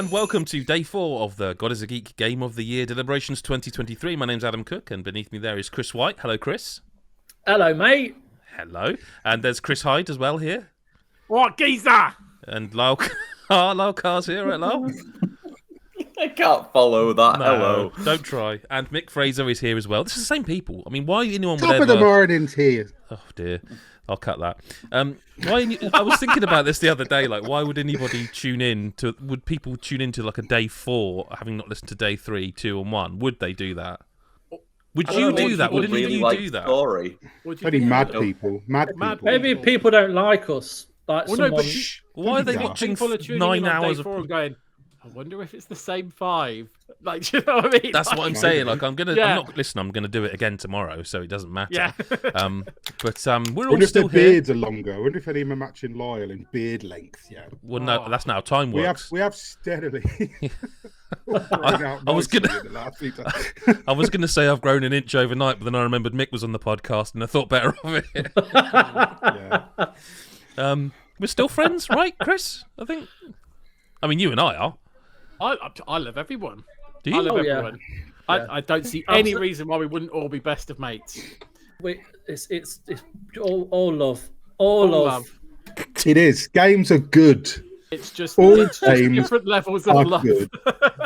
and welcome to day 4 of the GodisaGeek Game of the Year Deliberations 2023. My name's Adam Cook, and beneath me there is Chris White. Hello, Chris. Hello, mate. Hello. And there's Chris Hyde as well here. What, geezer? And Lyle, Lyle Carr's here, right, Lyle? I can't follow that. No, Hello. Don't try. And Mick Fraser is here as well. This is the same people. I mean, why anyone would Top ever... of the morning's here. Oh, dear. I'll cut that. I was thinking about this the other day. Like, why would anybody tune in to? Would people tune into like a day 4, having not listened to day 3, 2, and 1? Would they do that? Would you do that? Would any of you do that? Story. Only mad people. Mad people. Maybe people don't like us. Like Well, someone... no, but Why are they watching people are tuning 9 in on hours day of? 4 and going, I wonder if it's the same 5. Like, do you know what I mean? That's what I'm saying. Like, I'm Yeah. I'm gonna do it again tomorrow, so it doesn't matter. Yeah. But we're I all wonder if still their here. beards are longer. I wonder if any of them are matching Lyle in beard length. Yeah. Well, no, that's not how time works. We have steadily. I was gonna say I've grown an inch overnight, but then I remembered Mick was on the podcast, and I thought better of it. Yeah. We're still friends, right, Chris? I think. I mean, you and I are. I love everyone. Do I you? love Oh, yeah. everyone. Yeah. I don't see any reason why we wouldn't all be best of mates. It's all love. All love. It is. Games are good. It's just, All it's just games different levels of Are love. good.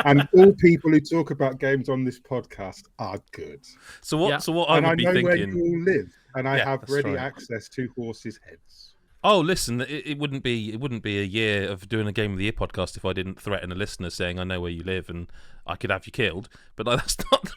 And all people who talk about games on this podcast are good. So what? Yeah. So what I And I would be know where thinking. you all live, and I Yeah, have that's ready right. access to horses' heads. Oh, listen, it wouldn't be a year of doing a Game of the Year podcast if I didn't threaten a listener saying I know where you live and I could have you killed. But that's not.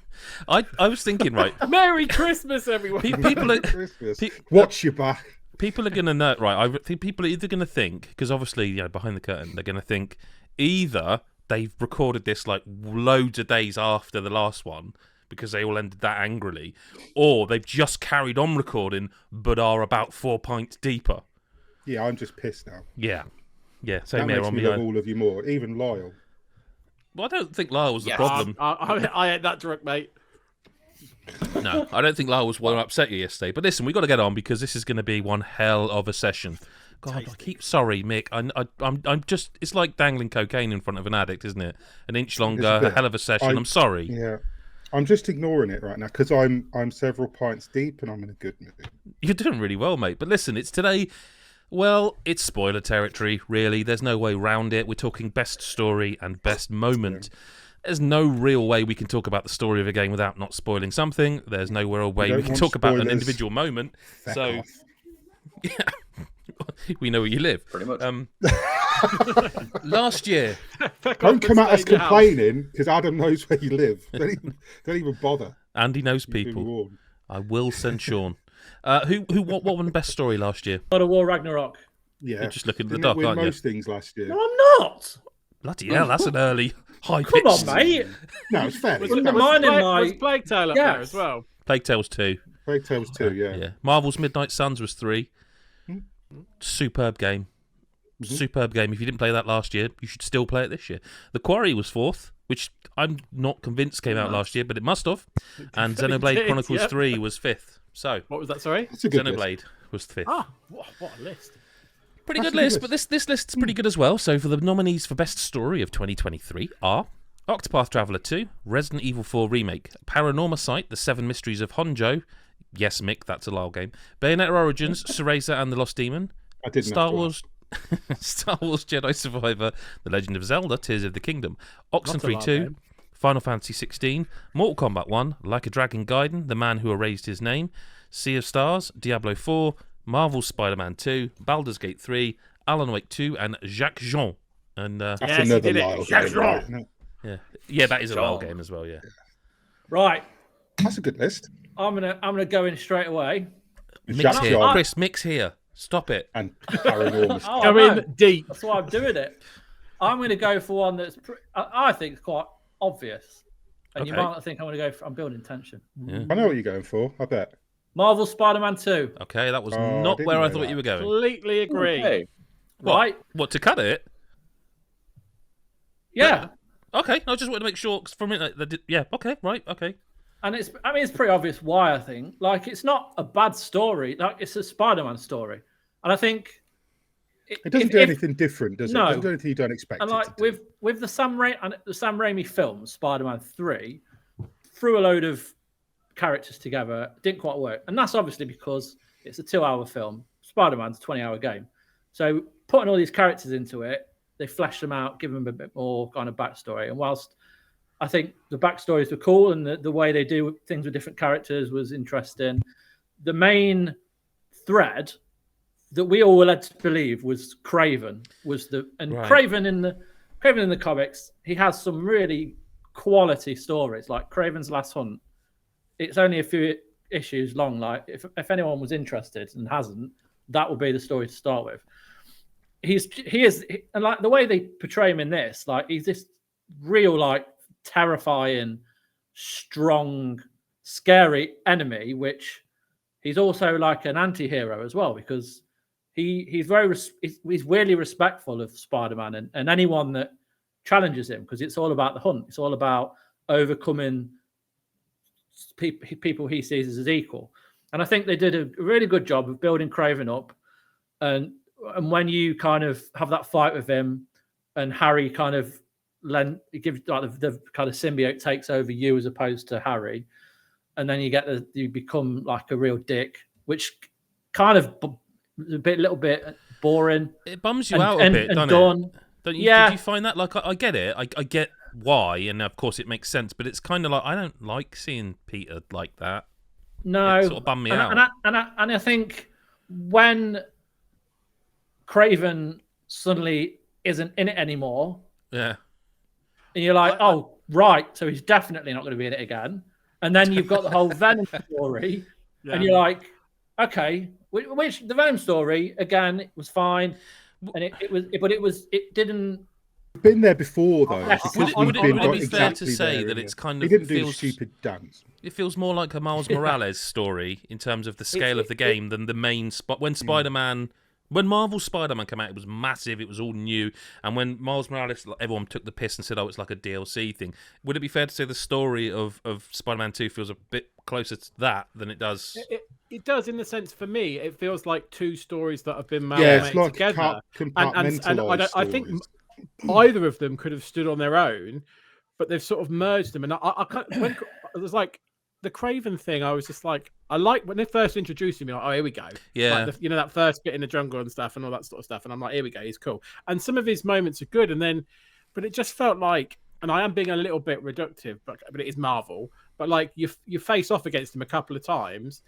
I was thinking, right. Merry Christmas, everyone. People are Christmas. pe- Watch your back. people are gonna know, right? I think people are either gonna think, because obviously, behind the curtain, they're gonna think either they've recorded this like loads of days after the last one because they all ended that angrily, or they've just carried on recording but are about 4 pints deeper. Yeah, I'm just pissed now. Yeah, That same here makes on me me. love all of you more, even Lyle. Well, I don't think Lyle was the Yes. problem. I ain't that drunk, mate. No, I don't think Lyle was what upset you yesterday. But listen, we've got to get on because this is going to be one hell of a session. God, sorry, Mick. I'm just. It's like dangling cocaine in front of an addict, isn't it? An inch longer, a hell of a session. I'm sorry. Yeah, I'm just ignoring it right now because I'm several pints deep and I'm in a good mood. You're doing really well, mate. But listen, it's today. Well, it's spoiler territory, really. There's no way round it. We're talking best story and best moment. There's no real way we can talk about the story of a game without not spoiling something. There's no real way we can talk about an individual moment. Feck So, off. yeah, we know where you live. Pretty much. Last year, Don't come at us complaining because Adam knows where you live. Don't even bother. Andy knows You've been people. warned. I will send Sean. What won the best story last year? God of War Ragnarok. Yeah, You're just looking at the Didn't it dock, win aren't you? most things last year. No, I'm not. Bloody hell, that's an early high Come pitch. on, mate. No, it's fair. Was mine in my- Was Plague Tale up Yes. there as well? Plague Tales 2. Plague Tales 2, yeah. Yeah. Marvel's Midnight Suns was 3. Superb game. Superb game. If you didn't play that last year, you should still play it this year. The Quarry was 4th, which I'm not convinced came out last year, but it must have. And Xenoblade did, Chronicles yep. 3 was 5th. So, What was that, sorry? That's a good list. Xenoblade was 5th. Ah, what a list. Pretty That's good a good list, list. but this list's pretty good as well. So for the nominees for Best Story of 2023 are Octopath Traveler 2, Resident Evil 4 Remake, Paranormasight, The Seven Mysteries of Honjo, yes, Mick, that's a Lyle game, Bayonetta Origins, Cereza and the Lost Demon, I didn't Star have to Wars Star Wars Jedi Survivor, The Legend of Zelda, Tears of the Kingdom, Oxenfree Lyle 2, game. Final Fantasy 16, Mortal Kombat 1, Like a Dragon Gaiden, The Man Who Erased His Name, Sea of Stars, Diablo 4, Marvel's Spider-Man 2, Baldur's Gate 3, Alan Wake 2, and Jacques Jean. And That's Yes, he another did it. Lyle Jacques game, Jean. right, isn't it? yeah, that is a Lyle Jean. game as well. Yeah, Right. That's a good list. I'm gonna go in straight away. Mick's Jacques here. Jean Chris, Mick's here. Stop it. and Paranormal. Oh, Go I know. in deep. That's why I'm doing it. I'm going to go for one that's I think is quite obvious, and you Okay. might not think I'm going to go for. I'm building tension. I know what you're going for, I bet. Marvel Spider-Man 2. Okay, that was Oh, I not didn't where I know thought that. you were going. Completely agree. Okay. What? Right? What, to cut it? Yeah. Okay, I just wanted to make sure 'cause for a minute. Yeah. Okay. Right. Okay. And it's pretty obvious why I think. Like, it's not a bad story. Like, it's a Spider-Man story. And I think It doesn't do anything different, does it? No. It doesn't do anything you don't expect. And it like to do. with the Sam Raimi film, Spider-Man 3, threw a load of characters together, didn't quite work. And that's obviously because it's a 2-hour film. Spider-Man's a 20-hour game. So putting all these characters into it, they flesh them out, give them a bit more kind of backstory. And whilst I think the backstories were cool and the way they do things with different characters was interesting, the main thread that we all were led to believe was Craven Craven in the comics, he has some really quality stories. Like Craven's Last Hunt, it's only a few issues long. Like if anyone was interested and hasn't, that would be the story to start with. He is, and like the way they portray him in this, like he's this real, like terrifying, strong, scary enemy, which he's also like an anti-hero as well, because he's really respectful of Spider-Man and anyone that challenges him, because it's all about the hunt. It's all about overcoming people he sees as his equal. And I think they did a really good job of building Craven up. And when you kind of have that fight with him, and Harry kind of gives like the kind of symbiote takes over you as opposed to Harry, and then you become like a real dick, which kind of a little bit boring. It bums you out a bit, doesn't it? Don't you? Yeah. Did you find that? Like, I get it. I get why, and of course it makes sense. But it's kind of like I don't like seeing Peter like that. No, it sort of bummed me out. And I think when Craven suddenly isn't in it anymore, yeah, and you're like, oh right, so he's definitely not going to be in it again. And then you've got the whole Venom story, and you're like, okay, which the Venom story again, it was fine, and it didn't. Been there before though. Would it be fair to say that it's kind of he didn't do a stupid dance? It feels more like a Miles Morales story in terms of the scale of the game than the main spot. When when Marvel's Spider-Man came out, it was massive. It was all new. And when Miles Morales, everyone took the piss and said, "Oh, it's like a DLC thing." Would it be fair to say the story of Spider-Man 2 feels a bit closer to that than it does? It does, in the sense, for me, it feels like two stories that have been made like together. And I think either of them could have stood on their own, but they've sort of merged them. And I can't, when it was like the Craven thing, I was just like, I like when they first introduced him, like, oh, here we go. Yeah. Like that first bit in the jungle and stuff and all that sort of stuff. And I'm like, here we go, he's cool. And some of his moments are good. But it just felt like, and I am being a little bit reductive, but it is Marvel. But like you face off against him a couple of times,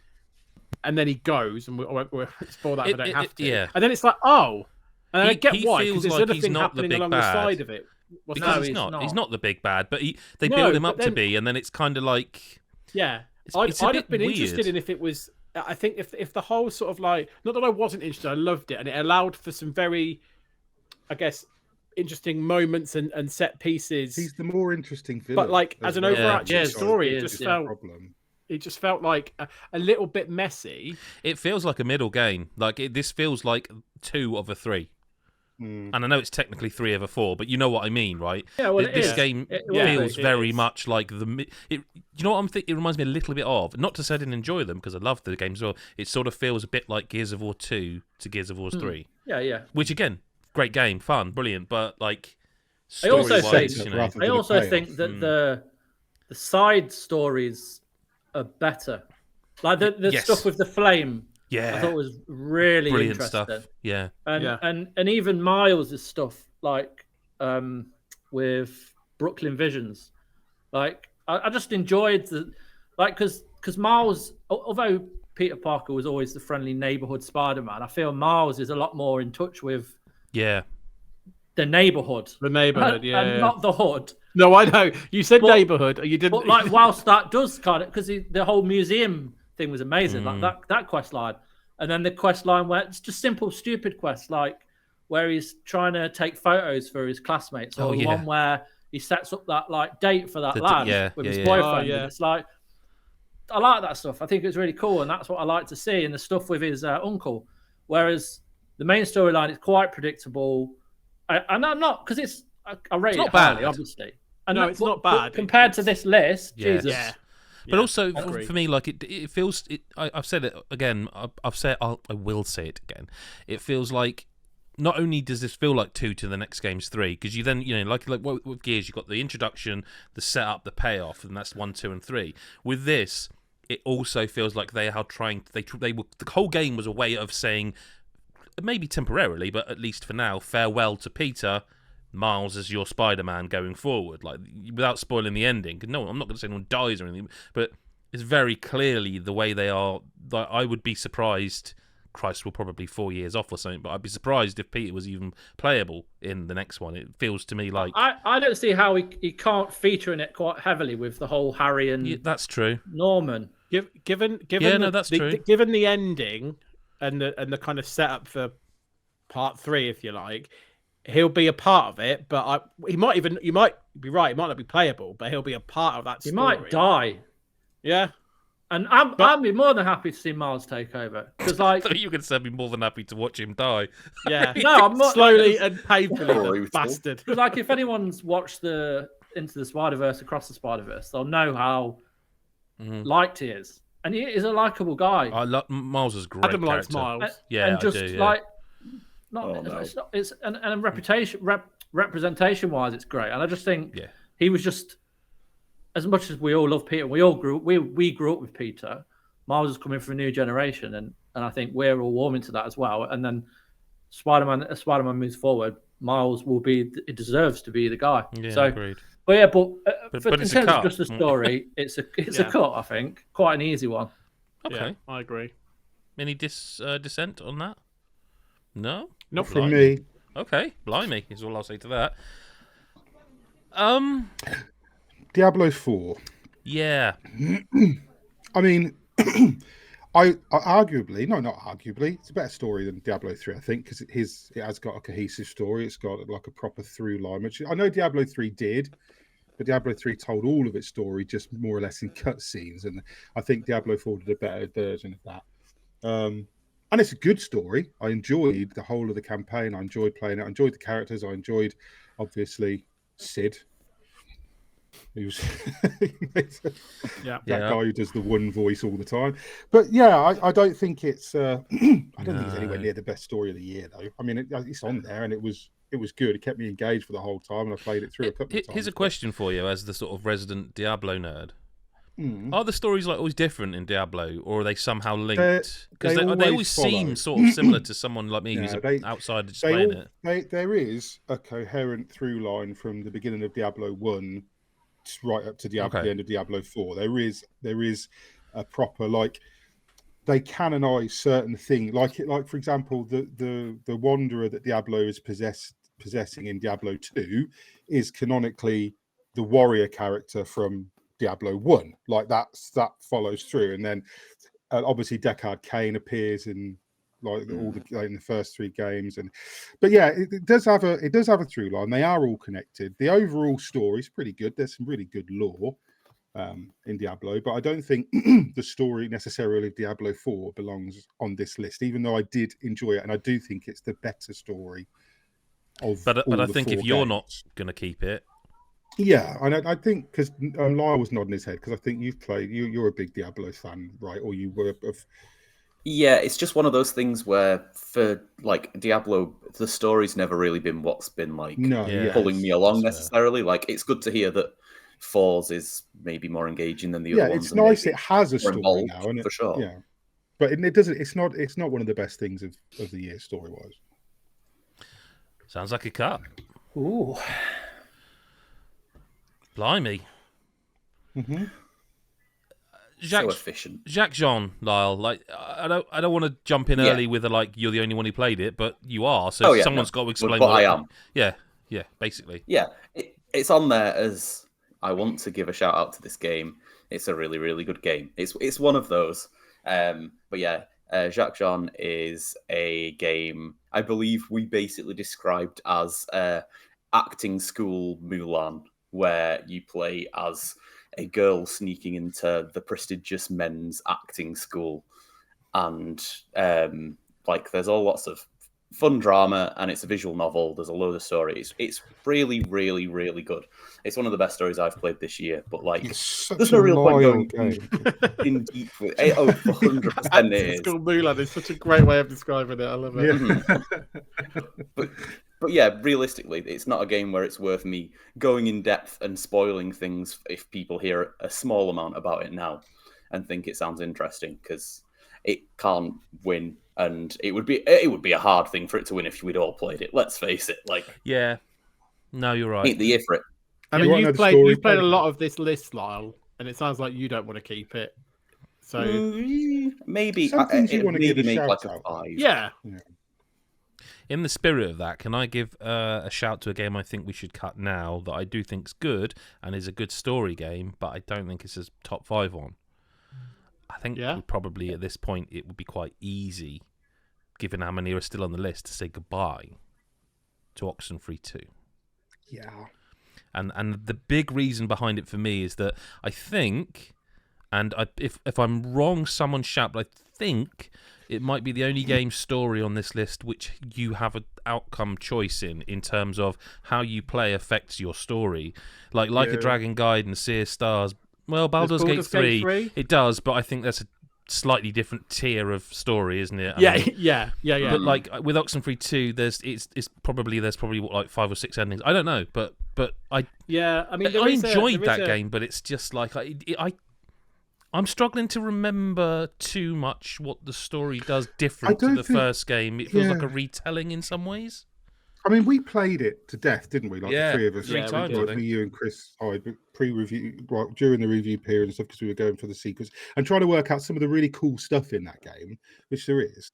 and then he goes, and we'll spoil that if I don't have to. Yeah. And then it's like, oh. And I get he why, feels because there's like other he's thing not the happening big along bad. the side of it. Because he's not the big bad, but they build him up to be, and then it's kind of like... Yeah. It's I'd have been interested weird. in if it was... I think if the whole sort of like... Not that I wasn't interested, I loved it, and it allowed for some very, I guess, interesting moments and set pieces. He's the more interesting villain. But like, as an overarching story, it just felt like a little bit messy. It feels like a middle game. Like this feels like 2 of a 3. And I know it's technically 3 of a 4, but you know what I mean, right? Yeah, well, this game feels very much like you know what I'm thinking? It reminds me a little bit of, not to say I didn't enjoy them because I loved the games as well. It sort of feels a bit like Gears of War 2 to Gears of War 3. Yeah. Which again, great game, fun, brilliant, but like I also think Mm. that the side stories are better. Like the stuff with the flame. Yeah, I thought it was really brilliant interesting stuff. Yeah, and even Miles' stuff, like with Brooklyn Visions, like I just enjoyed because Miles, although Peter Parker was always the friendly neighborhood Spider-Man, I feel Miles is a lot more in touch with the neighborhood, and not the hood. No, I know you said neighborhood. You didn't. But like, whilst that does kind of, because the whole museum thing was amazing, like that quest line, and then the quest line where it's just simple, stupid quests, like where he's trying to take photos for his classmates, or the one where he sets up that like date for that lad with his boyfriend. And it's like, I like that stuff. I think it's really cool, and that's what I like to see. And the stuff with his uncle, whereas the main storyline is quite predictable. And I'm not, because it's I rate it highly, obviously. And no, it's not bad compared to this list. Yeah. Jesus. Yeah. But also for me, like it feels. I've said it again. I will say it again. It feels like not only does this feel like 2 to the next game's 3, because you then, like with Gears, you've got the introduction, the setup, the payoff, and that's 1, 2, and 3. With this, it also feels like they are trying. The whole game was a way of saying, maybe temporarily, but at least for now, farewell to Peter. Miles as your Spider-Man going forward, like without spoiling the ending. No, I'm not going to say anyone dies or anything, but it's very clearly the way they are. Like, I would be surprised. Christ, we're probably 4 years off or something, but I'd be surprised if Peter was even playable in the next one. It feels to me like I don't see how he can't feature in it quite heavily with the whole Harry and that's true. Norman. Given that's true. Given the ending and the kind of setup for part 3, if you like, he'll be a part of it. But you might be right. He might not be playable, but he'll be a part of that story. He might die. Yeah. And I'd be more than happy to see Miles take over. Because, like, I thought you could say I'd be more than happy to watch him die. Yeah. No, I'm not slowly and painfully, the bastard. Because, like, if anyone's watched the Into the Spider-Verse, Across the Spider-Verse, they'll know how liked he is, and he is a likable guy. Miles is a great. Adam likes character. Miles. And just I do, like, it's representation wise, it's great. And I just think he was just. As much as we all love Peter, we grew up with Peter. Miles is coming from a new generation, and I think we're all warming to that as well. And then as Spider-Man moves forward, Miles it deserves to be the guy. Yeah, so, agreed. But in it's terms a of just the story, it's a cut. I think quite an easy one. Okay, Yeah, I agree. Any dissent on that? No, not from me. Okay, blimey is all I'll say to that. Diablo 4. Yeah. I mean, I arguably, no, not arguably, it's a better story than Diablo 3, I think, because it has got a cohesive story. It's got like a proper through line, which I know Diablo 3 did, but Diablo 3 told all of its story just more or less in cutscenes, and I think Diablo 4 did a better version of that. And it's a good story. I enjoyed the whole of the campaign. I enjoyed playing it. I enjoyed the characters. I enjoyed, obviously, Sid. He was that guy who does the one voice all the time. But yeah, I don't think it's I don't think it's anywhere near the best story of the year, though. I mean, it's on there, and it was good. It kept me engaged for the whole time, and I played it through a couple of times. Here's a question for you, as the sort of resident Diablo nerd. Are the stories like always different in Diablo, or are they somehow linked? Because they always seem sort of similar to someone like me who's outside just playing it. There is a coherent through line from the beginning of Diablo 1 right up to the end of Diablo 4. There is a proper, like, they canonize certain things, like for example, the wanderer that Diablo is possessing in Diablo 2 is canonically the warrior character from Diablo 1. Like that follows through, and then obviously Deckard Cain appears in like in the first 3 games, but yeah, it does have a through line. They are all connected. The overall story is pretty good. There's some really good lore in Diablo, but I don't think the story necessarily of Diablo 4 belongs on this list, even though I did enjoy it, and I do think it's the better story of but I think if you're games. not going to keep it, yeah, and I think because Lyle was nodding his head, because I think you're a big Diablo fan, right? Or you were of. Yeah, it's just one of those things where for like Diablo, the story's never really been what's been like pulling me along necessarily. Like, it's good to hear that 4's is maybe more engaging than the other ones. Yeah, it's nice. It has a story now, and for sure. Yeah, but it doesn't. It's not one of the best things of the year story wise. Sounds like a cut. Ooh, blimey. Mm-hmm. So efficient. Jacques Jean, Lyle. Like, I don't want to jump in early with you're the only one who played it, but you are. So someone's got to explain. But I am. Yeah, basically. Yeah, it's on there as I want to give a shout out to this game. It's a really, really good game. It's one of those. But yeah, Jacques Jean is a game I believe we basically described as acting school Mulan, where you play as a girl sneaking into the prestigious men's acting school, and like there's all lots of fun drama, and it's a visual novel. There's a load of stories. It's really, really, really good. It's one of the best stories I've played this year. But like, there's no real point going in deep with it. Oh, 100% it is. School Mulan is such a great way of describing it. I love it. But yeah, realistically, it's not a game where it's worth me going in depth and spoiling things if people hear a small amount about it now and think it sounds interesting, because it can't win, and it would be a hard thing for it to win if we'd all played it. Let's face it. Like, yeah, no, you're right. Ain't the year for it. I mean, you've played a lot of this list, Lyle, and it sounds like you don't want to keep it. So maybe some things you want to give a make shout like out. a 5. Yeah. In the spirit of that, can I give a shout to a game I think we should cut now that I do think's good and is a good story game, but I don't think it's a top 5 on. I think probably at this point it would be quite easy, given how many are still on the list, to say goodbye to Oxenfree 2. Yeah. And the big reason behind it for me is that I think, and if I'm wrong, someone shout, but I think it might be the only game story on this list which you have an outcome choice in terms of how you play affects your story. Like a Dragon Guide and Seer Stars. Well, Baldur's Gate 3, it does, but I think that's a slightly different tier of story, isn't it? Yeah. But like with Oxenfree 2, there's probably like 5 or 6 endings. I don't know, but I enjoyed that game, but it's just like I'm struggling to remember too much what the story does different to the first game. It feels like a retelling in some ways. I mean, we played it to death, didn't we? Like the three of us. 3 times, I think. You and Chris, pre-review, during the review period and stuff, because we were going for the sequels and trying to work out some of the really cool stuff in that game, which there is.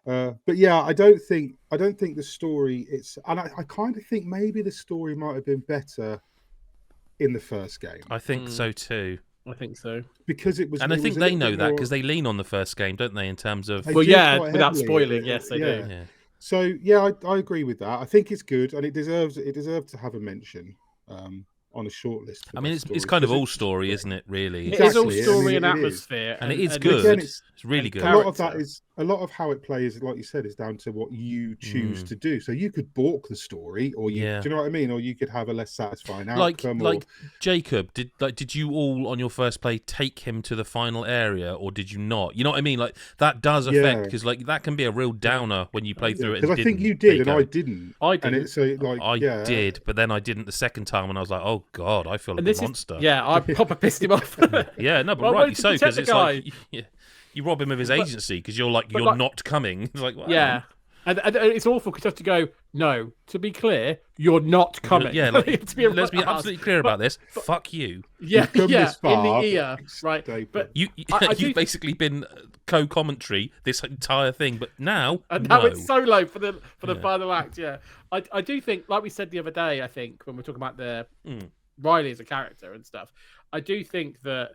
But yeah, I don't think the story. And I kind of think maybe the story might have been better in the first game. I think so too. I think so, because it was, and I think they know that because they lean on the first game, don't they? In terms of without spoiling, yes, they do. Yeah. So yeah, I agree with that. I think it's good, and it deserves to have a mention on a short list. I mean, it's kind of all story, isn't it? Really, it is all story and atmosphere, and it is good. Again, it's really good. A lot of how it plays, like you said, is down to what you choose to do. So you could balk the story, or do you know what I mean? Or you could have a less satisfying outcome. Like Jacob, did you all on your first play take him to the final area, or did you not? You know what I mean? Like that does affect, because like that can be a real downer when you play through it. Because I think you did, and I didn't. I did. I did, but then I didn't the second time, and I was like, oh god, I feel like a monster. I proper pissed him off. Yeah, no, but rightly so, because it's like. You rob him of his agency because you're not coming. It's like, wow. Yeah, and it's awful because you have to go. No, to be clear, you're not coming. Yeah, let's be absolutely clear about this. Fuck you. Yeah, in the ear, right? But you've basically been co-commentary this entire thing, but now it's solo for the final act. Yeah, I do think, like we said the other day, I think when we're talking about the Riley as a character and stuff, I do think that.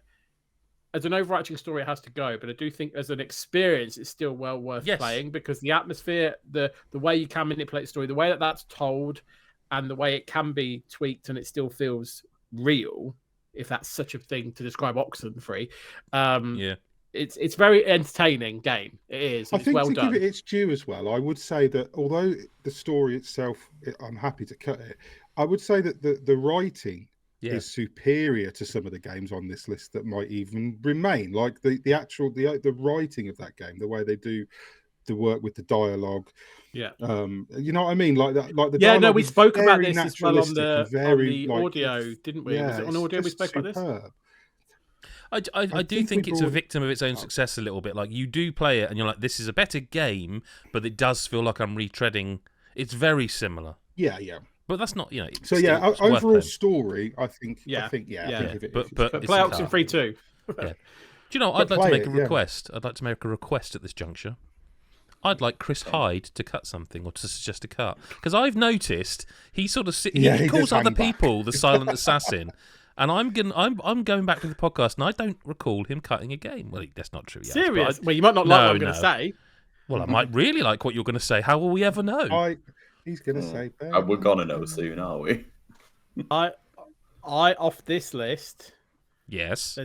As an overarching story, it has to go, but I do think as an experience, it's still well worth playing, because the atmosphere, the way you can manipulate the story, the way that's told, and the way it can be tweaked and it still feels real, if that's such a thing to describe Oxenfree. It's very entertaining game. It is. I think well to done. give it its due as well, I would say that although the story itself, I'm happy to cut it, I would say that the writing is superior to some of the games on this list that might even remain. Like the writing of that game, the way they do the work with the dialogue. Yeah. You know what I mean? Like that. Like the no, we spoke about this as well on the audio, didn't we? Was it on audio we spoke about this? I do think it's a victim of its own success a little bit. Like, you do play it and you're like, this is a better game, but it does feel like I'm retreading. It's very similar. Yeah. But that's not, So overall story, I think. But play Oxenfree 2. Do you know? I'd like to make a request. I'd like to make a request at this juncture. I'd like Chris Hyde to cut something, or to suggest a cut, because I've noticed he sort of he calls other people the silent assassin, and I'm going back to the podcast, and I don't recall him cutting a game. Well, that's not true. Serious? Well, you might not like what I'm going to say. Well, I might really like what you're going to say. How will we ever know? He's going to say. We're going to know soon, are we? I off this list. Yes.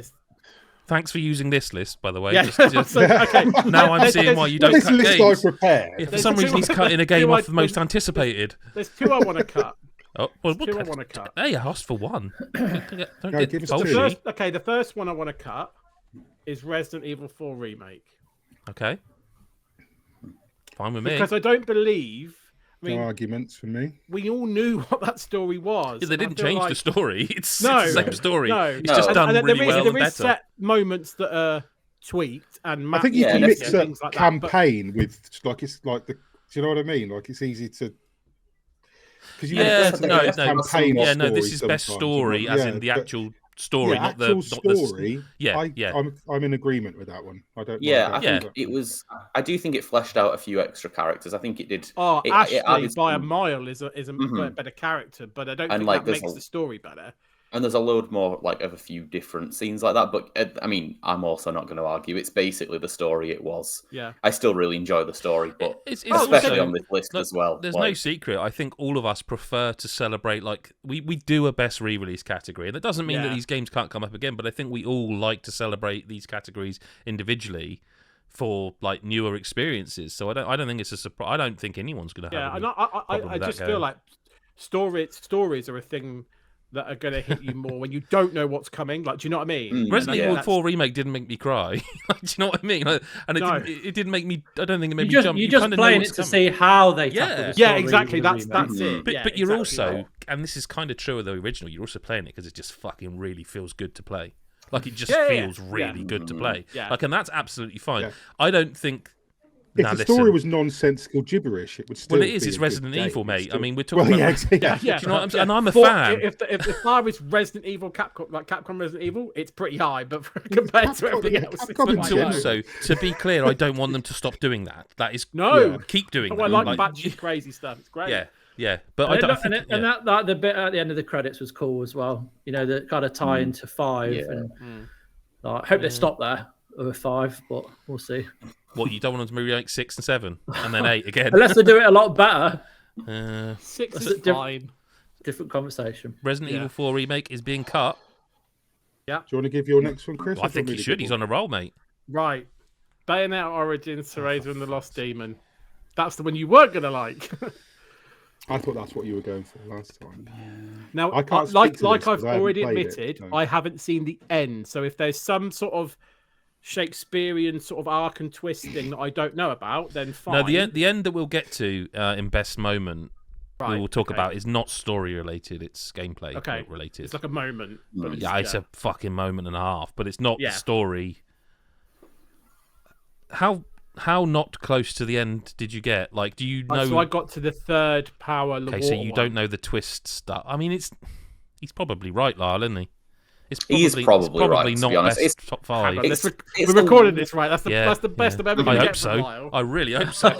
Thanks for using this list, by the way. Yeah. Okay. Now I'm seeing why you don't This cut list I games. prepared. Yeah, for some reason, he's cutting a game off the most anticipated. There's 2 I want to cut. Oh, well, Two I want to cut. Hey, I asked for one. Don't No, get give us bolshy. two. The first one I want to cut is Resident Evil 4 Remake. Okay. Fine with me. Because I don't believe... I mean, No arguments from me. we all knew what that story was. Yeah, they and I didn't feel change like... the story. It's No. the same story. No. It's just No. done And really well and there better. is set moments that are tweaked and I think you Yeah, can and mix and a things like that, but- campaign with like it's like the. Do you know what I mean? Like it's easy to. Because Yeah, campaign no, this is story best sometimes, story, and as like, in the but- actual story, yeah, not the actual not the story. Yeah, I'm in agreement with that one. I don't. Yeah, like I that. think it was. I do think it fleshed out a few extra characters. I think it did. Oh, it Ashley added by a some- mile is a Mhm. better character, but I don't And, think like, that there's makes a- the story better. And there's a load more like of a few different scenes like that. But I mean, I'm also not going to argue. It's basically the story it was. Yeah. I still really enjoy the story, but It's especially also- on this list Look, as well. There's like, no secret. I think all of us prefer to celebrate. Like we do a best re-release category, and that doesn't mean that Yeah. these games can't come up again. But I think we all like to celebrate these categories individually for like newer experiences. So I don't think it's a surprise. I don't think anyone's going to have. Yeah, any and problem I with that just feel going. like stories are a thing that are going to hit you more when you don't know what's coming. Like, do you know what I mean? Mm, Resident yeah. Evil That's- 4 Remake didn't make me cry. Do you know what I mean? And No. it didn't make me. I don't think it made You me jump. just kinda know playing what's it to coming. see how they Yeah. tackle the Yeah, story exactly. with the That's remake. it. But Yeah, but you're exactly. also, and this is kind of true of the original. You're also playing it because it just fucking really feels good to play. Like it just Yeah, yeah, feels yeah. really good to play. Yeah. Like, and that's absolutely fine. Yeah. I don't think. If Now, the story listen. was nonsensical gibberish, it would still. Well, it is. be It's a good Resident game. Evil, It's mate. still- I mean, we're talking Well, about. yeah, exactly. Yeah. Do you know what I'm saying? And I'm a For- fan. If I was Resident Evil, Capcom Resident Evil, it's pretty high, but compared to Capcom, everything yeah, else, it's Capcom quite in To low. general. also, to be clear, I don't want them to stop doing that. That is No. keep doing Oh, that. I like batshit crazy stuff. It's great. Yeah. But I And, don't. I and, think, it- and that the bit at the end of the credits was cool as well. You know, the kind of tie into 5. Yeah. And I hope they stop there with 5, but we'll see. what you don't want them to remake 6 and 7 and then 8 again. Unless they do it a lot better, 6 That's is a diff- fine. different conversation. Resident Yeah. Evil 4 Remake is being cut. Do you want to give your next one, Chris? I think he should. He's on a roll, mate. Right. Bayonetta Origins, Cereza and the Lost Demon. That's the one you weren't going to like. I thought that's what you were going for last time. Now, I can't speak like to this I've 'cause I haven't already played it, admitted, so- I haven't seen the end. So if there's some sort of Shakespearean sort of arc and twist thing that I don't know about, then fine. No, the end that we'll get to in best moment we will talk about is not story related. It's gameplay related. It's like a moment. But Yeah, it's a fucking moment and a half, but it's not the Yeah. story. How not close to the end did you get? Like, do you know? So I got to the third power. Okay, so you don't know the twist stuff. I mean, he's probably right, Lyle, isn't he? It's He's probably right, to not be honest. best It's- top 5. It's We're the- recording this right. That's the best I'm ever I going to hope get so. from Lyle. I really hope so.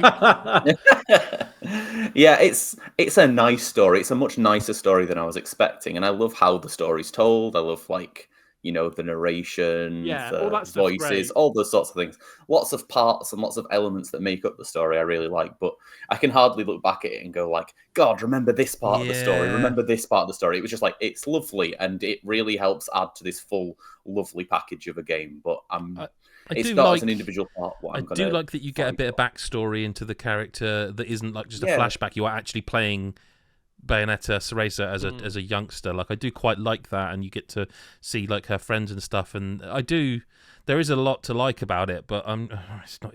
Yeah, it's a nice story. It's a much nicer story than I was expecting, and I love how the story's told. I love the narration, Yeah, the all that stuff's voices, great. all those sorts of things. Lots of parts and lots of elements that make up the story I really like, but I can hardly look back at it and go like, God, remember this part of the story, Yeah. remember this part of the story. It was just like, it's lovely, and it really helps add to this full, lovely package of a game, but it's do not like- as an individual part. What I I'm do gonna like that you get a find bit of for. backstory into the character that isn't like just a Yeah. flashback. You are actually playing Bayonetta Cereza as a youngster. Like, I do quite like that, and you get to see like her friends and stuff. And there is a lot to like about it, but it's not.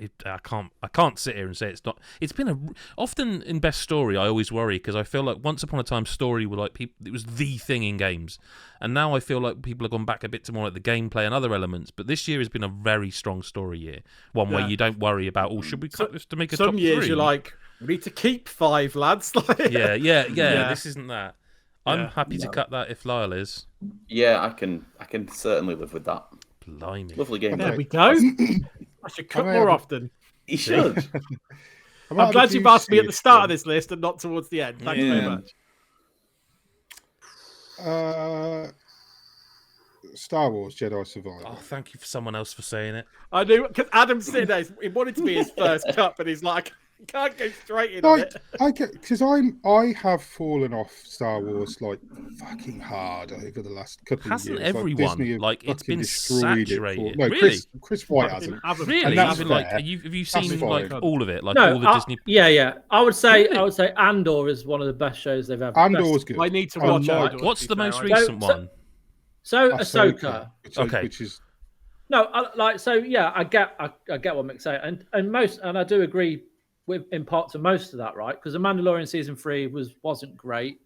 I can't sit here and say it's not. It's been often in best story. I always worry because I feel like once upon a time story were like it was the thing in games, and now I feel like people have gone back a bit to more like the gameplay and other elements. But this year has been a very strong story year. One where you don't worry about should we cut this to make a top Some years 3? you're like, we need to keep 5, lads. Yeah. Yeah. This isn't that. I'm happy to cut that if Lyle is. Yeah, I can certainly live with that. Blimey. Lovely game. There we go. I should cut more often. You should. I'm glad you've asked me at the start of this list and not towards the end. Thanks very much. Star Wars Jedi Survivor. Oh, thank you for someone else for saying it. I knew because Adam's sitting there. He wanted to be his first cut, but he's like, Can't go straight in on Like, it. I get because I have fallen off Star Wars like fucking hard over the last couple Hasn't of years. everyone? Like, Disney have Like, it's fucking been destroyed saturated. it. No, Really? Chris White hasn't. Really? And that's Even like, fair. have you That's seen fine. like all of it? Like No, all the Disney. yeah. I would say Really? Andor is one of the best shows they've ever. Andor's good. I need to I watch like- Andor, What's to the be fair. most I- recent one? So Ahsoka. Okay. Which is No, I get what Mick's saying, and I do agree with in parts of most of that, right? Because the Mandalorian season 3 wasn't great,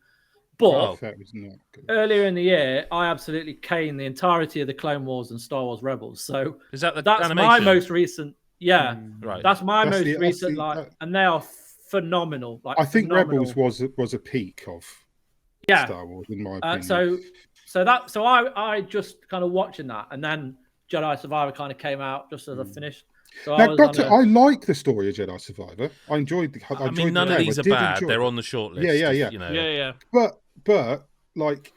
but Oh. that was not good. earlier in the year, I absolutely caned the entirety of the Clone Wars and Star Wars Rebels. So Is that the that's animation? my most recent. Yeah, Right. that's my That's most the- that's recent. the- And they are phenomenal. Like I think phenomenal. Rebels was a peak of yeah. Star Wars in my opinion. So I just kind of watching that, and then Jedi Survivor kind of came out just as I finished. So Now, I like the story of Jedi Survivor. I enjoyed the. I mean, none of these are bad. They're on the short list. Yeah. You know. Yeah. But like,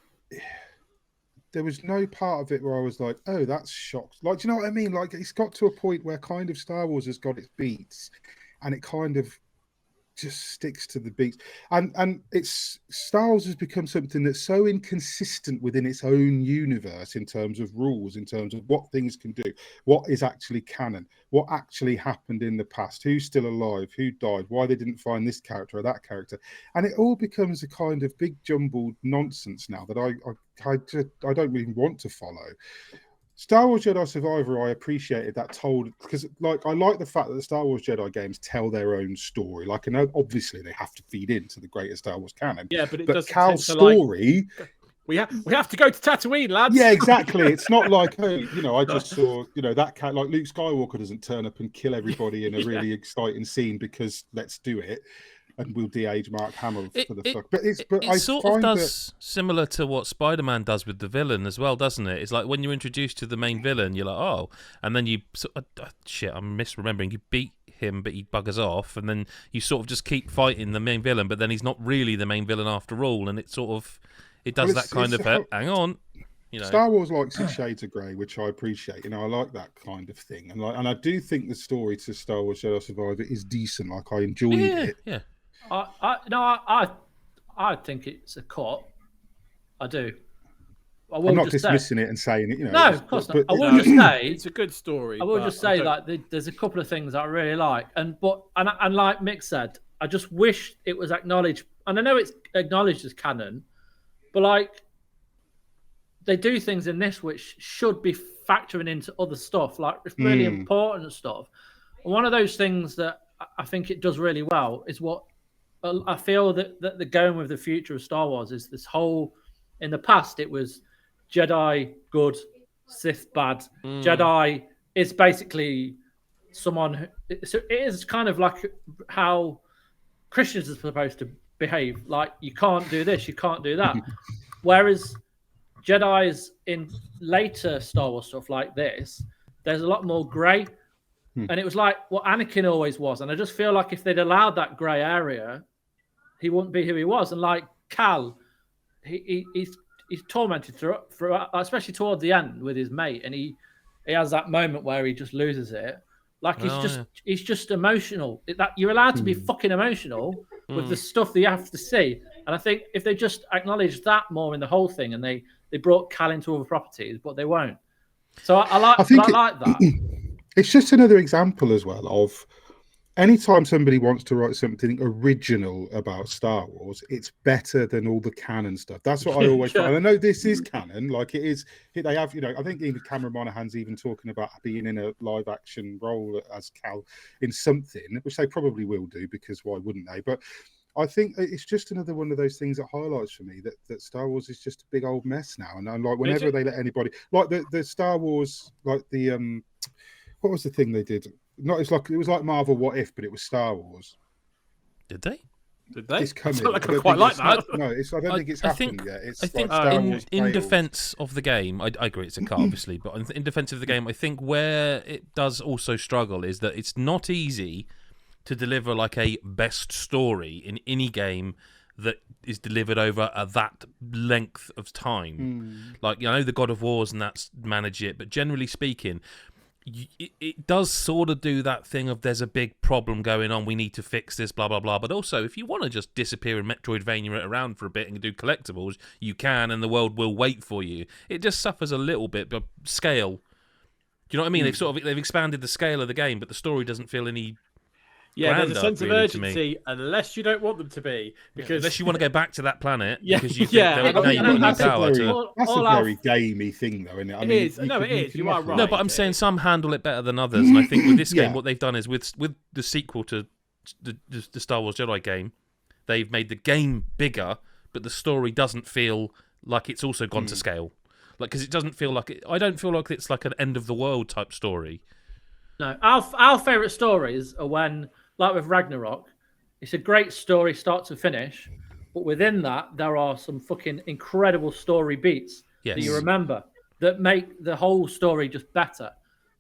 there was no part of it where I was like, "Oh, that's shocked." Like, do you know what I mean? Like, it's got to a point where kind of Star Wars has got its beats, and it kind of just sticks to the beats. And it's Star Wars has become something that's so inconsistent within its own universe in terms of rules, in terms of what things can do, what is actually canon, what actually happened in the past, who's still alive, who died, why they didn't find this character or that character, and it all becomes a kind of big jumbled nonsense now that I don't even want to follow. Star Wars Jedi Survivor, I appreciated that told because, like, I like the fact that the Star Wars Jedi games tell their own story. Like, I know obviously they have to feed into the greater Star Wars canon. Yeah, but Cal's story, we have to go to Tatooine, lads. yeah, exactly. It's not like, oh, I just saw, that cat like Luke Skywalker doesn't turn up and kill everybody in a really exciting scene because let's do it. And we'll de-age Mark Hamill for the fuck. But it sort of does similar to what Spider-Man does with the villain as well, doesn't it? It's like when you're introduced to the main villain, you're like, oh, and then you I'm misremembering. You beat him, but he buggers off, and then you sort of just keep fighting the main villain, but then he's not really the main villain after all, and it does that kind of hang on. Star Wars likes its shades of grey, which I appreciate. I like that kind of thing, and I do think the story to Star Wars Jedi Survivor is decent. Like, I enjoyed it. Yeah. I think it's a cut. I do. I'm not dismissing it and saying it. No, of course not. I will just say it's a good story. I will just say like there's a couple of things I really like, and like Mick said, I just wish it was acknowledged. And I know it's acknowledged as canon, but like they do things in this which should be factoring into other stuff. Like, it's really important stuff. And one of those things that I think it does really well is what I feel that the going with the future of Star Wars is this whole. In the past, it was Jedi good, Sith bad. Jedi is basically someone who, so it is kind of like how Christians are supposed to behave. Like, you can't do this, you can't do that. Whereas Jedi's in later Star Wars stuff like this, there's a lot more grey. And it was like what Anakin always was. And I just feel like if they'd allowed that grey area, he wouldn't be who he was. And like Cal, he's tormented through, especially towards the end with his mate. And he has that moment where he just loses it. Like, he's just emotional. That you're allowed to be fucking emotional with the stuff that you have to see. And I think if they just acknowledged that more in the whole thing, and they brought Cal into other properties, but they won't. So I like that. It's just another example as well of anytime somebody wants to write something original about Star Wars, it's better than all the canon stuff. That's what I always find. And I know this is canon, like it is. They have, I think even Cameron Monaghan's even talking about being in a live action role as Cal in something, which they probably will do, because why wouldn't they? But I think it's just another one of those things that highlights for me that Star Wars is just a big old mess now. And like, whenever they let anybody, like the Star Wars, like the what was the thing they did? It was like Marvel What If, but it was Star Wars. Did they? It's coming. I quite like that. No, I don't think it's happened yet. I think in defense of the game, I agree it's a cut, obviously, but in defense of the game, I think where it does also struggle is that it's not easy to deliver like a best story in any game that is delivered over that length of time. Like, the God of Wars and that's manage it, but generally speaking, it does sort of do that thing of there's a big problem going on, we need to fix this, blah, blah, blah. But also, if you want to just disappear and Metroidvania it around for a bit and do collectibles, you can, and the world will wait for you. It just suffers a little bit, but scale. Do you know what I mean? They've expanded the scale of the game, but the story doesn't feel any... Yeah, there's a sense of really, urgency, unless you don't want them to be. Because unless you want to go back to that planet, Yeah, because you think yeah, now you've got new power to... That's a very gamey thing, though, isn't it? I It mean, is. No, it is. You are right. No, but I'm saying some handle it better than others, and I think with this game, what they've done is with the sequel to the Star Wars Jedi game, they've made the game bigger, but the story doesn't feel like it's also gone to scale. Like, because it doesn't feel like I don't feel like it's like an end of the world type story. No, our favourite stories are when, like with Ragnarok, it's a great story start to finish, but within that there are some fucking incredible story beats that you remember that make the whole story just better.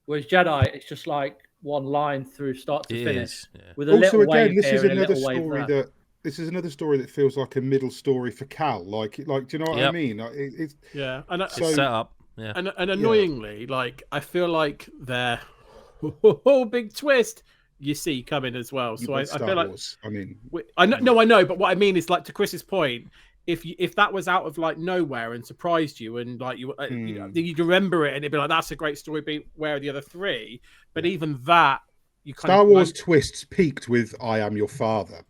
Whereas Jedi, it's just like one line through start to finish with a also, little again, wave this here is and a another little wave story there. this is another story that feels like a middle story for Cal. Like, do you know what I mean? It's and it's set up. Yeah, and annoyingly, like I feel like they're big twist. You see coming as well, so I feel like I mean, I know, but what I mean is, like, to Chris's point, if that was out of like nowhere and surprised you, and like you'd remember it, and it'd be like, that's a great story beat. Where are the other three? But even that, you kind Star of Wars twists peaked with "I am your father."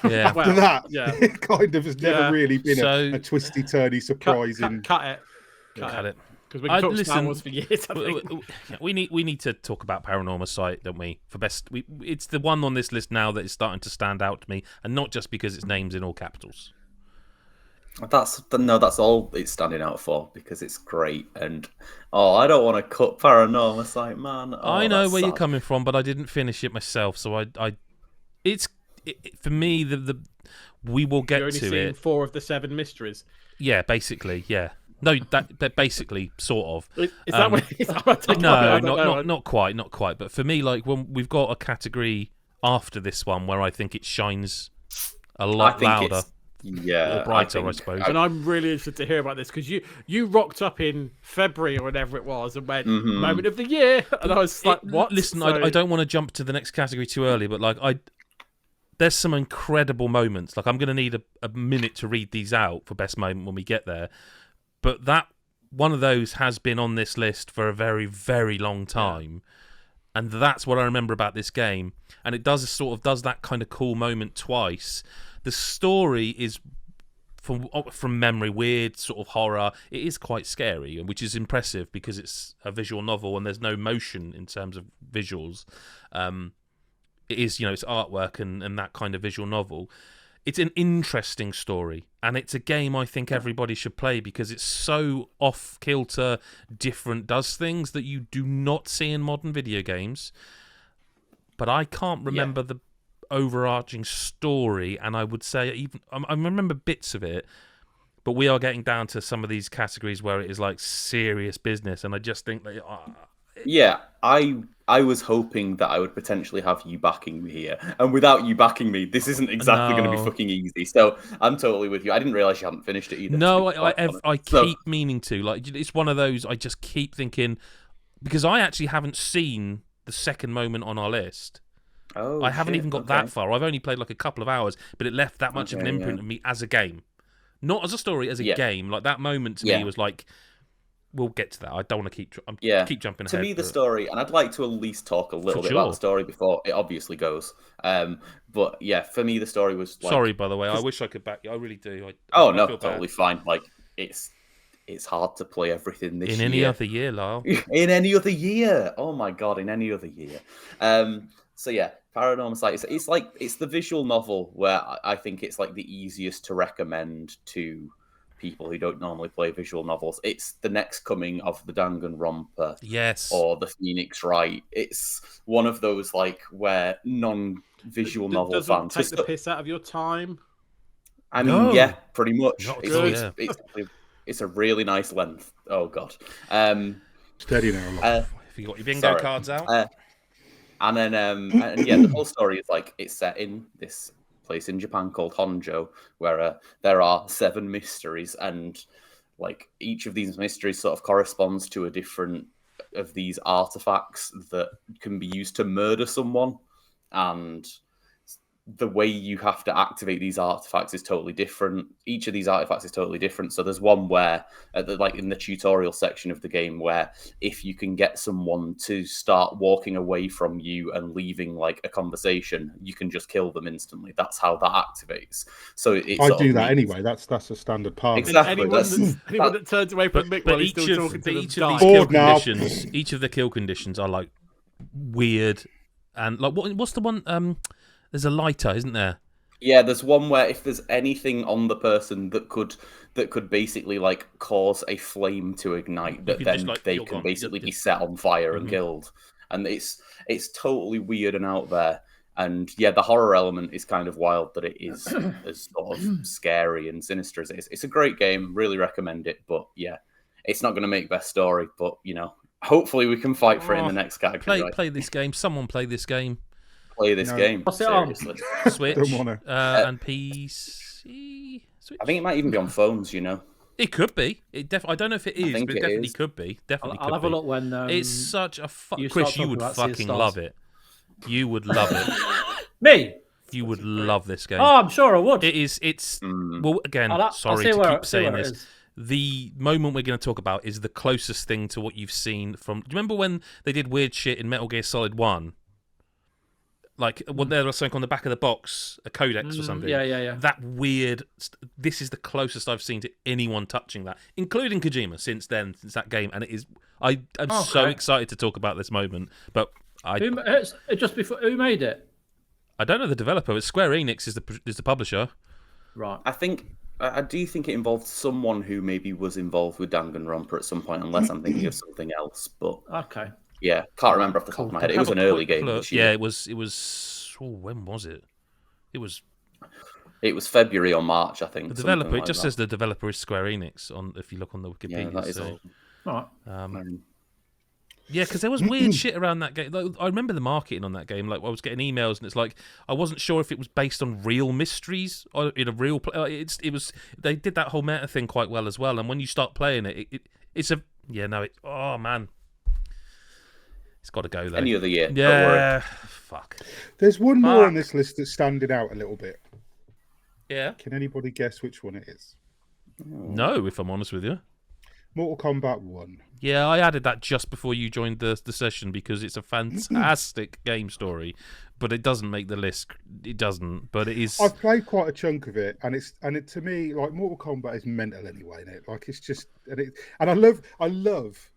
Yeah, After that, it kind of has never really been a twisty, turny, surprising. Cut it. Because we can talk Star Wars for years. I think. We need to talk about Paranormal Sight, don't we? For best, it's the one on this list now that is starting to stand out to me, and not just because its name's in all capitals. That's all it's standing out for, because it's great. And I don't want to cut Paranormal Sight, man. I know where you're coming from, but I didn't finish it myself, so it's for me we will get You're only to seeing it. 4 of the 7 mysteries. Yeah, basically, yeah. No, that basically sort of. Is that what? No, not quite. But for me, like, when we've got a category after this one where I think it shines a lot louder, or brighter, I suppose. And I'm really interested to hear about this, because you rocked up in February or whatever it was and went moment of the year, and I was like, what? Listen, I don't want to jump to the next category too early, but like there's some incredible moments. Like, I'm going to need a minute to read these out for best moment when we get there. But that one of those has been on this list for a very, very long time. And that's what I remember about this game. And it does that kind of cool moment twice. The story is, from memory, weird, sort of horror. It is quite scary, which is impressive because it's a visual novel and there's no motion in terms of visuals. It is, it's artwork and that kind of visual novel. It's an interesting story, and it's a game I think everybody should play because it's so off-kilter, different, does things that you do not see in modern video games. But I can't remember the overarching story, and I would say I remember bits of it, but we are getting down to some of these categories where it is like serious business, and I just think that... I was hoping that I would potentially have you backing me here. And without you backing me, this isn't exactly going to be fucking easy. So I'm totally with you. I didn't realise you hadn't finished it either. No, I keep meaning to. Like, it's one of those, I just keep thinking... Because I actually haven't seen the second moment on our list. I haven't even got that far. I've only played like a couple of hours, but it left that much of an imprint on me as a game. Not as a story, as a game. Like, that moment to me was like... We'll get to that. I don't want to keep jumping ahead. To me, the story, and I'd like to at least talk a little bit about the story before it obviously goes. But yeah, for me, the story was like... Sorry, by the way. I wish I could back you. I really do. No, totally fine. Like, it's hard to play everything this year. In any other year, Lyle. In any other year. Oh my God, in any other year. So yeah, Paranormal Sight. It's the visual novel where I think it's like the easiest to recommend to people who don't normally play visual novels. It's the next coming of the Danganronpa, or the Phoenix Wright. It's one of those like where non-visual novel fans take the piss out of your time. I mean, yeah, pretty much. It's a really nice length. Oh God. Steady now. Have you got your bingo cards out? And then the whole story is like it's set in this place in Japan called Honjo, where there are 7 mysteries, and like each of these mysteries sort of corresponds to a different of these artifacts that can be used to murder someone, and the way you have to activate these artifacts is totally different. Each of these artifacts is totally different. So there's one where, like in the tutorial section of the game, where if you can get someone to start walking away from you and leaving like a conversation, you can just kill them instantly. That's how that activates. So I do that anyway. That's a standard part. Exactly. Anyone that turns away from Mick while he's still talking to them, each of the kill conditions are like weird, and like what's the one? There's a lighter, isn't there? Yeah, there's one where if there's anything on the person that could basically like cause a flame to ignite, that then they can basically be set on fire and killed. And it's totally weird and out there. And yeah, the horror element is kind of wild that it is as sort of scary and sinister as it is. It's a great game, really recommend it. But yeah, it's not going to make best story. But you know, hopefully we can fight for it in the next category. Play this game. Someone play this game. Play this game. What's it on? Switch and PC. Switch. I think it might even be on phones. You know, it could be. I don't know if it is, but it definitely could be. I'll have a look when. It's such a Chris, you would fucking love it. You would love it. Me? You would love this game. Oh, I'm sure I would. It is. It's well. Again, sorry to keep saying this. The moment we're going to talk about is the closest thing to what you've seen from. Do you remember when they did weird shit in Metal Gear Solid 1? Like when there was something on the back of the box, a codex or something. Yeah. That weird. This is the closest I've seen to anyone touching that, including Kojima. Since that game, and it is. I am so excited to talk about this moment. But who made it? I don't know the developer. It's Square Enix is the publisher. Right. I do think it involved someone who maybe was involved with Danganronpa at some point, unless I'm thinking of something else. But okay. Yeah, can't remember off the top of my head. It was an early game. Yeah, it was. Oh, when was it? It was February or March, I think. The developer. It just says the developer is Square Enix. If you look on the Wikipedia. Yeah, that is all. Right. Yeah, because there was weird shit around that game. Like, I remember the marketing on that game. Like, I was getting emails, and it's like I wasn't sure if it was based on real mysteries or in a real. It was. They did that whole meta thing quite well as well. And when you start playing it's a. Yeah, no. Oh man. It's got to go though. Any other year. Yeah. Fuck. There's one more on this list that's standing out a little bit. Yeah. Can anybody guess which one it is? No, if I'm honest with you. Mortal Kombat 1. Yeah, I added that just before you joined the session because it's a fantastic game story, but it doesn't make the list. It doesn't, but it is. I've played quite a chunk of it, and it to me, like Mortal Kombat is mental anyway. Isn't it? Like it's just, and I love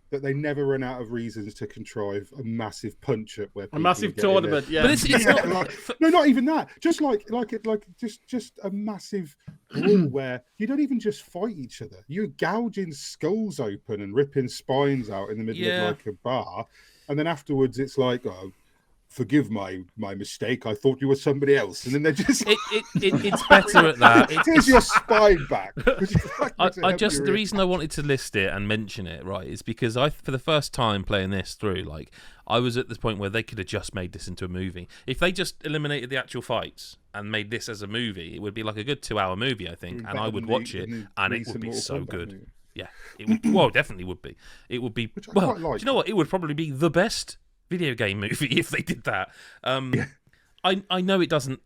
that they never run out of reasons to contrive a massive punch up where a massive tournament. Yeah, but it's not like, no, not even that. Just just a massive brawl where you don't even just fight each other. You're gouging skulls open and ripping spines out in the middle of like a bar, and then afterwards it's like, oh, forgive my mistake. I thought you were somebody else, and then they're just it's better at that. Here's your spine back. The reason I wanted to list it and mention it, right, is because for the first time playing this through, like I was at this point where they could have just made this into a movie. If they just eliminated the actual fights and made this as a movie, it would be like a good 2-hour movie, I think, and I would watch it, and it would be so good. Movie. Yeah, it would. Well, definitely would be. It would be. Well, do you know what? It would probably be the best video game movie if they did that. I know it doesn't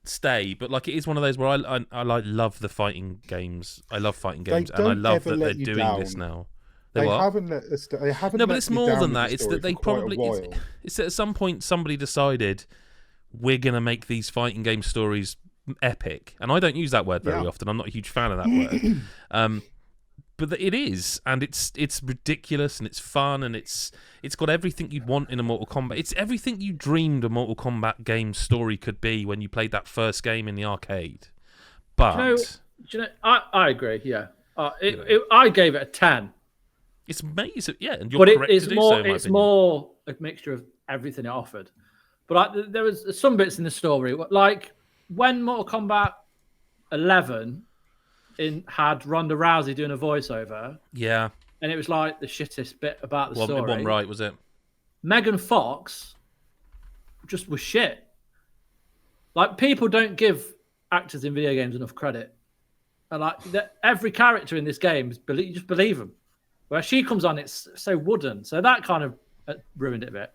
stay, but like it is one of those where I love the fighting games. I love fighting games, and I love that they're doing this now. They haven't let us. They haven't. No, but it's more than that. It's that they probably. It's that at some point somebody decided we're gonna make these fighting game stories epic, and I don't use that word very often. I'm not a huge fan of that word. But it is, and it's ridiculous, and it's fun, and it's got everything you'd want in a Mortal Kombat. It's everything you dreamed a Mortal Kombat game story could be when you played that first game in the arcade. But I agree. Yeah, I gave it a 10. It's amazing. Yeah, and you're correct to do so. It's more a mixture of everything it offered. But there was some bits in the story, like when Mortal Kombat 11. Had Ronda Rousey doing a voiceover. Yeah. And it was like the shittest bit about the story. It wasn't right, was it? Megan Fox just was shit. Like, people don't give actors in video games enough credit. And like every character in this game, you just believe them. Where she comes on, it's so wooden. So that kind of ruined it a bit.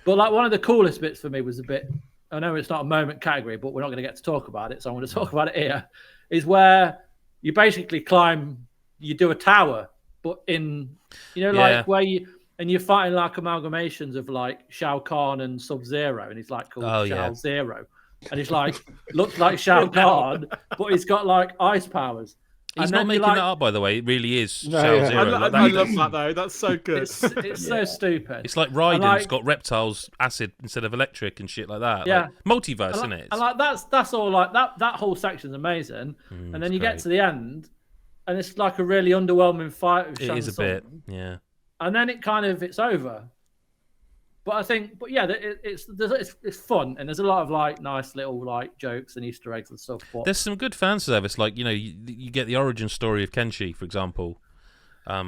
But like one of the coolest bits for me was a bit. I know it's not a moment category, but we're not going to get to talk about it, so I'm going to talk about it here. Is where you basically climb, you do a tower, but in like where you're fighting like amalgamations of like Shao Kahn and Sub-Zero, and he's like called Shao Zero, and he's like looks like Shao Kahn, but he's got like ice powers. He's not making that up, by the way. It really is Shao I Zero. love that though. That's so good. It's so stupid. It's like Raiden's got reptiles, acid instead of electric, and shit like that. Yeah, like, multiverse, isn't it? And like that's all like that whole section's amazing. And then you get to the end, and it's like a really underwhelming fight. With It is a bit, yeah. And then it's over. But it's fun, and there's a lot of like nice little like jokes and Easter eggs and stuff. But there's some good fan service, like you get the origin story of Kenshi, for example,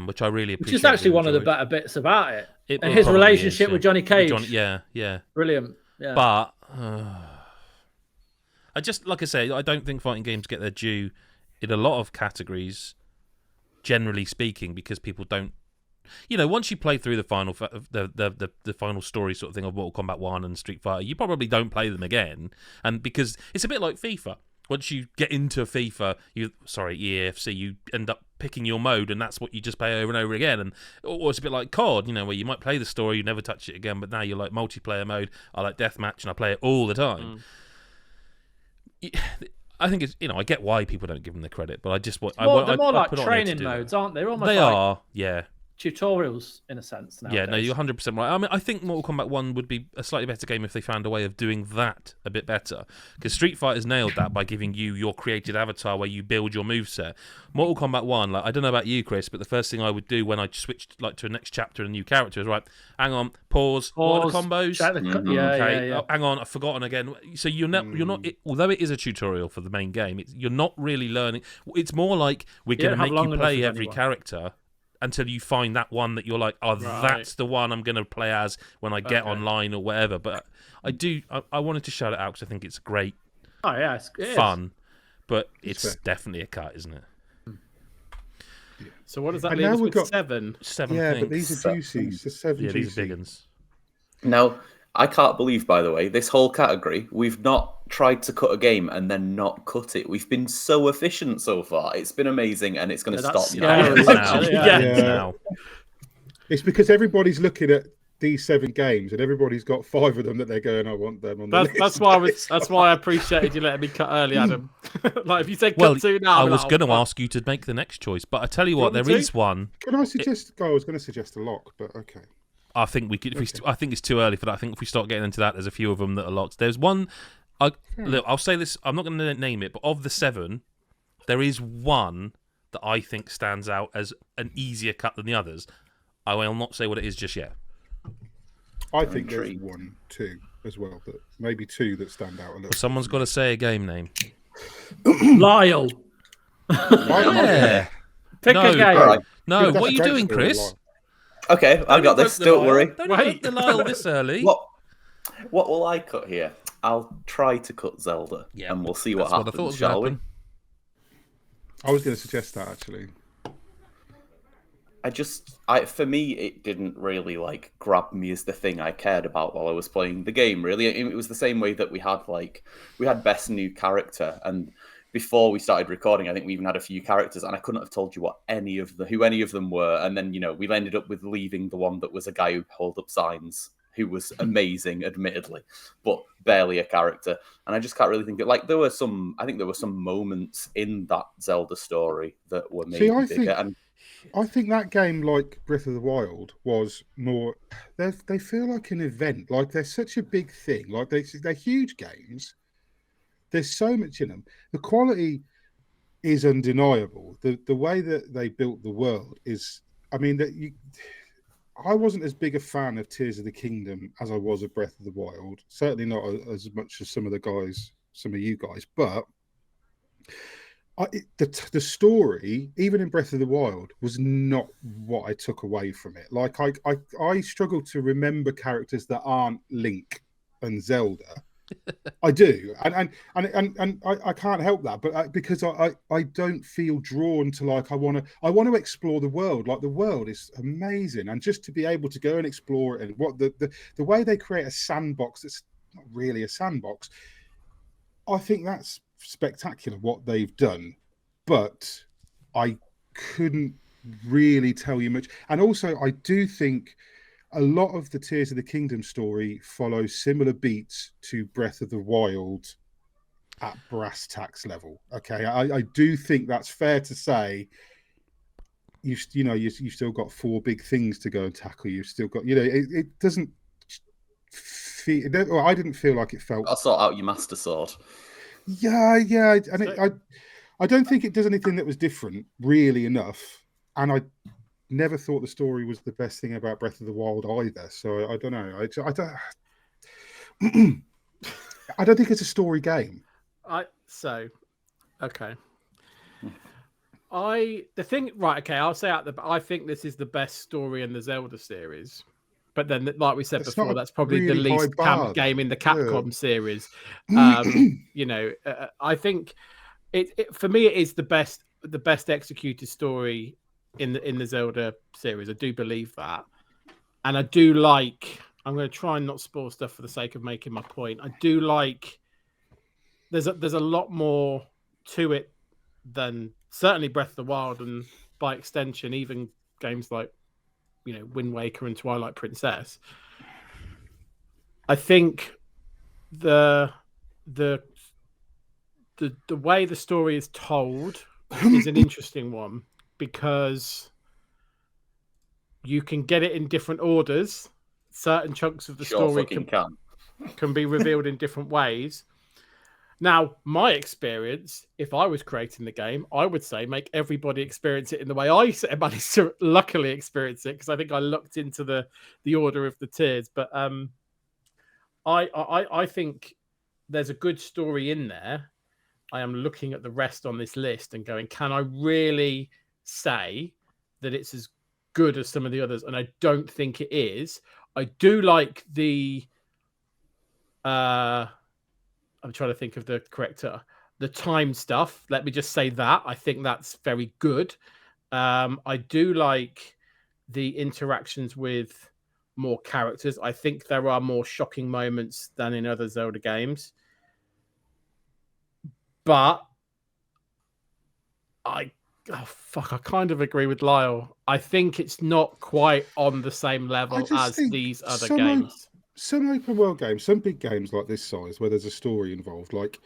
which I really appreciate. Which is actually one of the better bits about it. And his relationship with Johnny Cage. Brilliant. Yeah. But I just, like I say, I don't think fighting games get their due in a lot of categories, generally speaking, because people don't. Once you play through the final the final story sort of thing of Mortal Kombat 1 and Street Fighter, you probably don't play them again. And because it's a bit like FIFA. Once you get into FIFA, EAFC, you end up picking your mode, and that's what you just play over and over again. Or it's a bit like COD, where you might play the story, you never touch it again, but now you're like multiplayer mode. I like deathmatch, and I play it all the time. I think it's I get why people don't give them the credit, but I just want they're more like training modes, aren't they? They are, yeah. Tutorials in a sense nowadays. Yeah, no, you're 100% right. I mean, I think Mortal Kombat 1 would be a slightly better game if they found a way of doing that a bit better, because Street Fighter's nailed that by giving you your created avatar where you build your moveset. Mortal Kombat 1, like, I don't know about you, Chris, but the first thing I would do when I switched to a next chapter and a new character is, right, hang on, pause. What are the combos? Yeah. Hang on, I've forgotten again. So you're not although it is a tutorial for the main game, you're not really learning. It's more like we're going to make you play every character until you find that one that you're like, that's the one I'm going to play as when I get online or whatever. But I wanted to shout it out because I think it's great. Oh, yeah, it's fun. But it's definitely a cut, isn't it? So what does that leave us with? Seven? Yeah, but these are juicy. So 7 juicy. These are big ones. Now, I can't believe, by the way, this whole category, we've not tried to cut a game and then not cut it. We've been so efficient so far. It's been amazing, and it's going to stop now. Now. It's because everybody's looking at these 7 games, and everybody's got 5 of them that they're going, I want them on the list. That's why I appreciated you letting me cut early, Adam. Like, if you said cut 2 now, I was going to ask you to make the next choice, but I tell you what, there is one. Can I suggest? I was going to suggest a lock, but okay. I think we could. I think it's too early for that. I think if we start getting into that, there's a few of them that are locks. There's one. Look, I'll say this. I'm not going to name it, but of the 7, there is one that I think stands out as an easier cut than the others. I will not say what it is just yet. I think there's 1, 2 as well. That maybe 2 that stand out a little. Someone's got to say a game name. Lyle. Yeah. Pick a game. Right. No, what are you doing, Chris? Okay, I got this. Don't worry. Don't cut the Lyle this early. What will I cut here? I'll try to cut Zelda, and we'll see what happens, shall we? I was going to suggest that, actually. For me, it didn't really grab me as the thing I cared about while I was playing the game. Really, it was the same way that we had best new character, and before we started recording, I think we even had a few characters, and I couldn't have told you who any of them were. And then we ended up with leaving the one that was a guy who held up signs, who was amazing, admittedly, but barely a character. And I just can't really think of there were some moments in that Zelda story that were maybe bigger. I think that game, like Breath of the Wild, was more. They feel like an event. Like they're such a big thing. Like they're huge games. There's so much in them. The quality is undeniable. The way that they built the world is. I mean, I wasn't as big a fan of Tears of the Kingdom as I was of Breath of the Wild. Certainly not as much as some of you guys. But the story, even in Breath of the Wild, was not what I took away from it. Like I struggle to remember characters that aren't Link and Zelda. I do, and I can't help that, but because I don't feel drawn to like I want to explore the world. Like the world is amazing, and just to be able to go and explore it, and what the way they create a sandbox that's not really a sandbox, I think that's spectacular what they've done. But I couldn't really tell you much, and also I do think a lot of the Tears of the Kingdom story follows similar beats to Breath of the Wild at brass tacks level. Okay, I do think that's fair to say. You've still got 4 big things to go and tackle. You've still got, it doesn't feel. Well, I didn't feel like it felt. I'll sort out your Master Sword. Yeah, and I don't think it does anything that was different really enough, and I never thought the story was the best thing about Breath of the Wild either. So I don't know. I don't. I don't think it's a story game. Okay. I say I think this is the best story in the Zelda series. But then, like we said before, that's probably the least camp game in the Capcom series. I think it for me it is the best executed story in the Zelda series. I do believe that, and I do like. I'm going to try and not spoil stuff for the sake of making my point. I do like. There's a lot more to it than certainly Breath of the Wild, and by extension, even games like Wind Waker and Twilight Princess. I think the way the story is told is an interesting one, because you can get it in different orders. Certain chunks of the story can be revealed in different ways. Now, my experience, if I was creating the game, I would say make everybody experience it in the way I managed to luckily experience it, because I think I looked into the order of the tiers. But I think there's a good story in there. I am looking at the rest on this list and going, can I really say that it's as good as some of the others? And I don't think it is. I do like the I'm trying to think of the correct the time stuff. Let me just say that I think that's very good. I do like the interactions with more characters. I think there are more shocking moments than in other Zelda games. But I kind of agree with Lyle. I think it's not quite on the same level as these other games. Some open world games, some big games like this size, where there's a story involved, like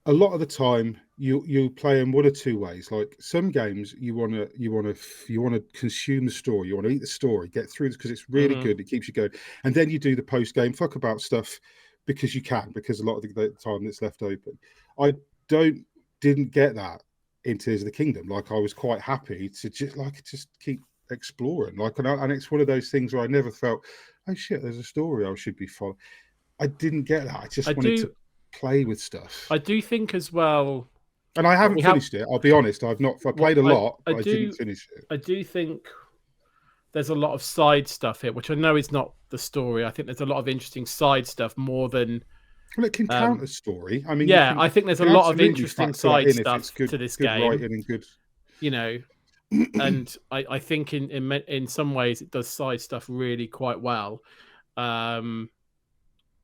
a lot of the time you play in one or two ways. Like some games, you want to consume the story, you want to eat the story, get through this because it's really good. It keeps you going, and then you do the post game fuck about stuff because you can, because a lot of the time that's left open. I didn't get that in Tears of the Kingdom. Like I was quite happy to just keep exploring. Like, and it's one of those things where I never felt, oh shit, there's a story I should be following. I didn't get that. I just wanted to play with stuff. I do think as well, and I haven't finished it. I'll be honest. I played a lot, but I didn't finish it. I do think there's a lot of side stuff here, which I know is not the story. I think there's a lot of interesting side stuff more than. Well, it can count as story. I mean, yeah, I think there's a lot of interesting side stuff to this game. Writing and good, and I think in some ways it does side stuff really quite well. I'll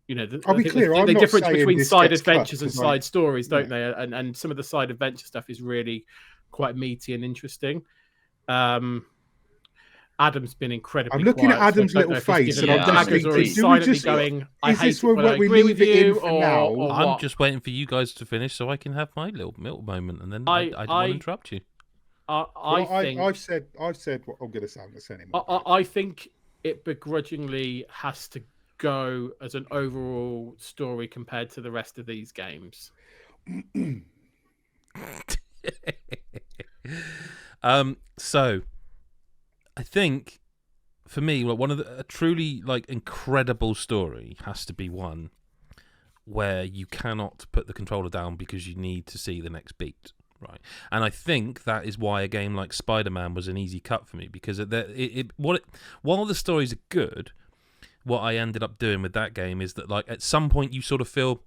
be clear. The difference between side adventures and side stories, don't they? And some of the side adventure stuff is really quite meaty and interesting. Adam's been incredibly. I'm looking quiet, at Adam's little face, and I'm just thinking, silently going, "I hate it when I agree with you." Or I'm just waiting for you guys to finish so I can have my little moment, and then I don't want to interrupt you. I've said what I'm going to say. I'm not saying anymore. I think it begrudgingly has to go as an overall story compared to the rest of these games. So I think for me, one of a truly incredible story has to be one where you cannot put the controller down because you need to see the next beat. Right, and I think that is why a game like Spider-Man was an easy cut for me, because while the stories are good, what I ended up doing with that game is that, like, at some point you sort of feel,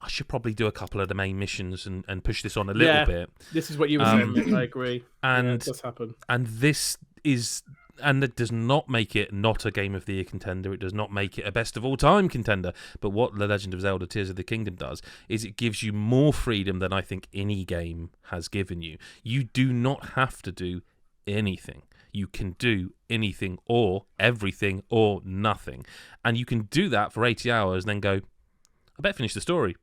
I should probably do a couple of the main missions and push this on a little bit. This is what you were saying. I agree. And it does happen. And this is, and it does not make it not a Game of the Year contender. It does not make it a best of all time contender. But what The Legend of Zelda: Tears of the Kingdom does is it gives you more freedom than I think any game has given you. You do not have to do anything. You can do anything or everything or nothing. And you can do that for 80 hours and then go, I better finish the story.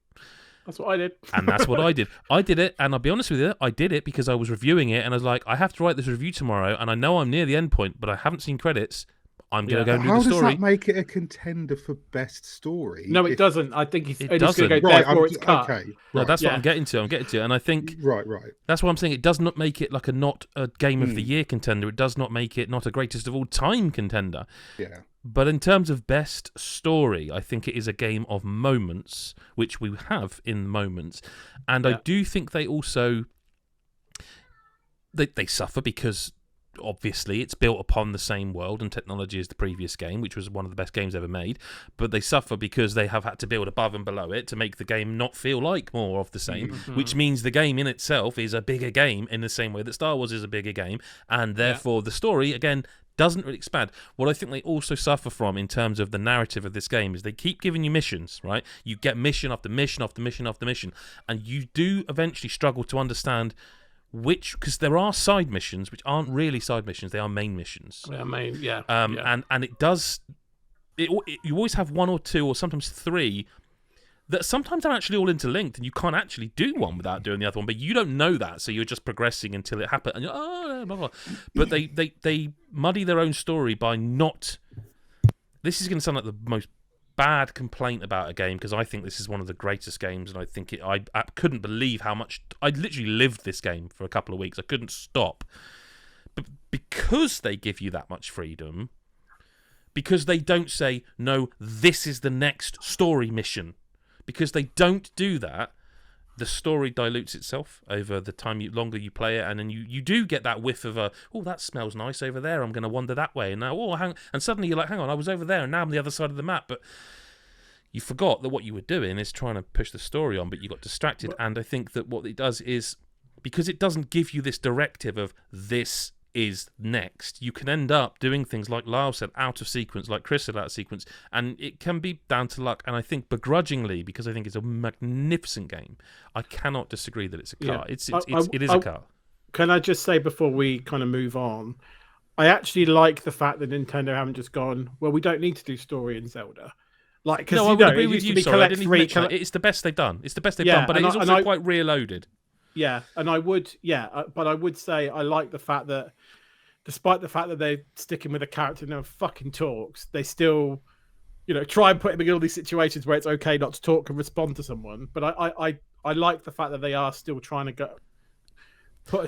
That's what I did. And that's what I did. I did it, and I'll be honest with you, I did it because I was reviewing it, and I was like, I have to write this review tomorrow, and I know I'm near the end point, but I haven't seen credits. I'm going to go and do the story. How does that make it a contender for best story? No, it doesn't. I think it's going to go right, before it's cut. Okay, no, that's what I'm getting to. And I think right. That's what I'm saying. It does not make it like not a Game of the Year contender. It does not make it not a greatest of all time contender. Yeah. But in terms of best story, I think it is a game of moments, which we have in moments, and I do think they also they suffer because, obviously, it's built upon the same world and technology as the previous game, which was one of the best games ever made. But they suffer because they have had to build above and below it to make the game not feel like more of the same, which means the game in itself is a bigger game in the same way that Star Wars is a bigger game. And therefore, the story, again, doesn't really expand. What I think they also suffer from in terms of the narrative of this game is they keep giving you missions, right? You get mission after mission after mission after mission. And you do eventually struggle to understand which, because there are side missions which aren't really side missions, they are main missions. Yeah, main, yeah. And it does, you always have one or two or sometimes three that sometimes are actually all interlinked, and you can't actually do one without doing the other one, but you don't know that, so you're just progressing until it happens, and you're, oh, blah, blah. But they muddy their own story by not. This is going to sound like the most bad complaint about a game, because I think this is one of the greatest games, and I think I couldn't believe how much I literally lived this game for a couple of weeks. I couldn't stop, but because they give you that much freedom, because they don't say no, this is the next story mission. Because they don't do that, the story dilutes itself over the time longer you play it, and then you do get that whiff of that smells nice over there, I'm going to wander that way, and now and suddenly you're like, hang on, I was over there and now I'm the other side of the map, but you forgot that what you were doing is trying to push the story on, but you got distracted. And I think that what it does is, because it doesn't give you this directive of this is next, you can end up doing things like Lyle said, out of sequence, like Chris said, out of sequence, and it can be down to luck. And I think begrudgingly, because I think it's a magnificent game, I cannot disagree that it's a car. It is a car. Can I just say before we kind of move on, I actually like the fact that Nintendo haven't just gone, well, we don't need to do story in Zelda. Like, because I would agree with you. Sorry, I didn't even mention that. It's the best they've done. It's the best they've done, but it is also quite rear-loaded. Yeah, and I would, but I would say I like the fact that, despite the fact that they're sticking with a character who never fucking talks, they still, try and put him in all these situations where it's okay not to talk and respond to someone. But I like the fact that they are still trying to go.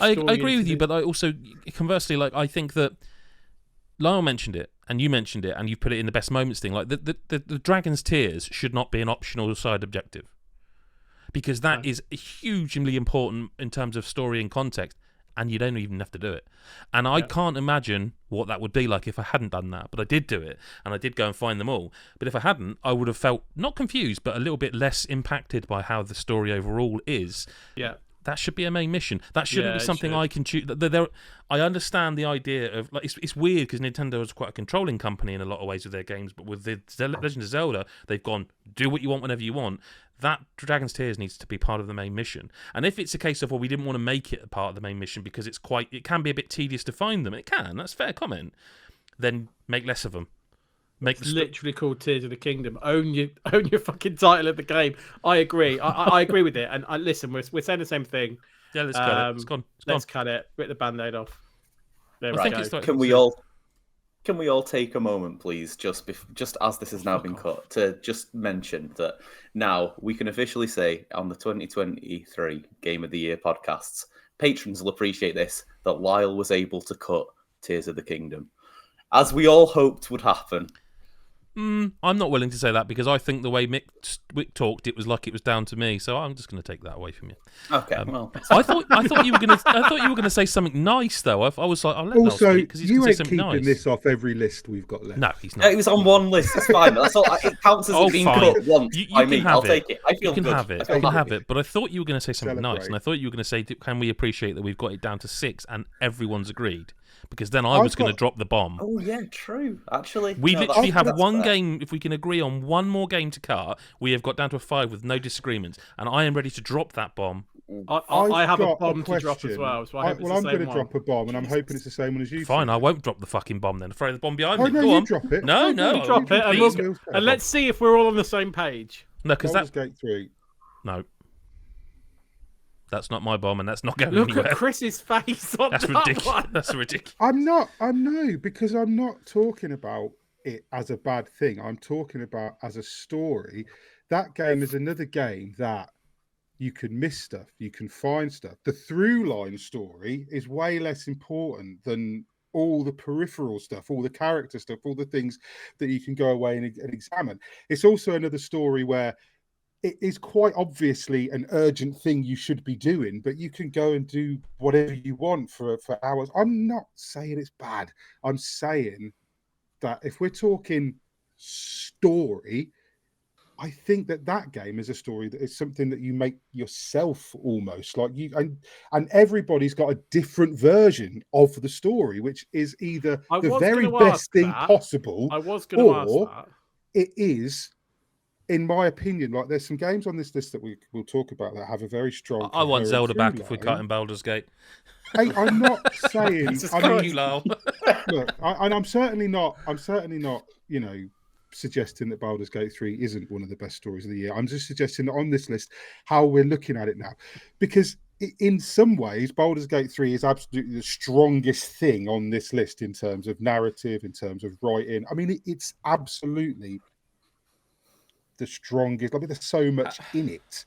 I agree with you, but I also, conversely, like, I think that Lyle mentioned it, and you mentioned it, and you put it in the best moments thing. Like, the Dragon's Tears should not be an optional side objective, because that is hugely important in terms of story and context, and you don't even have to do it. And I can't imagine what that would be like if I hadn't done that, but I did do it, and I did go and find them all. But if I hadn't, I would have felt not confused, but a little bit less impacted by how the story overall is. Yeah. That should be a main mission. That shouldn't be something I can choose. I understand the idea of, like, it's weird because Nintendo is quite a controlling company in a lot of ways with their games, but with the Legend of Zelda, they've gone, do what you want whenever you want. That Dragon's Tears needs to be part of the main mission. And if it's a case of, well, we didn't want to make it a part of the main mission because it can be a bit tedious to find them, that's a fair comment, then make less of them. It's literally called Tears of the Kingdom. Own your fucking title of the game. I agree. I agree with it. And listen, we're saying the same thing. Yeah, let's cut it. It's gone. Let's cut it. Rip the band-aid off. There we go. Can we all take a moment, please, just as this has now been cut, to just mention that now we can officially say on the 2023 Game of the Year podcasts, patrons will appreciate this, that Lyle was able to cut Tears of the Kingdom. As we all hoped would happen, I'm not willing to say that because I think the way Mick talked, it was like it was down to me. So I'm just going to take that away from you. Okay, well, I thought you were going to say something nice though. I was like, I'll let Mel Also, speak because he's you going to ain't say something keeping nice. this off every list we've got left. No, he's no, not. it was on one list. It's fine. That's all. It counts as it being fine. cut once You by can me. have I'll it. take it. I feel You can good. have it. I feel You can happy. have it. But I thought you were going to say something nice, Celebrate. and I thought you were going to say, "Can we appreciate that we've got it down to 6 and everyone's agreed?" Because then I was going to drop the bomb. Oh yeah, true. Actually, We no, literally have that's one fair. game. If we can agree on one more game to cut, we have got down to a 5 with no disagreements, and I am ready to drop that bomb. I have a got bomb to drop as question. well, so I hope I'm going going to to drop a bomb, and I'm hoping it's the same one as you. Fine, two. I won't drop the fucking bomb then. Throw the bomb behind Oh me. no, Go you on. drop it. No, Oh, no, you drop it, and, please. and let's see if we're all on the same page. No, because Baldur's that Gate 3. no, that's not my bomb, and that's not going Look anywhere. at Chris's face on That's that ridiculous. one. That's ridiculous. Because I'm not talking about it as a bad thing. I'm talking about as a story. That game is another game that you can miss stuff, you can find stuff. The through line story is way less important than all the peripheral stuff, all the character stuff, all the things that you can go away and examine. It's also another story where it is quite obviously an urgent thing you should be doing, but you can go and do whatever you want for hours. I'm not saying it's bad. I'm saying that if we're talking story, I think that game is a story that is something that you make yourself almost like you, and everybody's got a different version of the story, which is either the very best thing possible, I was going to ask that. It is, in my opinion, like there's some games on this list that we'll talk about that have a very strong. I want coherent Zelda back through if we're line. cutting Baldur's Gate. Hey, I'm not saying. Look, I'm certainly not. You know, suggesting that Baldur's Gate 3 isn't one of the best stories of the year. I'm just suggesting that on this list, how we're looking at it now, because in some ways, Baldur's Gate 3 is absolutely the strongest thing on this list in terms of narrative, in terms of writing. I mean, it's absolutely the strongest. I mean, there's so much in it.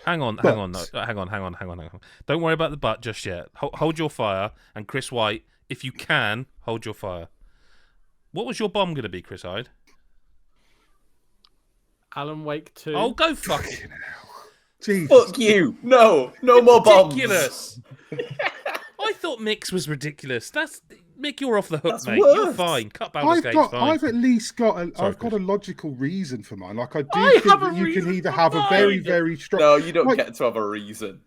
hang on. Don't worry about the butt just yet. Hold your fire, and Chris White, if you can, hold your fire. What was your bomb going to be, Chris Hyde? Alan Wake 2. Oh, go fuck it. Jesus. Fuck you! No more bombs. Ridiculous. I thought Mick's was ridiculous. Mick, you're off the hook, That's mate. You're worse. fine. Cut Baldur's Gate's fine. I've at least got Sorry, got a logical reason for mine. Like I do I think have a that you can reason either for have a very, mine. very strong. No, you don't like, get to have a reason.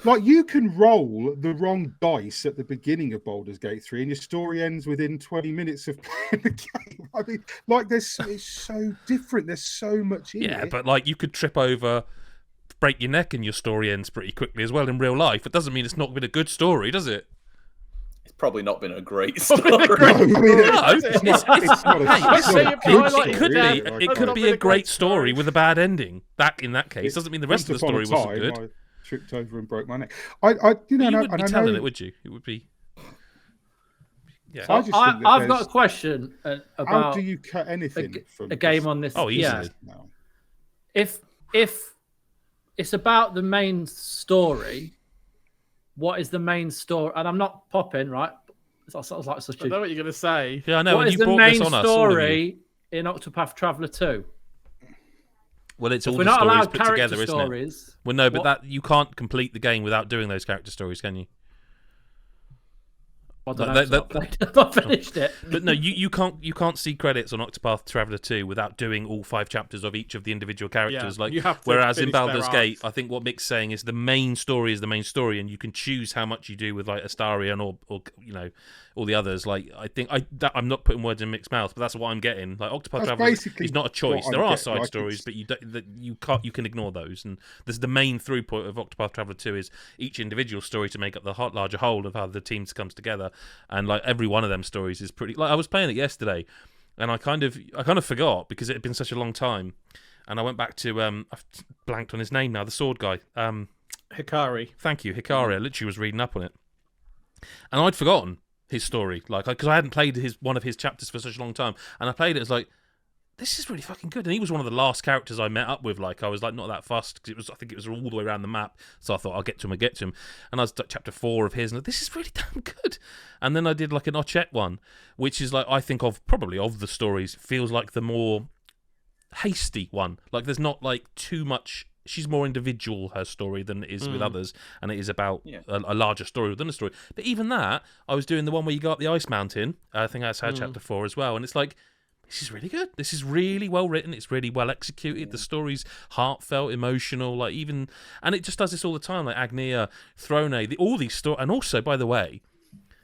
Like you can roll the wrong dice at the beginning of Baldur's Gate 3, and your story ends within 20 minutes of playing the game. I mean, like it's so different. There's so much in it. Yeah, but like you could trip over, break your neck, and your story ends pretty quickly as well in real life. It doesn't mean it's not been a good story, does it? It's probably not been a great story. No, I mean, it's not a Highlighted It could down. be. Like, It could not be been a great story with a bad ending. That in that case doesn't mean the rest of the story wasn't good. I tripped over and broke my neck. You know, You and wouldn't be I telling know, it, would you? It would be. Yeah. I just think that I've got a there's- question How about do you cut anything from a game this on this. Oh, easily. Yeah. now? If it's about the main story, what is the main story? And I'm not popping, right? That sounds like such I know a. what you're going to say. Yeah, I know. What And is you the brought main this on us, all of you. story in Octopath Traveler 2? Well, it's If all we're the not stories allowed put character together, isn't it? stories, Well, no, but what- that you can't complete the game without doing those character stories, can you? I don't That- know. I've not finished it. But no, you can't see credits on Octopath Traveler 2 without doing all 5 chapters of each of the individual characters. Yeah, like you have to whereas in finish their Baldur's Gate, arcs. I think what Mick's saying is the main story is the main story, and you can choose how much you do with like Astarion or you know all the others. Like I think I'm not putting words in Mick's mouth, but that's what I'm getting. Like Octopath That's Traveler basically is not a choice. what There I'm are getting, side like, stories, it's- but you can ignore those. And there's the main throughput of Octopath Traveler 2 is each individual story to make up the larger whole of how the team comes together, and like every one of them stories is pretty. Like I was playing it yesterday, and I kind of forgot because it had been such a long time, and I went back to I've blanked on his name now, the sword guy. Hikari. Thank you, Hikari. I literally was reading up on it, and I'd forgotten his story, like because I hadn't played one of his chapters for such a long time, and I played it. It's like, this is really fucking good. And he was one of the last characters I met up with. Like I was like not that fussed because I think it was all the way around the map. So I thought I'll get to him. And I was at chapter 4 of his, and this is really damn good. And then I did like an Ochette one, which is like I think probably of the stories feels like the more hasty one. Like there's not like too much. She's more individual, her story, than it is with others, and it is about a larger story within a story. But even that, I was doing the one where you go up the ice mountain. I think that's her chapter 4 as well, and it's like, this is really good. This is really well written. It's really well executed. The story's heartfelt, emotional, like even, and it just does this all the time. Like Agnia, Throne, all these stories, and also, by the way,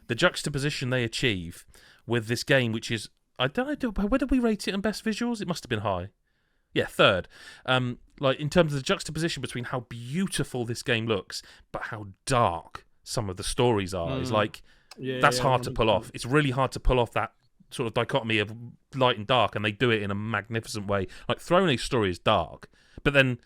the juxtaposition they achieve with this game, which is, I don't know, where did we rate it on best visuals? It must have been high. Yeah, third. Like in terms of the juxtaposition between how beautiful this game looks, but how dark some of the stories are, is like that's hard to pull off. It's really hard to pull off that sort of dichotomy of light and dark, and they do it in a magnificent way. Like Throne's story is dark, but then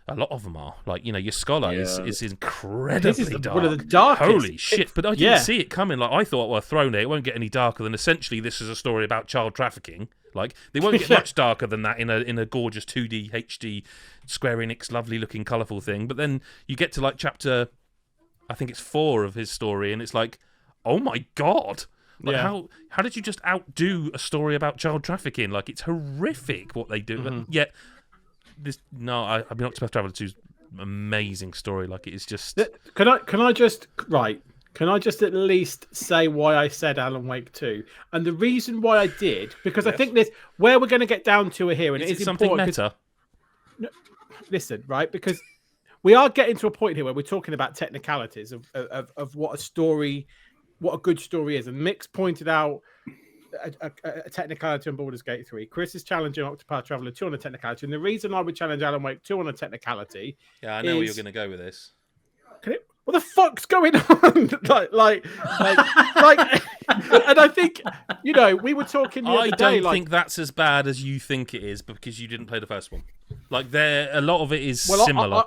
a lot of them are. Like, your Scholar is incredibly dark. One of the darkest. Holy shit! But I didn't see it coming. Like I thought, well, Throne, it won't get any darker than essentially this is a story about child trafficking. Like they won't get much darker than that in a gorgeous 2D HD Square Enix lovely looking colourful thing. But then you get to like chapter, I think it's 4 of his story, and it's like, oh my god. Like how did you just outdo a story about child trafficking? Like it's horrific what they do. But yet I've been Octopath Traveler 2's amazing story. Like it's just. Can I just at least say why I said Alan Wake 2? And the reason why I did, because I think this where we're going to get down to it here, and is it is something important. meta. Listen, right? Because we are getting to a point here where we're talking about technicalities of what a good story is. And Mick's pointed out a technicality on Baldur's Gate 3. Chris is challenging Octopath Traveler 2 on a technicality. And the reason I would challenge Alan Wake 2 on a technicality, I know where you're going to go with this. What the fuck's going on? like, and I think, we were talking the other day. I don't think that's as bad as you think it is, because you didn't play the first one. Like a lot of it is similar.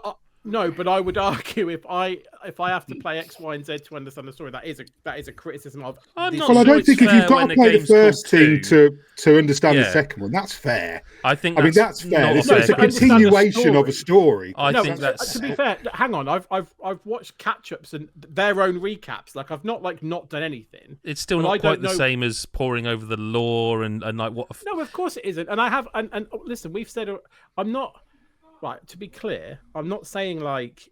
No, but I would argue if I have to play X, Y, and Z to understand the story, that is a criticism of. I don't think if you've got to play the first thing to understand the second one, that's fair. I think that's fair. It's a continuation of a story. I think that's. To be fair, hang on. I've watched catch-ups and their own recaps. Like I've not done anything. It's still not quite the same as poring over the lore and like what. No, of course it isn't. And I have and listen, we've said I'm not. Right, to be clear, I'm not saying like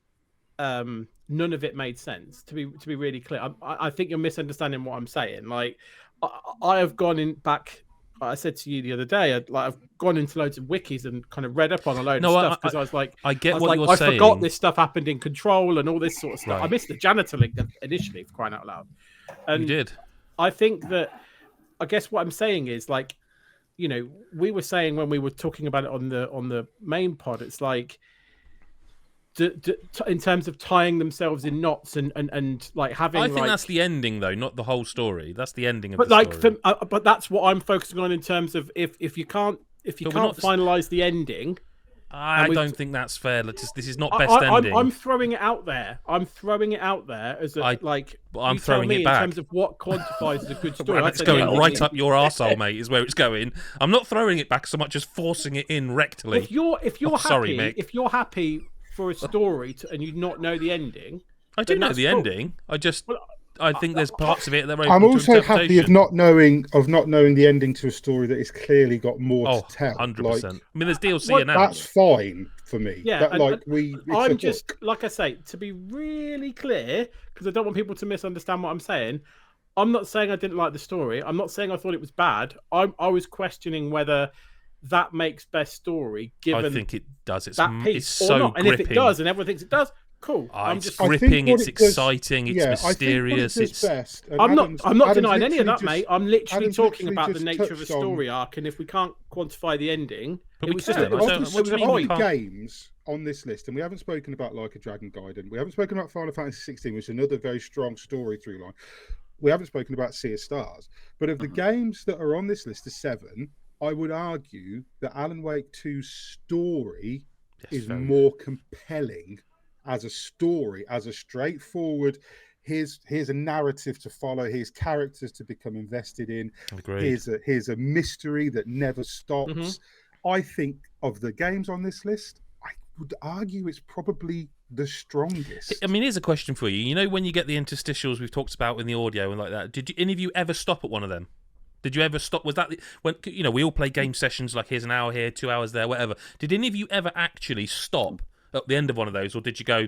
none of it made sense. To be really clear, I think you're misunderstanding what I'm saying. Like, I have gone in back. I said to you the other day, I've gone into loads of wikis and kind of read up on a load of stuff because I was like, I get what you're saying. I forgot this stuff happened in Control and all this sort of stuff. Right. I missed the janitor link initially, for crying out loud. And you did. I think that. I guess what I'm saying is like. We were saying when we were talking about it on the main pod, it's like in terms of tying themselves in knots and like having. I think that's the ending, though, not the whole story. That's the ending of the story. But but that's what I'm focusing on in terms of if you can't finalize the ending. I don't think that's fair. This is not best ending. I'm throwing it out there. I'm throwing it out there as I'm throwing it back in terms of what quantifies as a good story. It's going right up your arsehole, mate. Is where it's going. I'm not throwing it back so much as forcing it in rectally. If you're happy, sorry, Mick. If you're happy for a story and you not know the ending, I do know the ending. I think there's parts of it that are I'm also happy of not knowing the ending to a story that has clearly got more to tell. 100%. I mean, there's DLC announced. That's fine for me. Yeah, I'm just like I say, to be really clear, because I don't want people to misunderstand what I'm saying. I'm not saying I didn't like the story. I'm not saying I thought it was bad. I was questioning whether that makes best story. Given I think it does. It's so so not. And gripping. if it does, and everyone thinks it does. Cool. It's gripping. It's exciting. It's mysterious. I'm not denying any of that, mate. I'm literally talking about the nature of a story arc, and if we can't quantify the ending, but it was just a point. Games on this list, and we haven't spoken about Like a Dragon Gaiden. We haven't spoken about Final Fantasy 16, which is another very strong story through line. We haven't spoken about Sea of Stars. But of the games that are on this list of 7, I would argue that Alan Wake 2's story is more compelling. As a story, as a straightforward, here's a narrative to follow, here's characters to become invested in, here's a mystery that never stops. I think of the games on this list, I would argue it's probably the strongest. I mean, here's a question for you. You know when you get the interstitials we've talked about in the audio and like that, did any of you ever stop at one of them? Did you ever stop? Was that when we all play game sessions like here's an hour here, 2 hours there, whatever? Did any of you ever actually stop at the end of one of those, or did you go?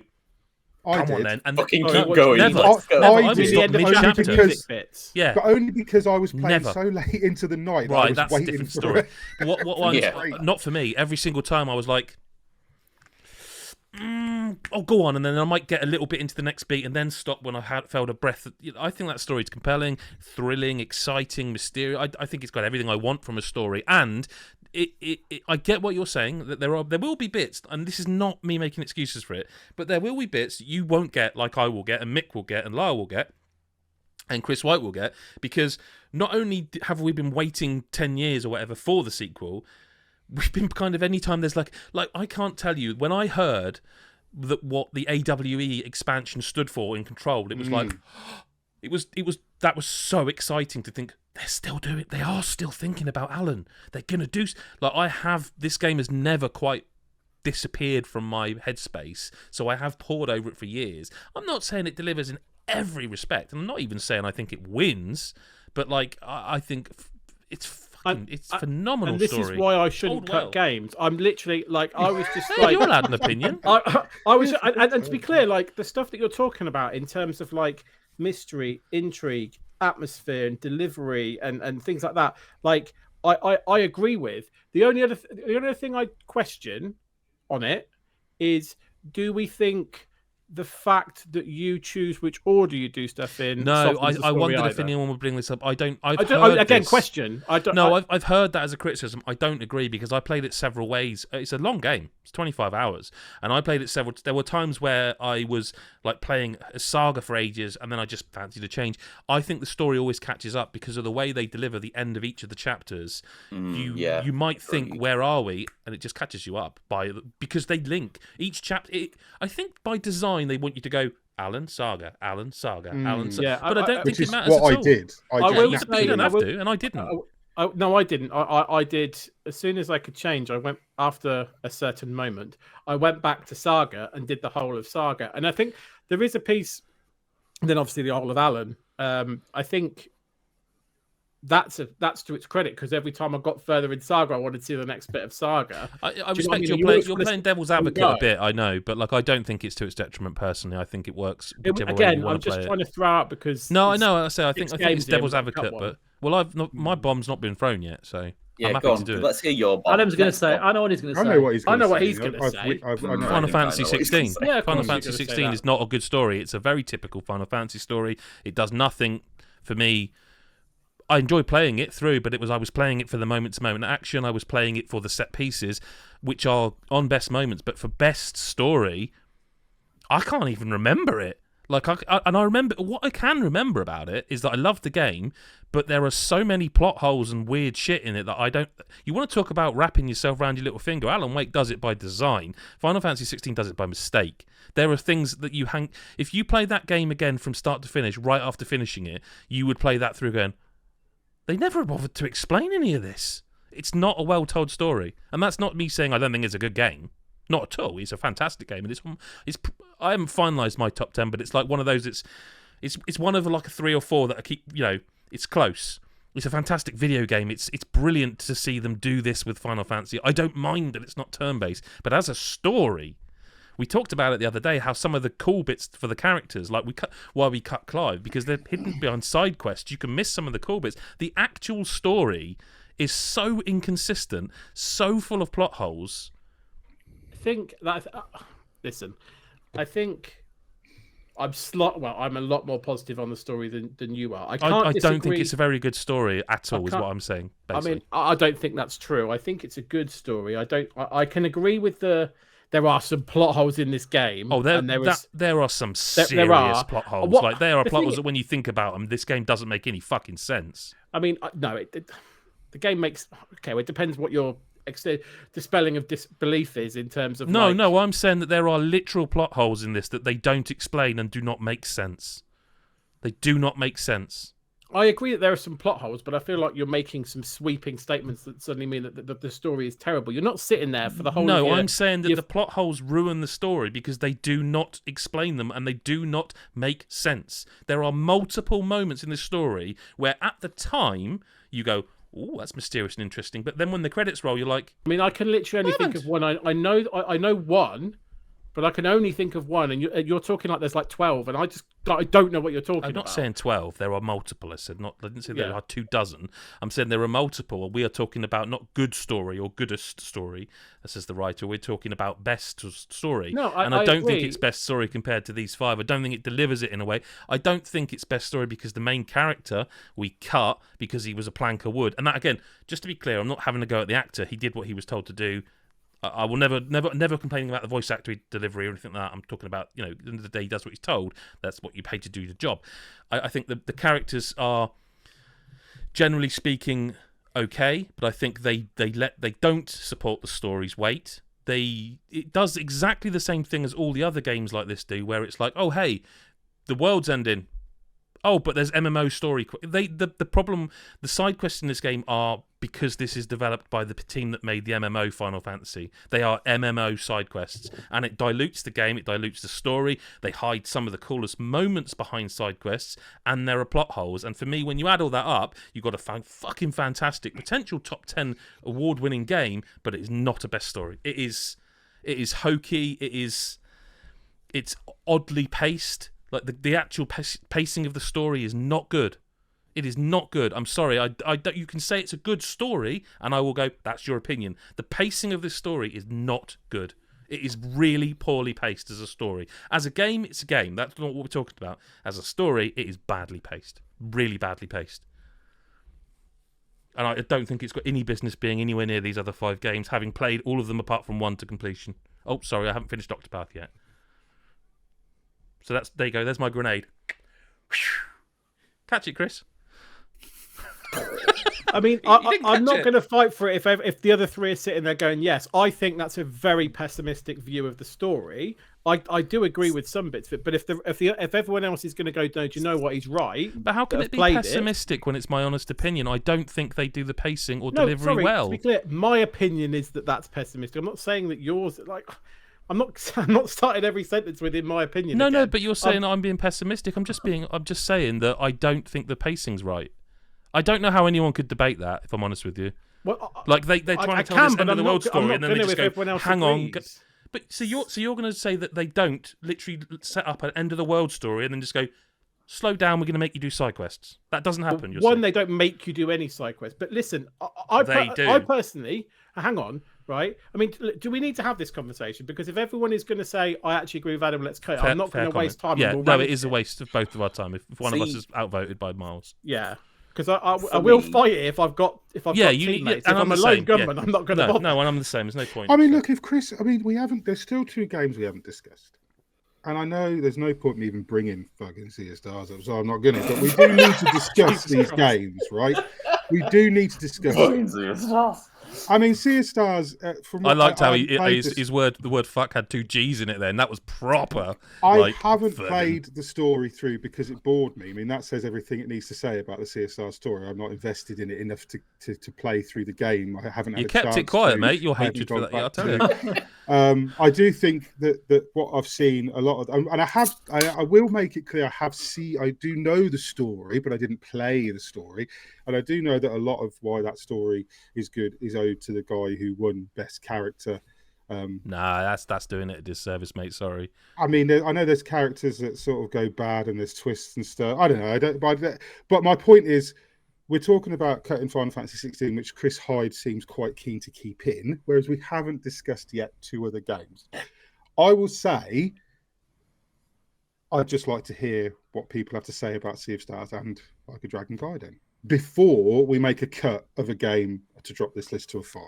I Come did. on then, and Fucking keep going. Never. Let's go. I I did. stopped the end of mid-chapter. the because- bits. Yeah, But only because I was playing Never. so late into the night. That I right. was That's a waiting different for story. it. What Yeah. not for me. Every single time I was like, oh, go on, and then I might get a little bit into the next beat and then stop when I had felt a breath. I think that story is compelling, thrilling, exciting, mysterious. I think it's got everything I want from a story, and I get what you're saying, that there will be bits, and this is not me making excuses for it, but there will be bits you won't get, like I will get, and Mick will get, and Lyle will get, and Chris White will get, because not only have we been waiting 10 years or whatever for the sequel, we've been kind of, anytime there's like I can't tell you, when I heard that what the AWE expansion stood for in Control, it was like, that was so exciting to think, they are still thinking about Alan. They're going to do, this game has never quite disappeared from my headspace, so I have pored over it for years. I'm not saying it delivers in every respect, and I'm not even saying I think it wins, but I think it's phenomenal. And this story. is why I shouldn't cut games. I'm literally I was just Hey, you're allowed an opinion. I was, and to be clear, the stuff that you're talking about in terms of mystery, intrigue, atmosphere, and delivery, and things like that, I agree with. The only other thing I question on it is, do we think the fact that you choose which order you do stuff in? No, I wondered if anyone would bring this up. I've heard this. Question. I've heard that as a criticism. I don't agree, because I played it several ways. It's a long game. It's 25 hours, and I played it several. There were times where I was playing a Saga for ages, and then I just fancied a change. I think the story always catches up because of the way they deliver the end of each of the chapters. You might think, where are we? And it just catches you up because they link each chapter. I think by design they want you to go Alan Saga, Alan Saga, Alan Saga. Yeah, but I don't think it matters what at all. I did. You don't have to, and I didn't. No, I didn't. I did as soon as I could change. I went after a certain moment. I went back to Saga and did the whole of Saga. And I think there is a piece. And then obviously the whole of Alan. I think that's to its credit, because every time I got further in Saga, I wanted to see the next bit of Saga. I respect you're playing devil's advocate a bit, I know, but I don't think it's to its detriment personally. I think it works. I'm just trying to throw out because I know. I think it's devil's advocate, but my bomb's not been thrown yet, so yeah, I'm happy to do it. Let's hear your bomb. Adam's going to say. I know what he's going to say. I know what he's going to say. I know what he's going to say. Final Fantasy 16. Yeah, Final Fantasy 16 is not a good story. It's a very typical Final Fantasy story. It does nothing for me. I enjoy playing it through, but I was playing it for the moment-to-moment action. I was playing it for the set pieces, which are on best moments. But for best story, I can't even remember it. I remember what I can remember about it is that I loved the game, but there are so many plot holes and weird shit in it that I don't. You want to talk about wrapping yourself around your little finger? Alan Wake does it by design. Final Fantasy 16 does it by mistake. There are things that you hang. If you play that game again from start to finish, right after finishing it, you would play that through going, they never bothered to explain any of this. It's not a well-told story. And that's not me saying I don't think it's a good game. Not at all. It's a fantastic game. And I haven't finalised my top 10, but it's one of those, it's one of a 3 or 4 that I keep, it's close. It's a fantastic video game. It's brilliant to see them do this with Final Fantasy. I don't mind that it's not turn-based, but as a story, we talked about it the other day, how some of the cool bits for the characters, we cut Clive, because they're hidden behind side quests, you can miss some of the cool bits. The actual story is so inconsistent, so full of plot holes. I think that. Listen, I think I'm a lot more positive on the story than you are. I don't think it's a very good story at all, is what I'm saying. Basically. I mean, I don't think that's true. I think it's a good story. I can agree with there are some plot holes in this game. Oh, there are some serious plot holes. There are plot holes that when you think about them, this game doesn't make any fucking sense. I mean, no, the game makes... Okay, well, it depends what your dispelling of disbelief is in terms of... No, I'm saying that there are literal plot holes in this that they don't explain and do not make sense. They do not make sense. I agree that there are some plot holes, but I feel like you're making some sweeping statements that suddenly mean that the story is terrible. You're not sitting there for the whole. No, I'm saying that the plot holes ruin the story because they do not explain them and they do not make sense. There are multiple moments in the story where at the time you go, "Oh, that's mysterious and interesting," but then when the credits roll, you're like, I mean, I can literally only think of one. I know one, but I can only think of one, and you're talking like there's like 12, and I don't know what you're talking about. I'm not saying 12. There are multiple. I didn't say there are 24. I'm saying there are multiple. We are talking about not good story or goodest story, says the writer. We're talking about best story. No, I don't think it's best story compared to these 5. I don't think it delivers it in a way. I don't think it's best story because the main character we cut because he was a plank of wood. And that, again, just to be clear, I'm not having a go at the actor. He did what he was told to do. I will never complaining about the voice actor delivery or anything like that. I'm talking about, at the end of the day, he does what he's told. That's what you pay to do the job. I think the characters are, generally speaking, okay, but I think they don't support the story's weight. It does exactly the same thing as all the other games like this do, where it's like, oh hey, the world's ending. Oh, but there's MMO story. The problem, the side quests in this game are because this is developed by the team that made the MMO Final Fantasy. They are MMO side quests, and it dilutes the game. It dilutes the story. They hide some of the coolest moments behind side quests, and there are plot holes. And for me, when you add all that up, you've got a fucking fantastic potential top 10 award-winning game, but it is not a best story. It is hokey. It's oddly paced. Like the actual pacing of the story is not good. It is not good. I'm sorry. You can say it's a good story, and I will go, that's your opinion. The pacing of this story is not good. It is really poorly paced as a story. As a game, it's a game. That's not what we're talking about. As a story, it is badly paced. Really badly paced. And I don't think it's got any business being anywhere near these other 5 games, having played all of them apart from 1 to completion. Oh, sorry, I haven't finished Octopath yet. So there you go. There's my grenade. Catch it, Chris. I mean, I'm not going to fight for it if the other 3 are sitting there going, yes. I think that's a very pessimistic view of the story. I do agree with some bits of it, but if everyone else is going to go, no, do you know what? He's right. But how can it be pessimistic when it's my honest opinion? I don't think they do the pacing or delivery well. To be clear, my opinion is that that's pessimistic. I'm not saying that yours I'm not starting every sentence with in my opinion. No, but you're saying I'm being pessimistic. I'm just saying that I don't think the pacing's right. I don't know how anyone could debate that, if I'm honest with you. Well, like they're trying to tell this end of the world story, and then they just go, "Hang on." But so you're going to say that they don't literally set up an end of the world story and then just go, "Slow down, we're going to make you do side quests." That doesn't happen. They don't make you do any side quests. But listen, I personally, hang on. Right? I mean, do we need to have this conversation? Because if everyone is going to say, I actually agree with Adam, let's cut it, I'm not going to waste time. Yeah, no, it is a waste of both of our time if one of us is outvoted by miles. Yeah. Because I will fight it if I've got teammates. If I'm a lone gunman, I'm not going to bother. No, and I'm the same. There's no point. I mean, look, there's still 2 games we haven't discussed. And I know there's no point in even bringing fucking Sea of Stars up, so I'm not going to. But we do need to discuss these games, right? We do need to discuss Sea of Stars. I mean, Sea of Stars. I liked how the word "fuck" had 2 G's in it. Then that was proper. I haven't played the story through because it bored me. I mean, that says everything it needs to say about the Sea of Stars story. I'm not invested in it enough to play through the game. I haven't. You kept it quiet, mate. Your hatred for that. I'll tell you. I do think that what I've seen a lot of, and I will make it clear. I do know the story, but I didn't play the story, and I do know that a lot of why that story is good is owed to the guy who won Best Character. Nah, that's doing it a disservice, mate. Sorry. I mean, I know there's characters that sort of go bad and there's twists and stuff. I don't know. But my point is, we're talking about cutting Final Fantasy 16, which Chris Hyde seems quite keen to keep in, whereas we haven't discussed yet 2 other games. I will say, I'd just like to hear what people have to say about Sea of Stars and Like a Dragon Gaiden before we make a cut of a game to drop this list to a 5.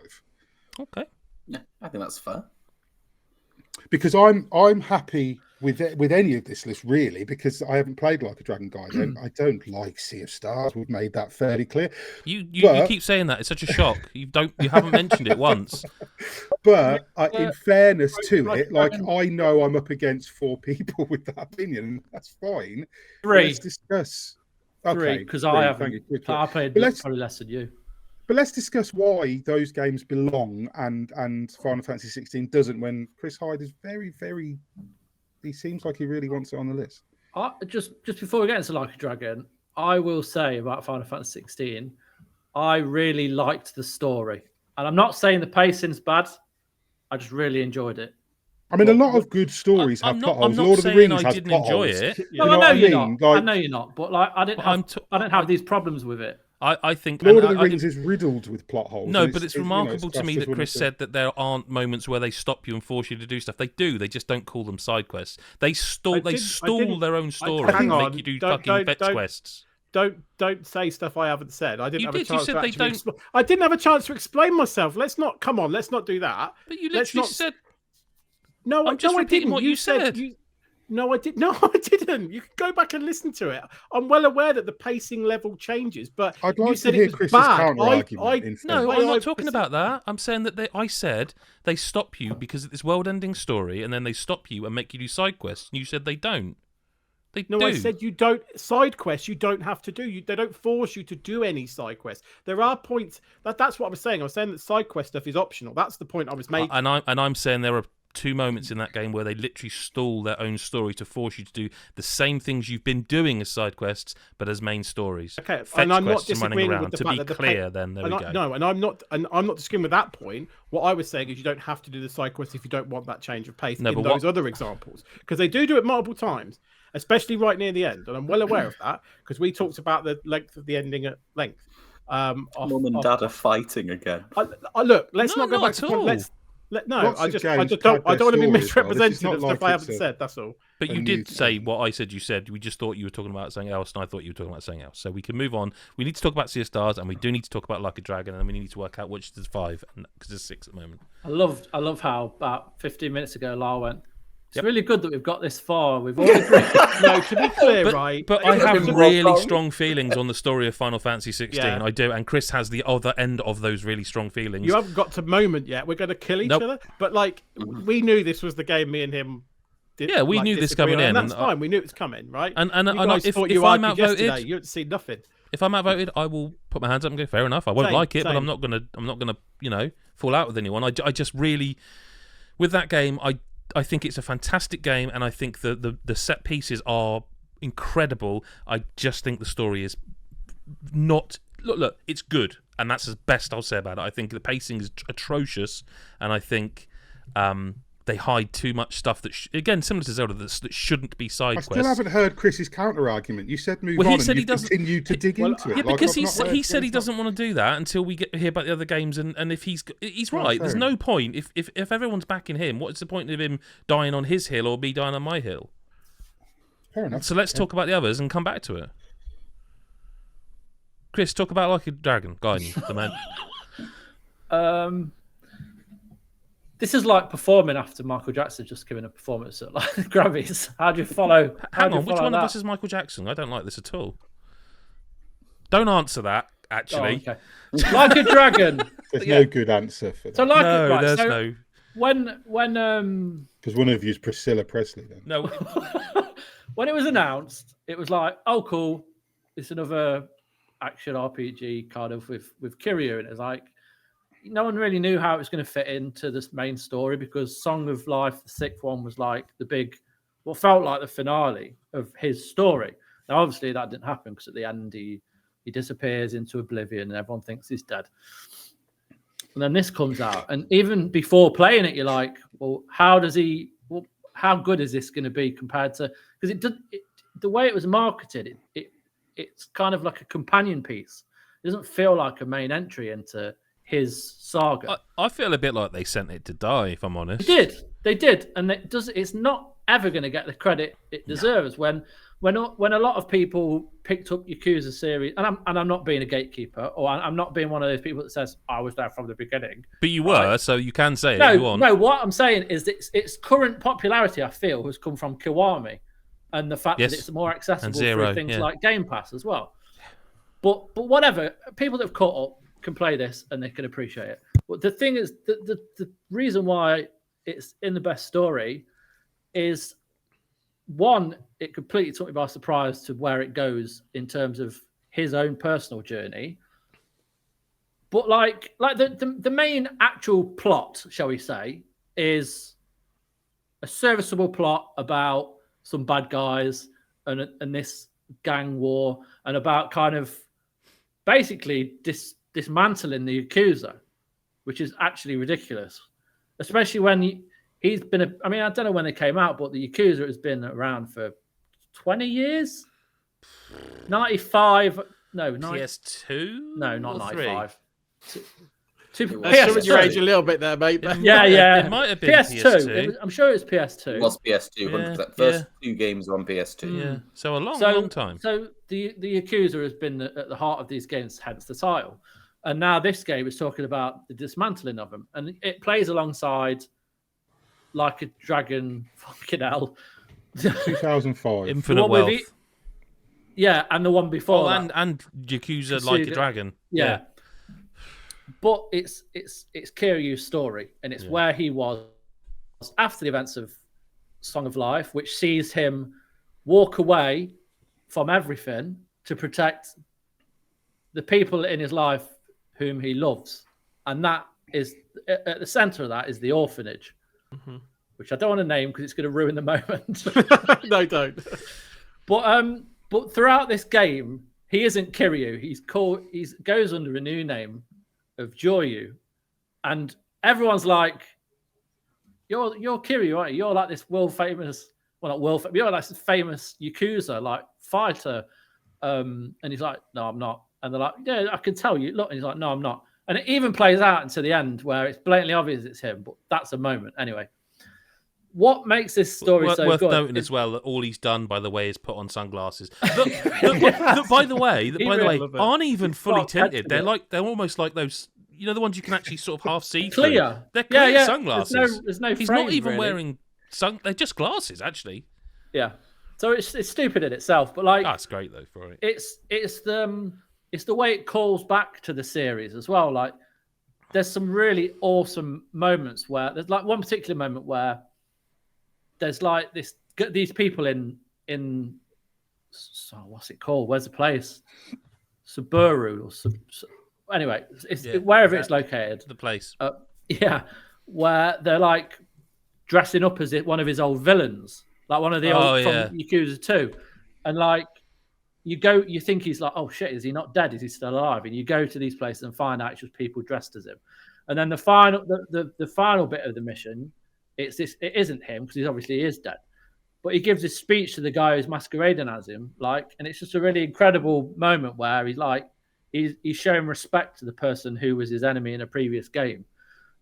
Okay. Yeah, I think that's fair. Because I'm happy with any of this list, really, because I haven't played Like a Dragon Gaiden. I don't like Sea of Stars. We've made that fairly clear. You keep saying that. It's such a shock. You haven't mentioned it once. But in fairness to it, I know I'm up against 4 people with that opinion, and that's fine. 3. Let's discuss. 3 because I haven't. I played probably less than you. But let's discuss why those games belong and Final Fantasy 16 doesn't. When Chris Hyde is very, very, he seems like he really wants it on the list. Just before we get into Like a Dragon, I will say about Final Fantasy 16, I really liked the story, and I'm not saying the pacing's bad. I just really enjoyed it. I mean, a lot of good stories have plot holes. Lord of the Rings has plot holes. No, I know you're not. I know you're not. But like, I didn't have these problems with it. I think Lord of the Rings is riddled with plot holes. No, but it's remarkable to me that Chris said that there aren't moments where they stop you and force you to do stuff. They do. They just don't call them side quests. They stall their own story and make you do fucking fetch quests. Don't say stuff I haven't said. I didn't have a chance to actually I didn't have a chance to explain myself. Let's not do that. But you literally said. No, I'm just repeating what you said. No, I didn't. No, I didn't. You can go back and listen to it. I'm well aware that the pacing level changes, but I'd like you said to hear it was Chris's bad. counter-argument. No, I'm not talking about that. I'm saying that I said they stop you because of this world-ending story, and then they stop you and make you do side quests. And you said they don't. They do. I said you don't. Side quests you don't have to do. They don't force you to do any side quests. There are points. That's what I was saying. I was saying that side quest stuff is optional. That's the point I was making. And I'm saying there are 2 moments in that game where they literally stall their own story to force you to do the same things you've been doing as side quests, but as main stories. Okay, Fetch and I'm not quests and running disagreeing around. with the To fact be that clear, then there we go. No, and I'm not disagreeing with that point. What I was saying is you don't have to do the side quests if you don't want that change of pace in those other examples, because they do it multiple times, especially right near the end, and I'm well aware of that because we talked about the length of the ending at length. Mum and Dad are fighting again. Look, let's not go back to point. I don't want to be misrepresentative of stuff I haven't said. That's all. But you did say what I said. You said we just thought you were talking about something else, and I thought you were talking about something else. So we can move on. We need to talk about Sea of Stars, and we do need to talk about Like a Dragon, and then we need to work out which is 5, because there's 6 at the moment. I love how about 15 minutes ago Lar went, it's really good that we've got this far. We've already no, to be clear, but I have really strong feelings on the story of Final Fantasy 16. Yeah. I do, and Chris has the other end of those really strong feelings. You haven't got to moment yet. We're going to kill each other, but like we knew this was the game. Me and him. We knew this coming in, and that's fine. We knew it was coming, right? And if I'm outvoted, you haven't seen nothing. If I'm outvoted, I will put my hands up and go, fair enough. I won't like it, but I'm not gonna fall out with anyone. I just really, with that game, I think it's a fantastic game, and I think the set pieces are incredible. I just think the story is not... Look, it's good, and that's as best I'll say about it. I think the pacing is atrocious, and I think they hide too much stuff that, again, similar to Zelda, that shouldn't be side quests. I still haven't heard Chris's counter-argument. You said move on, and you continued to dig into it. Yeah, because he said he doesn't want to do that until we get to hear about the other games, and if he's right, there's no point. If everyone's backing him, what's the point of him dying on his hill or me dying on my hill? Fair enough. So let's talk about the others and come back to it. Chris, talk about Like a Dragon, Guiding the man. This is like performing after Michael Jackson just giving a performance at like Grammys. How do you follow? Hang on, which one of us is Michael Jackson? I don't like this at all. Don't answer that, actually. Oh, okay. Like a Dragon. There's no good answer for that. So like there's no. When because one of you is Priscilla Presley then. No. When it was announced, it was like, oh cool, it's another action RPG kind of with Kiryu, and it's like no one really knew how it was going to fit into this main story because Song of Life, the 6th one, was like the big, what felt like the finale of his story. Now, obviously, that didn't happen because at the end he disappears into oblivion and everyone thinks he's dead. And then this comes out, and even before playing it, you're like, well, how good is this going to be compared to? Because the way it was marketed, it's kind of like a companion piece. It doesn't feel like a main entry into his saga. I feel a bit like they sent it to die, if I'm honest. They did, and it's not ever going to get the credit it deserves. When a lot of people picked up Yakuza series, and I'm not being a gatekeeper, or I'm not being one of those people that says I was there from the beginning. But you were, so you can say it if you want. No, what I'm saying is that its current popularity, I feel, has come from Kiwami, and the fact that it's more accessible through things like Game Pass as well. But whatever, people that have caught up can play this and they can appreciate it. But the thing is, the reason why it's in the best story is one, it completely took me by surprise to where it goes in terms of his own personal journey. But like the main actual plot, shall we say, is a serviceable plot about some bad guys and this gang war, and about kind of basically dismantling the Yakuza, which is actually ridiculous, especially when he's been. I mean, I don't know when they came out, but the Yakuza has been around for 20 years. 95. No, PS2. No, not 95. Showing your age a little bit there, mate. Yeah. It might have been PS2. I'm sure it was PS2. It was PS2. 100%. First 2 games were on PS2. Yeah, so a long time. So the Yakuza has been at the heart of these games, hence the title. And now this game is talking about the dismantling of them, and it plays alongside Like a Dragon, fucking hell, 2005, Infinite Wealth. Yeah, and the one before that. and Yakuza Like a Dragon. Yeah. But it's Kiryu's story, and it's where he was after the events of Song of Life, which sees him walk away from everything to protect the people in his life whom he loves. And that is, at the center of that is the orphanage, which I don't want to name because it's going to ruin the moment. No, don't. But throughout this game, he isn't Kiryu. He goes under a new name of Joyu, and everyone's like, "You're Kiryu, aren't you? You're like this world famous, well, not world famous, you're like this famous Yakuza like fighter." And he's like, "No, I'm not." And they're like, "Yeah, I can tell you. Look," and he's like, "No, I'm not." And it even plays out until the end where it's blatantly obvious it's him. But that's a moment anyway. What makes this story so worth good? Noting as well that all he's done, by the way, is put on sunglasses. Look, by the way, aren't even fully tinted. They're almost like those, you know, the ones you can actually sort of half see through. Clear. They're clear sunglasses. There's no. He's frame, not even really. wearing they're just glasses, actually. Yeah. So it's stupid in itself, but like that's great though for it. It's the way it calls back to the series as well. Like there's some really awesome moments where there's like one particular moment where there's like these people in what's it called? Where's the place? Subaru or anyway, it's wherever it's located. The place. Where they're like dressing up as one of his old villains, like one of the old from Yakuza 2, and like you think he's like, oh shit, is he not dead? Is he still alive? And you go to these places and find out it's just people dressed as him. And then the final bit of the mission, it isn't him because he is dead, but he gives this speech to the guy who's masquerading as him, like, and it's just a really incredible moment where he's like, he's showing respect to the person who was his enemy in a previous game,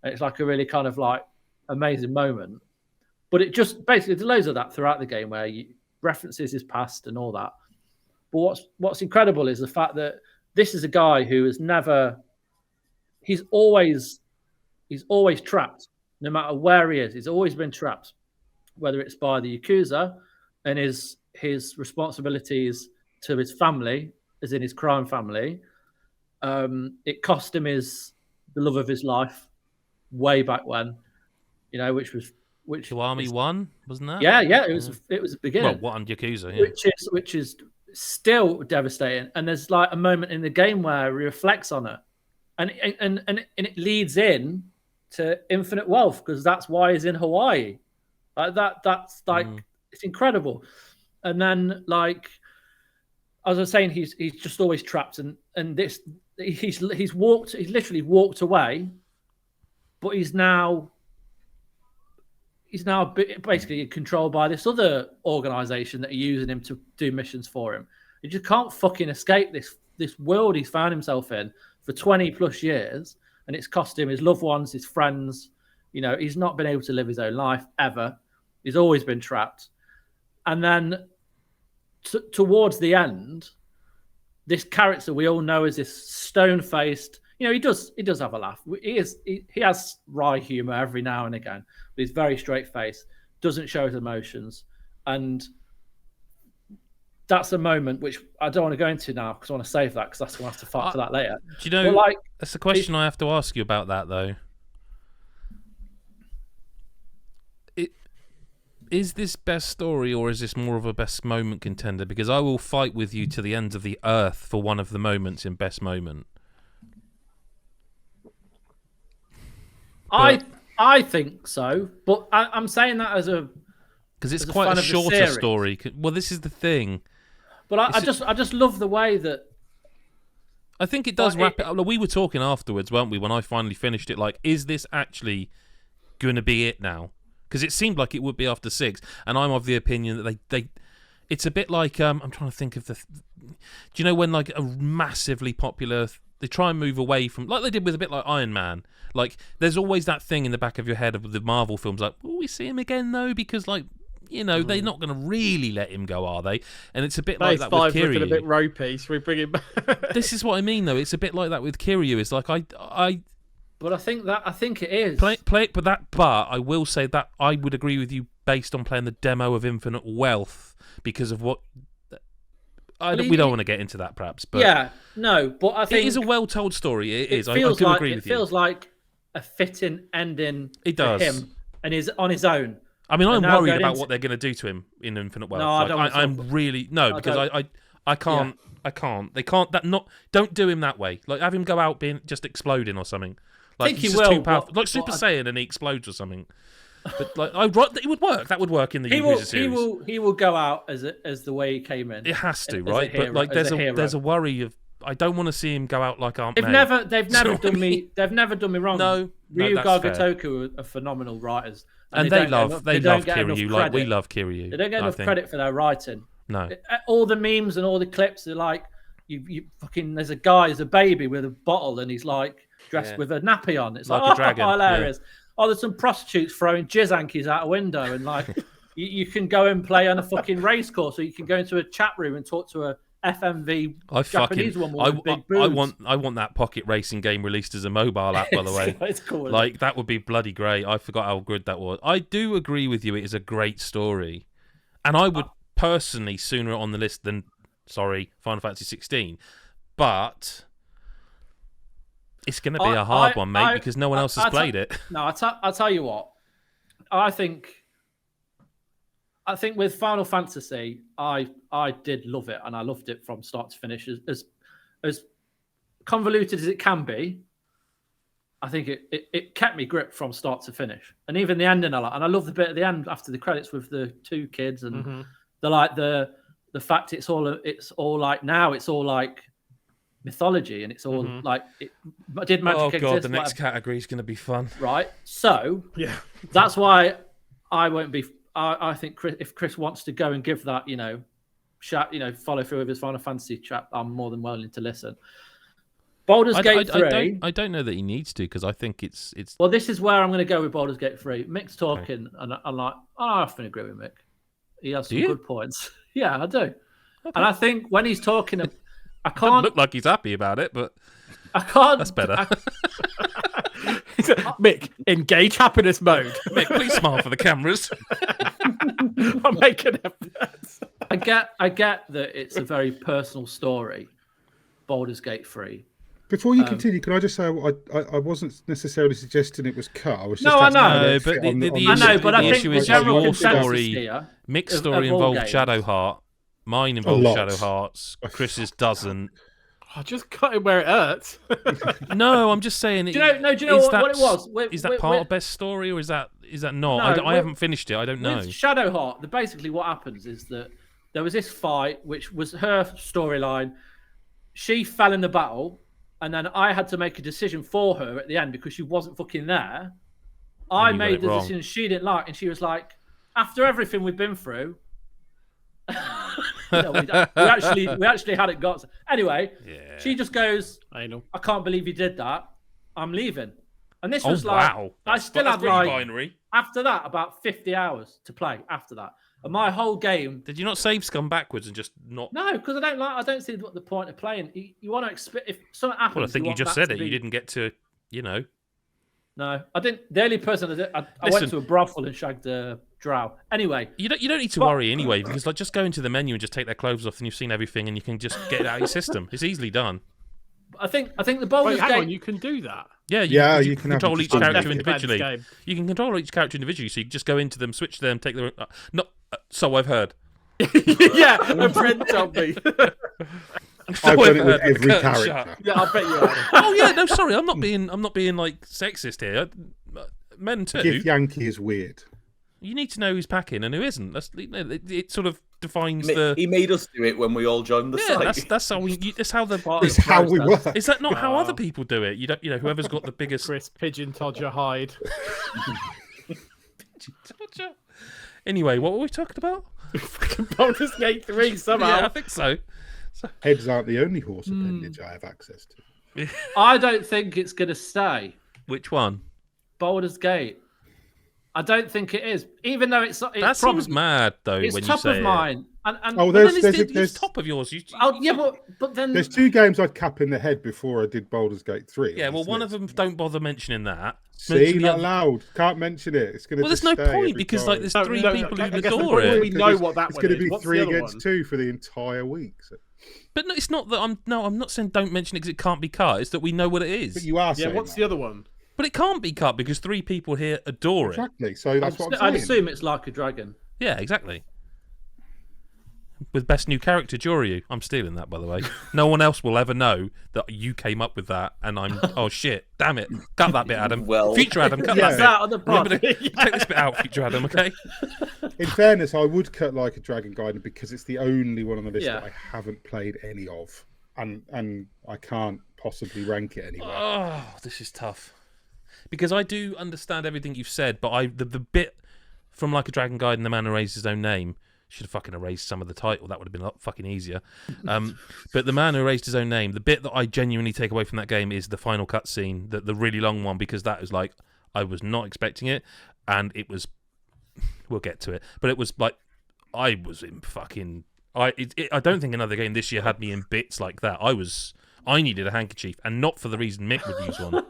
and it's like a really kind of like amazing moment. But it just basically there's loads of that throughout the game where he references his past and all that. But what's incredible is the fact that this is a guy who has never, he's always trapped. No matter where he is, he's always been trapped, whether it's by the Yakuza and his responsibilities to his family, as in his crime family. It cost him the love of his life way back when, you know, which Kiwami 1, wasn't that? Yeah, it was a beginning. Well, what on Yakuza, yeah. Which is still devastating. And there's like a moment in the game where he reflects on it, and it leads in to Infinite Wealth because that's why he's in Hawaii. Like that's like it's incredible. And then like as I was saying, he's just always trapped, and this he's literally walked away, but he's now basically controlled by this other organization that are using him to do missions for him. He just can't fucking escape this world he's found himself in for 20 plus years, and it's cost him his loved ones, his friends. You know, he's not been able to live his own life ever. He's always been trapped. And then towards the end, this character we all know is this stone-faced. You know, he does have a laugh. He has wry humor every now and again, but he's very straight-faced, doesn't show his emotions, and that's a moment which I don't want to go into now because I want to save that because that's going to have to fight for that later. Do you know? Like, that's the question I have to ask you about that though. Is this best story or is this more of a best moment contender? Because I will fight with you to the ends of the earth for one of the moments in best moment. I think so, but I'm saying that as a because it's quite a shorter story. Well, this is the thing. But I just love the way that. I think it does wrap it up. We were talking afterwards, weren't we? When I finally finished it, like, is this actually going to be it now? Because it seemed like it would be after 6, and I'm of the opinion that they it's a bit like I'm trying to think of do you know when like a massively popular they try and move away from, like they did with a bit like Iron Man. Like there's always that thing in the back of your head of the Marvel films, like, will we see him again though? Because like, you know, they're not going to really let him go, are they? And it's a bit like that with Kiryu. Looking a bit ropey. Should we bring him back? This is what I mean, though. It's a bit like that with Kiryu. It's like But I think it is. But I will say that I would agree with you based on playing the demo of Infinite Wealth because of what. We don't want to get into that, perhaps. But yeah, no. But I think it is a well-told story. It is. I do agree with you. It feels like a fitting ending. It does. For him, and he's on his own. I mean, I'm worried about what they're going to do to him in Infinite Wealth. No, I don't. I'm really because I can't. Yeah. I can't. They can't. Don't do him that way. Like have him go out being just exploding or something. Like I think he's he just will, too powerful. Like Super Saiyan and he explodes or something. But like it would work. That would work in the Yakuza series. He will go out as the way he came in. It has to, right? But like there's a worry of. I don't want to see him go out like Aunt May. They've never done me wrong. No, Ryu Gargotoku are phenomenal writers, and they love Kiryu like we love Kiryu. They don't get enough credit for their writing. No, all the memes and all the clips are like you fucking. There's a guy, there's a baby with a bottle, and he's like dressed with a nappy on. It's like a dragon. Hilarious. Yeah. Oh, there's some prostitutes throwing jizz out a window, and like you can go and play on a fucking race course, or you can go into a chat room and talk to a FMV Japanese woman with big boobs. I want that pocket racing game released as a mobile app, by the way. It's cool. Like that would be bloody great. I forgot how good that was. I do agree with you. It is a great story, and I would personally sooner on the list than Final Fantasy 16, but. It's going to be a hard one, mate, because no one else has played it. No, I'll tell you what. I think with Final Fantasy, I did love it, and I loved it from start to finish. As convoluted as it can be, I think it kept me gripped from start to finish. And even the ending, and I love the bit at the end after the credits with the 2 kids and the fact it's all like now it's all like mythology, and it's all like did magic exist? Oh god, the next category is going to be fun, right? So yeah, that's why I won't be. I think if Chris wants to go and give that, follow through with his Final Fantasy chat, I'm more than willing to listen. Baldur's Gate 3. I don't know that he needs to because I think it's. Well, this is where I'm going to go with Baldur's Gate 3. Mick's talking, and I'm like, I often agree with Mick. He has some good points. Yeah, I do. Okay. And I think when he's talking. I can't doesn't look like he's happy about it, but I can't. That's better. Mick, engage happiness mode. Mick, please smile for the cameras. I'm making efforts. I get that it's a very personal story, Baldur's Gate 3. Before you continue, can I just say I wasn't necessarily suggesting it was cut. I was just I know, but the issue is your story. Mick's story involved Shadowheart. Mine involves Shadowhearts. Chris's doesn't. I just cut it where it hurts. No, I'm just saying. Do you know what it was? Is that part of best story or is that not? I haven't finished it. I don't know. With Shadowheart, basically what happens is that there was this fight, which was her storyline. She fell in the battle, and then I had to make a decision for her at the end because she wasn't fucking there. I made the decision she didn't like, and she was like, after everything we've been through. No, we actually had it got. Anyway, she just goes, I can't believe you did that. I'm leaving. And this was wow. I still had binary. After that, about 50 hours to play after that. And my whole game. Did you not save scum backwards and just not? No, because I don't see what the point of playing. You want to expect if something happens. Well, I think you just said it. You didn't get to, No, I didn't. The only person I went to a brothel and shagged a drow. Anyway, you don't need to worry anyway because just go into the menu and just take their clothes off and you've seen everything and you can just get it out of your system. It's easily done. I think the Wait, Baldur's hang Gate. on, you can do that. Yeah, You can have control them each just character unlimited. individually. You can control each character individually, so you can just go into them, switch them, take their. So I've heard. Yeah, a friend told me. So I've done it with heard. every Curtain character. shut. Yeah, I bet you are. Oh yeah, no, sorry, I'm not being like sexist here. Men too. Gif Yankee is weird. You need to know who's packing and who isn't. It sort of defines the. He made us do it when we all joined the Yeah, site. that's how we. That's how the. It's how we work. Is that not how other people do it? You don't. Whoever's got the biggest. Chris Pigeon Todger Hyde. Anyway, what were we talking about? Baldur's Gate 3 somehow. Yeah, I think so. Heads aren't the only horse appendage I have access to. I don't think it's going to stay. Which one? Baldur's Gate. I don't think it is, even though it's That probably, seems mad, though. it's when you top say of mine. And Oh, Well, there's it's top of yours. yeah, but then there's 2 games I'd cap in the head before I did Baldur's Gate 3. Yeah, well, one of them. Don't bother mentioning that. See, Mention the not other- allowed. Can't mention it. It's going to. Well, there's no point because like there's 3 people who I guess the adore point it. we know what that It's one going is. to be What's 3 the other against one? 2 for the entire week. So. But no, it's not that I'm not saying don't mention it because it can't be cut. It's that we know what it But is. you are Yeah, saying what's that. the other one? But it can't be cut because 3 people here adore it. Exactly. So that's what I'm I'd saying. assume it's like a dragon. Yeah, exactly. With best new character, Joryu. I'm stealing that, by the way. No one else will ever know that you came up with that, and I'm. Oh shit! Damn it! Cut that bit, Adam. Well- Future Adam, cut Yeah. that It's bit. out of the Remember pod. to take this bit out, Future Adam. Okay. In fairness, I would cut Like a Dragon Gaiden because it's the only one on the list Yeah. that I haven't played any of, and I can't possibly rank it anywhere. Oh, this is tough. Because I do understand everything you've said, but the bit from Like a Dragon Guide and the man who raised his own name should have fucking erased some of the title. That would have been a lot fucking easier. But the man who raised his own name, the bit that I genuinely take away from that game is the final cutscene, the really long one, because that is like I was not expecting it, and it was. We'll get to it, but it was like I was in fucking. I don't think another game this year had me in bits like that. I needed a handkerchief, and not for the reason Mick would use one.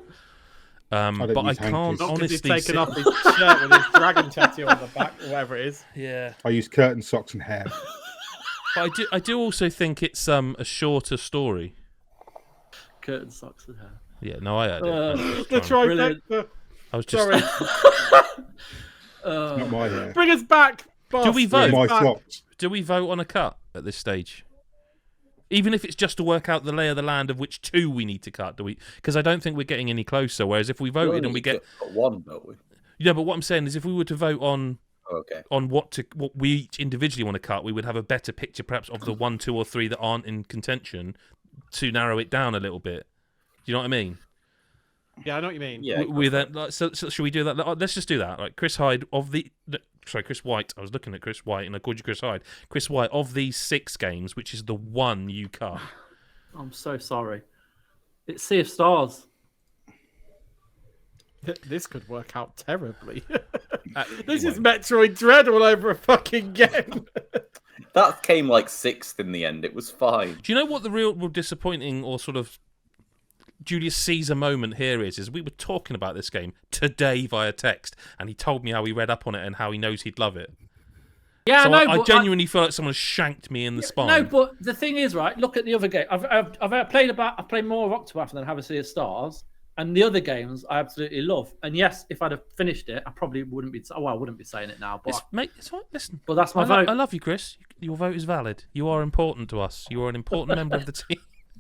But I use can't handkerchiefs. Not because he's honestly. taken off his shirt with his dragon tattoo on the back, or whatever it is. Yeah, I use curtain socks and hair. but I do also think it's a shorter story. Curtain socks and hair. Yeah, no, I heard it. The Brilliant. trifecta. I was just. Sorry. Not my hair. Bring us back, boss. Do we They're vote? my Back. socks. Do we vote on a cut at this stage? Even if it's just to work out the lay of the land of which 2 we need to cut, do we? Because I don't think we're getting any closer. Whereas if we voted and we get, one, don't we? yeah, but what I'm saying is if we were to vote on Oh, okay. what we each individually want to cut, we would have a better picture perhaps of the 1, 2, or 3 that aren't in contention to narrow it down a little bit. Do you know what I mean? Yeah, I know what you mean. Yeah. We then so should we do that? Let's just do that. Like Chris White. I was looking at Chris White and I called you Chris Hyde. Chris White, of these 6 games, which is the one you cut? I'm so sorry. It's Sea of Stars. This could work out terribly. This is Metroid Dread all over a fucking game. That came like 6th in the end. It was fine. Do you know what the real disappointing or sort of Julius Caesar moment here is we were talking about this game today via text, and he told me how he read up on it and how he knows he'd love it. Yeah, So no, I but genuinely feel like someone shanked me in the spine. No, but the thing is, right? Look at the other game. I've played more of Octopath than I have a Sea of Stars, and the other games I absolutely love. And yes, if I'd have finished it, I probably wouldn't be. Well, I wouldn't be saying it now, but Mate, it's fine. Listen, but that's my I vote. love you, Chris. Your vote is valid. You are important to us. You are an important member of the team.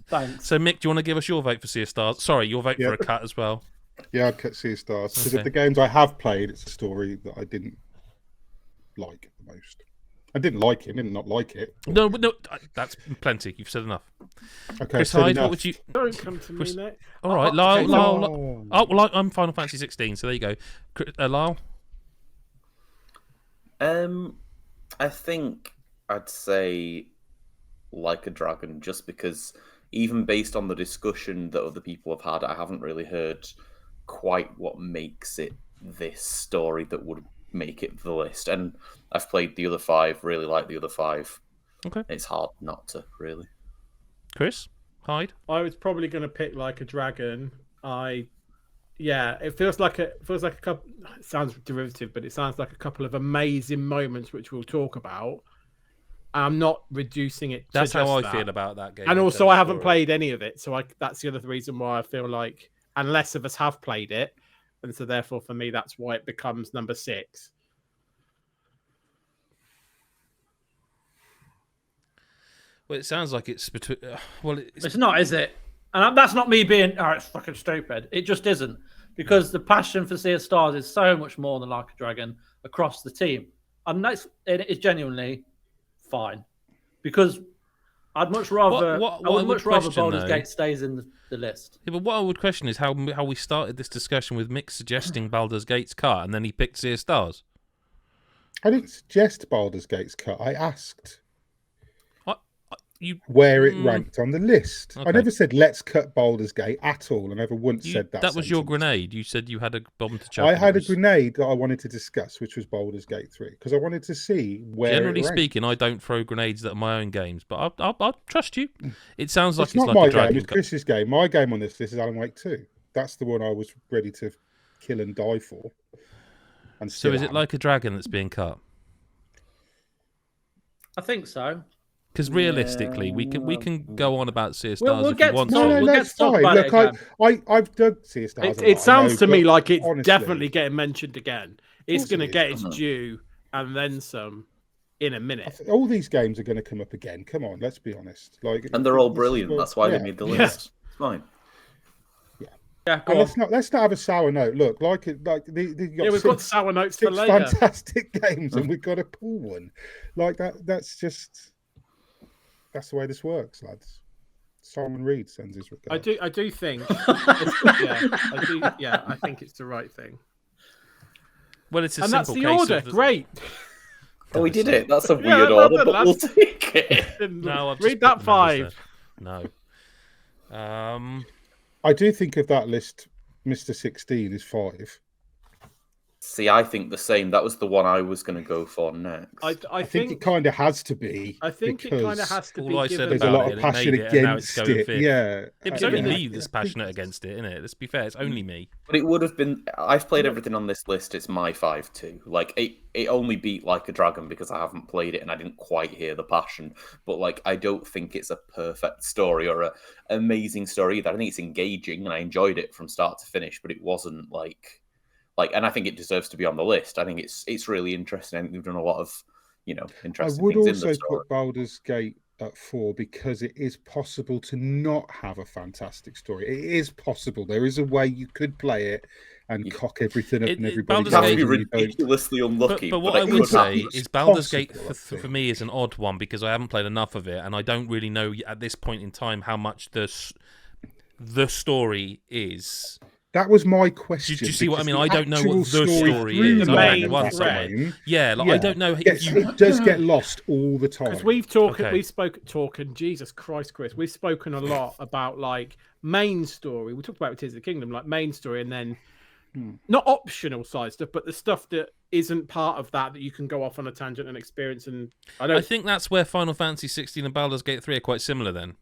Thanks. So, Mick, do you want to give us your vote for Sea of Stars? Sorry, your vote Yeah. for a cut as well. Yeah, I'd cut Sea of Stars because Okay. of the games I have played. It's a story that I didn't like the most. I didn't like it. I didn't not like it. No, but no, that's plenty. You've said enough. Okay, Chris said Hyde, enough. what would you? Don't come to me, Chris- mate. All right, okay, Lyle. so- Lyle. Oh, well, I'm Final Fantasy 16, so there you go. Lyle. I think I'd say Like a Dragon, just because even based on the discussion that other people have had, I haven't really heard quite what makes it this story that would make it the list. And I've played the other 5, really like the other 5. Okay. It's hard not to, really. Chris Hyde. I was probably going to pick Like a Dragon. It feels like a couple. It sounds derivative, but it sounds like a couple of amazing moments which we'll talk about. I'm not reducing it. That's to how just I that. feel about that game. And in also, terms I of haven't story. played any of it, so that's the other reason why I feel like, and less of us have played it, and so therefore, for me, that's why it becomes number 6. Well, it sounds like it's between. Well, It's not, is it? And that's not me being, it's fucking stupid. It just isn't. Because the passion for Sea of Stars is so much more than Like a Dragon across the team. And it is genuinely fine. Because I'd much rather, I would much rather Baldur's Gate stays in the list. Yeah, but what I would question is how we started this discussion with Mick suggesting Baldur's Gate's cut, and then he picked Sea of Stars. I didn't suggest Baldur's Gate's cut. I asked You where it ranked on the list. Okay. I never said let's cut Baldur's Gate at all. I never once said that. That was your sentence. grenade. You said you had a bomb to chuck. I had a grenade that I wanted to discuss, which was Baldur's Gate 3, because I wanted to see where. Generally it ranked. speaking, I don't throw grenades at my own games, but I'll trust you. It sounds like It's not like my a dragon game. It's Chris's game. My game on this list is Alan Wake 2. That's the one I was ready to kill and die for. And So is it am. like a dragon that's being cut? I think so. Because realistically, we can go on about Sea of Stars We'll if get you want to- to. No, We'll get it's to talk fine. about Look, it again. I've dug Sea of Stars. It sounds to me like it's honestly, definitely getting mentioned again. It's course going to it is. get its due and then some in a minute. all these games are going to come up again. Come on, let's be honest. And they're all this is brilliant. what- That's why yeah. they made the list. It's fine. Yeah, go And on. let's not have a sour note. Look, We've got sour notes for six later. fantastic games, and we've got to pull one like that. That's the way this works, lads. Simon Reed sends his regards. I do think. I think it's the right thing. Well, it's a And simple that's the case order. of Great. Oh, we did it. That's a Yeah, weird well order, done, but we'll lads. take it. No, I've just Read that put the numbers 5. there. No. I do think of that list, Mr. 16 is 5. See, I think the same. That was the one I was going to go for next. I think it kind of has to be. I think it kind of has to all be. I said given There's a about lot it, of it passion made it, and now it's against going it. fifth. Yeah. It's only Yeah. me that's passionate against it, isn't it? Let's be fair. It's only me. But it would have been. I've played everything on this list. It's my 5 too. Like it only beat Like a Dragon because I haven't played it and I didn't quite hear the passion. But like, I don't think it's a perfect story or an amazing story either. I think it's engaging and I enjoyed it from start to finish. But it wasn't like, and I think it deserves to be on the list. I think it's really interesting. I think they've done a lot of, I interesting would things in also the story. put Baldur's Gate at 4 because it is possible to not have a fantastic story. It is possible. There is a way you could play it and cock everything up and everybody. Baldur's You have to Gate- be goes and you don't- ridiculously unlucky. But what it I would could say happen. is Baldur's Gate possible, I think. for me is an odd one because I haven't played enough of it and I don't really know at this point in time how much the story is. That was my question. Do you see what I because mean? the I don't know what actual the story through is. The I main read one thread. somewhere. Yeah, like, Yeah. I don't know if Gets- you. it does get lost all the time. Because we've talked, Okay. Jesus Christ, Chris, we've spoken a lot about like main story. We talked about Tears of the Kingdom, like main story, and then not optional side stuff, but the stuff that isn't part of that you can go off on a tangent and experience. And I think that's where Final Fantasy 16 and Baldur's Gate 3 are quite similar then.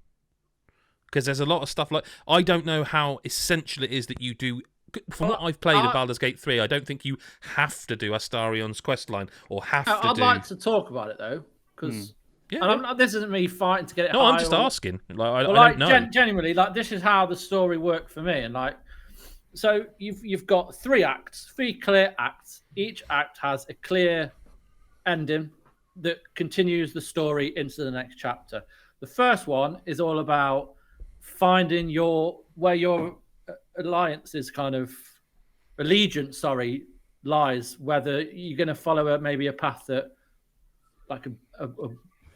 Because there's a lot of stuff like I don't know how essential it is that you do. From what I've played of Baldur's Gate 3, I don't think you have to do Astarion's questline or have to I'd do. like to talk about it though, because Yeah. this isn't me fighting to get it. No, I'm high just or- asking. Like, Well, I like don't know. genuinely, like this is how the story worked for me, and like, so you've got 3 acts, 3 clear acts. Each act has a clear ending that continues the story into the next chapter. The first one is all about finding where your allegiance lies. Whether you're going to follow maybe a path that, like a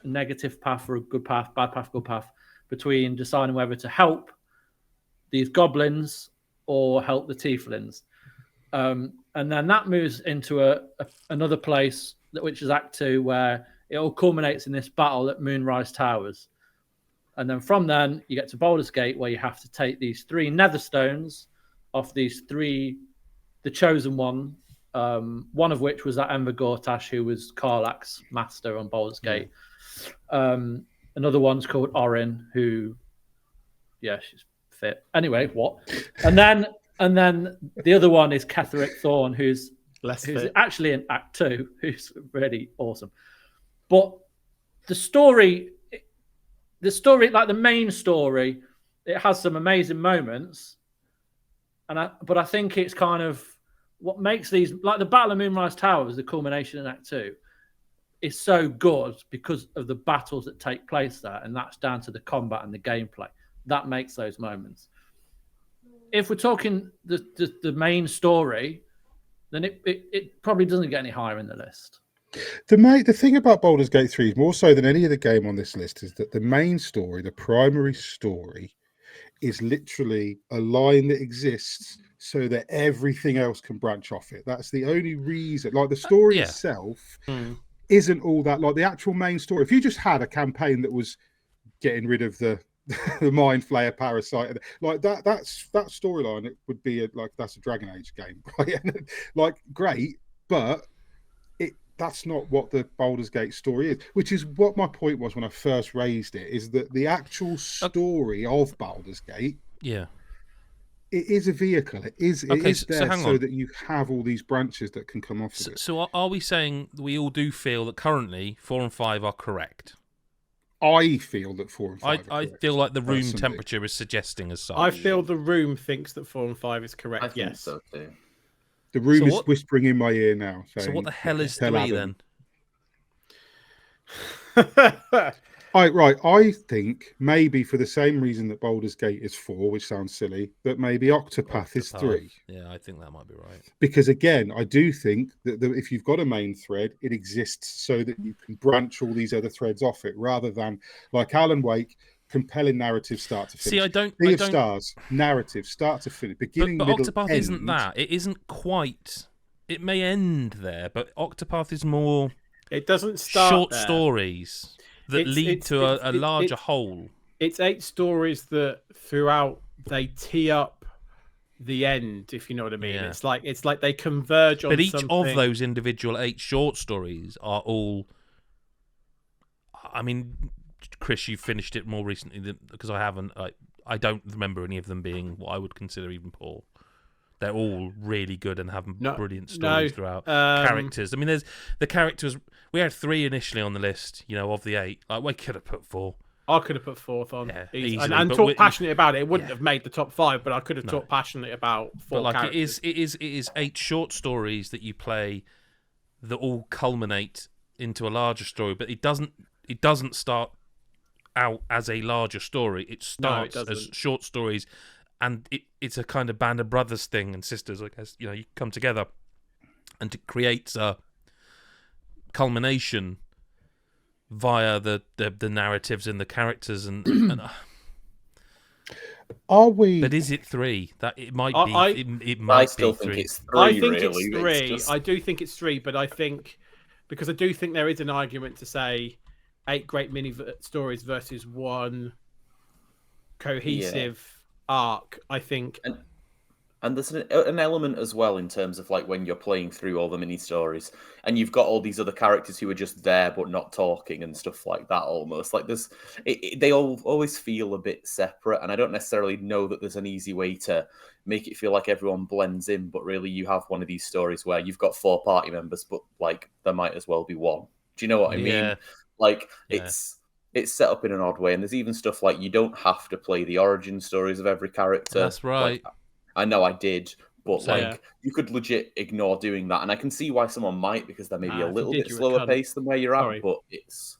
negative path or a good path, bad path, good path, between deciding whether to help these goblins or help the tieflings. And then that moves into another place, which is Act 2, where it all culminates in this battle at Moonrise Towers. And then from then, you get to Baldur's Gate, where you have to take these 3 nether stones off these 3, the chosen one, one of which was that Enver Gortash, who was Karlach's master on Baldur's Gate. Another one's called Orin, who, yeah, she's fit. Anyway, what? And then the other one is Ketheric Thorn, who's fit. actually in Act 2, who's really awesome. But the story, like the main story, it has some amazing moments, but I think it's kind of what makes these, like the Battle of Moonrise Tower, is the culmination in Act 2. Is so good because of the battles that take place there, and that's down to the combat and the gameplay that makes those moments. If we're talking the main story, then it probably doesn't get any higher in the list. The thing about Baldur's Gate 3, more so than any other game on this list, is that the main story, the primary story, is literally a line that exists so that everything else can branch off it. That's the only reason. Like the story itself isn't all that. Like the actual main story. If you just had a campaign that was getting rid of the Mind Flayer parasite, like that storyline, it would be like that's a Dragon Age game, right? Like great, but that's not what the Baldur's Gate story is, which is what my point was when I first raised it, is that the actual story of Baldur's Gate, it is a vehicle. It is there so that you have all these branches that can come off of it. So are we saying we all do feel that currently 4 and 5 are correct? I feel that 4 and 5 are correct. I feel like the room temperature is suggesting as such. I feel the room thinks that 4 and 5 is correct. I think so too. The room is whispering in my ear now. So what the hell is 3 then? Right. I think maybe for the same reason that Baldur's Gate is 4, which sounds silly, that maybe Octopath is 3. Yeah, I think that might be right. Because again, I do think that if you've got a main thread, it exists so that you can branch all these other threads off it, rather than like Alan Wake, compelling narrative start to finish. See, I don't. Stars, narrative start to finish, beginning, but middle, Octopath end. Isn't that? It isn't quite. It may end there, but Octopath is more. It doesn't start short there. Stories that lead to a larger whole. It's 8 stories that throughout they tee up the end, if you know what I mean. Yeah. It's like they converge on. But each something. of those individual 8 short stories are all. I mean, Chris, you finished it more recently because I haven't. I don't remember any of them being what I would consider even poor. They're all really good and have brilliant stories throughout. Characters. I mean, there's the characters. We had 3 initially on the list, of the 8. Like, we could have put 4. I could have put 4th on. Yeah, easily, and talked passionately about it. It wouldn't have made the top 5, but I could have talked passionately about 4 But like, characters. it is 8 short stories that you play that all culminate into a larger story. But it doesn't start out as a larger story. It starts as short stories. And it's a kind of band of brothers thing and sisters, I guess. You come together, and it creates a culmination via the narratives and the characters and Are we? But is it 3? That it might be. It might I still be think 3. it's 3. I think really. it's 3. It's just... I do think it's 3, but I think because I do think there is an argument to say 8 great mini stories versus 1 cohesive arc. I think, and there's an element as well in terms of like when you're playing through all the mini stories, and you've got all these other characters who are just there but not talking and stuff like that. Almost like they all always feel a bit separate, and I don't necessarily know that there's an easy way to make it feel like everyone blends in. But really, you have one of these stories where you've got 4 party members, but like there might as well be 1. Do you know what I mean? Like it's set up in an odd way, and there's even stuff like you don't have to play the origin stories of every character. That's right. Like, I know I did, but you could legit ignore doing that, and I can see why someone might, because they're maybe a little bit slower paced than where you're at. But it's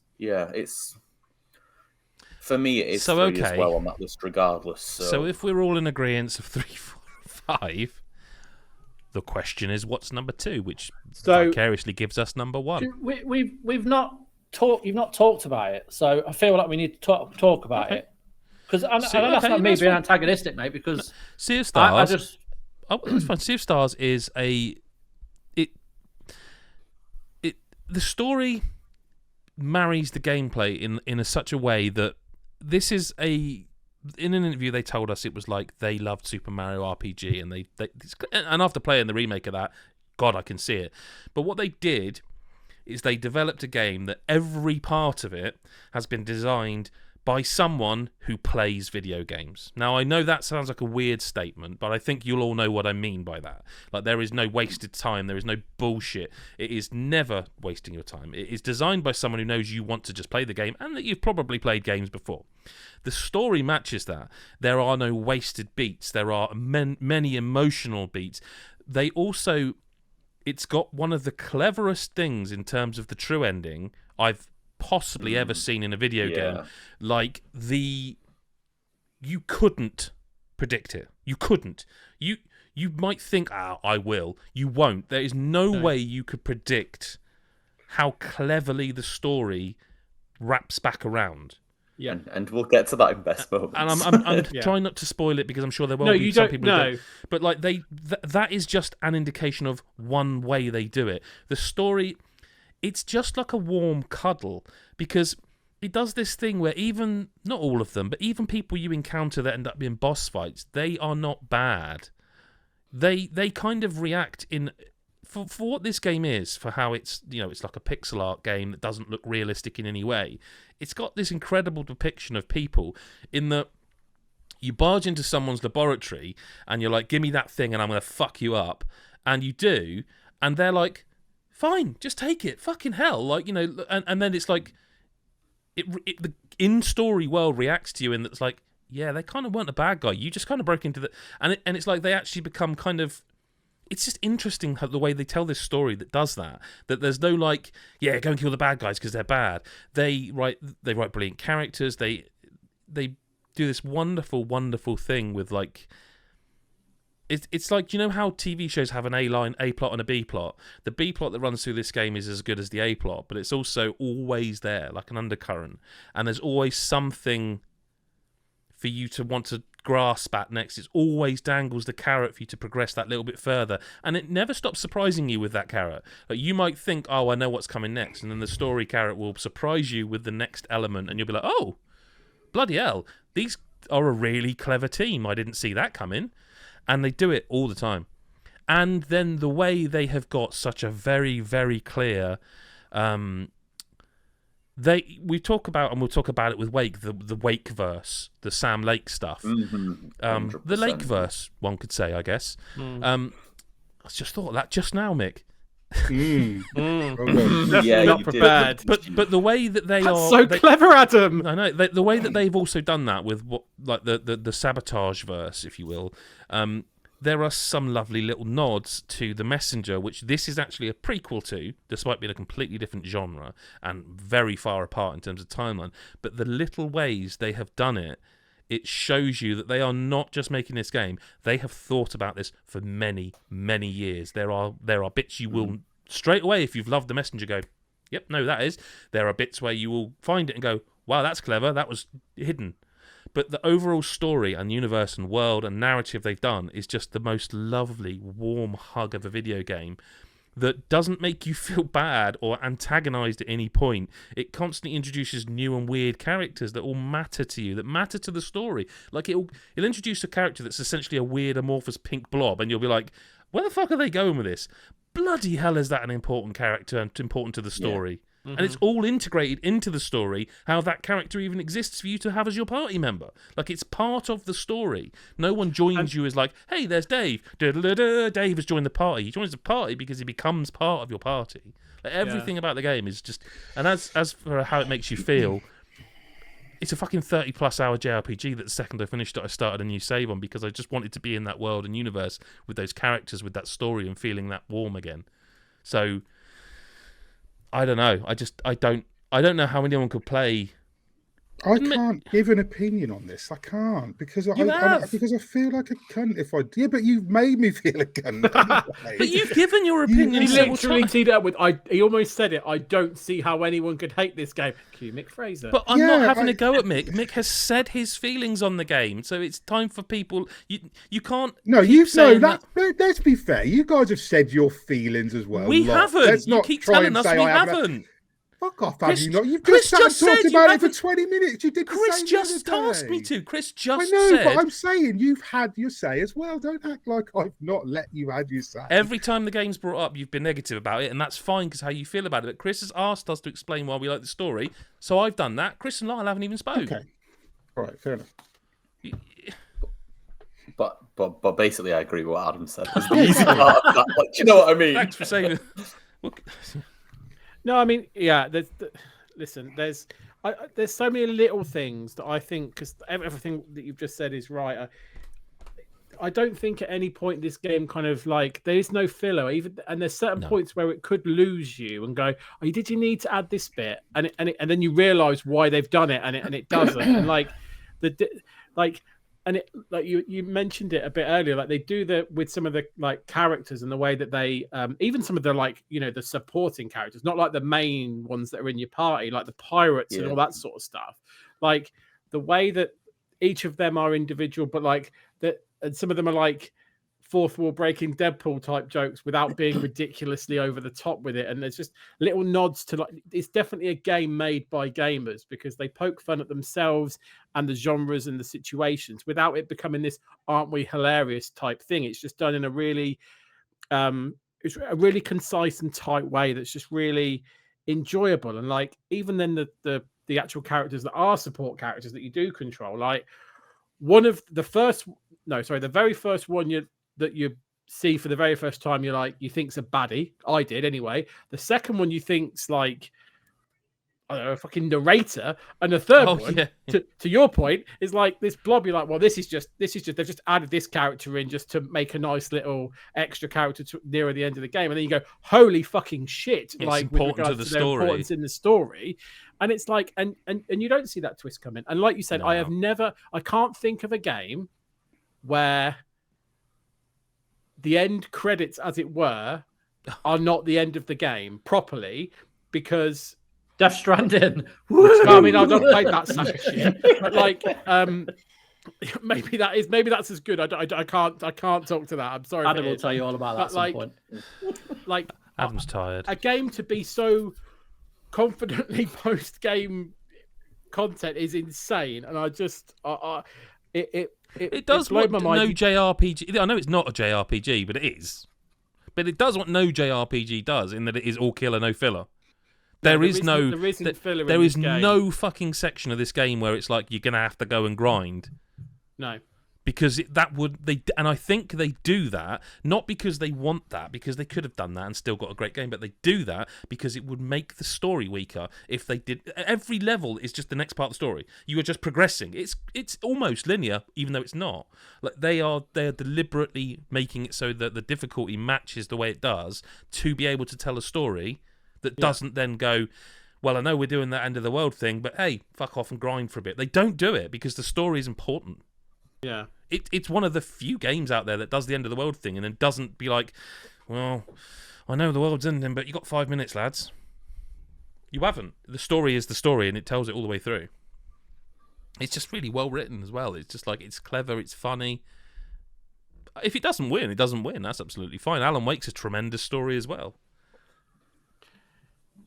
for me it is 3 as well on that list, regardless. So if we're all in agreement of 3, 4, 5, the question is, what's number 2, which vicariously gives us number 1. We've not talked. You've not talked about it, so I feel like we need to talk about it. Because that's not me being antagonistic, mate. Because Sea of Stars, that's fine. Sea of Stars is the story marries the gameplay in such a way that this is in an interview they told us it was like they loved Super Mario RPG, and after playing the remake of that, God, I can see it. But what they did is they developed a game that every part of it has been designed by someone who plays video games. Now, I know that sounds like a weird statement, but I think you'll all know what I mean by that. Like, there is no wasted time. There is no bullshit. It is never wasting your time. It is designed by someone who knows you want to just play the game and that you've probably played games before. The story matches that. There are no wasted beats. There are many emotional beats. They also... It's got one of the cleverest things in terms of the true ending I've possibly ever seen in a video game. Like, you couldn't predict it. You couldn't. You might think, I will. You won't. There is no way you could predict how cleverly the story wraps back around. Yeah, and we'll get to that in best moments. And I'm trying not to spoil it because I'm sure there will be some people who don't. But like that is just an indication of one way they do it. The story, it's just like a warm cuddle because it does this thing where even, not all of them, but even people you encounter that end up being boss fights, they are not bad. They kind of react in... For what this game is, for how it's, it's like a pixel art game that doesn't look realistic in any way, it's got this incredible depiction of people in that you barge into someone's laboratory and you're like, give me that thing and I'm going to fuck you up. And you do, and they're like, fine, just take it, fucking hell. Like, and then it's like, the in-story world reacts to you and it's like, yeah, they kind of weren't a bad guy. You just kind of broke into the... And it's like they actually become kind of... It's just interesting how the way they tell this story that does that. That there's no like, yeah, go and kill the bad guys because they're bad. They write brilliant characters. They do this wonderful, wonderful thing with like. It's like, you know how TV shows have an A plot and a B plot. The B plot that runs through this game is as good as the A plot, but it's also always there, like an undercurrent, and there's always something for you to want to grasp at next. It always dangles the carrot for you to progress that little bit further, and it never stops surprising you with that carrot. Like, you might think, oh, I know what's coming next, and then the story carrot will surprise you with the next element, and you'll be like, oh, bloody hell, these are a really clever team. I didn't see that coming. And they do it all the time. And then the way they have got such a very, very clear... we talk about, and we'll talk about it with Wake, the Wake verse, the Sam Lake stuff. The Lake verse, one could say, I guess. I just thought of that just now, Mick. Yeah, not prepared. But the way that they are so clever, Adam. I know the way that they've also done that with what, like the sabotage verse, if you will. There are some lovely little nods to The Messenger, which this is actually a prequel to, despite being a completely different genre and very far apart in terms of timeline. But the little ways they have done it, it shows you that they are not just making this game. They have thought about this for many, many years. There are bits you will, straight away, if you've loved The Messenger, go, yep, no, that is. There are bits where you will find it and go, wow, that's clever, that was hidden. But the overall story and universe and world and narrative they've done is just the most lovely, warm hug of a video game that doesn't make you feel bad or antagonized at any point. It constantly introduces new and weird characters that all matter to you, that matter to the story. Like, it'll introduce a character that's essentially a weird amorphous pink blob, and you'll be like, where the fuck are they going with this? Bloody hell, is that an important character and important to the story? Yeah. And it's all integrated into the story, how that character even exists for you to have as your party member. Like, it's part of the story. No one joins you as like, hey, there's Dave. Dave has joined the party. He joins the party because he becomes part of your party. Like, everything about the game is just... And as for how it makes you feel, it's a fucking 30-plus hour JRPG that the second I finished it, I started a new save on because I just wanted to be in that world and universe with those characters, with that story, and feeling that warm again. So... I don't know. I don't know how anyone could play. I can't give an opinion on this. I can't because I feel like a cunt if I did. Yeah, but you've made me feel a cunt. But you've given your opinion. He literally teed it up with. He almost said it. I don't see how anyone could hate this game. Cue Mick Fraser. But I'm not having a go at Mick. Mick has said his feelings on the game, so it's time for people. You can't. No, you've no. Let's be fair. You guys have said your feelings as well. We haven't. You keep telling us we haven't. Fuck off, have you not? You've just talked about it for 20 minutes. You did the Chris same just asked me to. Chris just I know, said... but I'm saying you've had your say as well. Don't act like I've not let you have your say. Every time the game's brought up, you've been negative about it, and that's fine because how you feel about it. But Chris has asked us to explain why we like the story, so I've done that. Chris and Lyle haven't even spoken. Okay. Right, fair enough. But basically, I agree with what Adam said. It's the easy part of that. Like, do you know what I mean? Thanks for saying it. No, I mean, yeah. Listen, there's so many little things that I think, because everything that you've just said is right. I don't think at any point this game kind of like there is no filler, and there's certain points where it could lose you and go, "Oh, did you need to add this bit?" And then you realise why they've done it, and it doesn't. And you mentioned it a bit earlier, like they do that with some of the like characters and the way that they even some of the like the supporting characters, not like the main ones that are in your party, like the pirates and all that sort of stuff. Like the way that each of them are individual, but like that, and some of them are like fourth wall breaking Deadpool type jokes without being ridiculously over the top with it. And there's just little nods to like, it's definitely a game made by gamers because they poke fun at themselves and the genres and the situations without it becoming this aren't we hilarious type thing. It's just done in a really it's a really concise and tight way that's just really enjoyable. And like even then the actual characters that are support characters that you do control, like the very first one that you see for the very first time, you think's a baddie. I did anyway. The second one you think's like, I don't know, a fucking narrator, and the third one, to your point, is like this blob. You're like, well, this is just they've just added this character in just to make a nice little extra character nearer the end of the game, and then you go, holy fucking shit! It's like with regards to the importance in the story, and it's like, and you don't see that twist coming. And like you said, I can't think of a game where the end credits, as it were, are not the end of the game properly, because Death Stranding. I mean, I don't play that sack of shit, but like, maybe that's as good. I can't talk to that. I'm sorry. Adam will tell you all about that at some point. Like, Adam's tired. A game to be so confidently post game content is insane, and I just it does what what no JRPG. I know it's not a JRPG, but it is. But it does what no JRPG does, in that it is all killer, no filler. There is no fucking section of this game where it's like you're gonna have to go and grind. No, because and I think they do that not because they want that, because they could have done that and still got a great game, but they do that because it would make the story weaker if they did. Every level is just the next part of the story. You are just progressing. It's almost linear, even though it's not. Like they are deliberately making it so that the difficulty matches the way it does to be able to tell a story that doesn't then go, well, I know we're doing that end of the world thing, but hey, fuck off and grind for a bit. They don't do it because the story is important. Yeah. It's one of the few games out there that does the end of the world thing and then doesn't be like, well, I know the world's ending, but you got 5 minutes, lads. You haven't. The story is the story and it tells it all the way through. It's just really well written as well. It's just like, it's clever, it's funny. If it doesn't win, it doesn't win. That's absolutely fine. Alan Wake's a tremendous story as well.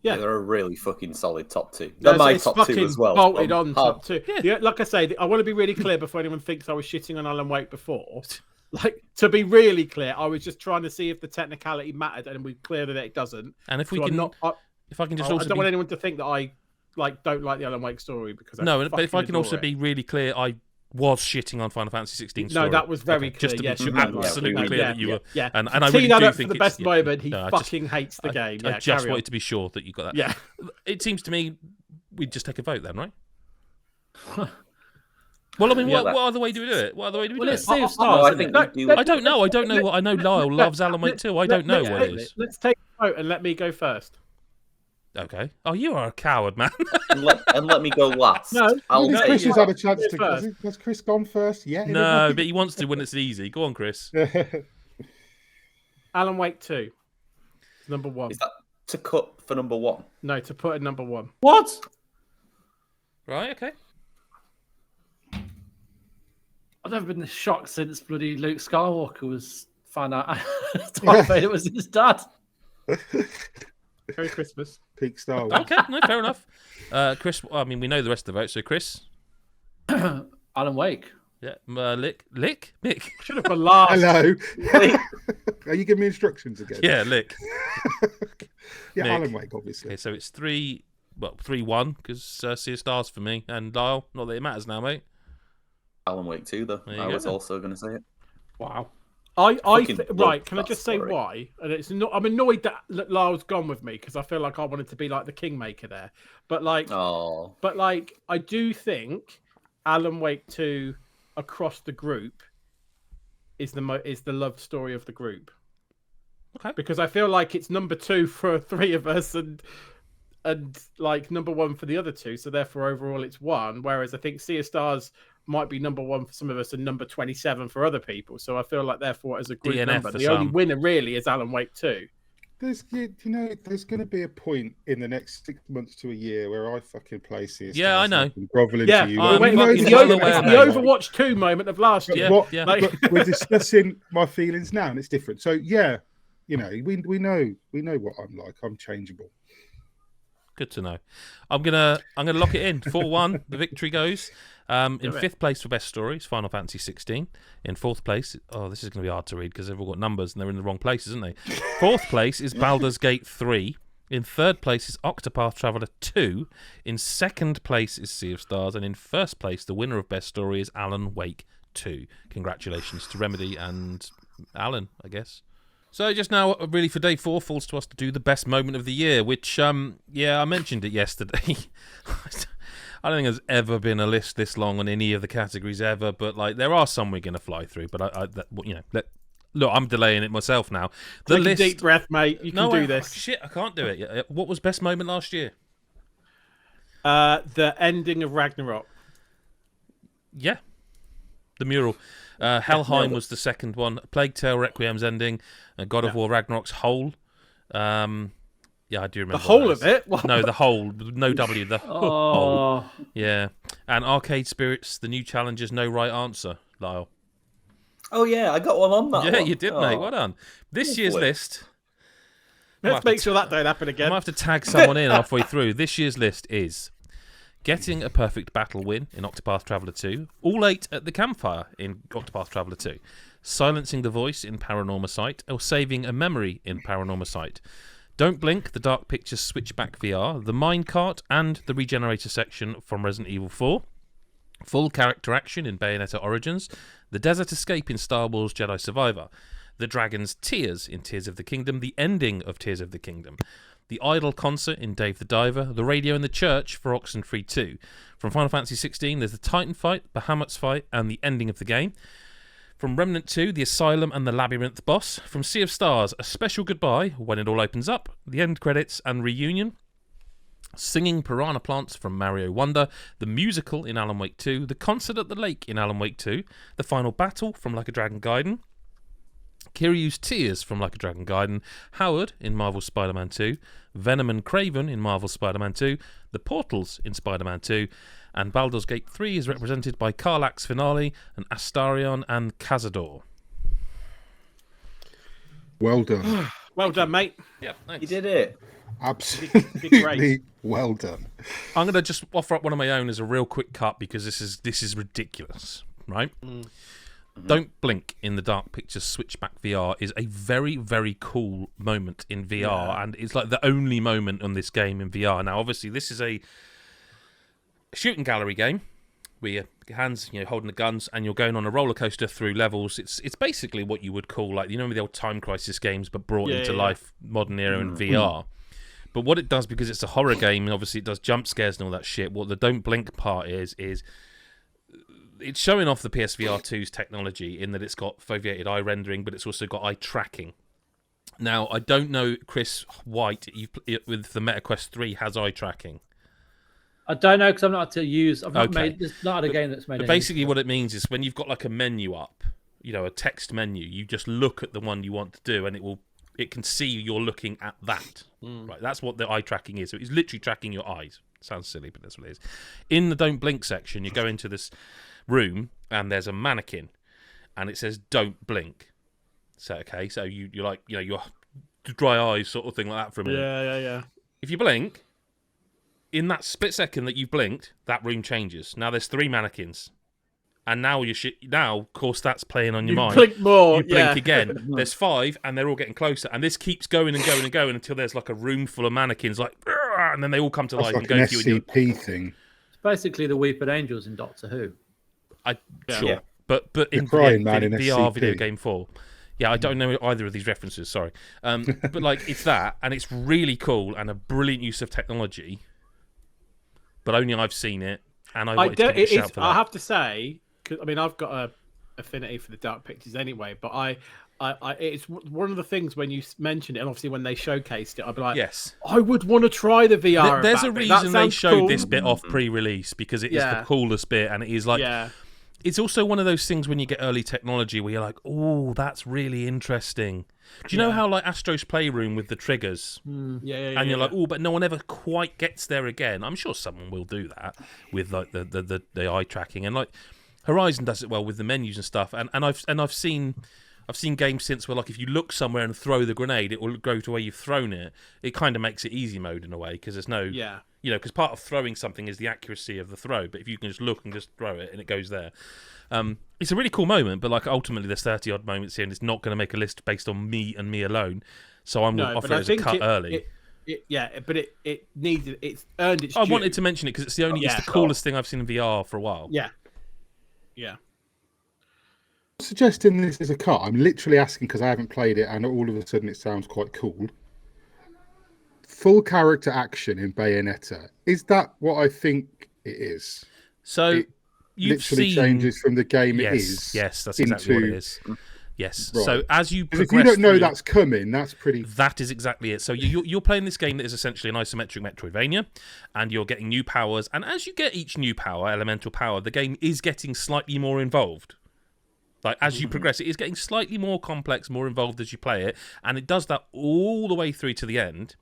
Yeah, they're a really fucking solid top two. They're my top two as well. Bolted on top two. Yeah, like I say, I want to be really clear before anyone thinks I was shitting on Alan Wake before. Like, to be really clear, I was just trying to see if the technicality mattered, and we cleared that it doesn't. And if we so can, I don't want anyone to think that I don't like the Alan Wake story because but if I can also be really clear, I was shitting on Final Fantasy 16 story. No, that was very clear. Just to be absolutely clear that you were. Yeah. And I really do think for the best moment, he fucking hates the game. I just wanted to be sure that you got that. Yeah. It seems to me we'd just take a vote then, right? Well, I mean, what other way do we do it? What other way do we do it? Let's see if stars. I don't know. I don't know what. I know Lyle loves Alan Wake too. I don't know what it is. Let's take a vote and let me go first. Okay. Oh, you are a coward, man. and let me go last. No, Chris has had a chance to. Has Chris gone first? Yeah. No, but he wants to when it's easy. Go on, Chris. Alan Wake 2, number 1. Is that to cut for number 1? No, to put at number 1. What? Right. Okay. I've never been this shocked since bloody Luke Skywalker was found out Darth Vader was his dad. Merry Christmas. Peak Star Wars. Okay, no, fair enough. Chris, I mean, we know the rest of the vote, so Chris. Alan Wake. Yeah, Lick? Mick? Should have been last. Hello. Are you giving me instructions again? Yeah, Lick. Yeah, Mick. Alan Wake, obviously. Okay, so it's 3-1, because Sea of Stars for me. And Lyle, not that it matters now, mate. Alan Wake 2, though. There you I go was then. also going to say it. Wow. Fucking love Right, can I that just say story. why? And it's not. I'm annoyed that Lyle's gone with me because I feel like I wanted to be like the kingmaker there. But like, Oh, I do think Alan Wake 2 across the group is the love story of the group. Okay. Because I feel like it's number 2 for 3 of us and like number 1 for the other 2. So therefore, overall, it's 1. Whereas I think Sea of Stars might be number 1 for some of us and number 27 for other people. So I feel like therefore, as a group DNF number, for the only some. winner really is Alan Wake 2. There's going to be a point in the next 6 months to a year where I fucking play CS. Yeah, I know. Groveling Yeah, to you. I'm Like, fucking it's you know the, well aware, it's the mate. Overwatch 2 moment of last But year. Yeah. Like- but we're discussing my feelings now, and it's different. So yeah, we know what I'm like. I'm changeable. Good to know. I'm gonna lock it in. 4-1. The victory goes. In 5th place for best story is Final Fantasy 16. In 4th place, this is going to be hard to read because they've all got numbers and they're in the wrong places, aren't they? 4th place is Baldur's Gate 3. In 3rd place is Octopath Traveler 2. In 2nd place is Sea of Stars, and in 1st place, the winner of best story is Alan Wake 2. Congratulations to Remedy and Alan, I guess. So just now, really, for day 4, falls to us to do the best moment of the year, which, I mentioned it yesterday. I don't think there's ever been a list this long on any of the categories ever, but like there are some we're going to fly through. But look, I'm delaying it myself now. The Take list. a deep breath, mate. You can do this. Shit, I can't do it. What was best moment last year? The ending of Ragnarok. Yeah, the mural. Helheim was the second one. Plague Tale Requiem's ending. God of War Ragnarok's whole. Yeah, I do remember The whole those. of it? What? No, the whole. No W. The whole. Oh, Yeah. And Arcade Spirits, the new challenges, no right answer, Lyle. oh yeah, I got one on that. Yeah, one. you did, mate. Well done. This year's Lovely. list. Let's make sure that don't happen I again. might have to tag someone in halfway through. This year's list is getting a perfect battle win in Octopath Traveler 2, all 8 at the campfire in Octopath Traveler 2, silencing the voice in Paranormal Sight, or saving a memory in Paranormal Sight. Don't Blink, the Dark Pictures Switchback VR, the Minecart, and the Regenerator section from Resident Evil 4. Full character action in Bayonetta Origins, the Desert Escape in Star Wars Jedi Survivor, the Dragon's Tears in Tears of the Kingdom, the ending of Tears of the Kingdom, the Idol concert in Dave the Diver, the Radio in the Church for Oxenfree 2. From Final Fantasy 16, there's the Titan fight, Bahamut's fight, and the ending of the game. From Remnant 2, the Asylum and the Labyrinth boss. From Sea of Stars, a special goodbye when it all opens up, the end credits and reunion. Singing Piranha Plants from Mario Wonder, the musical in Alan Wake 2, the concert at the lake in Alan Wake 2, the final battle from Like a Dragon Gaiden, Kiryu's Tears from Like a Dragon Gaiden, Howard in Marvel's Spider-Man 2, Venom and Kraven in Marvel's Spider-Man 2, the Portals in Spider-Man 2, and Baldur's Gate 3 is represented by Karlach's Finale and Astarion and Cazador. Well done. Well done, mate. Yeah, thanks. You did it. Absolutely well done. I'm going to just offer up one of my own as a real quick cut because this is ridiculous, right? Don't Blink in the Dark Pictures Switchback VR is a very, very cool moment in VR, and it's like the only moment on this game in VR. Now, obviously, this is a shooting gallery game where your hands, holding the guns, and you're going on a roller coaster through levels. It's basically what you would call like the old Time Crisis games, but brought into life, modern era in VR. But what it does, because it's a horror game, and obviously it does jump scares and all that shit. What the Don't Blink part is it's showing off the PSVR 2's technology in that it's got foveated eye rendering, but it's also got eye tracking. Now, I don't know, Chris White, with the MetaQuest 3 has eye tracking. I don't know because I've not had to use. I've not Okay. made. There's not had a game that's made. But basically, what it means is when you've got like a menu up, a text menu, you just look at the one you want to do, and it can see you're looking at that. Right, that's what the eye tracking is. So it's literally tracking your eyes. Sounds silly, but that's what it is. In the Don't Blink section, you go into this room and there's a mannequin, and it says "Don't Blink." So okay, so you're like your dry eyes sort of thing like that for a minute. Yeah. If you blink, in that split second that you've blinked, that room changes. Now there's 3 mannequins. And now of course, that's playing on your mind. Blink more. You blink again. There's 5, and they're all getting closer. And this keeps going and going and going until there's like a room full of mannequins, like, and then they all come to That's life like and an go to you. SCP thing. It's basically the Weeping Angels in Doctor Who. Sure, Yeah. but in crying man in VR SCP. video game 4. Yeah, I don't know either of these references. Sorry, but like it's that, and it's really cool and a brilliant use of technology. But only I've seen it, and I wanted to give it a shout for that. I have to say, 'cause, I mean, I've got a affinity for the dark pictures anyway, but it's one of the things when you mentioned it, and obviously when they showcased it, I'd be like, Yes, I would want to try the VR. there's a reason they showed cool. this bit off pre-release because it is the coolest bit, and it is like. Yeah. It's also one of those things when you get early technology where you're like, oh, that's really interesting. Do you know how like Astro's Playroom with the triggers? And you're like, oh, but no one ever quite gets there again. I'm sure someone will do that with like the eye tracking, and like Horizon does it well with the menus and stuff. And I've seen games since where like if you look somewhere and throw the grenade, it will go to where you've thrown it. It kind of makes it easy mode in a way because there's no because part of throwing something is the accuracy of the throw. But if you can just look and just throw it and it goes there, it's a really cool moment. But like ultimately, there's 30 odd moments here, and it's not going to make a list based on me and me alone. So I'm going to offer it as a cut early. It needed. It's earned its. I wanted to mention it because it's the coolest thing I've seen in VR for a while. Yeah. Suggesting this is a cut. I'm literally asking because I haven't played it, and all of a sudden it sounds quite cool. Full character action in Bayonetta. Is that what I think it is? So it you've literally seen changes from the game it is. Yes, that's exactly what it is. Yes. Right. So as you progress, if you don't know that's coming, that's pretty. That is exactly it. So you're playing this game that is essentially an isometric Metroidvania, and you're getting new powers. And as you get each new power, elemental power, the game is getting slightly more involved. Like as you progress, it is getting slightly more complex, more involved as you play it, and it does that all the way through to the end.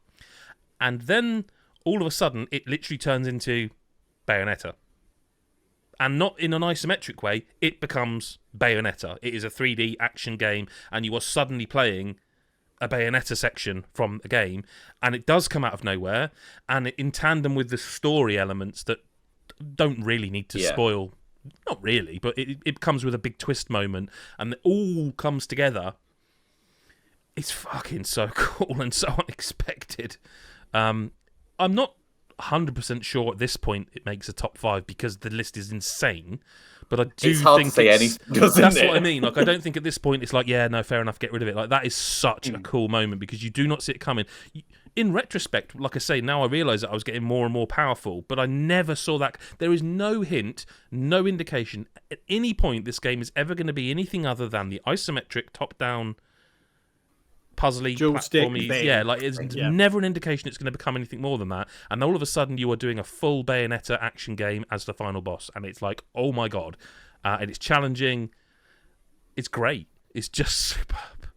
And then all of a sudden, it literally turns into Bayonetta. And not in an isometric way, it becomes Bayonetta. It is a 3D action game, and you are suddenly playing a Bayonetta section from a game, and it does come out of nowhere, and in tandem with the story elements that don't really need to spoil. Not really, but it comes with a big twist moment, and it all comes together. It's fucking so cool and so unexpected. I'm not 100% sure at this point it makes a top 5 because the list is insane. But I do it's hard think to say anything, doesn't that's it? what I mean. Like I don't think at this point it's like, yeah, no, fair enough, get rid of it. Like that is such a cool moment because you do not see it coming. In retrospect, like I say, now I realise that I was getting more and more powerful, but I never saw that. There is no hint, no indication at any point this game is ever going to be anything other than the isometric top-down puzzly platformy. Yeah, like it's never an indication it's going to become anything more than that. And all of a sudden you are doing a full Bayonetta action game as the final boss, and it's like, oh my god, and it's challenging. It's great. It's just superb.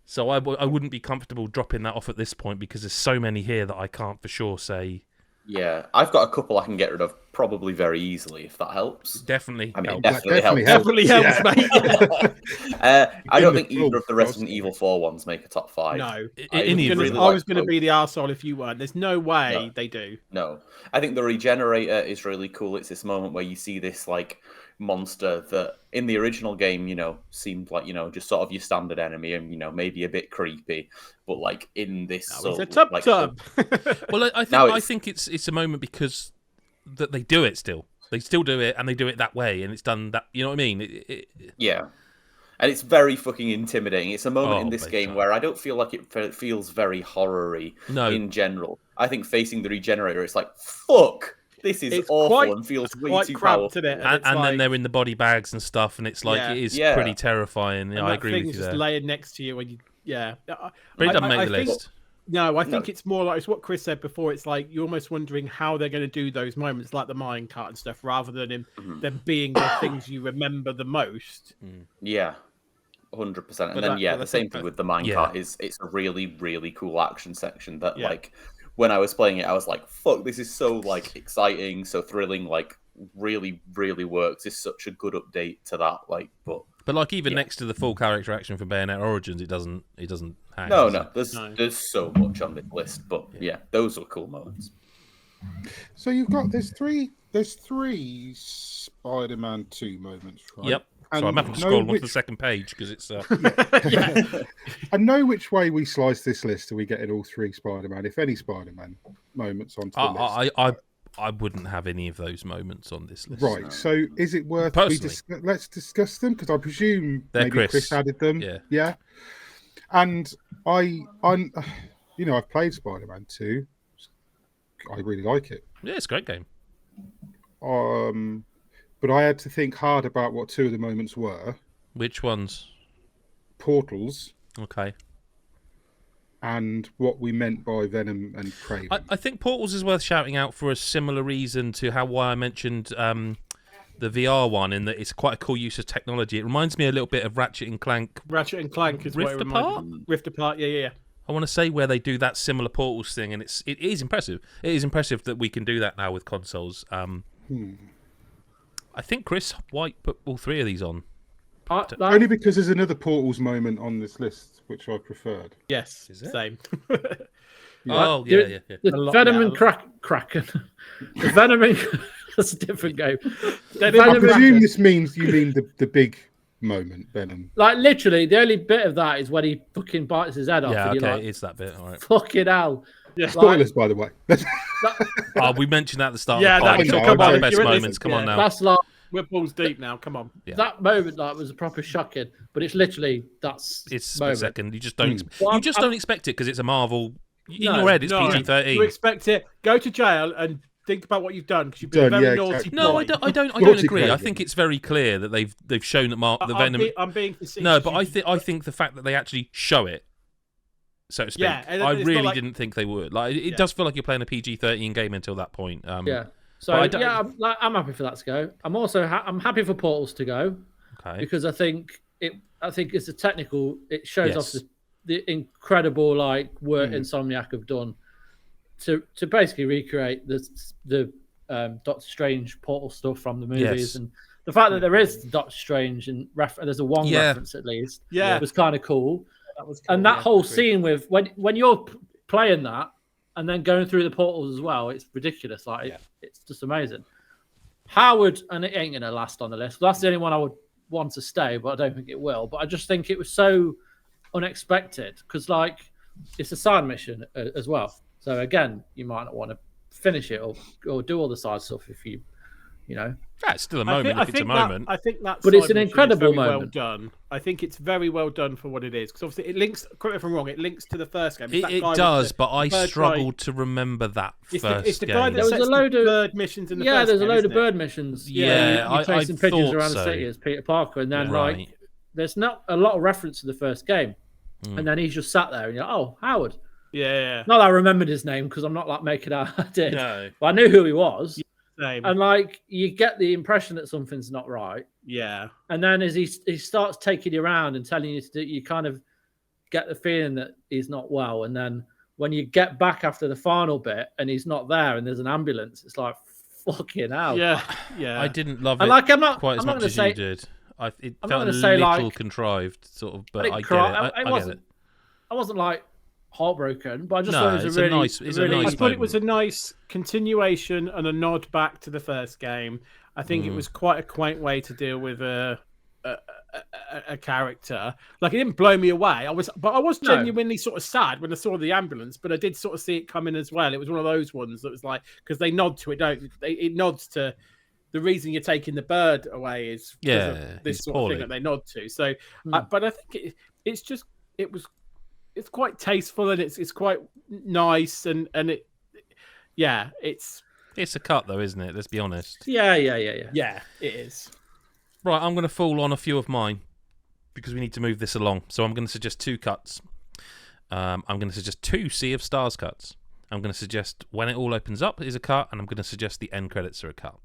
So I wouldn't be comfortable dropping that off at this point because there's so many here that I can't for sure say. Yeah, I've got a couple I can get rid of probably very easily if that helps. Definitely. I mean, helps. definitely helps, mate. I don't think either of the Resident Evil 4 ones make a top 5. No, I was going to be the arsehole if you weren't. There's no way they do. No, I think the regenerator is really cool. It's this moment where you see this like monster that in the original game, seemed like, just sort of your standard enemy and, maybe a bit creepy. But like in this it's a tub. Well, I think it's a moment because that they do it still. They still do it and they do it that way and it's done that, you know what I mean? Yeah. And it's very fucking intimidating. It's a moment in this game where I don't feel like it feels very horror-y in general. I think facing the regenerator, it's like, fuck! This is awful and feels way too powerful. And then they're in the body bags and stuff, and it's like it is pretty terrifying. Yeah, I agree with you there. Just laying next to you when you, but it doesn't make the list. No, I think it's more like it's what Chris said before. It's like you're almost wondering how they're going to do those moments, like the minecart and stuff, rather than them being the things you remember the most. Yeah. 100%. And then the same thing with the minecart is it's a really, really cool action section that like when I was playing it, I was like, fuck, this is so like exciting, so thrilling, like really, really works. It's such a good update to that. Like but like even next to the full character action for Bayonetta Origins, it doesn't hang. No. There's so much on this list, but those are cool moments. So you've got there's three Spider-Man 2 moments, right? Yep. So I'm having to scroll onto the second page because it's. I know which way we slice this list. Are we getting all three Spider-Man, if any Spider-Man moments onto the list? I wouldn't have any of those moments on this list. Right. So is it worth let's discuss them? Because I presume maybe Chris added them. Yeah. And I'm I've played Spider-Man 2. I really like it. Yeah, it's a great game. But I had to think hard about what two of the moments were. Which ones? Portals. Okay. And what we meant by Venom and Kraven. I think Portals is worth shouting out for a similar reason to why I mentioned the VR one, in that it's quite a cool use of technology. It reminds me a little bit of Ratchet and Clank. Ratchet and Clank is Rift Apart? Rift Apart, yeah. I want to say where they do that similar Portals thing, and it is impressive. It is impressive that we can do that now with consoles. I think Chris White put all three of these on. Only because there's another Portals moment on this list which I preferred. Yes, same. Oh, yeah. The Venom and Kraken. The Venom and... That's a different game. I presume this means you mean the big moment, Venom. Like, literally, the only bit of that is when he fucking bites his head off. Yeah, and okay, you're like, it's that bit. All right. Fucking hell. Yeah. Spoilers, by the way. We mentioned that at the start Yeah, of the podcast. come on, The best moments. Come on now. That's like... We're balls deep now. Come on. Yeah. That moment was a proper shocking, but it's literally it's a split second. You just don't. Don't expect it because it's a Marvel. In your head, it's PG-13. You expect it. Go to jail and think about what you've done because you've been a very naughty. No, boy. I don't agree. I think it's very clear that they've shown that the Venom. I'm being facetious. No, but I think the fact that they actually show it, so to speak, I really didn't think they would. Like, it does feel like you're playing a PG-13 game until that point. So I'm happy for that to go. I'm also I'm happy for Portals to go, because I think it's a technical. It shows off the incredible work Insomniac have done to basically recreate the Doctor Strange Portal stuff from the movies, and the fact that there is Doctor Strange and there's a Wong reference at least. It was kind of cool. That was cool, and that whole scene with when you're playing that. And then going through the portals as well, it's ridiculous. It's just amazing. Howard, and it ain't going to last on the list. That's the only one I would want to stay, but I don't think it will. But I just think it was so unexpected because, it's a side mission as well. So again, you might not want to finish it or do all the side stuff if you know. That's still a moment. It's a moment. I think that's. But it's an incredible moment. Well done. I think it's very well done for what it is. Because obviously it links. Correct me if I'm wrong. It links to the first game. It does, but I struggled to remember that it's the game. guy that there was a load of bird missions in the first there's game, a load of it? bird missions. Yeah, you're chasing pigeons around so. the city as Peter Parker, and then there's not a lot of reference to the first game, and then he's just sat there and you're Howard. Yeah. Not that I remembered his name because I'm not making out I did. No. But I knew who he was. Same. And you get the impression that something's not right. Yeah. And then as he starts taking you around and telling you to do, you kind of get the feeling that he's not well. And then when you get back after the final bit and he's not there and there's an ambulance, it's like fucking hell. Yeah. I didn't love and it I'm not, quite as much as you did. It felt a little contrived, sort of, but I get it. I get it. I wasn't heartbroken, but I just thought it was a nice I thought it was a nice continuation and a nod back to the first game. I think it was quite a quaint way to deal with a character. It didn't blow me away. I was genuinely sort of sad when I saw the ambulance, but I did sort of see it coming as well. It was one of those ones that was because they nod to it, it nods to the reason you're taking the bird away is because of this sort of thing that they nod to. So, but I think it's quite tasteful and it's quite nice and it's a cut though, isn't it? Let's be honest. Yeah, it is. Right, I'm going to fall on a few of mine because we need to move this along. So I'm going to suggest two cuts. I'm going to suggest two Sea of Stars cuts. I'm going to suggest When It All Opens Up is a cut, and I'm going to suggest the end credits are a cut.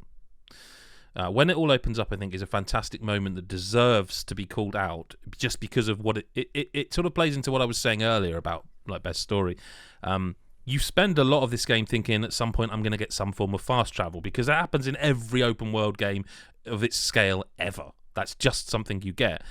When It All Opens Up, I think, is a fantastic moment that deserves to be called out just because of what it sort of plays into what I was saying earlier about best story. You spend a lot of this game thinking at some point I'm going to get some form of fast travel because that happens in every open world game of its scale ever. That's just something you get.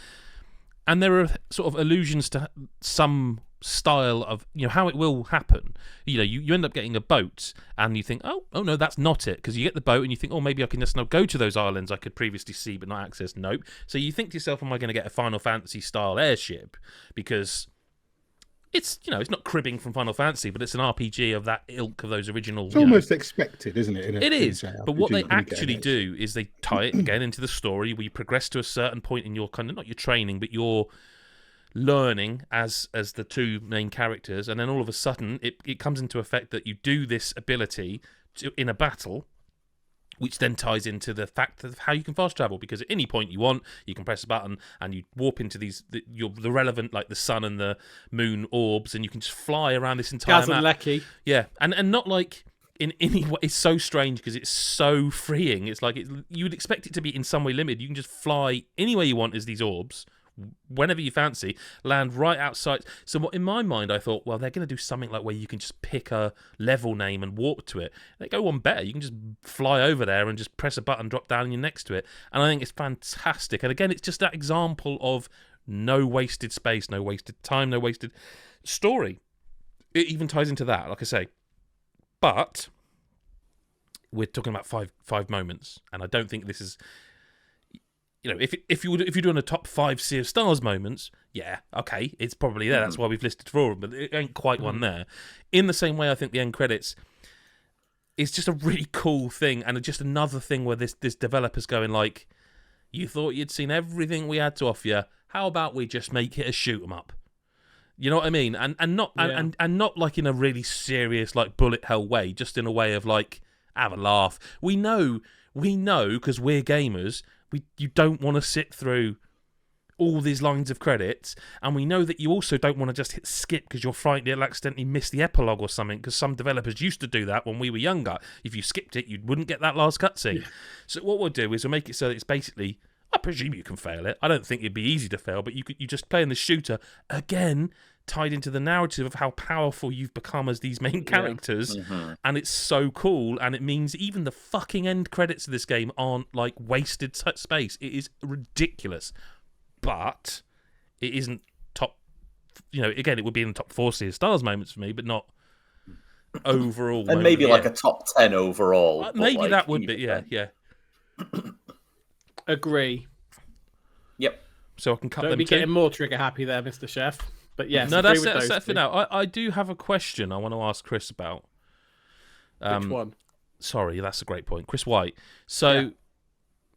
And there are sort of allusions to some style of how it will happen. You end up getting a boat and you think, oh no, that's not it, because you get the boat and you think, maybe I can just now go to those islands I could previously see but not access. Nope. So you think to yourself, am I going to get a Final Fantasy style airship? Because it's it's not cribbing from Final Fantasy, but it's an RPG of that ilk of those original. It's almost expected, isn't it? It is, but what they actually do is they tie it again into the story. We progress to a certain point in your kind of not your training, but your learning as the two main characters, and then all of a sudden it comes into effect that you do this ability in a battle, which then ties into the fact of how you can fast travel, because at any point you want, you can press a button and you warp into the relevant, like the sun and the moon orbs, and you can just fly around this entire map. Lecky. Yeah, and not like in any way. It's so strange because it's so freeing. It's like you would expect it to be in some way limited. You can just fly anywhere you want as these orbs, whenever you fancy, land right outside. So what in my mind I thought, well, they're going to do something like where you can just pick a level name and warp to it. They go one better. You can just fly over there and just press a button, drop down, and you're next to it. And I think it's fantastic. And again, it's just that example of no wasted space, no wasted time, no wasted story. It even ties into that, like I say. But we're talking about five moments, and I don't think this is. If you're doing a top 5 Sea of Stars moments, yeah, okay, it's probably there. That's why we've listed 4 of them, but it ain't quite one there. In the same way, I think the end credits is just a really cool thing, and just another thing where this developer's going like, you thought you'd seen everything we had to offer you. How about we just make it a shoot 'em up? You know what I mean? And not and not like in a really serious like bullet hell way, just in a way of like have a laugh. We know because we're gamers. You don't want to sit through all these lines of credits, and we know that you also don't want to just hit skip because you're frightened you'll accidentally miss the epilogue or something, because some developers used to do that when we were younger. If you skipped it, you wouldn't get that last cutscene. Yeah. So what we'll do is we'll make it so that it's basically, I presume you can fail it. I don't think it'd be easy to fail, but you just play in the shooter, again, tied into the narrative of how powerful you've become as these main characters, and it's so cool, and it means even the fucking end credits of this game aren't like wasted space. It is ridiculous, but it isn't top. Again, it would be in the top 4 Sea of Stars moments for me, but not overall. And maybe like a top 10 overall. Maybe like, that would be, yeah. Agree. Yep. So I can cut Don't them. be getting more trigger happy there, Mr. Chef. But yes, no, that's it for now. I do have a question I want to ask Chris about. Which one? Sorry, that's a great point. Chris White. So,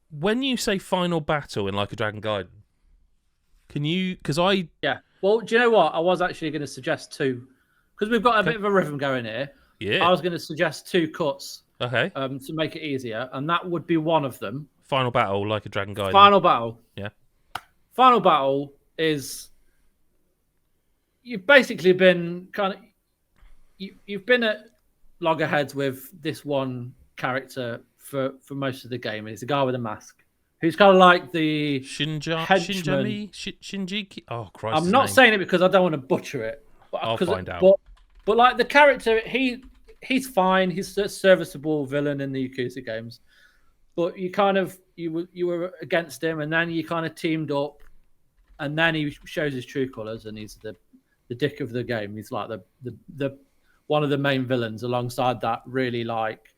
when you say final battle in Like a Dragon Gaiden, can you... Yeah. Well, do you know what? I was actually going to suggest 2. Because we've got a bit of a rhythm going here. Yeah. I was going to suggest 2 cuts. Okay. To make it easier. And that would be one of them. Final battle, Like a Dragon Gaiden. Final battle. Yeah. Final battle is... You've basically been you've been at loggerheads with this one character for most of the game. It's a guy with a mask who's kind of like the Shinji. Oh Christ! I'm not saying it because I don't want to butcher it. I'll find out. But like the character, he's fine. He's a serviceable villain in the Yakuza games. But you were against him, and then you kind of teamed up, and then he shows his true colours, and he's the dick of the game. He's like the one of the main villains, alongside that really like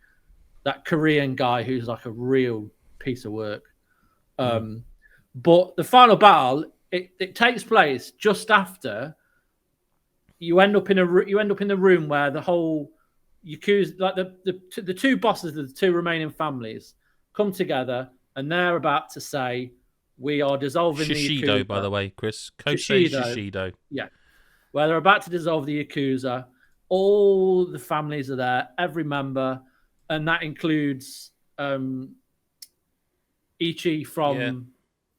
that Korean guy who's like a real piece of work. But the final battle, it takes place just after you end up in the room where the whole Yakuza, like the 2 bosses of the 2 remaining families come together, and they're about to say, we are dissolving the Yakuza. By the way, Chris. Kosei Shishido. Yeah. Where they're about to dissolve the Yakuza. All the families are there, every member, and that includes Ichi from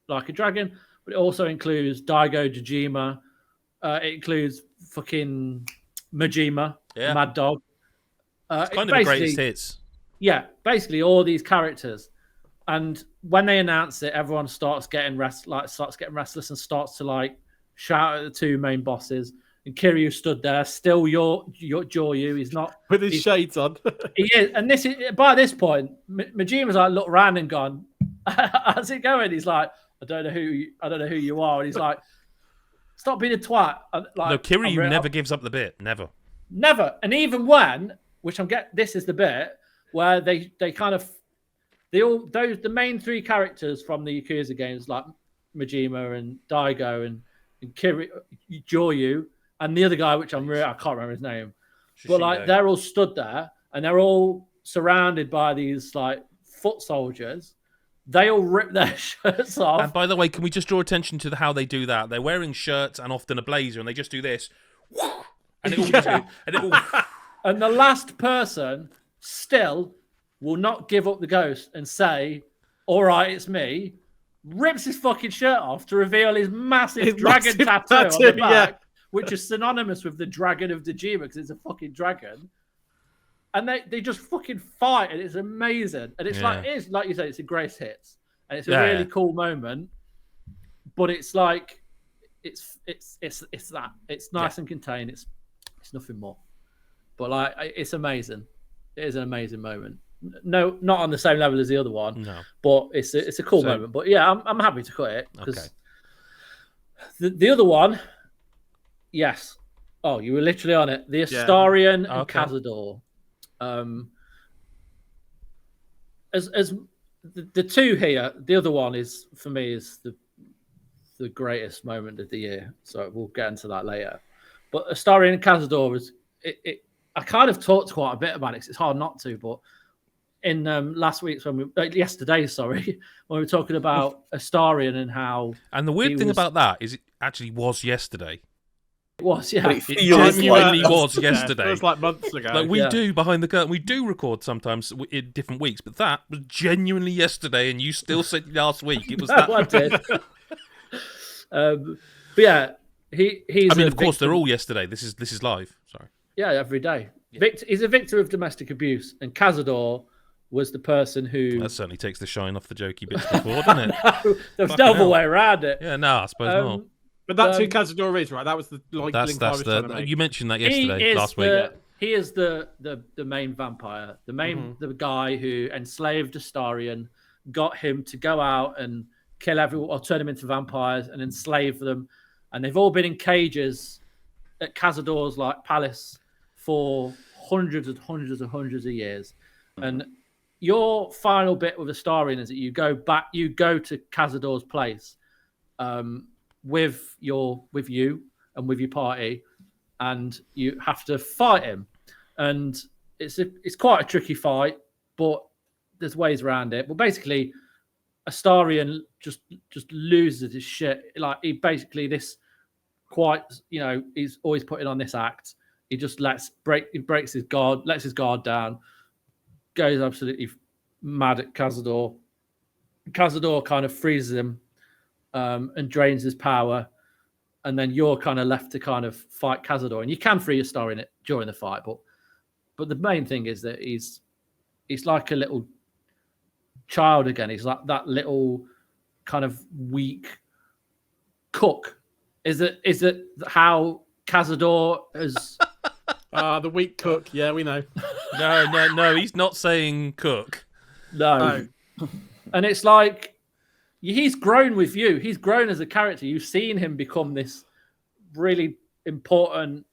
Like a Dragon, but it also includes Daigo Jojima. It includes fucking Majima, Mad Dog. It's kind of the greatest hits. Yeah, basically all these characters. And when they announce it, everyone starts getting restless and starts to like shout at the 2 main bosses. And Kiryu stood there, still your Joryu. He's not with his shades on. He is, and this is by this point, Majima's like looked around and gone, "How's it going?" He's like, "I don't know who you are." And he's like, "Stop being a twat." No, Kiryu never gives up the bit. Never. And even when, this is the bit where they kind of the main 3 characters from the Yakuza games, like Majima and Daigo and Kiryu, Joryu, and the other guy, which I can't remember his name, but like they're all stood there and they're all surrounded by these like foot soldiers. They all rip their shirts off. And by the way, can we just draw attention to how they do that? They're wearing shirts and often a blazer, and they just do this, and it all and the last person still will not give up the ghost and say, "All right, it's me." Rips his fucking shirt off to reveal his massive dragon tattoo on the back, which is synonymous with the dragon of Dejima because it's a fucking dragon. And they just fucking fight, and it's amazing. And it's like you said, it's a Grace Hits, and it's a really cool moment. But it's like it's that it's nice and contained. It's nothing more. But like it's amazing. It is an amazing moment. No, not on the same level as the other one. No, but it's a cool moment. But yeah, I'm happy to cut it because the other one, yes. Oh, you were literally on it. The Astarion and Cazador. As the two here, the other one is for me is the greatest moment of the year. So we'll get into that later. But Astarion and Cazador was it. I kind of talked quite a bit about it. 'Cause it's hard not to, but in yesterday, when we were talking about Astarion and how. And the weird thing about that is it actually was yesterday. It was, yeah. It genuinely was yesterday. It was like months ago. Like we do behind the curtain, we do record sometimes in different weeks, but that was genuinely yesterday, and you still said last week it was that. I did. But yeah, he's. I mean, of course, they're all yesterday. This is live. Sorry. Yeah, every day. Yeah. He's a victim of domestic abuse, and Cazador was the person who. That certainly takes the shine off the jokey bits before, doesn't it? No, there's no other way around it. Yeah, no, I suppose not. But that's who Cazador is, right? That was the link I was trying to make. You mentioned that yesterday, last week. He is the main vampire, the guy who enslaved Astarion, got him to go out and kill everyone or turn them into vampires and enslave them, and they've all been in cages at Cazador's like palace for hundreds and hundreds and hundreds of years. And your final bit with Astarion is that you go to Cazador's place. With you and with your party, and you have to fight him, and it's quite a tricky fight, but there's ways around it. But basically, Astarion just loses his shit. Like he basically he's always putting on this act. He just lets his guard down, goes absolutely mad at Cazador. Cazador kind of freezes him. And drains his power, and then you're kind of left to kind of fight Cazador, and you can free Astarion during the fight, but the main thing is that he's like a little child again. He's like that little kind of weak cook. Is it how Cazador is? The weak cook. Yeah, we know. No. He's not saying cook. No. And it's like. He's grown with you. He's grown as a character. You've seen him become this really important,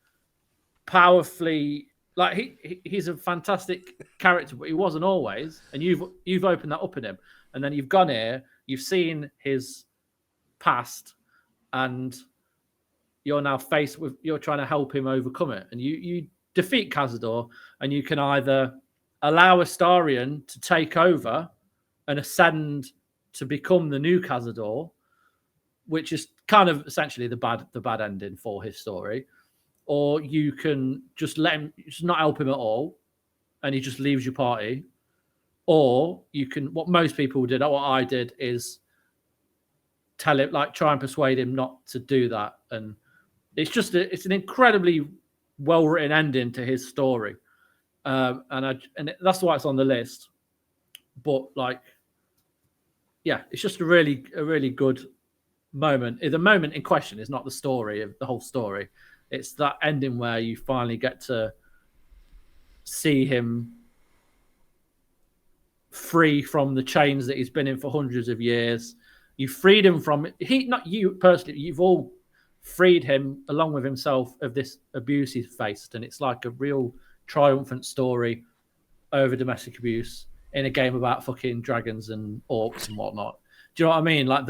powerfully like he's a fantastic character, but he wasn't always. And you've opened that up in him, and then you've gone here. You've seen his past, and you're now faced with. You're trying to help him overcome it, and you defeat Cazador, and you can either allow Astarion to take over and ascend to become the new Cazador, which is kind of essentially the bad ending for his story, or you can just let him, just not help him at all, and he just leaves your party, or you can, what most people did, what I did, is tell him, like, try and persuade him not to do that, and it's an incredibly well written ending to his story, and that's why it's on the list, but like. Yeah, it's just a really good moment. The moment in question is not the story of the whole story. It's that ending where you finally get to see him free from the chains that he's been in for hundreds of years. You freed him from not you personally. You've all freed him along with himself of this abuse he's faced, and it's like a real triumphant story over domestic abuse. In a game about fucking dragons and orcs and whatnot. Do you know what I mean? Like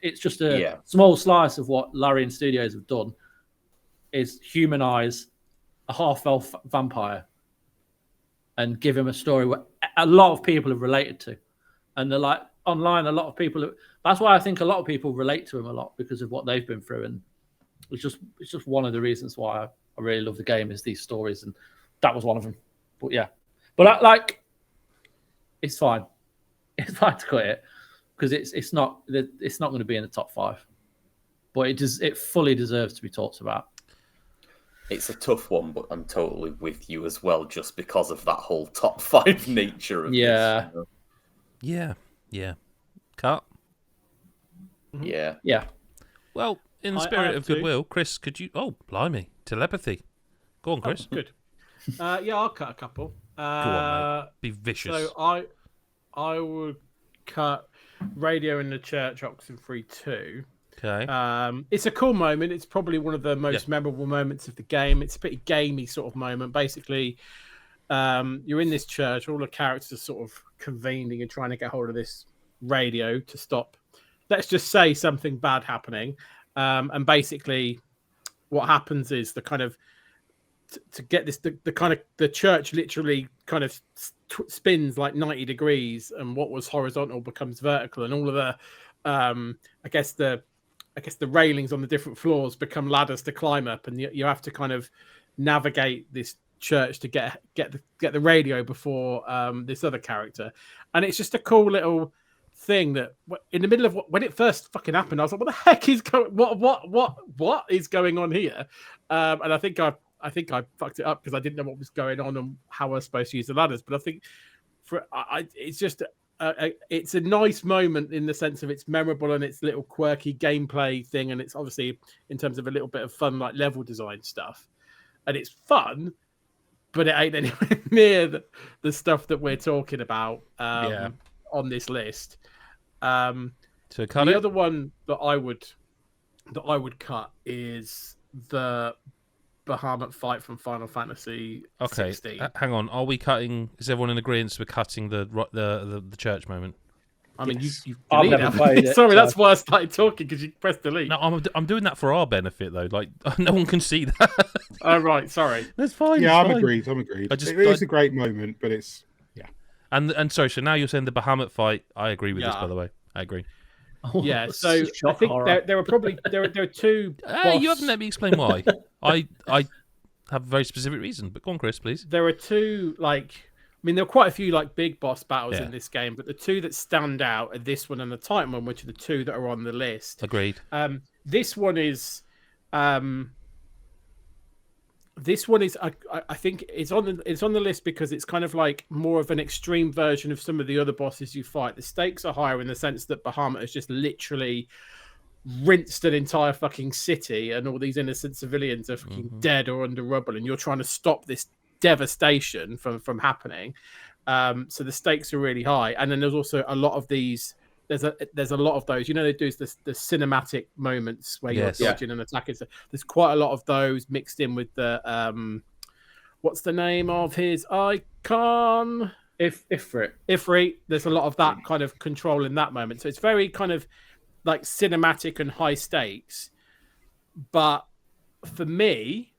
it's just a small slice of what Larian Studios have done. is humanize a half-elf vampire and give him a story where a lot of people have related to. And they're like, online, a lot of people... That's why I think a lot of people relate to him a lot, because of what they've been through. And it's just one of the reasons why I really love the game, is these stories. And that was one of them. But yeah. But it's fine. It's fine to quit it, because it's not going to be in the top 5. But it fully deserves to be talked about. It's a tough one, but I'm totally with you as well, just because of that whole top 5 nature of this. Yeah. Cut. Yeah. Yeah. Well, in the spirit of goodwill, Chris, could you... Oh, blimey. Telepathy. Go on, Chris. Oh, good. Yeah, I'll cut a couple. Go on, mate. Be vicious. So I would cut Radio in the Church, Oxenfree 2. Okay. It's a cool moment. It's probably one of the most memorable moments of the game. It's a pretty gamey sort of moment. Basically, you're in this church. All the characters are sort of convening and trying to get hold of this radio to stop, let's just say, something bad happening. And basically, what happens is the kind of to get this, the kind of the church literally kind of spins like 90 degrees, and what was horizontal becomes vertical, and all of the I guess the railings on the different floors become ladders to climb up, and you have to kind of navigate this church to get the radio before this other character. And it's just a cool little thing that in the middle of when it first fucking happened, I was like, what the heck is going, what is going on here? And I think I fucked it up because I didn't know what was going on and how I was supposed to use the ladders. But I think it's just it's a nice moment in the sense of it's memorable and it's little quirky gameplay thing, and it's obviously in terms of a little bit of fun like level design stuff, and it's fun, but it ain't anywhere near the stuff that we're talking about on this list. So the other one that I would cut is the Bahamut fight from Final Fantasy 16. Hang on. Are we cutting? Is everyone in agreement we're cutting the church moment? I mean, yes. you I've never played it. Sorry, that's why I started talking, because you pressed delete. No, I'm doing that for our benefit though. Like no one can see that. Oh right, sorry. That's fine. Yeah, I'm agreed. It is a great moment, but it's And sorry, so now you're saying the Bahamut fight. I agree with this, by the way. I agree. Yeah, so I think there are probably there are two. You haven't let me explain why. I have a very specific reason, but go on, Chris, please. There are two there are quite a few like big boss battles in this game, but the two that stand out are this one and the Titan one, which are the two that are on the list. Agreed. This one is. I think it's on the list because it's kind of like more of an extreme version of some of the other bosses you fight. The stakes are higher in the sense that Bahamut has just literally rinsed an entire fucking city, and all these innocent civilians are fucking dead or under rubble, and you're trying to stop this devastation from happening. So the stakes are really high, and then there's also a lot of these. There's a lot of those. You know, they do the cinematic moments where you're dodging and attacking. So there's quite a lot of those mixed in with the what's the name of his icon? Ifrit. There's a lot of that kind of control in that moment. So it's very kind of like cinematic and high stakes. But for me,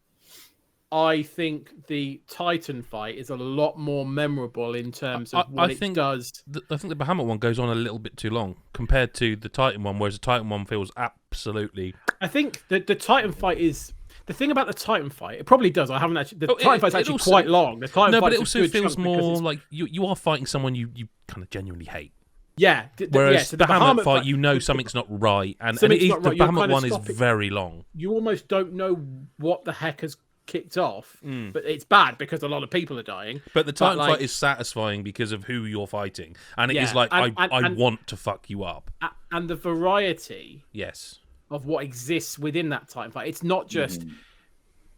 I think the Titan fight is a lot more memorable in terms of what it does. I think the Bahamut one goes on a little bit too long compared to the Titan one, whereas the Titan one feels absolutely... I think the Titan fight is... The thing about the Titan fight, it probably does. I haven't actually... The Titan fight's actually quite long. The Titan but it also feels more like you are fighting someone you kind of genuinely hate. Yeah. Whereas so the Bahamut fight, you know something's not right. And the Bahamut one is very long. You almost don't know what the heck has kicked off, but it's bad because a lot of people are dying. But the Titan fight is satisfying because of who you're fighting, and it is like I want to fuck you up. And the variety, of what exists within that Titan fight. It's not just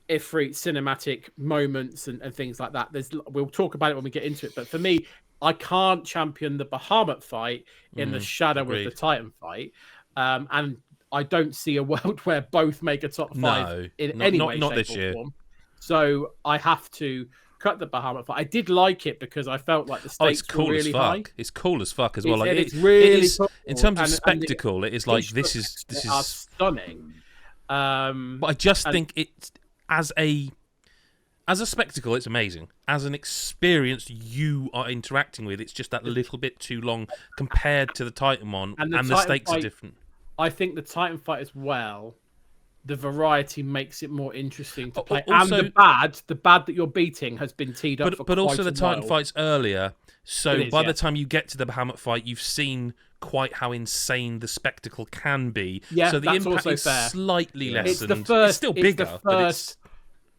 Ifrit cinematic moments and things like that. We'll talk about it when we get into it. But for me, I can't champion the Bahamut fight in the shadow of the Titan fight, and I don't see a world where both make a top 5 in any way, shape, or form. So I have to cut the Bahamut fight. I did like it because I felt like the stakes were really high. It's cool as fuck as well. Like it's really cool. In terms of spectacle, it is like this is stunning. But I just think as a spectacle, it's amazing. As an experience you are interacting with, it's just that little bit too long compared to the Titan one, and the stakes are different. I think the Titan fight as well, the variety makes it more interesting to play. Also, and the bad that you're beating has been teed up for but quite also a the Titan while. fight's earlier, so by yeah. the time you get to the Bahamut fight, you've seen quite how insane the spectacle can be. Yeah, so the that's impact also is fair. slightly lessened. It's still bigger, but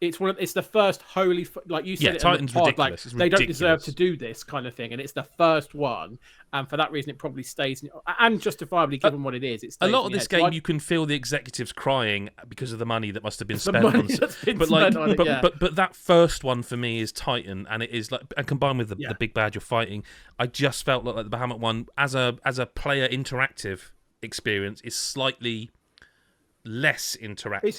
it's the first holy, like you said, Titan's pod, ridiculous. Like, they don't deserve to do this kind of thing, and it's the first one, and for that reason, it probably stays. And justifiably, given what it is, it stays a lot of this game, So you can feel the executives crying because of the money that must have been spent but that first one for me is Titan, and it is like, and combined with the big bad you're fighting, I just felt like the Bahamut one as a player interactive experience is slightly less interactive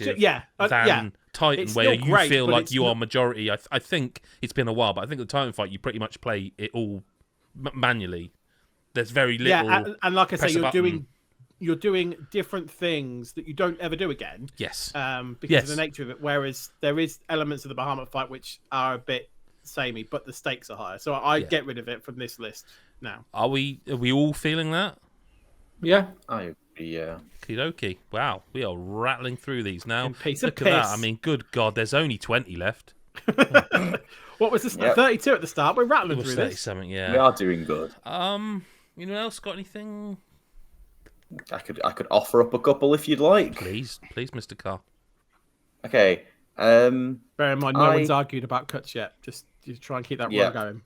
than Titan, where you feel like you are majority. I think it's been a while, but I think the Titan fight you pretty much play it all manually. There's very little. Yeah, and like I say, you're doing different things that you don't ever do again. Yes. Because of the nature of it. Whereas there is elements of the Bahamut fight which are a bit samey, but the stakes are higher. So I get rid of it from this list now. Are we all feeling that? Yeah. Yeah. Okie. Wow, we are rattling through these now. Look at that. I mean, good God, there's only 20 left. What was this? 32 at the start. We're rattling through this. Something, yeah. We are doing good. Anyone else got anything? I could offer up a couple if you'd like. Please, Mr. Carr. Okay. Bear in mind, no one's argued about cuts yet. Just try and keep that run going.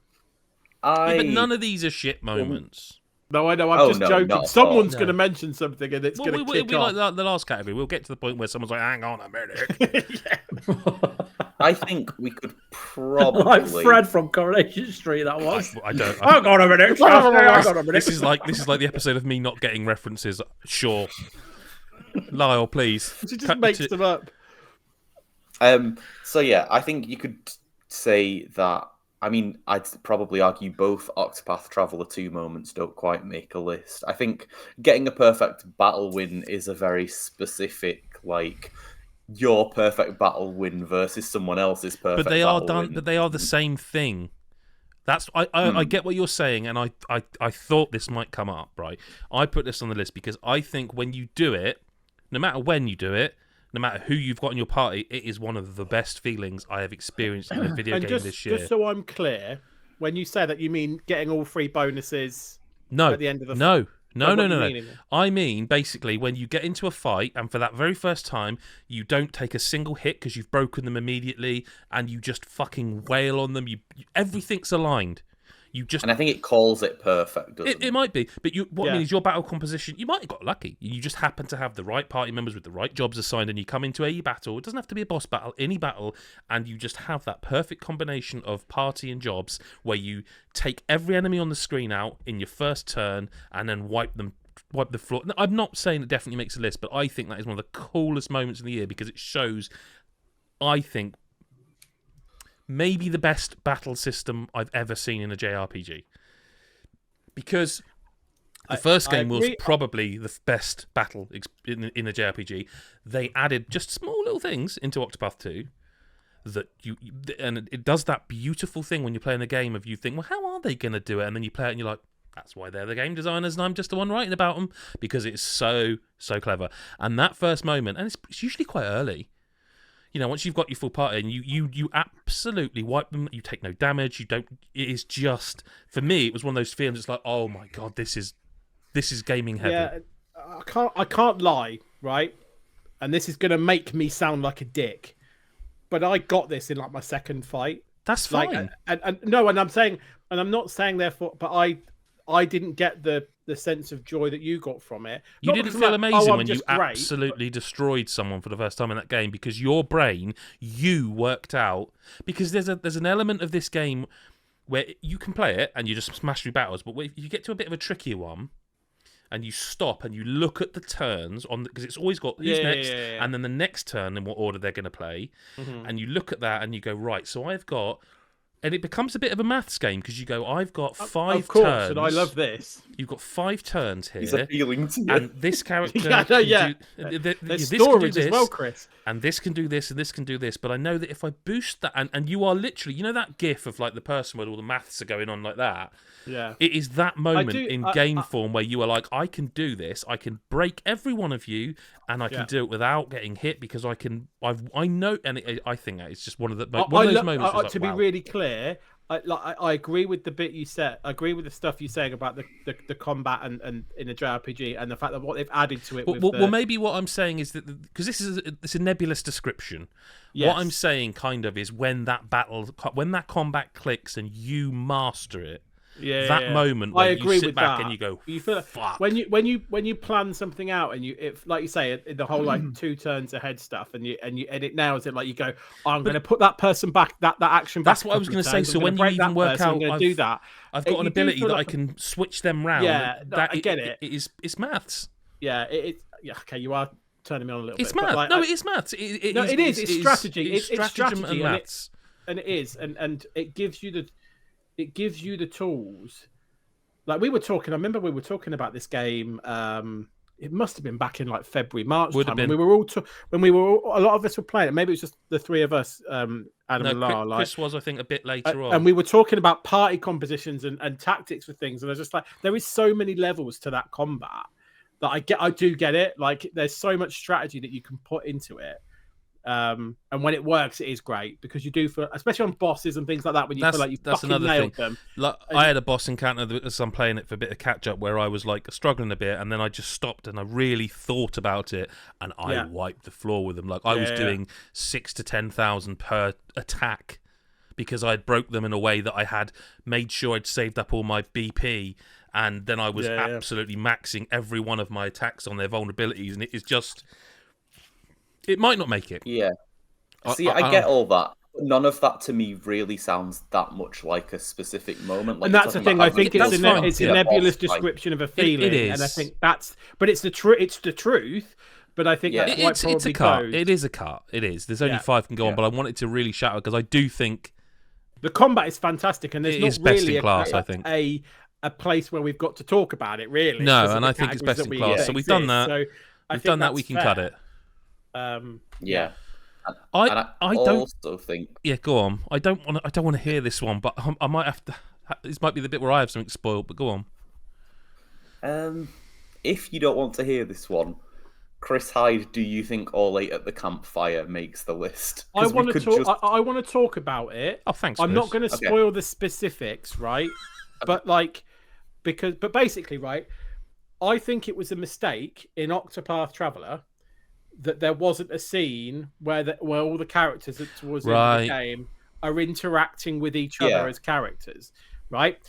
But none of these are shit moments. No, I know. I'm just joking. Someone's going to mention something, and it's going to kick off. Like the last category. We'll get to the point where someone's like, "Hang on a minute." I think we could probably like Fred from Coronation Street. That was. I don't. Hang on a minute. Hang on a minute. This is like the episode of me not getting references. Sure, Lyle, please. She just makes them up. So yeah, I think you could say that. I mean, I'd probably argue both Octopath Traveler 2 moments don't quite make a list. I think getting a perfect battle win is a very specific, like, your perfect battle win versus someone else's perfect but they are battle done. win. But they are the same thing. That's I get what you're saying, and I thought this might come up, right? I put this on the list because I think when you do it, no matter when you do it, no matter who you've got in your party, it is one of the best feelings I have experienced in a video game this year. Just so I'm clear, when you say that, you mean getting all 3 bonuses at the end of the fight? No. I mean, basically, when you get into a fight, and for that very first time, you don't take a single hit because you've broken them immediately, and you just fucking wail on them. Everything's aligned. And I think it calls it perfect, doesn't it? It might be, but I mean is your battle composition, you might have got lucky. You just happen to have the right party members with the right jobs assigned, and you come into a battle. It doesn't have to be a boss battle, any battle, and you just have that perfect combination of party and jobs where you take every enemy on the screen out in your first turn and then wipe the floor. Now, I'm not saying it definitely makes a list, but I think that is one of the coolest moments in the year because it shows, I think, maybe the best battle system I've ever seen in a JRPG. Because the first game was probably the best battle in a JRPG. They added just small little things into Octopath 2 that and it does that beautiful thing when you're playing a game of you think, well, how are they going to do it? And then you play it and you're like, that's why they're the game designers and I'm just the one writing about them, because it's so clever. And that first moment, and it's usually quite early, you know, once you've got your full party and you absolutely wipe them, you take no damage, it is just, for me, it was one of those feelings, it's like, oh my God, this is gaming heaven. Yeah, I can't lie, right? And this is going to make me sound like a dick, but I got this in like my second fight. That's fine. And I'm not saying therefore, but I didn't get the sense of joy that you got from it. You didn't feel amazing when you absolutely destroyed someone for the first time in that game because your brain, you worked out, because there's an element of this game where you can play it and you just smash through battles, but if you get to a bit of a trickier one and you stop and you look at the turns on, because it's always got who's next and then the next turn in what order they're going to play, and you look at that and you go, right, so I've got And it becomes a bit of a maths game because you go, I've got 5 Of course, turns. and I love this. You've got 5 turns here. He's appealing to you. And this character There's this storage can do as well, this, Chris. and this can do this, and this can do this. But I know that if I boost that, and you are literally, you know that gif of like the person where all the maths are going on like that? Yeah. It is that moment in game form where you are like, I can do this. I can break every one of you, and I can do it without getting hit because I know, and I think that it's just one of those moments. To be really clear, I agree with the bit you said. I agree with the stuff you're saying about the combat and in a JRPG and the fact that what they've added to it. Well, maybe what I'm saying is that because this is it's a nebulous description. Yes. What I'm saying kind of is when that combat clicks and you master it. That moment where you sit back and you go, you feel fuck. when you plan something out and like you say the whole like 2 turns ahead stuff and it nails it, like you go, I'm going to put that person back, that action back. That's what I was going to say. So when you even work out, I'm going to do that. I've got an ability that I can switch them round. Yeah, I get it. It's maths. Yeah, okay, you are turning me on a little bit. It's maths. Like, no, it is maths. It's strategy. It's strategy and maths. And it is, and it gives you the tools. Like we were talking, I remember we were talking about this game. It must have been back in like February, March time. When we were all a lot of us were playing it. Maybe it was just the 3 of us, Adam and Lara. Chris was, I think, a bit later on. And we were talking about party compositions and tactics for things. And I was just like, there is so many levels to that combat that I do get it. Like there's so much strategy that you can put into it. And when it works, it is great because you do, especially on bosses and things like that, when you feel like you've fucking nailed them. Like, I had a boss encounter as I'm playing it for a bit of catch up where I was like struggling a bit, and then I just stopped and I really thought about it, and I wiped the floor with them. Like I was doing 6,000 to 10,000 per attack because I had broke them in a way that I had made sure I'd saved up all my BP, and then I was absolutely maxing every one of my attacks on their vulnerabilities, and it is just. It might not make it. Yeah. See, I get all that. None of that to me really sounds that much like a specific moment. Like and that's the thing. I think it's a nebulous description of a feeling. It is. And I think but it's the truth. But I think that's it's a cut. It is a cut. It is. There's only 5 can go on, but I wanted to really shout out because I do think the combat is fantastic, and there's not really in class. I think a place where we've got to talk about it really. No, and I think it's best in class. So we've done that. So we've done that. We can cut it. Yeah. I don't also think. Yeah, go on. I don't want to hear this one, but I might have to. This might be the bit where I have something spoiled. But go on. If you don't want to hear this one, Chris Hyde, do you think All 8 at the Campfire makes the list? I want to talk. I want to talk about it. Oh, thanks. I'm not going to spoil the specifics, right? But basically, right. I think it was a mistake in Octopath Traveler that there wasn't a scene where all the characters towards the end of the game are interacting with each other as characters, right?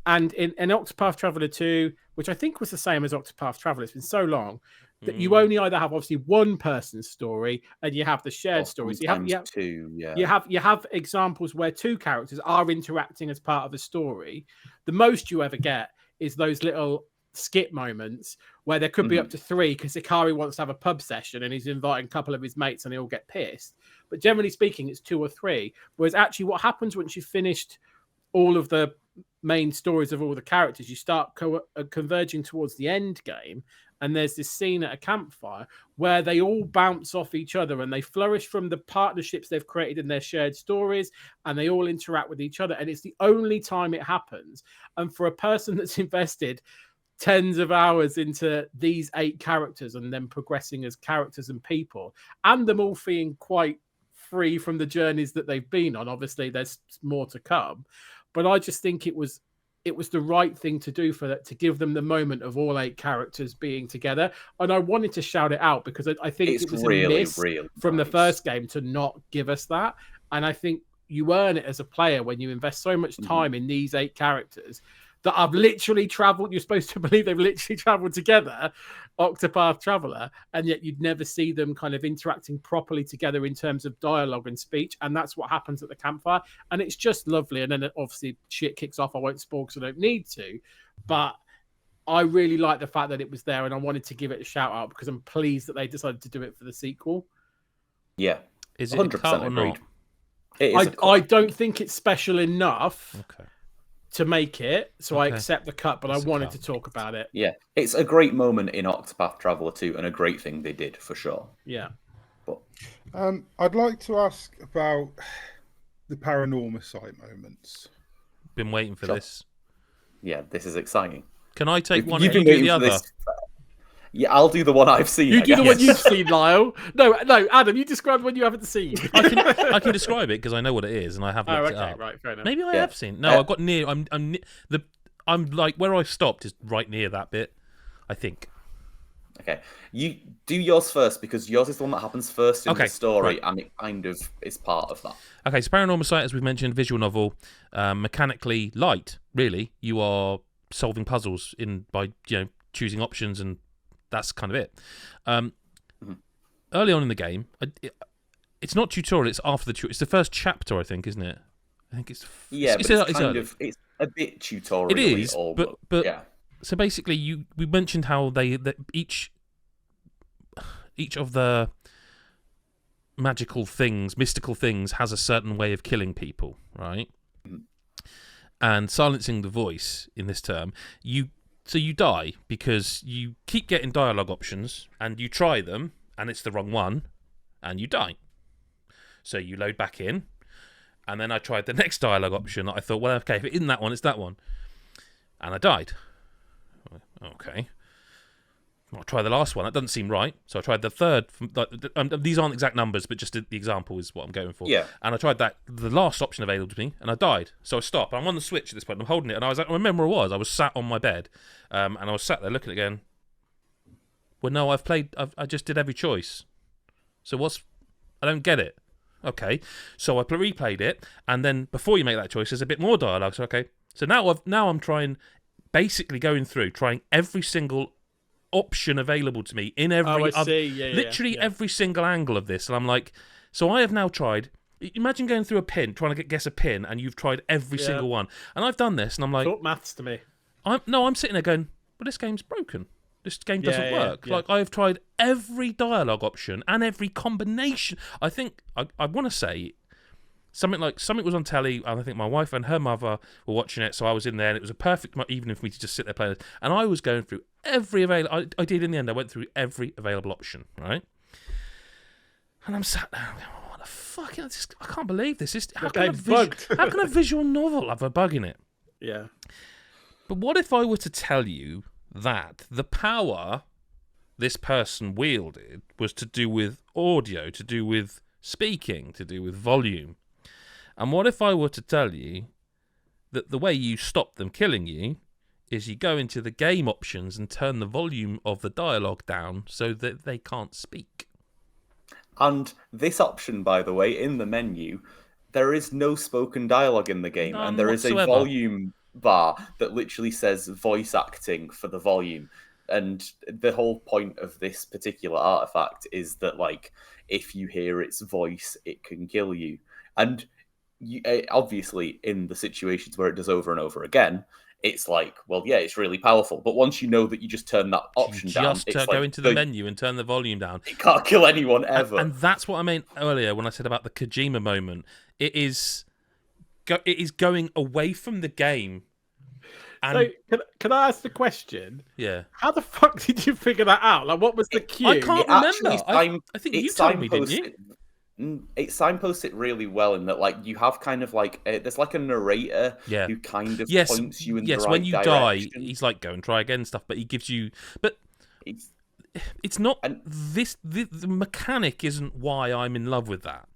And in Octopath Traveler 2, which I think was the same as Octopath Traveler, it's been so long that you only either have obviously one person's story and you have the shared stories. You have examples where 2 characters are interacting as part of a story. The most you ever get is those little skip moments where there could be up to 3 because Ikari wants to have a pub session and he's inviting a couple of his mates and they all get pissed. But generally speaking, it's 2 or 3. Whereas actually what happens once you've finished all of the main stories of all the characters, you start converging towards the end game. And there's this scene at a campfire where they all bounce off each other and they flourish from the partnerships they've created in their shared stories, and they all interact with each other. And it's the only time it happens. And for a person that's invested tens of hours into these 8 characters and then progressing as characters and people, and them all feeling quite free from the journeys that they've been on. Obviously, there's more to come. But I just think it was the right thing to do for that, to give them the moment of all 8 characters being together. And I wanted to shout it out because I think it was really, a miss from the first game to not give us that. And I think you earn it as a player when you invest so much time in these 8 characters that have literally traveled. You're supposed to believe they've literally traveled together, Octopath Traveler, and yet you'd never see them kind of interacting properly together in terms of dialogue and speech. And that's what happens at the campfire. And it's just lovely. And then obviously shit kicks off. I won't spoil because I don't need to. But I really like the fact that it was there, and I wanted to give it a shout out because I'm pleased that they decided to do it for the sequel. Yeah. Is it 100% agreed. I don't think it's special enough Okay. to make it, so I Okay. accept the cut, but It's I a wanted cut. to talk about it. Yeah, it's a great moment in Octopath Traveler 2 and a great thing they did for sure. Yeah. But I'd like to ask about the paranormal site moments. Been waiting for Sure. this. yeah, this is exciting. Can I take one You've and you been do the waiting for other? this. Yeah, I'll do the one I've seen. You I do the one guess. you've seen, Lyle. No, Adam, you describe one you haven't seen. I can describe it because I know what it is and I have Oh, looked it okay, up. right, fair enough. Maybe I Yeah. have seen. No, I've got near. I'm like where I stopped is right near that bit. I think. Okay, you do yours first because yours is the one that happens first in Okay, the story, right. and it kind of is part of that. Okay, so Paranormal Sight, as we've mentioned, visual novel, mechanically light. Really, you are solving puzzles by choosing options, and that's kind of it. Early on in the game, it's not tutorial. It's after the tutorial. It's the first chapter, I think, isn't it? I think it's Yeah, it's, but it's early. it's a bit tutorial. It is, but yeah. So basically, we mentioned how each of the magical things, mystical things, has a certain way of killing people, right? Mhm. And silencing the voice in this term, you die because you keep getting dialogue options and you try them and it's the wrong one and you die. So you load back in, and then I tried the next dialogue option. I thought, well, okay, if it isn't that one, it's that one, and I died. Okay. I'll try the last one. That doesn't seem right. So I tried the third. These aren't exact numbers, but just the example is what I'm going for. Yeah. And I tried the last option available to me, and I died. So I stopped. I'm on the Switch at this point. I'm holding it, and I remember where I was. I was sat on my bed, and I was sat there looking again. Well, no, I just did every choice. So I don't get it. Okay. So I replayed it, and then before you make that choice, there's a bit more dialogue. So okay. So now I'm trying. Basically going through, trying every single option available to me in every... literally every single angle of this. And I'm like... So I have now tried... Imagine going through a pin, trying to guess a pin, and you've tried every single one. And I've done this, and I'm like... Talk maths to me. I'm sitting there going, well, this game's broken. This game doesn't work. Yeah. Like, I've tried every dialogue option and every combination. I think... I want to say... Something was on telly, and I think my wife and her mother were watching it, so I was in there, and it was a perfect evening for me to just sit there playing it. And I was going through every available... I did in the end. I went through every available option, right? And I'm sat there, I'm going, what the fuck? I can't believe this. How can a visual novel have a bug in it? Yeah. But what if I were to tell you that the power this person wielded was to do with audio, to do with speaking, to do with volume? And what if I were to tell you that the way you stop them killing you is you go into the game options and turn the volume of the dialogue down so that they can't speak? And this option, by the way, in the menu, there is no spoken dialogue in the game, None and there is whatsoever. a volume bar that literally says voice acting for the volume. And the whole point of this particular artifact is that, like, if you hear its voice, it can kill you. And obviously, in the situations where it does over and over again, it's like, well, yeah, it's really powerful. But once you know that you just turn that option down, Just it's go like into the menu and turn the volume down. It can't kill anyone ever. And that's what I meant earlier when I said about the Kojima moment. It is going away from the game. And So, can I ask the question? yeah, How the fuck did you figure that out? Like, what was the cue? I can't remember. I think you told me, didn't you? It signposts it really well in that, like, you have kind of like there's like a narrator who kind of points you in the right when you direction. die, he's like, go and try again stuff, but he gives you. But it's not the mechanic isn't why I'm in love with that.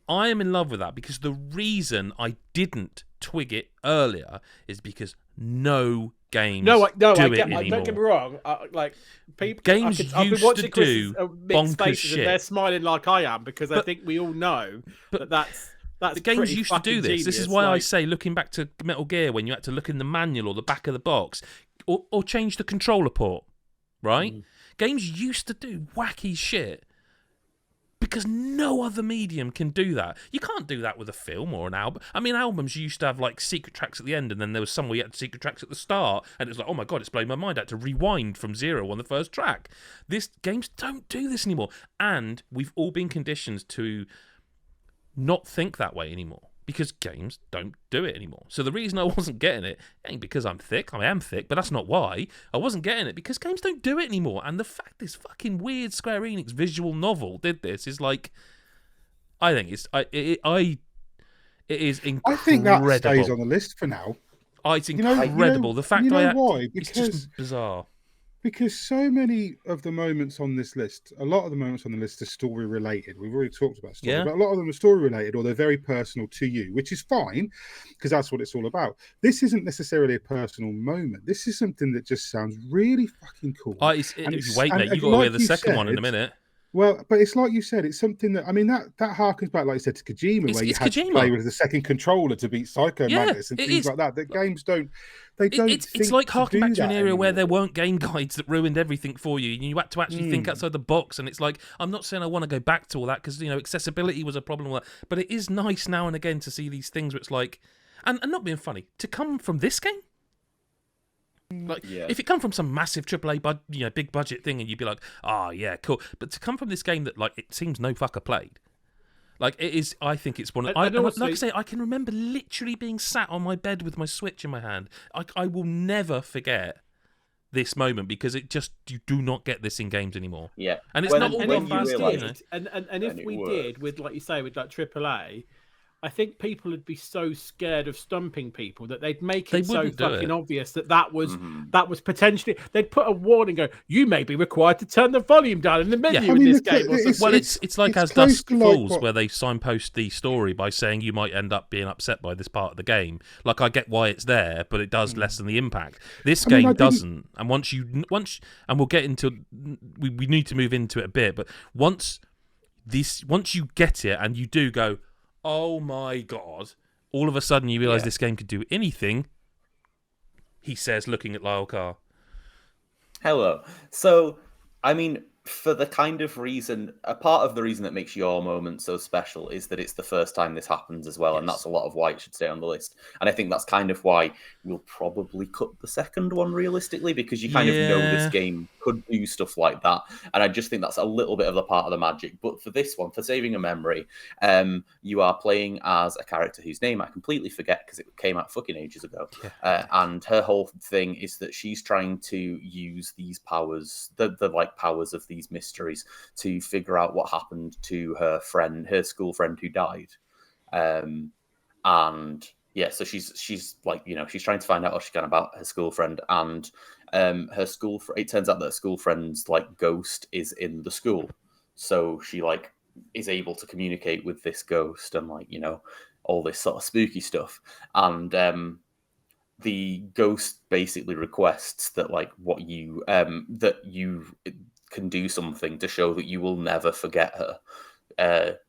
I am in love with that because the reason I didn't twig it earlier is because no games do it anymore. Don't get me wrong. People, games I've been watching do mixed bonkers faces shit. and they're smiling like I am because I think we all know that's the games pretty used to do this. genius. This is why I say, looking back to Metal Gear, when you had to look in the manual or the back of the box, or change the controller port, right? Games used to do wacky shit because no other medium can do that. You can't do that with a film or an album. I mean, albums used to have like secret tracks at the end, and then there was some where you had secret tracks at the start, and it was like, oh my god, it's blowing my mind. I had to rewind from zero on the first track. Games don't do this anymore, and we've all been conditioned to not think that way anymore because games don't do it anymore. So the reason I wasn't getting it ain't because I'm thick. I am thick, but that's not why. I wasn't getting it because games don't do it anymore. And the fact this fucking weird Square Enix visual novel did this is like, I think it is incredible. I think that stays on the list for now. Oh, it's incredible. The fact why? It's just bizarre. Because so many of the moments on this list, a lot of the moments on the list are story related. We've already talked about story, but a lot of them are story related or they're very personal to you, which is fine because that's what it's all about. This isn't necessarily a personal moment. This is something that just sounds really fucking cool. Wait, mate, you got to hear the second one in a minute. Well, but it's like you said, it's something that, I mean, that harkens back, like you said, to Kojima, where you had to play with the second controller to beat Psycho Mantis and things like that. The games don't, It's like harking back to an era where there weren't game guides that ruined everything for you. You had to actually think outside the box. And it's like, I'm not saying I want to go back to all that because, accessibility was a problem with that. But it is nice now and again to see these things where it's like, and not being funny, to come from this game. If it come from some massive AAA, big budget thing, and you'd be like, "Oh yeah, cool," but to come from this game that it seems no fucker played, it is. I think it's one. Like I say, I can remember literally being sat on my bed with my Switch in my hand. I will never forget this moment because you do not get this in games anymore. Yeah, and it's not all gone fast. And if we did with like you say with AAA. I think people would be so scared of stumping people that they'd make it so fucking obvious that was potentially they'd put a warning go, you may be required to turn the volume down in the menu in this game. It's like As Dusk Falls where they signpost the story by saying you might end up being upset by this part of the game. Like I get why it's there, but it does lessen the impact. This game doesn't. And once and we'll get into we need to move into it a bit, but once you get it and you do go, oh my God, all of a sudden you realise this game could do anything, he says, looking at Lyle Carr. Hello. So, I mean, for the kind of reason, a part of the reason that makes your moment so special is that it's the first time this happens as well, and that's a lot of why it should stay on the list. And I think that's kind of why we'll probably cut the second one realistically, because you kind of know this game could do stuff like that. And I just think that's a little bit of the part of the magic. But for this one, for saving a memory, you are playing as a character whose name I completely forget because it came out fucking ages ago. And her whole thing is that she's trying to use these powers, the powers of these mysteries to figure out what happened to her school friend who died. So she's like, she's trying to find out what she can about her school friend, and it turns out that her school friend's ghost is in the school, so she is able to communicate with this ghost and all this sort of spooky stuff. And the ghost basically requests that that you can do something to show that you will never forget her,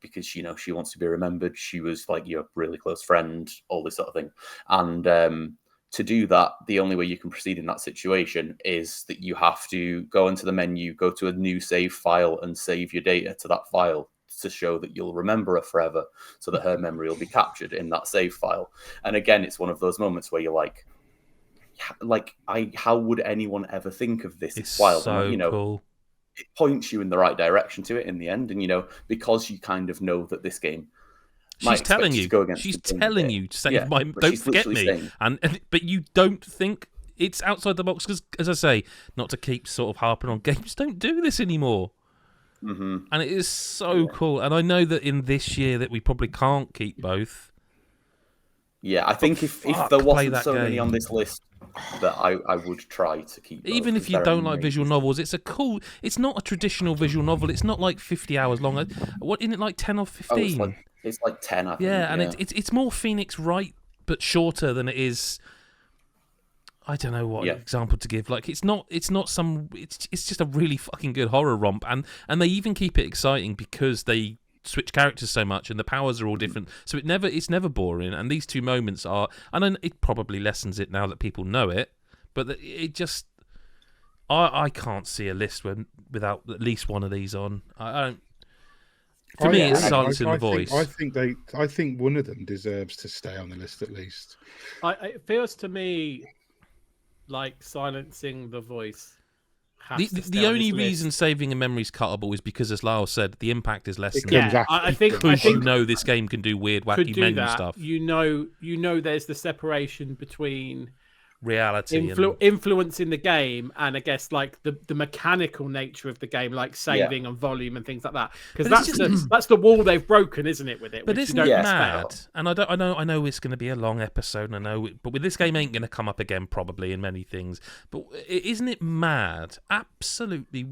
because she wants to be remembered. She was your really close friend, all this sort of thing. And to do that, the only way you can proceed in that situation is that you have to go into the menu, go to a new save file, and save your data to that file to show that you'll remember her forever, so that her memory will be captured in that save file. And again, it's one of those moments where you're how would anyone ever think of this? It's wild. So cool. It points you in the right direction to it in the end, and because you kind of know that this game. She's telling you. She's telling you to save my. Don't forget me. But you don't think it's outside the box because, as I say, not to keep sort of harping on games, don't do this anymore. Mm-hmm. And it is so cool. And I know that in this year that we probably can't keep both. Yeah, I think if there wasn't so many on this list, that I would try to keep those. Even if you don't like visual novels, it's it's not a traditional visual novel. It's not 50 hours long. What, isn't it 10 or 15? It's 10, I think. Yeah, and it's more Phoenix Wright, but shorter than it is. I don't know what example to give. It's just a really fucking good horror romp, and they even keep it exciting because they switch characters so much and the powers are all different, so it's never boring. And these two moments are, and then it probably lessens it now that people know it, but it just, I can't see a list without at least one of these on. I don't. For me, it's Silence in the Voice. I think one of them deserves to stay on the list at least. It feels to me like Silencing the Voice has to The stay on only his list. reason saving a memory is cuttable is because, as Lyle said, the impact is less It than comes Yeah, after. I think you know this game can do weird, could wacky do menu that. stuff. You know, there's the separation between Reality influencing the game and I guess like the mechanical nature of the game, like saving and volume and things like that. Because that's the wall they've broken, isn't it? With it, But which isn't you it don't mad? expect. And I know it's going to be a long episode. I know, but with this game ain't going to come up again probably in many things. But isn't it mad? Absolutely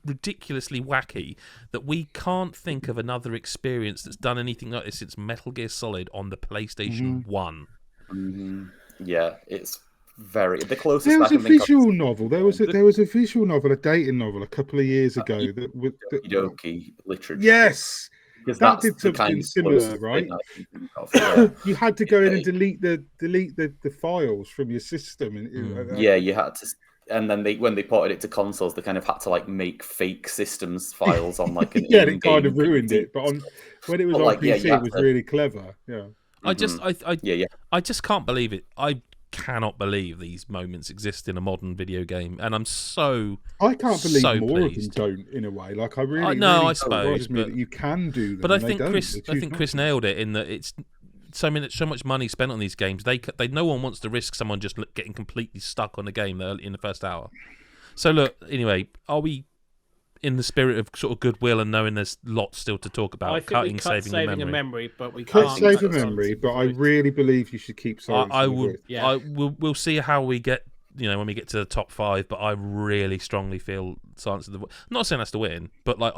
ridiculously wacky that we can't think of another experience that's done anything like this since Metal Gear Solid on the PlayStation 1. Yeah, it's very the closest. There was I a can think visual of novel. There was a visual novel, a dating novel, a couple of years ago. Goty literature. Yes, because that that's did the something kind of similar, closest right? thing I can think of, yeah. You had to go in and delete the files from your system, and Yeah, you had to. And then when they ported it to consoles, they kind of had to like make fake systems files on like an yeah, it in-game kind of ruined PC. it. But when it was But, on like, yeah, PC, you it had was to- really clever. Yeah. I just can't believe it. I cannot believe these moments exist in a modern video game, and I'm so I can't believe so more pleased. of them don't. In a way, like I really, no, really I suppose, surprised me but- that you can do them. But I and they think don't. Chris, They're too Chris fast. nailed it in that it's so much money spent on these games. They no one wants to risk someone just getting completely stuck on a game in the first hour. So look, anyway, are we in the spirit of sort of goodwill and knowing there's lots still to talk about? I think we cut saving a memory. but we Cut can't save a cut memory, Silence but of I the Void. really believe you should keep Silence I of the will. Void. Yeah. We'll see how we get. When we get to the top 5, but I really strongly feel Silence of the Void. I'm not saying that's to win, but like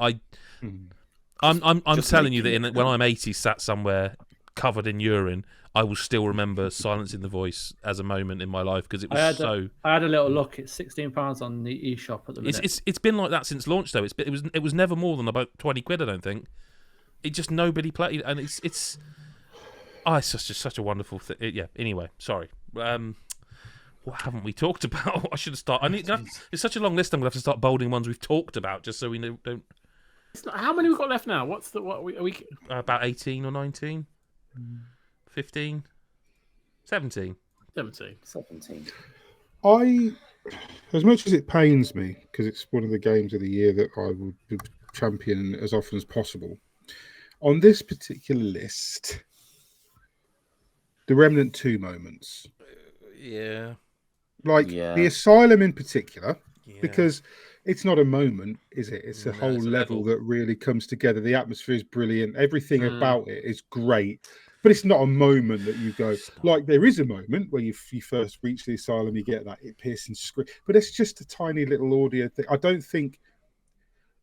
I'm Just telling you that making it when I'm 80, sat somewhere covered in urine, I will still remember Silencing the Voice as a moment in my life because it was so. I had a little look. It's £16 on the eShop at the minute. It's been like that since launch though. It was never more than about 20 quid. I don't think. It just nobody played, and it's just such a wonderful thing. Yeah. Anyway, sorry. What haven't we talked about? I should have started. It's such a long list. I'm gonna have to start bolding ones we've talked about just so we don't. How many we've got left now? Are we? About 18 or 19, 15, 17. 17. As much as it pains me, because it's one of the games of the year that I would champion as often as possible, on this particular list, the Remnant 2 moments, Yeah. the Asylum in particular, Yeah. because it's not a moment, is it? It's a No, whole it's a level level. that really comes together. The atmosphere is brilliant. Everything about it is great. But it's not a moment that you go, like there is a moment where you first reach the asylum, you get that piercing scream. But it's just a tiny little audio thing.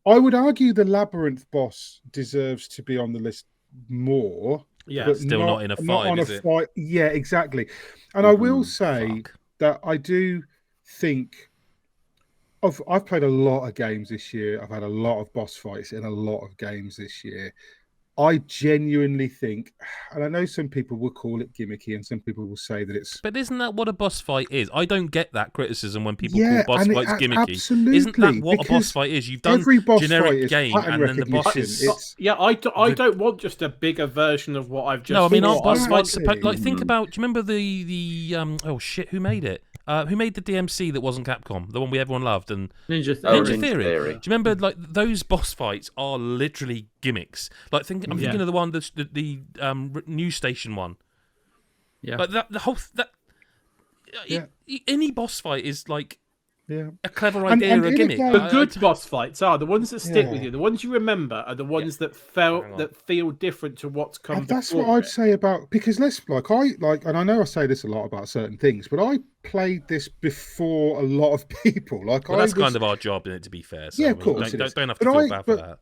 I would argue the Labyrinth boss deserves to be on the list more. Yeah, but still not in a fight, on is a it? fight. Yeah, exactly. And I will say Fuck. that I do think I've played a lot of games this year. I've had a lot of boss fights in a lot of games this year. I genuinely think, and I know some people will call it gimmicky and some people will say that it's... But isn't that what a boss fight is? I don't get that criticism when people Yeah, call boss and fights gimmicky. absolutely, Isn't that what a boss because fight is? You've done every boss generic fight is game pattern and then the boss recognition. is... It's... Yeah, I don't want just a bigger version of what I've just. No, I mean, fought. aren't boss I fights want- supposed... Like, think about... Do you remember the oh shit, who made it? Who made the DMC that wasn't Capcom? The one everyone loved? And Ninja Ninja Theory. Theory. Do you remember, like, those boss fights are literally gimmicks? Like, I'm thinking of the one, the news station one. Yeah. Like, the whole... Any boss fight is, like, Yeah. a clever And- idea and or a in a gimmick. game- The good boss fights are the ones that stick Yeah. with you. The ones you remember are the ones that feel different to what's come And that's before what I'd it. say about, because and I know I say this a lot about certain things, but I played this before a lot of people. Like Well, I that's was, kind of our job, isn't it, to be fair? So, Yeah, I of mean, course it is. don't have to But feel bad for that.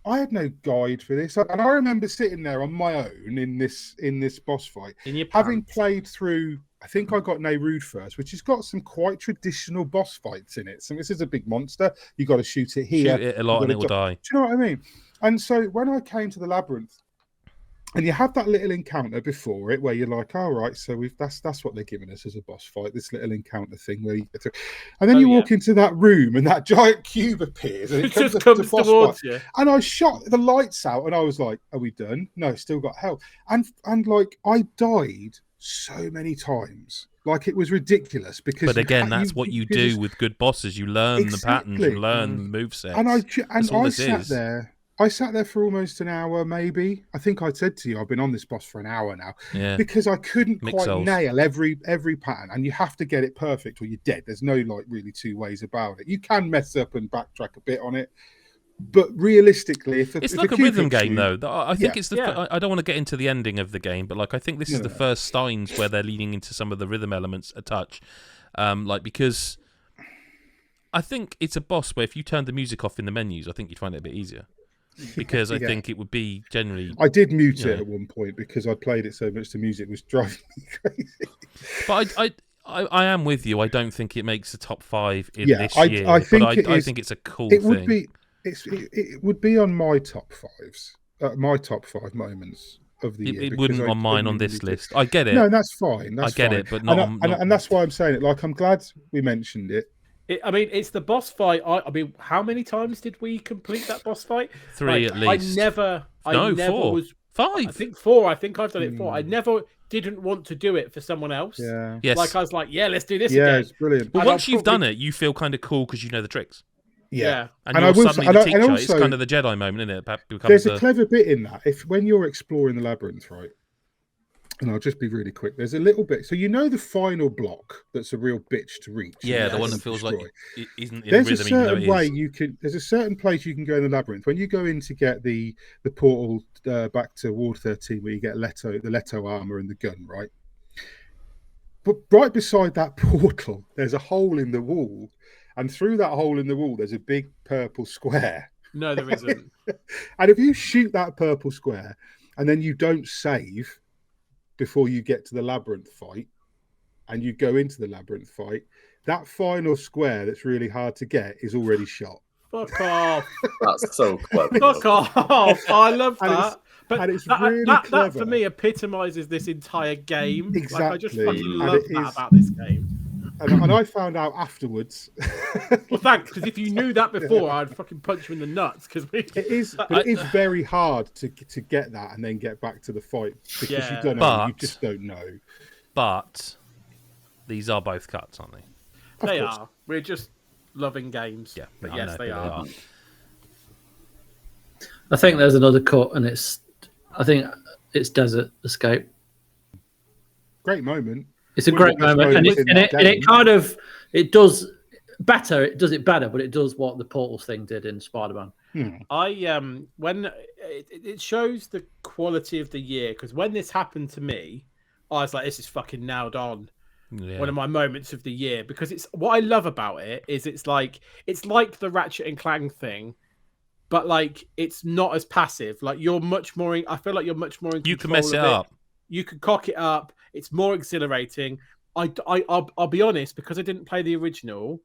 I had no guide for this, and I remember sitting there on my own in this boss fight, In your having pants. played through. I think I got Nehrude first, which has got some quite traditional boss fights in it. So this is a big monster. You got to shoot it here. Shoot it a lot and you it will gotta die. Do you know what I mean? And so when I came to the labyrinth, and you have that little encounter before it, where you're like, "All right, so that's what they're giving us as a boss fight. This little encounter thing where you get to," and then you walk into that room, and that giant cube appears, and It comes just up to comes boss towards fight. you. And I shot the lights out, and I was like, "Are we done? No, still got health." And like I died so many times. Like, it was ridiculous because. But again, that's what you do with good bosses. You learn the patterns, you learn the movesets. And I sat there for almost an hour, maybe. I think I said to you, I've been on this boss for an hour now, because I couldn't quite nail every pattern, and you have to get it perfect or you're dead. There's no like really two ways about it. You can mess up and backtrack a bit on it, but realistically, it's like a rhythm game, though. I think it's the. I don't want to get into the ending of the game, but like I think this is the first signs where they're leaning into some of the rhythm elements a touch, because I think it's a boss where if you turned the music off in the menus, I think you'd find it a bit easier. Because I think it would be generally. I did mute it at one point because I played it so much the music was driving me crazy. But I am with you. I don't think it makes the top 5 in this year. I think I think it's a cool thing. It would be on my top 5s, my top 5 moments of the year. It wouldn't on mine on this list. I get it. No, that's fine. I get it, but not. And that's why I'm saying it. Like, I'm glad we mentioned it. I mean, it's the boss fight. I mean, how many times did we complete that boss fight? 3 at least. I never 4. was 5. I think 4. I think I've done it 4. I never didn't want to do it for someone else. Yeah. Yes. Like I was like, let's do this again. It's brilliant. But once you've done it, you feel kind of cool because you know the tricks. Yeah. And you're suddenly the teacher. It's kind of the Jedi moment, isn't it? There's a clever bit in that. When you're exploring the labyrinth, right? And I'll just be really quick. There's a little bit. So you know the final block that's a real bitch to reach. Yeah, the one that feels like it isn't in there's rhythm. A certain way you can. There's a certain place you can go in the labyrinth. When you go in to get the portal back to Ward 13, where you get the Leto armor and the gun, right? But right beside that portal, there's a hole in the wall, and through that hole in the wall, there's a big purple square. No, there isn't. And if you shoot that purple square, and then you don't save before you get to the labyrinth fight, and you go into the labyrinth fight, that final square that's really hard to get is already shot. Fuck off. That's so clever. Fuck off. I love that. But it's really clever. That for me epitomizes this entire game. Exactly. Like, I just fucking love that about this game. And I found out afterwards. Well, thanks, because if you knew that before, I'd fucking punch you in the nuts. Because it is very hard to get that and then get back to the fight because you don't know. You just don't know. But these are both cuts, aren't they? They are. We're just loving games. Yeah, but yes, they are. I think there's another cut, and I think it's Desert Escape. Great moment. It's a great moment, and it does it better, but it does what the Portals thing did in Spider-Man. When it shows the quality of the year, because when this happened to me, I was like, this is fucking nailed on. Yeah. One of my moments of the year, because it's what I love about it is it's like the Ratchet and Clank thing, but like it's not as passive. Like you're much more. I feel like you're much more in control. You can mess it up. You can cock it up. It's more exhilarating. I'll be honest, because I didn't play the original,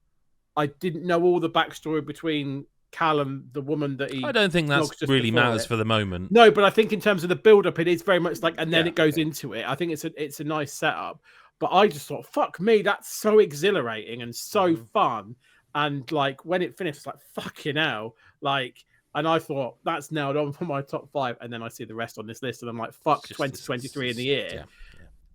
I didn't know all the backstory between Cal and the woman that he. I don't think that really matters for the moment. No, but I think in terms of the build-up, it is very much like, and then it goes into it. I think it's a nice setup. But I just thought, fuck me, that's so exhilarating and so fun. And like when it finished, it's like fucking hell, like. And I thought that's nailed on for my top 5. And then I see the rest on this list, and I'm like, fuck, 2023 in the year. Yeah.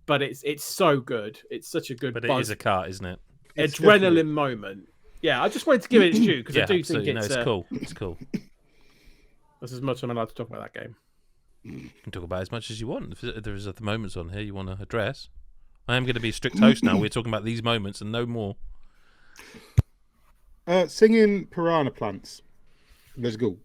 But it's so good. It's such a good. But buzz. it is a car, isn't it? Adrenaline moment. Yeah, I just wanted to give it its due because I do think it's cool. It's cool. That's as much as I'm allowed to talk about that game. You can talk about as much as you want. If there is other moments on here you want to address, I am going to be a strict host now. We're talking about these moments and no more. Singing Piranha Plants. Let's go.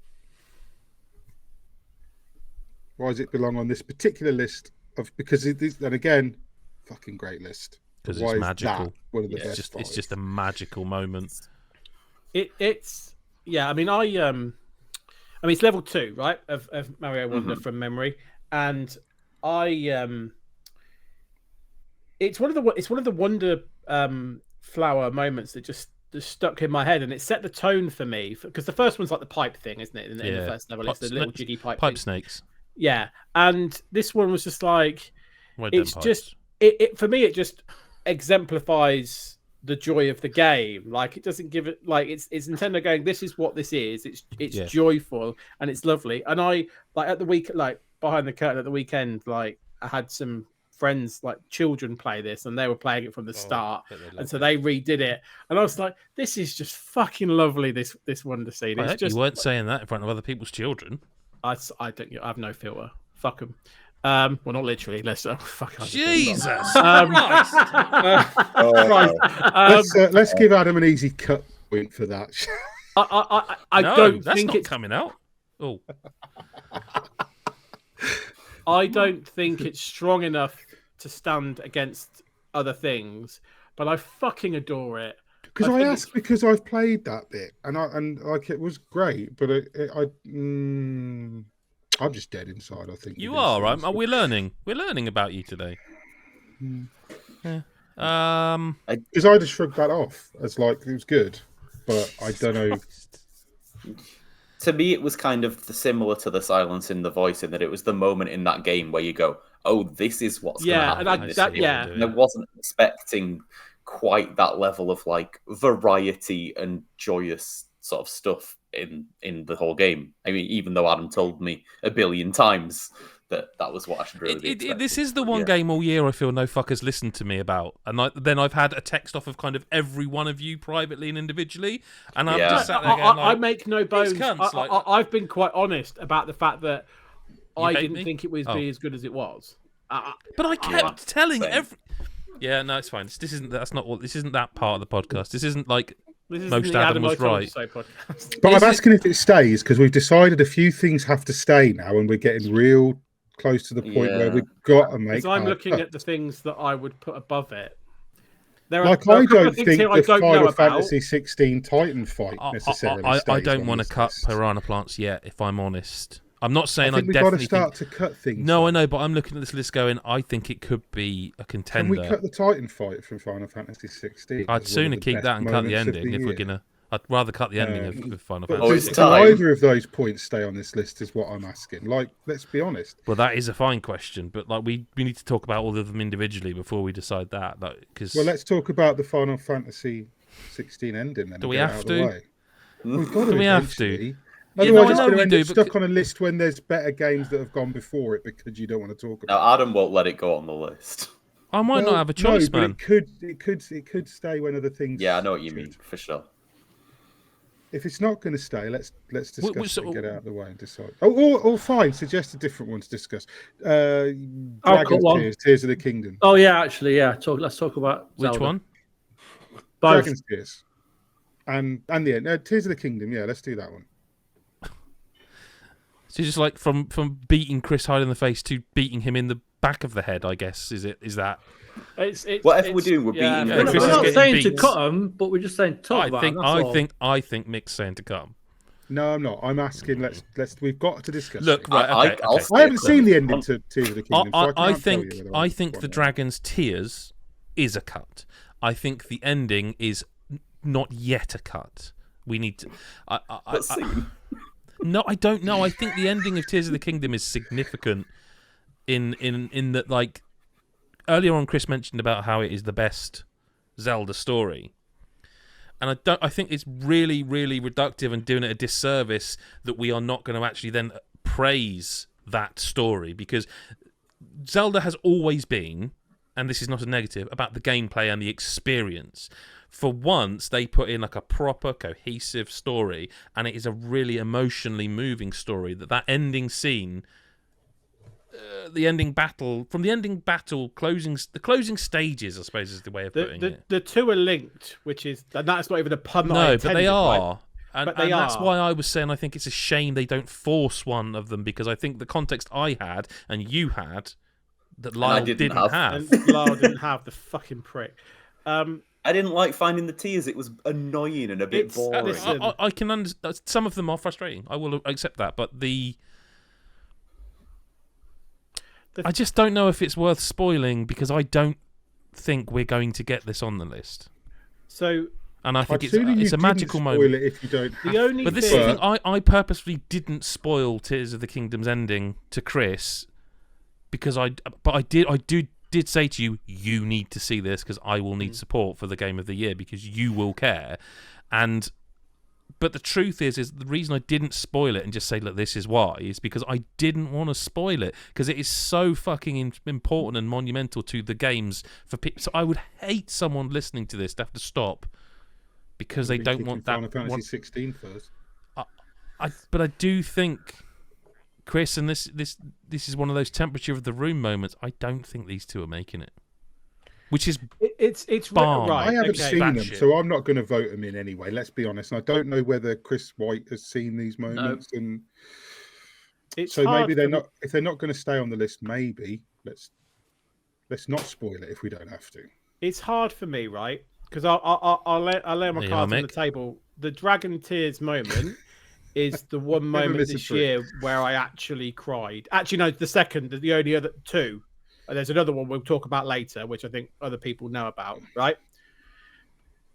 Why does it belong on this particular list? Because it is, and again, fucking great list. Because it's magical. One of the best. It's just a magical moment. It's I mean it's level 2, right, of Mario Wonder from memory, and it's one of the Wonder flower moments that just stuck in my head, and it set the tone for me because the first one's like the pipe thing, isn't it? In the first level, it's the little jiggy pipe snakes. Yeah, and this one was just like it's just it for me. It just exemplifies the joy of the game. Like it doesn't give it like it's Nintendo going, this is what this is. It's joyful and it's lovely. And I like at the week, like behind the curtain at the weekend, like I had some friends, like children, play this, and they were playing it from the start, and so it. they redid it, and I was like, "This is just fucking lovely." This wonder scene. I It's hope just you weren't saying that in front of other people's children. I don't. I have no filter. Fuck them. Well, not literally. Let's fuck. Jesus Christ. Let's give Adam an easy cut point for that. I No, don't that's think not it's coming out. Oh, I don't think it's strong enough to stand against other things, but I fucking adore it. Because I asked because I've played that bit and like it was great, but I'm just dead inside. I think you are right. We're learning. We're learning about you today. Yeah. Because I just shrugged that off as like it was good, but I don't know. To me, it was kind of similar to the silence in the voice in that it was the moment in that game where you go, "Oh, this is what's going to happen." And I wasn't expecting quite that level of like variety and joyous sort of stuff in the whole game. I mean, even though Adam told me a billion times that was what I should really be expecting. This is the one game all year I feel no fuckers listened to me about, and then I've had a text off of kind of every one of you privately and individually, and I'm just sat there going, I make no bones. Cunts, I've been quite honest about the fact that I didn't think it would be as good as it was. But I kept telling every. Yeah, no, it's fine. This isn't that part of the podcast. This isn't like most Adam was right. But I'm asking if it stays because we've decided a few things have to stay now, and we're getting real close to the point where we've got to make. Because I'm looking at the things that I would put above it. I don't think the Final Fantasy 16 Titan fight necessarily stays. I don't want to cut Piranha Plants yet, if I'm honest. I'm not saying I think we've definitely got to start to cut things. No, I know, but I'm looking at this list going, I think it could be a contender. Can we cut the Titan fight from Final Fantasy 16? I'd sooner keep that and cut the ending if we're gonna. I'd rather cut the ending of Final Fantasy. Can either of those points stay on this list? Is what I'm asking. Like, let's be honest. Well, that is a fine question, but like we need to talk about all of them individually before we decide that. Because let's talk about the Final Fantasy 16 ending then. Do we have to? We've got to. Do we have to? Otherwise, it's going to end up stuck on a list when there's better games that have gone before it because you don't want to talk about. No, Adam won't let it go on the list. I might not have a choice, man. But it could stay when other things. Yeah, I know what you mean for sure. If it's not going to stay, let's discuss it and get out of the way and decide. Oh, fine. Suggest a different one to discuss. Dragon's Tears of the Kingdom. Oh yeah, actually, yeah. Let's talk about Zelda. Which one? Both. Dragon's Tears. And the end. Tears of the Kingdom. Yeah, let's do that one. So just like from beating Chris Hyde in the face to beating him in the back of the head, I guess. Is that? Whatever we're doing, we're beating. We're not saying to cut them, but we're just saying talk about them. I think Mick's saying to cut them. No, I'm not. I'm asking. Let's. We've got to discuss. Look, right. Okay. I haven't seen the ending to Tears of the Kingdom. I think the Dragon's Tears is a cut. I think the ending is not yet a cut. We need to. No, I don't know. I think the ending of Tears of the Kingdom is significant in that, like, earlier on Chris mentioned about how it is the best Zelda story. And I think it's really, really reductive and doing it a disservice that we are not going to actually then praise that story, because Zelda has always been, and this is not a negative, about the gameplay and the experience. For once, they put in like a proper, cohesive story, and it is a really emotionally moving story. That ending scene, the ending battle, the closing stages, I suppose, is the way of putting it. The two are linked, and that's not even a pun. No, but they are. And that's why I was saying I think it's a shame they don't force one of them, because I think the context I had and you had that Lyle didn't have. And Lyle didn't have, the fucking prick. I didn't like finding the tears. It was annoying and a bit boring. I can understand. Some of them are frustrating. I will accept that. But I just don't know if it's worth spoiling, because I don't think we're going to get this on the list. And I think it's a magical moment. If you don't have but this is the thing. I purposely didn't spoil Tears of the Kingdom's ending to Chris, because I did say to you, you need to see this, because I will need support for the game of the year, because you will care. And But the truth is the reason I didn't spoil it and just say, look, this is why, is because I didn't want to spoil it, because it is so fucking important and monumental to the games for people. So I would hate someone listening to this to have to stop because they don't want that. Final Fantasy 16 first. But I do think, Chris, and this is one of those temperature of the room moments. I don't think these two are making it. Which is it's balm. right. I haven't seen them, Batshit. so I'm not going to vote them in anyway. Let's be honest. And I don't know whether Chris White has seen these moments, and It's so hard maybe they're for me- not. If they're not going to stay on the list, maybe let's not spoil it if we don't have to. It's hard for me, right? Because I'll lay my Yeah, cards on Mick. the table. The Dragon Tears moment is the one Never moment miss a this trick. year where I actually cried. Actually, no, the second, the only other two. And there's another one we'll talk about later, which I think other people know about, right?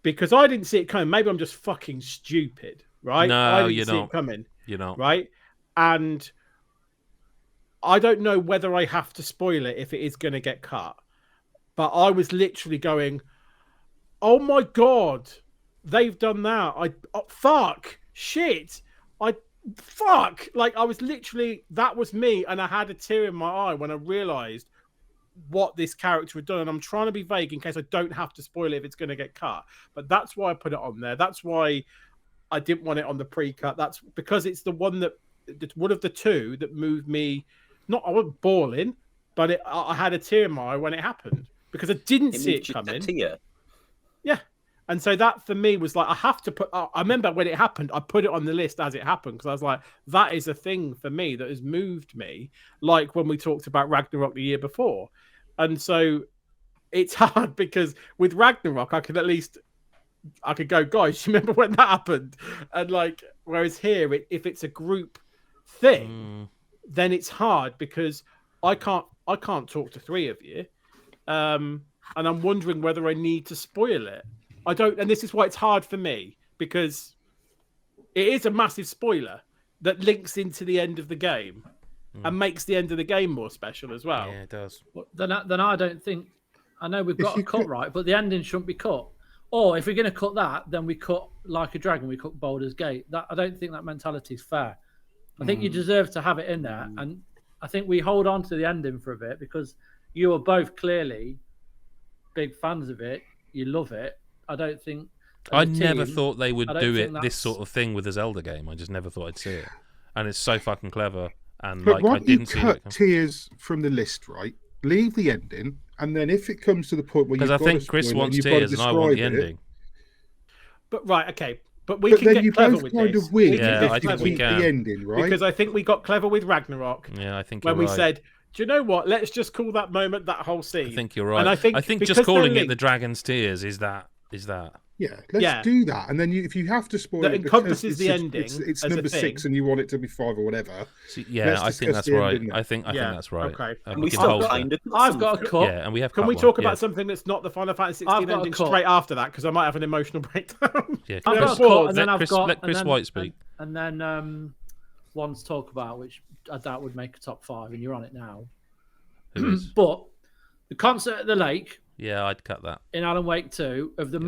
Because I didn't see it coming. Maybe I'm just fucking stupid, right? No, I didn't you're see not. it coming, you know. right? And I don't know whether I have to spoil it if it is going to get cut. But I was literally going, oh my God, they've done that. Fuck, shit. Fuck. Like, I was literally, that was me. And I had a tear in my eye when I realized what this character had done. And I'm trying to be vague in case I don't have to spoil it if it's going to get cut. But that's why I put it on there. That's why I didn't want it on the pre-cut. That's because it's the one that, it's one of the two that moved me. Not, I wasn't bawling, but I had a tear in my eye when it happened because I didn't see it coming. Yeah. And so that for me was like, I have to put, I remember when it happened, I put it on the list as it happened because I was like, that is a thing for me that has moved me, like when we talked about Ragnarok the year before. And so it's hard because with Ragnarok, I could go, guys, you remember when that happened? And like, whereas here, if it's a group thing, then it's hard because I can't talk to three of you. And I'm wondering whether I need to spoil it. I don't, and this is why it's hard for me because it is a massive spoiler that links into the end of the game and makes the end of the game more special as well. Yeah, it does. Then I don't think, I know we've got a cut right, but the ending shouldn't be cut. Or if we're going to cut that, then we cut Like a Dragon, we cut Baldur's Gate. I don't think that mentality is fair. I think you deserve to have it in there. And I think we hold on to the ending for a bit because you are both clearly big fans of it. You love it. I don't think. I never thought they would I don't do think it that's- this sort of thing with a Zelda game. I just never thought I'd see it, and it's so fucking clever. And But like, why I don't you didn't see cut it Tears from the list, right? Leave the ending, and then if it comes to the point where because you've I got think to Chris spoil it wants you've got to Tears and I want the describe it, ending. But right, okay. But we But can then get you clever both with kind this. of win. Yeah, if I you think we keep can. the ending, right? Because I think we got clever with Ragnarok Yeah, I think when you're we right. said, do you know what? Let's just call that moment, that whole scene. I think you're right. And I think just because calling they're it the Dragon's Tears is that. Yeah, let's do that. And then if you have to spoil That it, encompasses the because ending it's as a number thing. 6 and you want it to be 5 or whatever. See, yeah, Let's I think discuss that's the right. ending I think Yeah, that's right. okay. And we can still hold kind that. of. I've got a cut. Yeah, and we have. Can cut we one, talk yeah. about something that's not the Final Fantasy I've 16 got a ending cut. straight after that? Because I might have an emotional breakdown. Yeah, I've Chris, got a cut, and then let I've Chris, got let Chris and then, White speak. and then one to talk about, which I doubt would make a top 5, and you're on it now. Who is? But the concert at the lake Yeah, I'd cut that. in Alan Wake 2 of the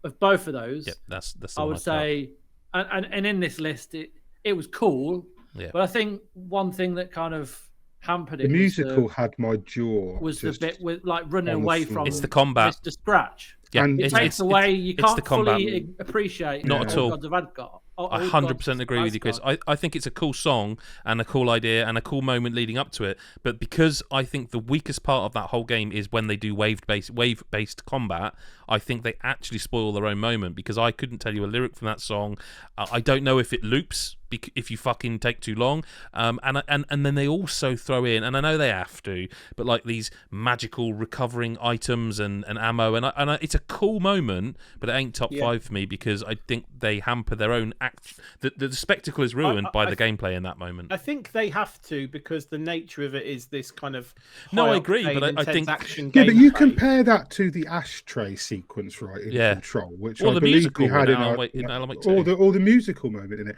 of both of those, Yep, that's the I one would I'd cut. say, and in this list, it was cool. Yeah. But I think one thing that kind of hampered The it musical had my jaw. was the just bit with like running on the away floor. from It's the combat. Mr. Scratch. Yeah, And It takes away. You it's can't the combat. fully appreciate. Not at all all. Gods of Asgard. I 100% agree with you, Chris. I think it's a cool song and a cool idea and a cool moment leading up to it. But because I think the weakest part of that whole game is when they do wave-based combat, I think they actually spoil their own moment because I couldn't tell you a lyric from that song. I don't know if it loops if you fucking take too long. And then they also throw in, and I know they have to, but like these magical recovering items and ammo, and it's a cool moment, but it ain't top 5 for me because I think they hamper their own act. The spectacle is ruined by the gameplay in that moment. I think they have to because the nature of it is this kind of No, I high agree, octane, but I intense think- action Yeah, but you gameplay. compare that to the ashtray sequence, right? In Yeah. Control, which Or I the believe musical we had in in Alan our, Wake- in Alan Wake or 2. the musical moment in it.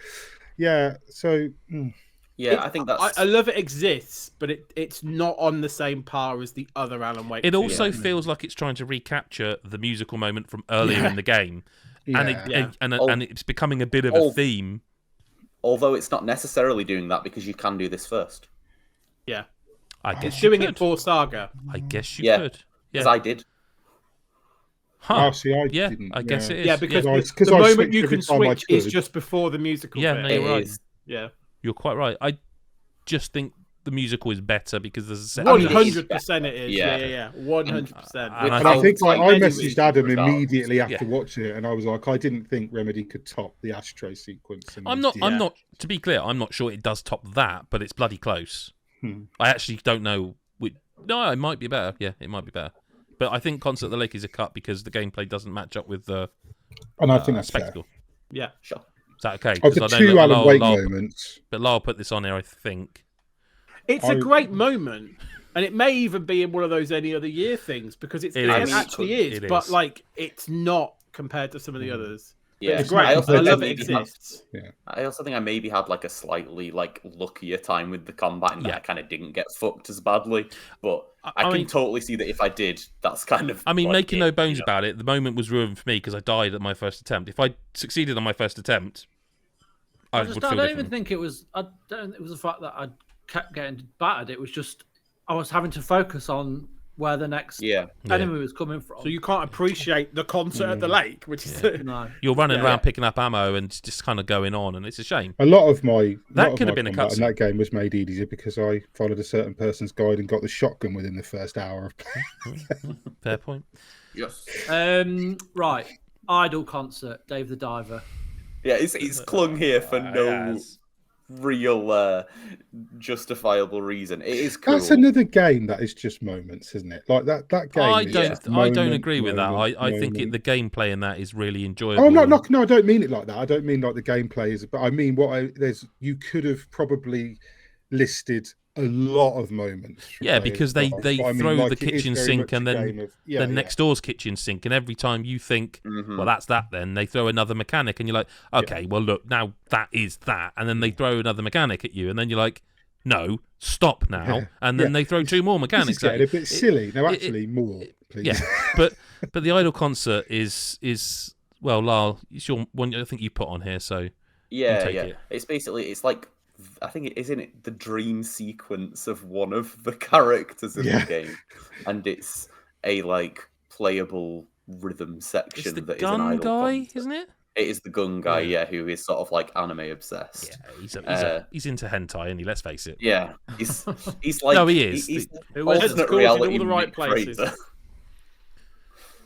Yeah, so Yeah, I think that's. I love it exists, but it's not on the same par as the other Alan Wake. It also games. feels like it's trying to recapture the musical moment from earlier in the game. and it's becoming a bit of a theme. Although it's not necessarily doing that because you can do this first. Yeah. I guess It's you doing could. it for Saga. I guess you Yeah. could. Because Yeah. I did. Huh. Oh, see, I Yeah, didn't. I guess it is. Yeah, because Yeah. the I moment switched you every can time I switch is could. just before the musical Yeah, bit. no, you're right. Yeah. You're quite right. I just think the musical is better because there's a set. 100% it is. Yeah. Yeah. 100%. And And I think I many messaged reasons Adam for that. immediately after Yeah. watching it, and I was like, I didn't think Remedy could top the ashtray sequence. And I'm they not. did. To be clear, I'm not sure it does top that, but it's bloody close. Hmm. I actually don't know. No, it might be better. Yeah, it might be better. But I think Concert at the Lake is a cut because the gameplay doesn't match up with the And I think that's spectacle. Yeah. Sure. Is that okay? fair. Of 'Cause the I know two that Alan Lyle- Wake Lyle- moments, But Lyle put this on here, I think. It's a great moment. And it may even be in one of those any other year things because it is. actually is. It But is. like, it's not compared to some of the others. Yeah. It's great. I also love think it maybe exists. I also think I maybe had like a slightly like luckier time with the combat and that Yeah. I kind of didn't get fucked as badly. But I I can mean- totally see that if I did, that's kind of. I mean, like making it, no bones you know? about it, the moment was ruined for me because I died at my first attempt. If I succeeded on my first attempt, I would feel I don't different. even think it was. I don't. It was the fact that I kept getting battered. It was just I was having to focus on where the next Yeah. enemy was coming from. So you can't appreciate the concert at the lake, which is no. You're running Yeah. around picking up ammo and just kind of going on, and it's a shame. a lot of my That could have been a combat in cutscene. that game was made easier because I followed a certain person's guide and got the shotgun within the first hour of play. Fair point. Yes. Right. Idol concert. Dave the Diver. Yeah, it's clung here for no Yes. real justifiable reason. It is cool. That's another game that is just moments, isn't it? Like that game. I is don't. just I don't moment, agree with that. moment, I think moment. the gameplay in that is really enjoyable. Oh, I'm not knocking. No, I don't mean it like that. I don't mean like the gameplay is, but I mean you could have probably listed a lot of moments. from Yeah, Day of because the they Diver, but I mean, throw like, the it is kitchen very sink much and a then game of- the next door's kitchen sink, and every time you think, Mhm. well, that's that, then they throw another mechanic, and you're like, okay, well, look, now that is that, and then they throw another mechanic at you, and then you're like, no, stop now, Yeah. and then they throw two more This is mechanics at getting you. a bit silly. No, actually, more, please. Yeah, but the Idol concert is well, Lyle, it's your one. I think you put on here, so Yeah, take yeah. it. It's like I think it isn't it the dream sequence of one of the characters in the game, and it's a like playable rhythm section it's the that is gun an Idol guy, concert. isn't it? It is the gun guy, yeah, who is sort of like anime obsessed. Yeah, he's into hentai, isn't he? Let's face it. Yeah, he's like No, he is. He's It was alternate schools in reality all the right Nick places. Fraser.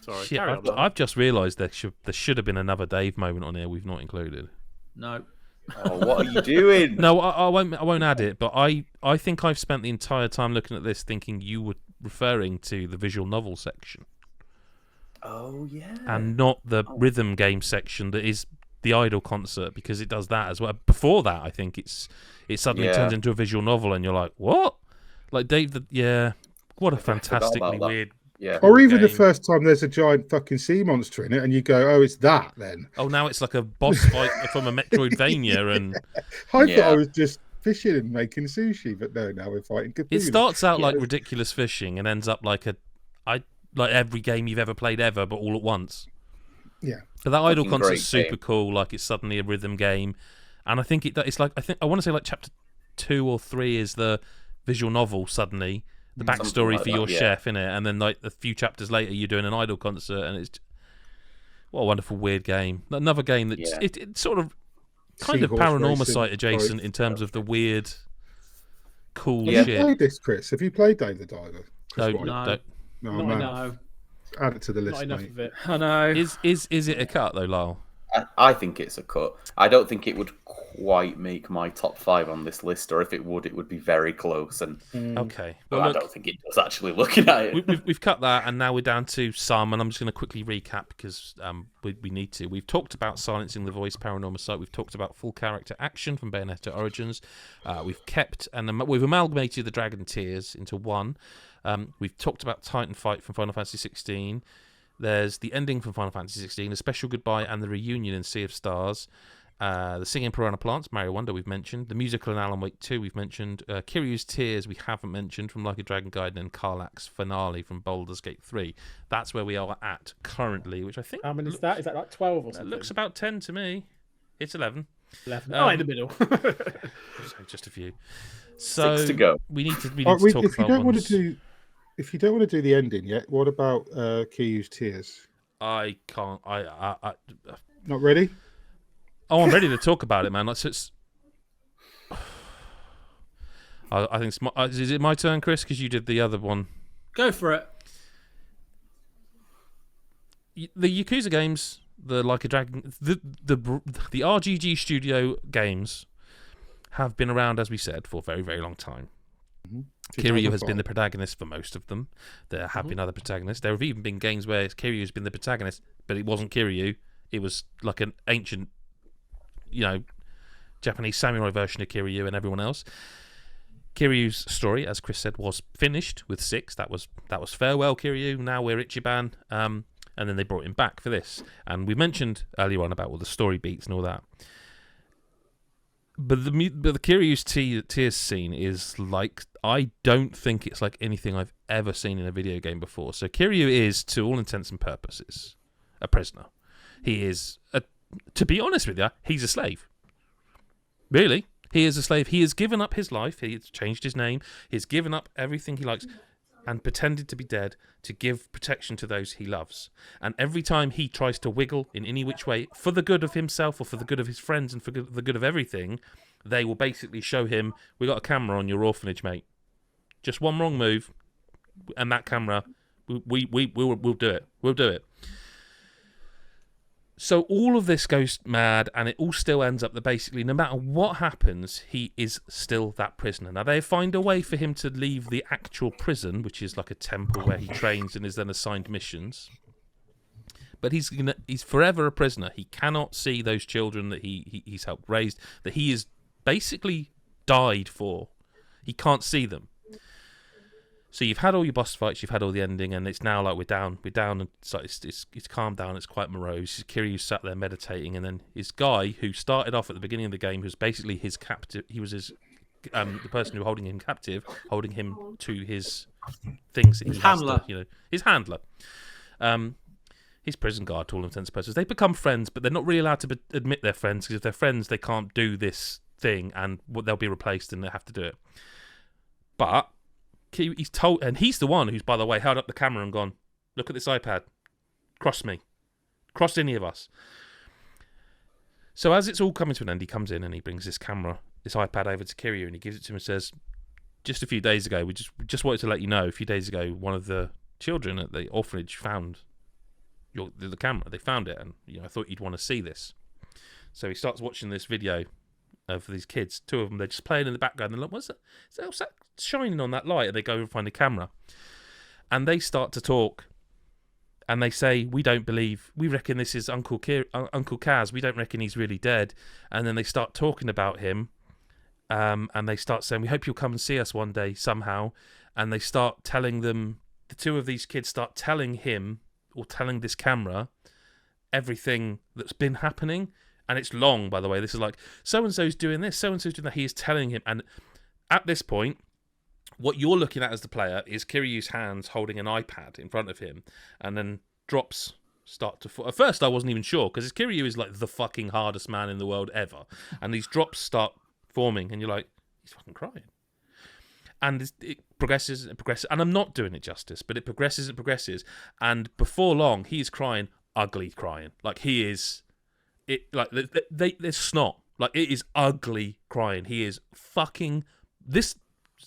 Sorry, Shit, carry I've, on. Lyle. I've just realised there should have been another Dave moment on here we've not included. No. Oh, what are you doing? No, I won't add it. But I think I've spent the entire time looking at this thinking you were referring to the visual novel section Oh yeah. and not the rhythm game section that is the Idol concert, because it does that as well. Before that, I think it suddenly turns into a visual novel, and you're like, what? Like Dave, what a fantastically that. weird. Yeah. Or even the game. first time there's a giant fucking sea monster in it, and you go, "Oh, it's that." Then Oh, now it's like a boss fight from a Metroidvania, and I thought Yeah. I was just fishing and making sushi, but no, now we're fighting. it Cthulhu. starts out like Yeah. ridiculous fishing and ends up like like every game you've ever played ever, but all at once. Yeah. But that Idol Fucking concert's great super game. cool. Like it's suddenly a rhythm game, and I think it's like I want to say like chapter 2 or 3 is the visual novel. Suddenly, the Something backstory like for that, your yeah. chef in it, and then like a few chapters later, you're doing an Idol concert, and it's what a wonderful weird game. Another game that Yeah. it sort of kind Seahorse of paranormal racing, site adjacent both. in terms of the weird, cool Yeah. Have you shit. played this, Chris? Have you played Dave the Diver? No, Chris White? No. No, Not man. enough. No. Add it to the list, Not enough mate. of it. I know. Is it a cut though, Lyle? I think it's a cut. I don't think it would quite make my top 5 on this list, or if it would be very close. And Okay. well, Well, I look, don't think it does actually. Looking at it, we've cut that, and now we're down to some, and I'm just going to quickly recap because we need to. We've talked about Silencing the Voice, Paranormal Sight. We've talked about full character action from Bayonetta Origins. We've kept and we've amalgamated the Dragon Tears into one. We've talked about Titan Fight from Final Fantasy 16. There's the ending from Final Fantasy 16, a special goodbye, and the reunion in Sea of Stars. The Singing Piranha Plants, Mario Wonder, we've mentioned. The musical in Alan Wake 2, we've mentioned. Kiryu's Tears, we haven't mentioned, from Like a Dragon Gaiden, and Karlach's Finale from Baldur's Gate 3. That's where we are at currently, which I think... How many is that? Is that like 12 or something? It looks about 10 to me. It's 11. 11. In the middle. So just a few. So 6 to go. We need to talk if you about don't want ones. to do, if you don't want to do the ending yet, what about Kiryu's Tears? I can't. Not ready? Oh, I'm ready to talk about it, man. It's I think is it my turn, Chris? Because you did the other one. Go for it. The Yakuza games, the Like a Dragon, the RGG Studio games have been around, as we said, for a very, very long time. Mm-hmm. Kiryu has been the protagonist for most of them. There have been other protagonists. There have even been games where Kiryu has been the protagonist, but it wasn't Kiryu. It was like an ancient, Japanese samurai version of Kiryu and everyone else. Kiryu's story, as Chris said, was finished with 6. That was farewell Kiryu. Now we're Ichiban. And then they brought him back for this. And we mentioned earlier on about all the story beats and all that. But the Kiryu's Tears scene is like, I don't think it's like anything I've ever seen in a video game before. So Kiryu is, to all intents and purposes, a prisoner. He is, to be honest with you, he's a slave. Really, he is a slave. He has given up his life. He has changed his name. He's given up everything he likes and pretended to be dead to give protection to those he loves. And every time he tries to wiggle in any which way for the good of himself or for the good of his friends and for the good of everything, they will basically show him, we got a camera on your orphanage, mate. Just one wrong move, and that camera, we'll do it. We'll do it. So all of this goes mad, and it all still ends up that basically, no matter what happens, he is still that prisoner. Now, they find a way for him to leave the actual prison, which is like a temple where he trains and is then assigned missions. But he's forever a prisoner. He cannot see those children that he's helped raise, that he is basically died for. He can't see them. So you've had all your boss fights, you've had all the ending, and it's now like we're down, and it's calmed down. It's quite morose. Kiryu sat there meditating, and then his guy, who started off at the beginning of the game, who's basically his captive. He was his the person who was holding him captive, holding him to his things. That His handler. His handler. His prison guard, to all intents and purposes. They become friends, but they're not really allowed to admit they're friends, because if they're friends, they can't do this thing, and they'll be replaced, and they have to do it. But he's told, and he's the one who's, by the way, held up the camera and gone, look at this iPad, cross me, cross any of us. So as it's all coming to an end, he comes in and he brings this camera, this iPad over to Kiryu, and he gives it to him and says, just a few days ago, we just wanted to let you know, a few days ago, one of the children at the orphanage found the camera. They found it, and I thought you'd want to see this. So he starts watching this video of these kids. 2 of them, they're just playing in the background. They're like, what's that shining on that light? And they go and find the camera. And they start to talk. And they say, we reckon this is Uncle Kaz. We don't reckon he's really dead. And then they start talking about him. And they start saying, we hope you'll come and see us one day somehow. And they start telling them, the 2 of these kids start telling him, or telling this camera, everything that's been happening. And it's long, by the way. This is like, so-and-so's doing this, so-and-so's doing that. He is telling him. And at this point, what you're looking at as the player is Kiryu's hands holding an iPad in front of him. And then drops start to fall. At first, I wasn't even sure, because Kiryu is like the fucking hardest man in the world ever. And these drops start forming, and you're like, he's fucking crying. And it progresses and progresses. And I'm not doing it justice, but it progresses and progresses. And before long, he's crying, ugly crying. Like, he is... there's snot. Like, it is ugly crying. He is fucking... This,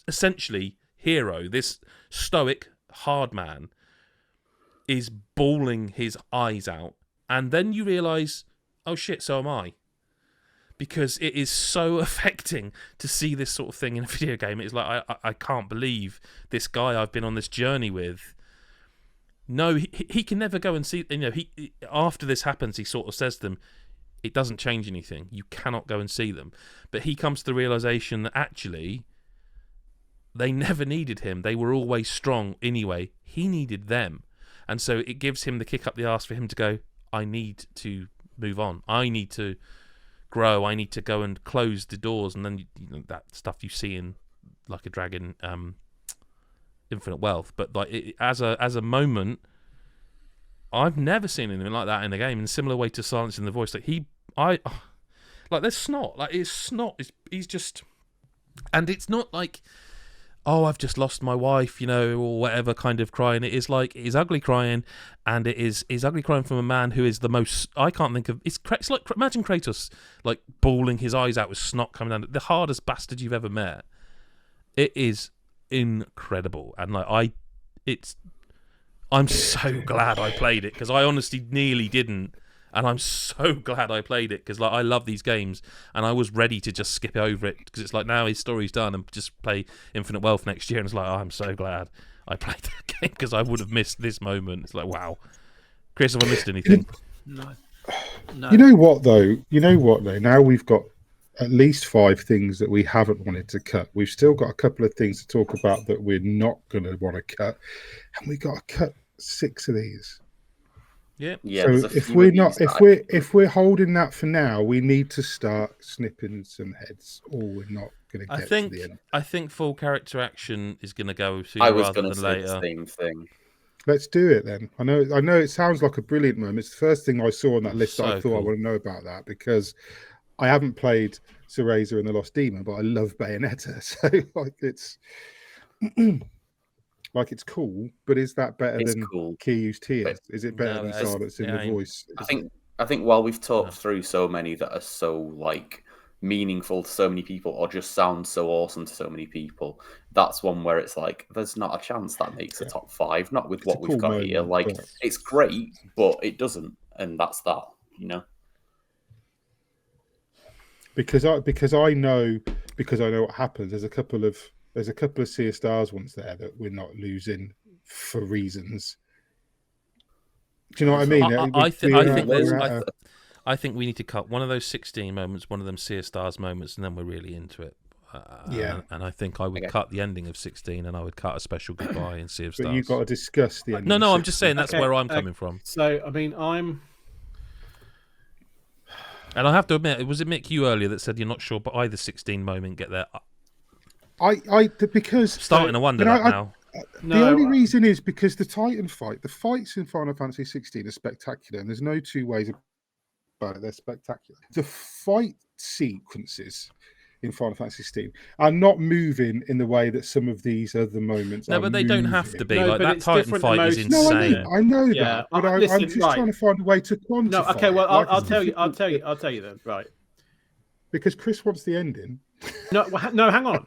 essentially, hero, this stoic, hard man, is bawling his eyes out. And then you realise, oh shit, so am I. Because it is so affecting to see this sort of thing in a video game. It's like, I can't believe this guy I've been on this journey with. No, he can never go and see... He after this happens, he sort of says to them, it doesn't change anything. You cannot go and see them. But he comes to the realisation that actually they never needed him. They were always strong anyway. He needed them. And so it gives him the kick up the arse for him to go, I need to move on. I need to grow. I need to go and close the doors, and then that stuff you see in Like a Dragon, Infinite Wealth. But like as a moment, I've never seen anything like that in a game. In a similar way to Silence in the Voice, like there's snot. Like it's snot. He's just, and it's not like, oh, I've just lost my wife, or whatever kind of crying. It is like, it is ugly crying, and it is ugly crying from a man who is the most, I can't think of, it's like, imagine Kratos, like, bawling his eyes out with snot coming down, the hardest bastard you've ever met. It is incredible, and like, I'm so glad I played it, because I honestly nearly didn't, and I'm so glad I played it, because like, I love these games, and I was ready to just skip over it, because it's like, now his story's done, and just play Infinite Wealth next year, and it's like, oh, I'm so glad I played that game, because I would have missed this moment. It's like, wow. Chris, have I missed anything? No. You know what though? Now we've got at least 5 things that we haven't wanted to cut. We've still got a couple of things to talk about that we're not going to want to cut, and we've got to cut 6 of these. Yeah. So if we're holding that for now, we need to start snipping some heads, or we're not going to get to the end. I think full character action is going to go sooner I was rather going than to say later. the same thing. Let's do it then. I know it sounds like a brilliant moment. It's the first thing I saw on that list. So I thought I cool. want to know about that, because I haven't played Cereza and the Lost Demon, but I love Bayonetta. So like it's like it's cool, but is that better than cool. Kiryu's Tears? Is it better than Silence in the Voice? I think while we've talked through so many that are so like meaningful to so many people, or just sound so awesome to so many people, that's one where it's like, there's not a chance that makes the top 5. Not with what we've got here. Like, it's great, but it doesn't, and that's that. Because I know what happens. There's a couple of Sea of Stars ones there that we're not losing for reasons. Do you know what I mean? I think we need to cut one of those 16 moments, one of them Sea of Stars moments, and then we're really into it. And I think I would cut the ending of 16, and I would cut a special goodbye in Sea of Stars. But you've got to discuss the ending. No, I'm just saying that's where I'm coming from. So, I mean, And I have to admit, was it Mick you earlier that said you're not sure, but either 16 moment get there? Because starting to wonder that now. The only reason is because the fights in Final Fantasy 16 are spectacular, and there's no two ways about it. They're spectacular. The fight sequences in Final Fantasy 16 are not moving in the way that some of these other moments are. No, but they don't have to be. No, like that Titan fight is insane. No, I know that, but I'm just trying to find a way to quantify. No, okay, well, I'll tell you then, right? Because Chris wants the ending. No, hang on.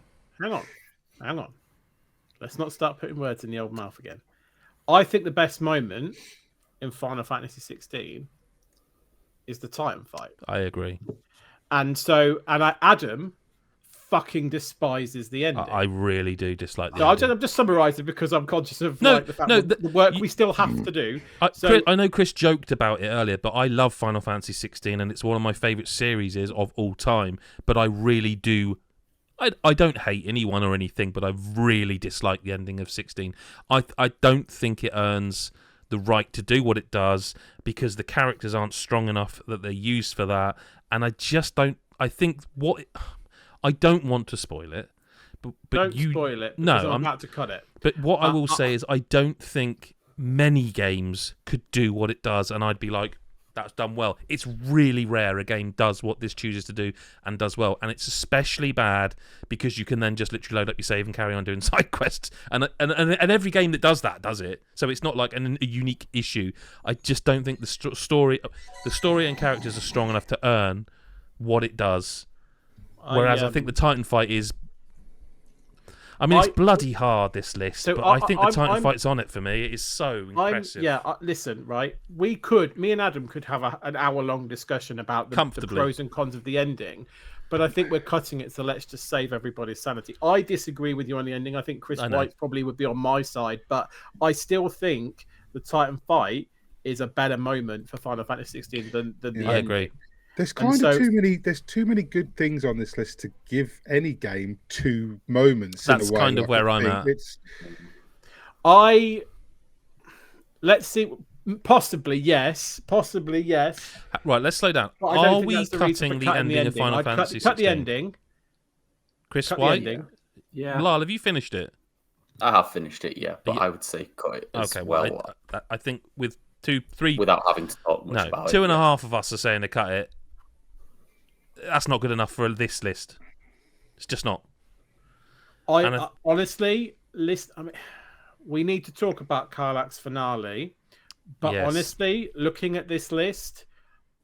Let's not start putting words in the old mouth again. I think the best moment in Final Fantasy 16 is the Titan fight. I agree. And Adam fucking despises the ending. I really do dislike the ending. I'm just summarising because I'm conscious of the work we still have to do. I know Chris joked about it earlier, but I love Final Fantasy 16, and it's one of my favourite series of all time. But I really do. I don't hate anyone or anything, but I really dislike the ending of 16. I don't think it earns the right to do what it does, because the characters aren't strong enough that they're used for that, and I just don't. I think I don't want to spoil it, but don't spoil it. No, I'm about to cut it. But what I will say is, I don't think many games could do what it does, and I'd be like, that's done well. It's really rare a game does what this chooses to do and does well, and it's especially bad because you can then just literally load up your save and carry on doing side quests, and every game that does that does it. So it's not like a unique issue. I just don't think the story and characters are strong enough to earn what it does. Whereas I think the Titan fight is. I mean, it's bloody hard, this list, but I think the Titan fight's on it for me. It is so impressive. Listen, right? Me and Adam could have an hour-long discussion about the pros and cons of the ending, but I think we're cutting it, so let's just save everybody's sanity. I disagree with you on the ending. I think Chris White probably would be on my side, but I still think the Titan fight is a better moment for Final Fantasy 16 than the ending. I agree. There's there's too many good things on this list to give any game 2 moments. That's in a way, kind of where I'm at. Let's see. Possibly yes. Right, let's slow down. But I don't Are think we that's the reason cutting for the ending of Final I'd Fantasy cut the 16? ending. Chris Cut the White? ending. Yeah. Lyle, have you finished it? I have finished it, yeah, but Yeah. I would say cut it as Okay, well, I think with 2, 3... without having to talk much about it. 2.5 of us are saying to cut it. That's not good enough for this list. It's just not. Honestly, we need to talk about Karlach's finale, but Yes. honestly, looking at this list,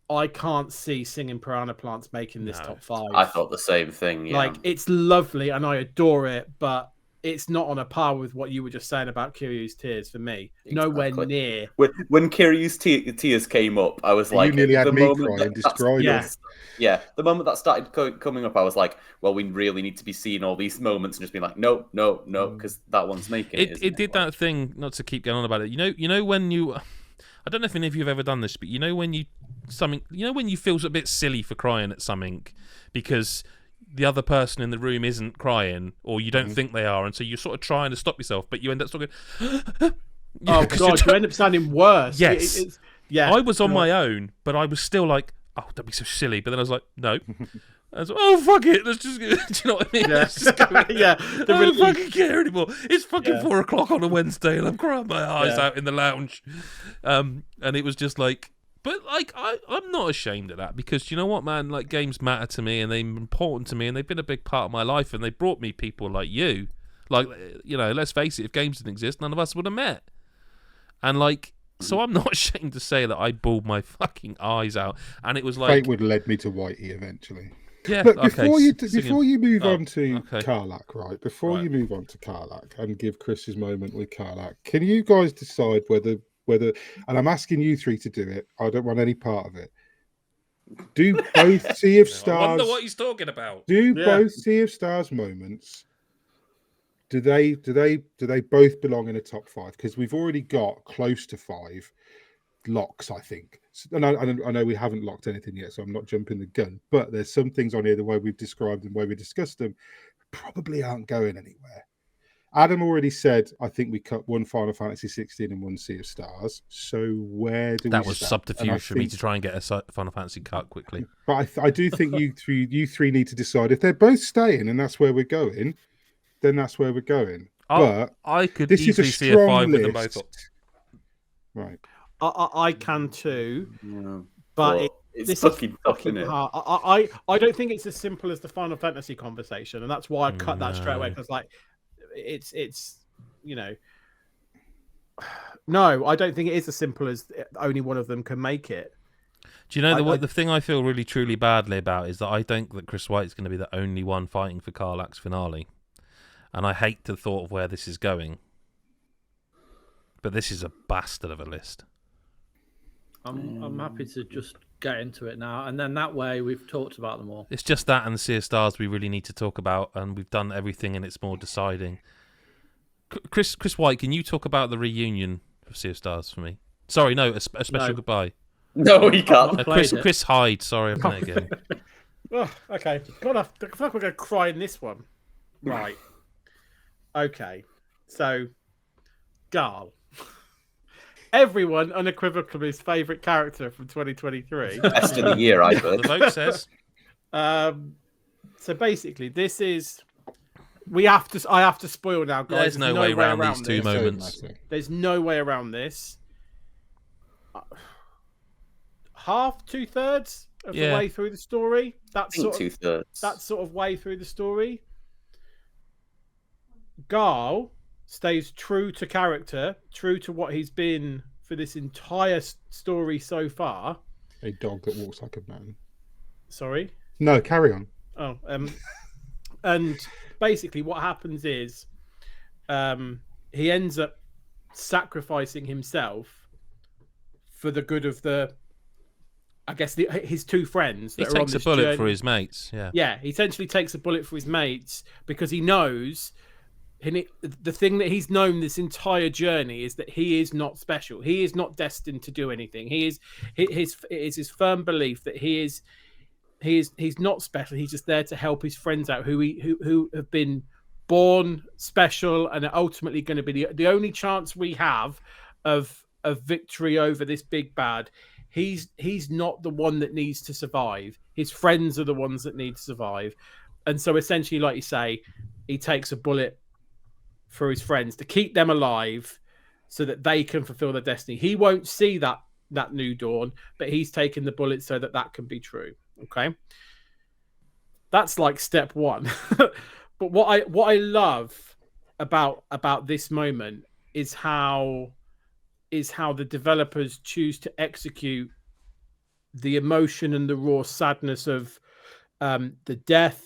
I can't see Singing Piranha Plants making this top 5. I thought the same thing, yeah. Like, it's lovely and I adore it, but it's not on a par with what you were just saying about Kiryu's Tears for me. Exactly. Nowhere near. When Kiryu's Tears came up, I was like... You nearly had the me moment crying, that- describing Yeah. Yeah, the moment that started coming up, I was like, well, we really need to be seeing all these moments and just being like, no, because that one's making it. It did that thing, not to keep going on about it. You know when you... I don't know if any of you have ever done this, but you know when you feel a bit silly for crying at something because the other person in the room isn't crying or you don't think they are, and so you're sort of trying to stop yourself, but you end up sort of Oh god, you end up sounding worse. Yes. Yeah. I was on my own, but I was still like, oh, don't be so silly. But then I was like, no. I was like, oh, fuck it. Let's just... Do you know what I mean? Yeah. Let's just go. Yeah. I don't fucking care anymore. It's fucking 4 o'clock on a Wednesday and I'm crying my eyes out in the lounge. And it was just like... But, like, I'm not ashamed of that because, you know what, man? Like, games matter to me and they're important to me and they've been a big part of my life and they brought me people like you. Like, you know, let's face it, if games didn't exist, none of us would have met. And, like... So I'm not ashamed to say that I bawled my fucking eyes out, and it was like Fate would have led me to Whitey eventually. Yeah. Look, okay, before you move on to okay. Karlach, right? Before you move on to Karlach and give Chris's moment with Karlach, can you guys decide whether, and I'm asking you three to do it. I don't want any part of it. Do both Sea of Stars? I wonder what he's talking about. Do both Sea of Stars moments? Do they both belong in a top 5? Because we've already got close to 5 locks, I think. And I know we haven't locked anything yet, so I'm not jumping the gun. But there's some things on here, the way we've described them, the way we discussed them, probably aren't going anywhere. Adam already said, I think we cut one Final Fantasy 16 and one Sea of Stars. So where do we That was stand? subterfuge for me to try and get a Final Fantasy cut quickly. But I do think you three need to decide if they're both staying and that's where we're going. Then that's where we're going. But I could this is a easily see a 5 with them list. both. Right. I can too, Yeah. but It's this fucking is tough, fucking isn't it? hard. I don't think it's as simple as the Final Fantasy conversation, and that's why I cut that straight away because like it's you know. No, I don't think it is as simple as only one of them can make it. Do you know the thing I feel really truly badly about is that I think that Chris White is going to be the only one fighting for Karlach's finale. And I hate the thought of where this is going. But this is a bastard of a list. I'm happy to just get into it now, and then that way we've talked about them all. It's just that and the Sea of Stars we really need to talk about, and we've done everything and it's more deciding. Chris White, can you talk about the reunion of Sea of Stars for me? Sorry, no, a special goodbye. No, he can't. Chris Hyde, sorry, I'm playing again. Oh, okay. God, I feel like we're going to cry in this one. Right. Okay. So, Garl. Everyone unequivocally his favourite character from 2023. Best of the year, I The heard. vote says. So basically, this is... I have to spoil now, guys. There's no way around these two moments. There's no way around this. Half, 2/3 of the way through the story. That's sort of 2/3. that sort of way through the story. Garl stays true to character, true to what he's been for this entire story so far. A dog that walks like a man. Sorry? No, carry on. Oh, and basically what happens is he ends up sacrificing himself for the good of his two friends. He that are on takes a this bullet journey. for his mates, yeah. Yeah, he essentially takes a bullet for his mates because he knows the thing that he's known this entire journey is that he is not special. He is not destined to do anything. It is his firm belief that he's not special. He's just there to help his friends out who have been born special and are ultimately going to be the only chance we have of victory over this big bad. He's not the one that needs to survive. His friends are the ones that need to survive. And so essentially, like you say, he takes a bullet for his friends to keep them alive so that they can fulfill their destiny. He won't see that new dawn, but he's taken the bullet so that can be true. Okay. That's like step one. But what I love about this moment is how the developers choose to execute the emotion and the raw sadness of the death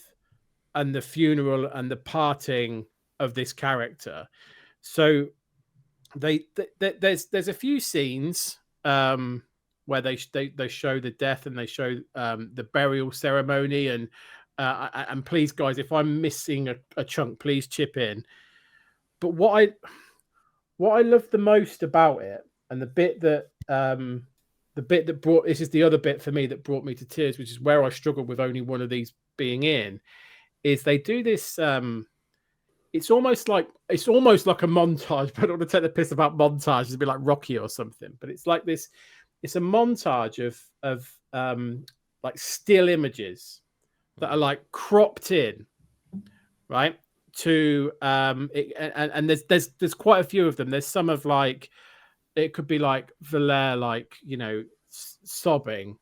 and the funeral and the parting of this character. So there's a few scenes where they show the death and they show the burial ceremony, and please guys, if I'm missing a chunk, please chip in. But what I love the most about it, and the bit that brought, this is the other bit for me that brought me to tears, which is where I struggled with only one of these being in, is they do this. It's almost like a montage, but I don't want to take the piss about montages. It'd be like Rocky or something. But it's like this. It's a montage of like still images that are like cropped in, right? To and there's quite a few of them. There's some of like, it could be like Valère, like, you know, sobbing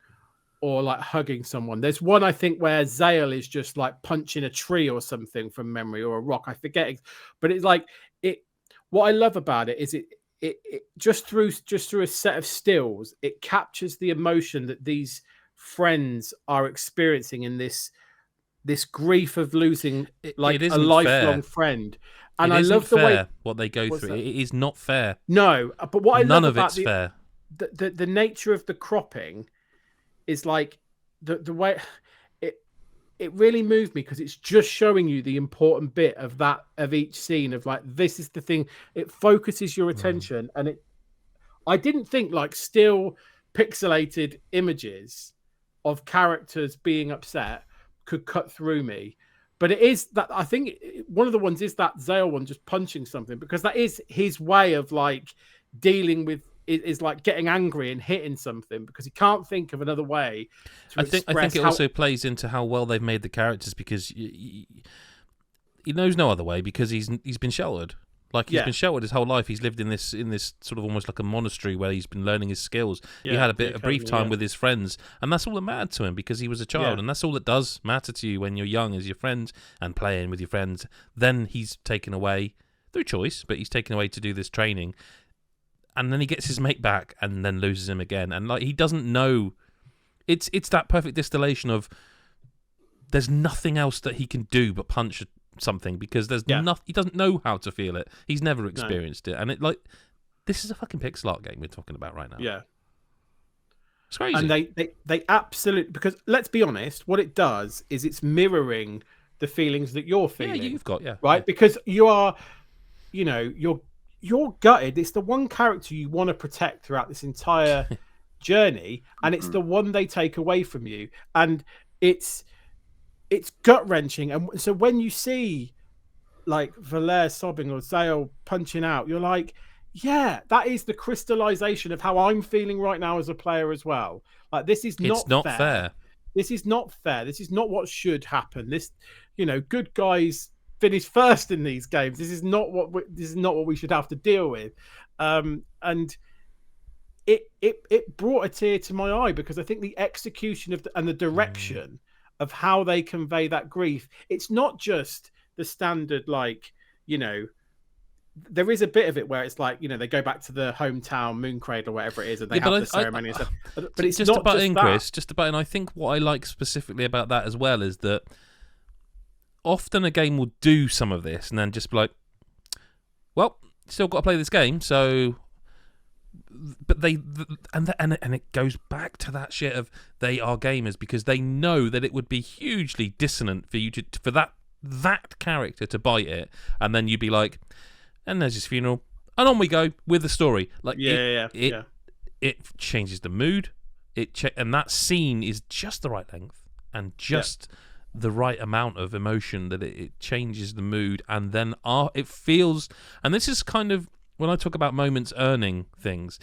or like hugging someone. There's one I think where Zale is just like punching a tree or something from memory, or a rock. I forget, but it's like it. What I love about it is it just through a set of stills, it captures the emotion that these friends are experiencing in this grief of losing like a lifelong friend. And I love the way what they go through. It is not fair. No, but what I none love of about it's fair. The nature of the cropping is like the way it really moved me, because it's just showing you the important bit of each scene of like, this is the thing. It focuses your attention, and I didn't think like still pixelated images of characters being upset could cut through me. But it is that, I think one of the ones is that Zale one just punching something, because that is his way of like dealing with, is like getting angry and hitting something, because he can't think of another way to express. I think it also plays into how well they've made the characters, because he knows no other way, because he's been sheltered. Like, he's been sheltered his whole life. He's lived in this sort of almost like a monastery where he's been learning his skills. He had a brief time with his friends, and that's all that mattered to him, because he was a child, and that's all that does matter to you when you're young, is your friends and playing with your friends. Then he's taken away through choice, but he's taken away to do this training, and then he gets his mate back and then loses him again. And like, he doesn't know. It's that perfect distillation of, there's nothing else that he can do but punch something, because there's nothing. He doesn't know how to feel it. He's never experienced it, and this is a fucking pixel art game we're talking about right now. Yeah, it's crazy. And they absolutely, because let's be honest, what it does is it's mirroring the feelings that you're feeling. Yeah, you've got right, because you are, you know, you're gutted. It's the one character you want to protect throughout this entire journey, and it's the one they take away from you, and it's gut-wrenching. And so when you see like Valère sobbing or Zale punching out, you're like, yeah, that is the crystallization of how I'm feeling right now as a player as well. Like, this is not fair. This is not fair. This is not what should happen. This, you know, good guys finish first in these games. This is not what we should have to deal with. And it brought a tear to my eye, because I think the execution of and the direction of how they convey that grief, it's not just the standard, like, you know, there is a bit of it where it's like, you know, they go back to the hometown Mooncradle or whatever it is, and they have the ceremony and stuff. But it's just not about just Chris, just about, and I think what I like specifically about that as well is that often a game will do some of this and then just be like, well, still got to play this game, so. But and it goes back to that shit of, they are gamers, because they know that it would be hugely dissonant for you for that character to bite it, and then you'd be like, and there's his funeral, and on we go with the story. Like, it changes the mood. And that scene is just the right length and just the right amount of emotion that it changes the mood, and then it feels. And this is kind of, when I talk about moments earning things,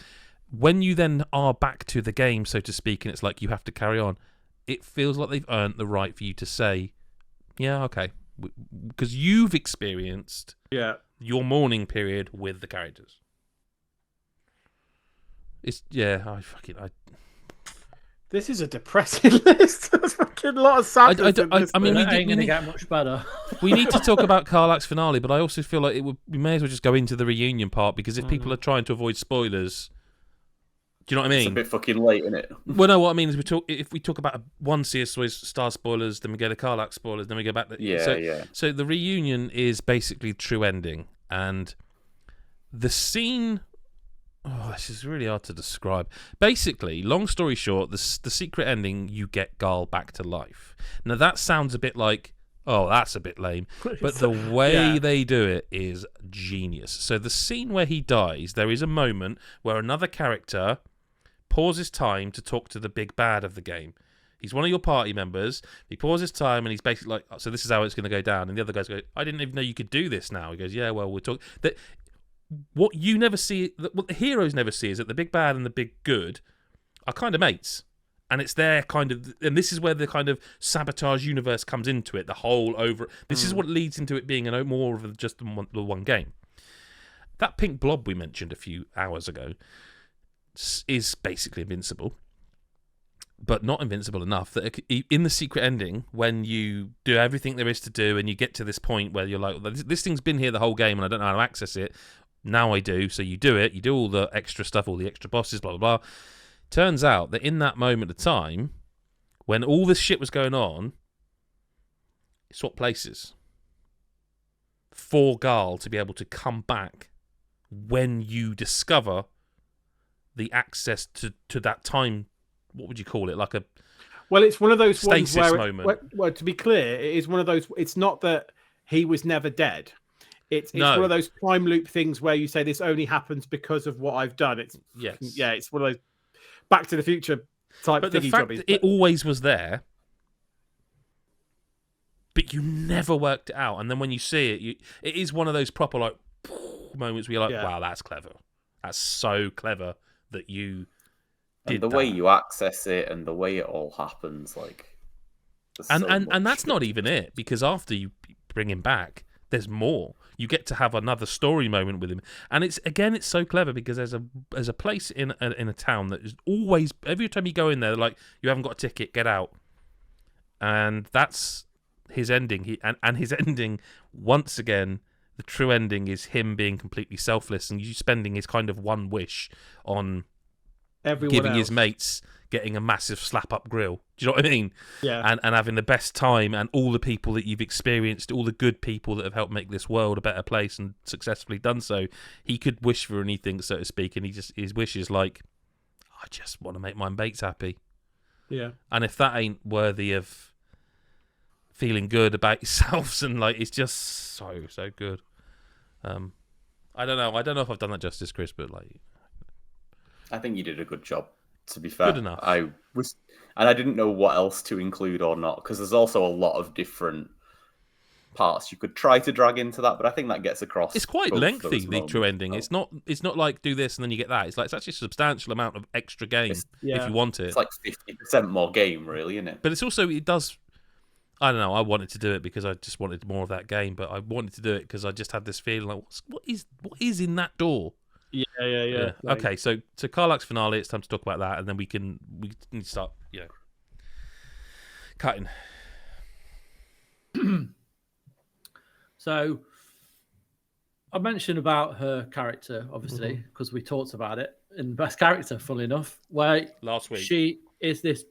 when you then are back to the game, so to speak, and it's like you have to carry on, it feels like they've earned the right for you to say, yeah, okay, because you've experienced your mourning period with the characters. It's This is a depressing list. There's fucking a lot of sadness. I mean, it ain't going to get much better. We need to talk about Karlach's finale, but I also feel like we may as well just go into the reunion part, because if people are trying to avoid spoilers, do you know what I mean? It's a bit fucking late, isn't it? Well, no, what I mean is if we talk about one CS Star spoilers, then we go to Karlach spoilers, then we go back to... So the reunion is basically true ending, and the scene... Oh, this is really hard to describe. Basically, long story short, the secret ending, you get Garl back to life. Now, that sounds a bit like, oh, that's a bit lame. But the way they do it is genius. So the scene where he dies, there is a moment where another character pauses time to talk to the big bad of the game. He's one of your party members. He pauses time and he's basically like, so this is how it's going to go down. And the other guys go, I didn't even know you could do this now. He goes, yeah, well, we'll talk... What you never see, what the heroes never see, is that the big bad and the big good are kind of mates, and it's their kind of, and this is where the kind of sabotage universe comes into it. The whole over, this is what leads into it being more of just the one game. That pink blob we mentioned a few hours ago is basically invincible, but not invincible enough that in the secret ending, when you do everything there is to do, and you get to this point where you're like, this thing's been here the whole game, and I don't know how to access it. Now I do. So you do it. You do all the extra stuff, all the extra bosses, blah, blah, blah. Turns out that in that moment of time, when all this shit was going on, swap places for Garl to be able to come back when you discover the access to that time. What would you call it? Like a... Well, it's one of those stasis ones moment. Well, to be clear, it is one of those... It's not that he was never dead. It's one of those time loop things where you say this only happens because of what I've done. It's it's one of those Back to the Future type. But the fact that it always was there, but you never worked it out, and then when you see it, it is one of those proper like moments where you're like, "Wow, that's clever. That's so clever that you." And the way you access it, and the way it all happens, like, and that's not even it, because after you bring him back, there's more. You get to have another story moment with him, and it's so clever because there's a place in a town that is always, every time you go in there, they're like, you haven't got a ticket, get out, and that's his ending. And his ending, once again, the true ending is him being completely selfless and you spending his kind of one wish on giving his mates getting a massive slap-up grill. Do you know what I mean? Yeah. And having the best time, and all the people that you've experienced, all the good people that have helped make this world a better place and successfully done so. He could wish for anything, so to speak, and his wish is like, I just want to make my mates happy. Yeah. And if that ain't worthy of feeling good about yourselves, and like, it's just so good. I don't know if I've done that justice, Chris, but like, I think you did a good job. To be fair, good enough. I didn't know what else to include or not, because there's also a lot of different parts you could try to drag into that, but I think that gets across. It's quite lengthy, the true ending. It's not like do this and then you get that. It's actually a substantial amount of extra game if you want it. It's like 50% more game, really, isn't it? But it's also, it does. I don't know. I wanted to do it because I just wanted more of that game, but I wanted to do it because I just had this feeling like, what is in that door? Yeah. Like... Okay, so Karlach's finale, it's time to talk about that, and then we need to start, cutting. So, I mentioned about her character, obviously, because we talked about it in Best Character, funnily enough, where last week she is this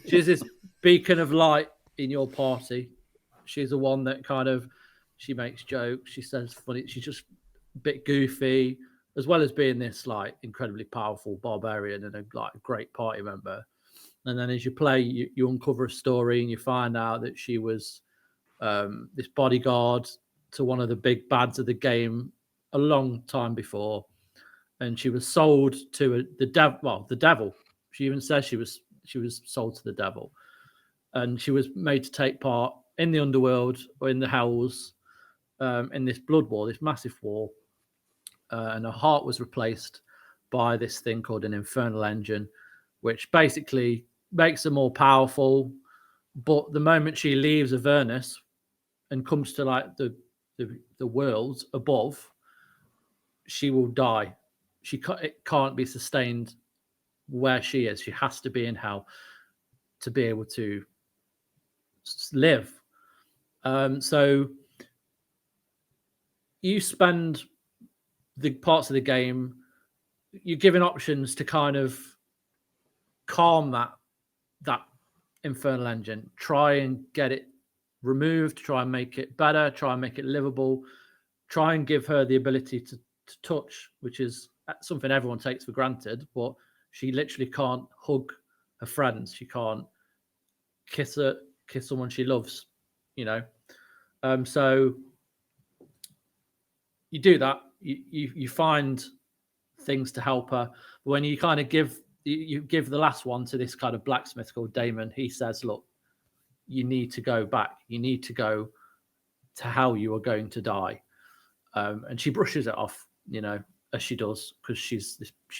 she's this beacon of light in your party. She's the one that she makes jokes, she says funny, she's just bit goofy, as well as being this like incredibly powerful barbarian and a great party member. And then as you play, you uncover a story and you find out that she was this bodyguard to one of the big bads of the game a long time before, and she was sold to the devil. She even says she was sold to the devil, and she was made to take part in the underworld or in the hells, in this blood war, this massive war. And her heart was replaced by this thing called an infernal engine, which basically makes her more powerful. But the moment she leaves Avernus and comes to like the worlds above, she will die. It can't be sustained where she is. She has to be in hell to be able to live. So you spend the parts of the game, you're given options to kind of calm that infernal engine, try and get it removed, try and make it better, try and make it livable, try and give her the ability to touch, which is something everyone takes for granted, but she literally can't hug her friends, she can't kiss someone she loves, you know. So you do that, you find things to help her. When you kind of give the last one to this kind of blacksmith called Damon, he says, look, you need to go back, you need to go to hell, you are going to die. And she brushes it off, you know, as she does, because she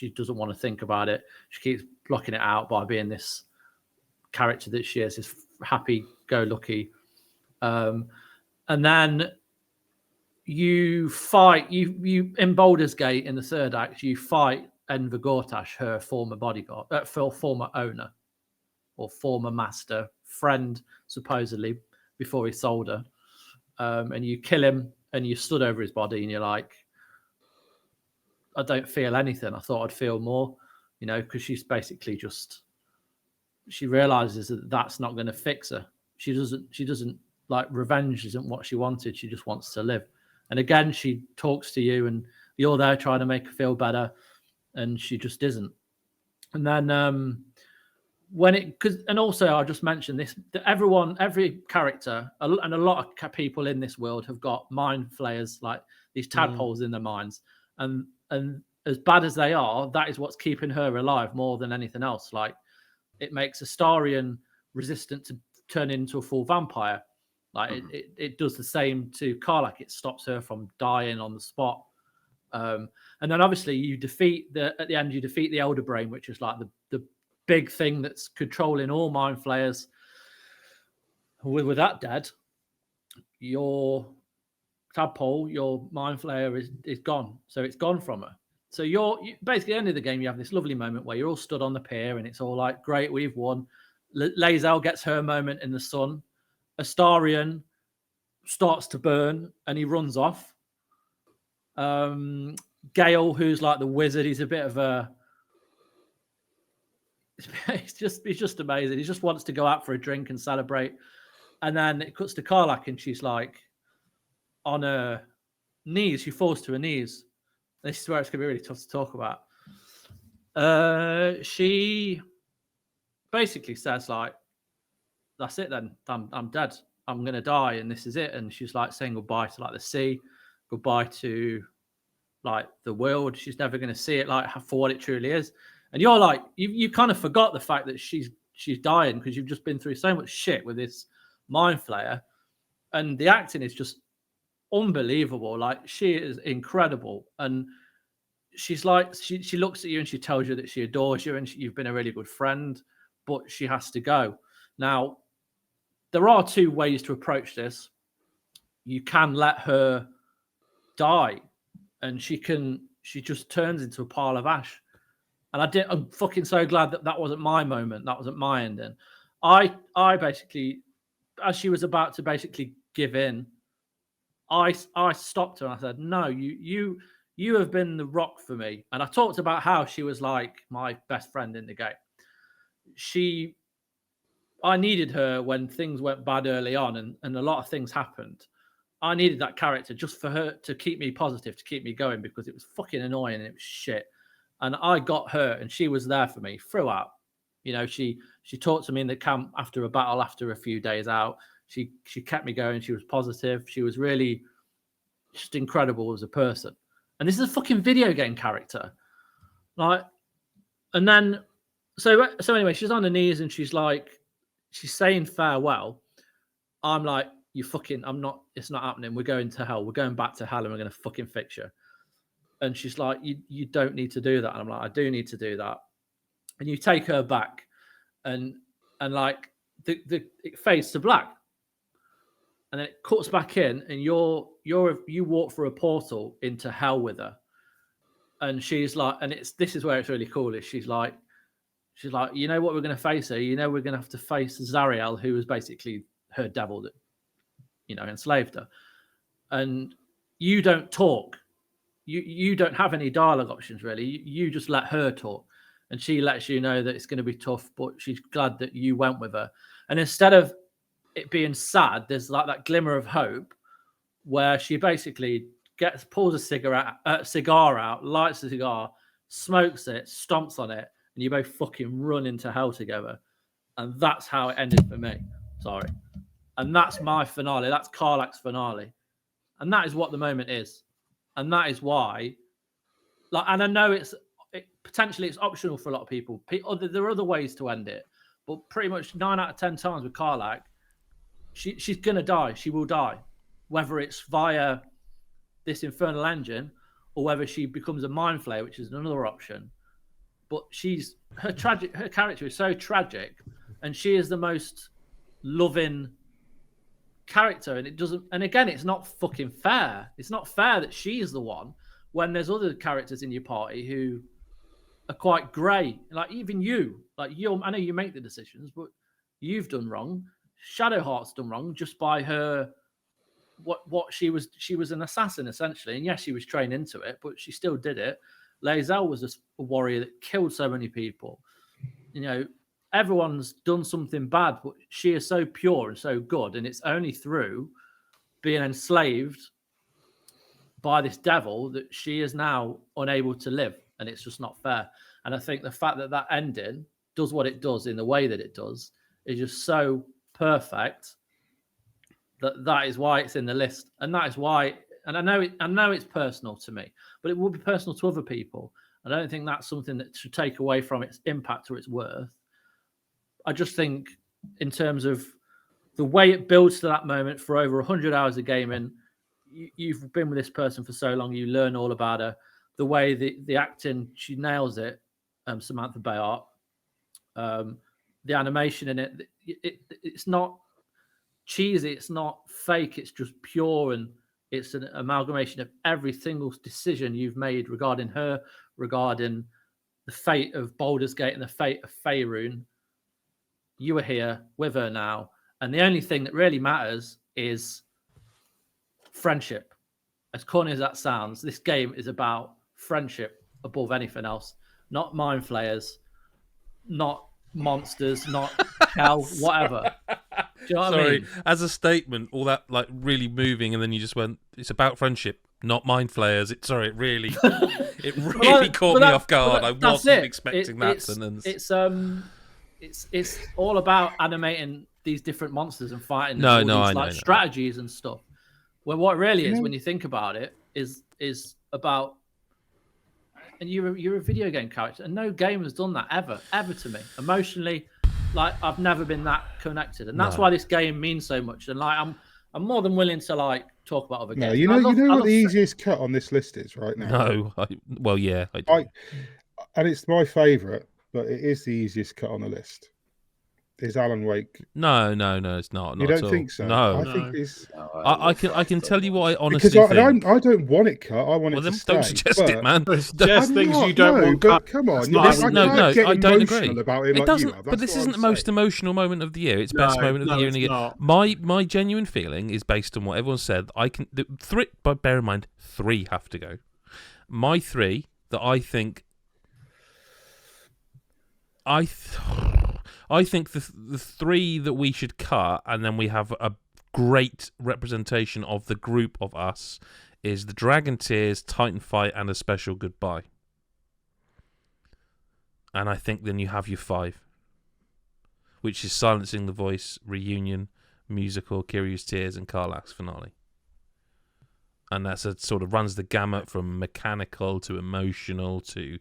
doesn't want to think about it. She keeps blocking it out by being this character that she is, this happy-go-lucky. And then you fight, you in Baldur's Gate in the third act, you fight Enver Gortash, her former bodyguard, former owner, or former master, friend, supposedly, before he sold her. And you kill him, and you stood over his body, and you're like, I don't feel anything. I thought I'd feel more, you know, because she's basically she realizes that that's not going to fix her. She doesn't like, revenge isn't what she wanted. She just wants to live. And again, she talks to you, and you're there trying to make her feel better, and she just isn't. And then and also I just mentioned this, that every character and a lot of people in this world have got mind flayers, like these tadpoles in their minds, and as bad as they are, that is what's keeping her alive more than anything else. Like, it makes Astarion resistant to turn into a full vampire. Like it does the same to Karlach. It stops her from dying on the spot. And then obviously at the end you defeat the Elder Brain, which is like the big thing that's controlling all mind flayers. With that dead, your tadpole, your mind flayer is gone. So it's gone from her. So basically, at the end of the game, you have this lovely moment where you're all stood on the pier, and it's all like, great, we've won. Lae'zel gets her moment in the sun. Astarion starts to burn, and he runs off. Gale, who's like the wizard, he's a bit of a... He's just amazing. He just wants to go out for a drink and celebrate. And then it cuts to Karlach, and she's like on her knees. She falls to her knees. This is where it's going to be really tough to talk about. She basically says, like, that's it then. I'm dead. I'm going to die, and this is it. And she's like saying goodbye to like the sea, goodbye to like the world. She's never going to see it like for what it truly is. And you're like, you kind of forgot the fact that she's dying, because you've just been through so much shit with this mind flayer, and the acting is just unbelievable. Like, she is incredible, and she's like, she looks at you and she tells you that she adores you and you've been a really good friend, but she has to go. Now, there are two ways to approach this. You can let her die, and she just turns into a pile of ash. And I'm fucking so glad that wasn't my moment. That wasn't my ending. I basically, as she was about to basically give in, I stopped her and I said, no, you have been the rock for me. And I talked about how she was like my best friend in the game. I needed her when things went bad early on, and a lot of things happened. I needed that character just for her to keep me positive, to keep me going, because it was fucking annoying and it was shit. And I got her, and she was there for me throughout. You know, she talked to me in the camp after a battle, after a few days out. She kept me going. She was positive. She was really just incredible as a person. And this is a fucking video game character. Like, and then, so anyway, she's on her knees and she's saying farewell. I'm like, it's not happening. We're going to hell. We're going back to hell, and we're going to fucking fix you. And she's like, you don't need to do that. And I'm like, I do need to do that. And you take her back, and like it fades to black, and then it cuts back in, and you walk through a portal into hell with her. And she's like, and this is where it's really cool. Is she's like, you know what we're going to face her. You know we're going to have to face Zariel, who was basically her devil that, enslaved her. And you don't talk. You don't have any dialogue options, really. You just let her talk. And she lets you know that it's going to be tough, but she's glad that you went with her. And instead of it being sad, there's like that glimmer of hope where she basically pulls a cigar out, lights the cigar, smokes it, stomps on it, and you both fucking run into hell together. And that's how it ended for me. Sorry. And that's my finale. That's Karlach's finale. And that is what the moment is. And that is why, and I know potentially it's optional for a lot of people. There are other ways to end it, but pretty much 9 out of 10 times with Karlach, she's gonna die. She will die, whether it's via this infernal engine or whether she becomes a mind flayer, which is another option. But her character is so tragic, and she is the most loving character, and again, it's not fucking fair. It's not fair that she's the one when there's other characters in your party who are quite grey. Like even you, I know you make the decisions, but you've done wrong. Shadowheart's done wrong just by her. What she was an assassin essentially, and yes, she was trained into it, but she still did it. Lae'zel was a warrior that killed so many people. Everyone's done something bad, but she is so pure and so good. And it's only through being enslaved by this devil that she is now unable to live. And it's just not fair. And I think the fact that ending does what it does in the way that it does is just so perfect that is why it's in the list. And that is why, and I know it's personal to me, but it will be personal to other people. I don't think that's something that should take away from its impact or its worth. I just think in terms of the way it builds to that moment for over 100 hours of gaming, you've been with this person for so long, you learn all about her. The way the acting, she nails it, Samantha Bayard. The animation in it, it's not cheesy, it's not fake, it's just pure, and it's an amalgamation of every single decision you've made regarding her, regarding the fate of Baldur's Gate and the fate of Faerun. You are here with her now, and the only thing that really matters is friendship. As corny as that sounds, this game is about friendship above anything else. Not mind flayers, not monsters, not hell, whatever. Do you know what I mean? As a statement, all that like really moving, and then you just went, "It's about friendship, not mind flayers." It really caught me off guard. I wasn't expecting that sentence. It's all about animating these different monsters and fighting I know. Strategies and stuff. Well, what it really is, when you think about it, is about, and you're a video game character, and no game has done that ever to me emotionally. Like I've never been that connected, and that's why this game means so much. And like I'm more than willing to like talk about other games. No, you know what the easiest cut on this list is right now. No, yeah, and it's my favourite. But it is the easiest cut on the list. Is Alan Wake? No, it's not. You don't think so? No, I think it's. I can tell you what I honestly think. I don't want it cut. I want it to stay. Don't suggest it, man. Suggest things you don't want cut. Come on, I don't agree. About it, it doesn't. But this isn't the most emotional moment of the year. It's best moment of the year in the year. My genuine feeling is based on what everyone said. But bear in mind, 3 have to go. My 3 that I think. I think the 3 that we should cut, and then we have a great representation of the group of us, is the Dragon Tears, Titan Fight, and a Special Goodbye. And I think then you have your 5, which is Silencing the Voice, Reunion, Musical, Kiryu's Tears, and Karlach's Finale. And that's a sort of runs the gamut from mechanical to emotional to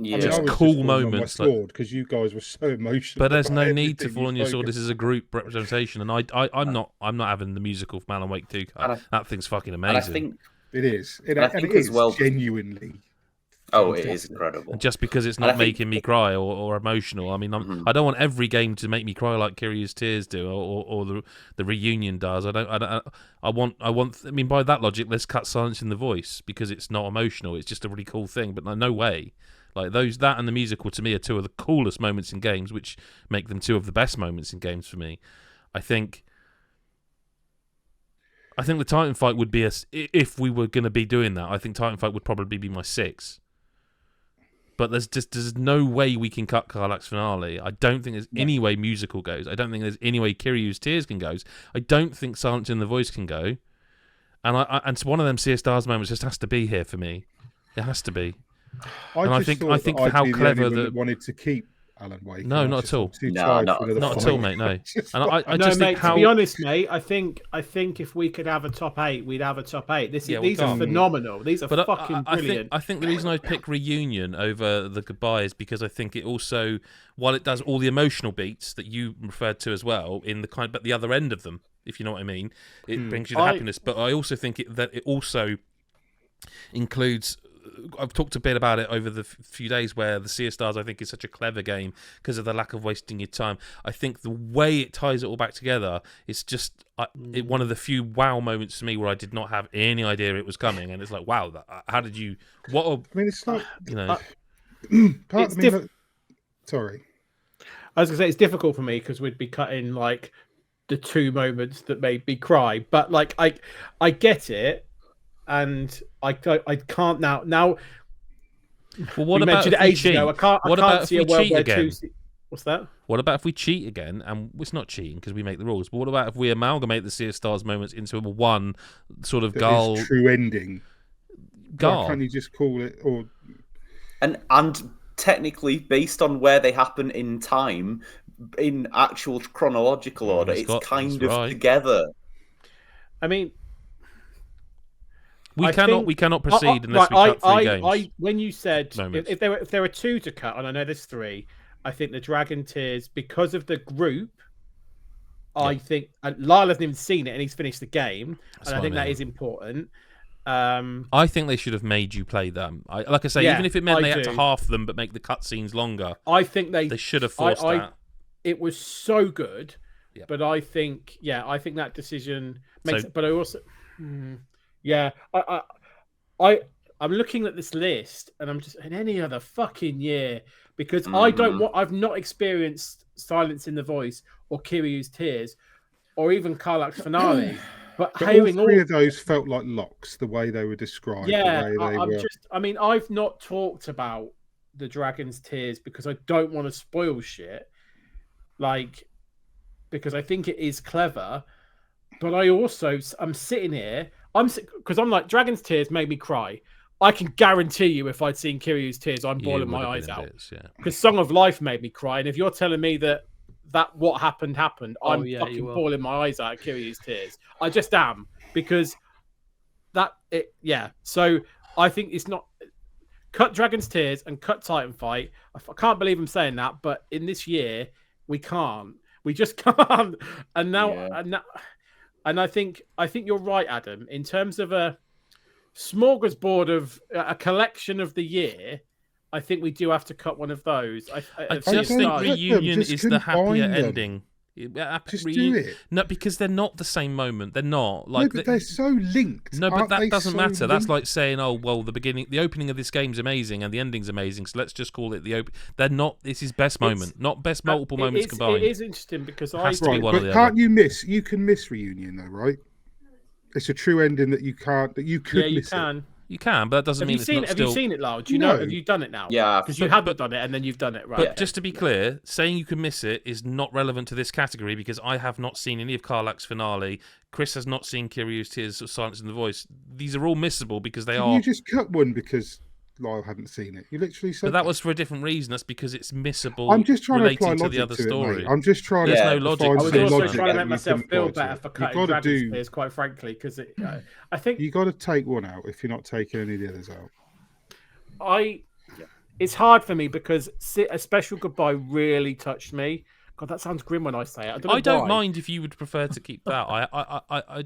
just cool moments, because you guys were so emotional. But there's no need to fall on your sword. This is a group representation, and I'm not having the musical from Alan Wake 2. That thing's fucking amazing. And It is. And I think as well, genuinely. Oh, it is incredible. And just because it's not making me cry or emotional, I mean, I don't want every game to make me cry like Kiryu's Tears do, or the reunion does. I mean, by that logic, let's cut Silence in the Voice because it's not emotional. It's just a really cool thing. But no way, like that and the musical to me are two of the coolest moments in games, which make them two of the best moments in games for me. I think the Titan fight would be if we were going to be doing that. I think Titan fight would probably be my 6. But there's no way we can cut Karlach's finale. I don't think there's any way musical goes. I don't think there's any way Kiryu's Tears can go. I don't think Silence in the Voice can go. And one of them Sea of Stars moments just has to be here for me. It has to be. I think for how clever that wanted to keep Alan Wake. No, not at all. Not at all, mate. No. And I no, just mate. think how... To be honest, mate, I think if we could have a top 8, we'd have a top 8. These are phenomenal. These are fucking brilliant. I think the reason I pick Reunion over the Goodbye is because I think it also, while it does all the emotional beats that you referred to as well, but the other end of them, if you know what I mean, it brings you the happiness. But I also think that it also includes. I've talked a bit about it over the few days where the Sea of Stars I think is such a clever game because of the lack of wasting your time. I think the way it ties it all back together is just one of the few wow moments for me where I did not have any idea it was coming, and it's like, wow, how did you? I mean, it's like sorry, I was gonna say it's difficult for me because we'd be cutting like the 2 moments that made me cry, but like I get it. And I can't now. Well, what about if we cheat? I can't see a world where again? What's that? What about if we cheat again? And it's not cheating because we make the rules. But what about if we amalgamate the Sea of Stars moments into one sort of true ending? Why can't you just call it? Or and technically, based on where they happen in time, in actual chronological order, it's kind of together. I mean. We cannot proceed unless we cut 3 games. When you said if there were 2 to cut, and I know there's 3, I think the Dragon Tears, because of the group, I think Lyle hasn't even seen it and he's finished the game, and I think that is important. I think they should have made you play them. Like I say, even if it meant they had to half them but make the cutscenes longer, I think they should have forced that. It was so good, but I think that decision makes it. But I also. Yeah, I'm looking at this list, and I'm just in any other fucking year because I've not experienced Silence in the Voice or Kiryu's Tears, or even Karlach's finale. But hearing all 3 of those felt like locks, the way they were described. Yeah, I've not talked about the Dragon's Tears because I don't want to spoil shit, because I think it is clever, but I'm sitting here. Because I'm like, Dragon's Tears made me cry. I can guarantee you if I'd seen Kiryu's Tears, I'm bawling my eyes out. Because Song of Life made me cry. And if you're telling me that what happened, I'm fucking bawling my eyes out at Kiryu's Tears. I just am. Because So I think it's not... Cut Dragon's Tears and cut Titan Fight. I can't believe I'm saying that, but in this year, we can't. We just can't. And now... And I think you're right, Adam. In terms of a smorgasbord of a collection of the year, I think we do have to cut one of those. I just think Reunion is the happier ending. Just do it. No, because they're not the same moment. They're not but they're so linked. No, but that doesn't matter. Linked? That's like saying, "Oh, well, the opening of this game's amazing and the ending's amazing, so let's just call it the open." They're not. This is best moment, not best multiple moments combined. It is interesting because you can miss Reunion though, right? It's a true ending that you can't. That you could. You miss can. It. You can, but that doesn't mean it's not Have still... you seen it, Lyle? Do you know? Have you done it now? Yeah. Because you haven't done it, and then you've done it, right? But just to be clear, saying you can miss it is not relevant to this category because I have not seen any of Karlach's finale. Chris has not seen Kiryu's Tears or Silence in the Voice. These are all missable because they are... You just cut one because Lyle hadn't seen it. You literally said But that was for a different reason. That's because it's missable. I'm just trying to apply to logic the other to story. It, I'm just trying There's to... no logic. I was also trying to make myself feel better for cutting Dragon's Tears, quite frankly, because I think... You got to take one out if you're not taking any of the others out. It's hard for me because A Special Goodbye really touched me. God, that sounds grim when I say it. I don't mind if you would prefer to keep that.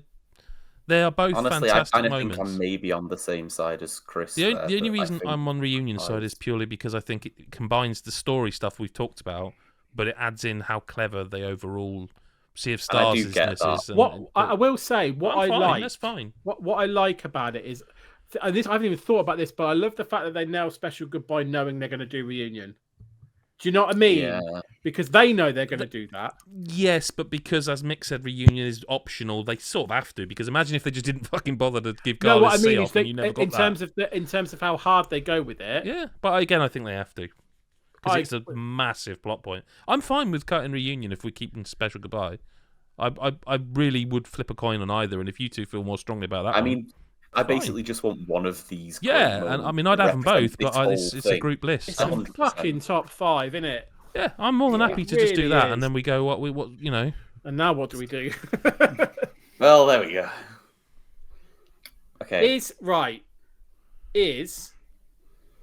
They are both Honestly, I fantastic kind of moments. think I'm maybe on the same side as Chris. The there, only but I reason think I'm on Reunion side is Fives. purely because I think it combines the story stuff we've talked about, but it adds in how clever the overall Sea of And I Stars do get that. is. What I will say, what I like, that's fine. What I like about it is, and this I haven't even thought about this, but I love the fact that they nail Special Goodbye knowing they're going to do Reunion. Do you know what I mean? Yeah. Because they know they're going to do that. Yes, but because, as Mick said, Reunion is optional, they sort of have to. Because imagine if they just didn't fucking bother to give No, Carlos what I mean is off that and you never got in that. terms of how hard they go with it. Yeah, but again, I think they have to. Because it's a massive plot point. I'm fine with cutting Reunion if we keep in Special Goodbye. I really would flip a coin on either, and if you two feel more strongly about that, I mean, I basically just want one of these. yeah, great and I moments mean, I'd to have them both, represent but this it's whole a group list. It's So. a 100%. fucking top 5, isn't it? Yeah, I'm more than happy to just do really that, is. and then we go what you know. And now what do we do? Well, there we go. Okay. Is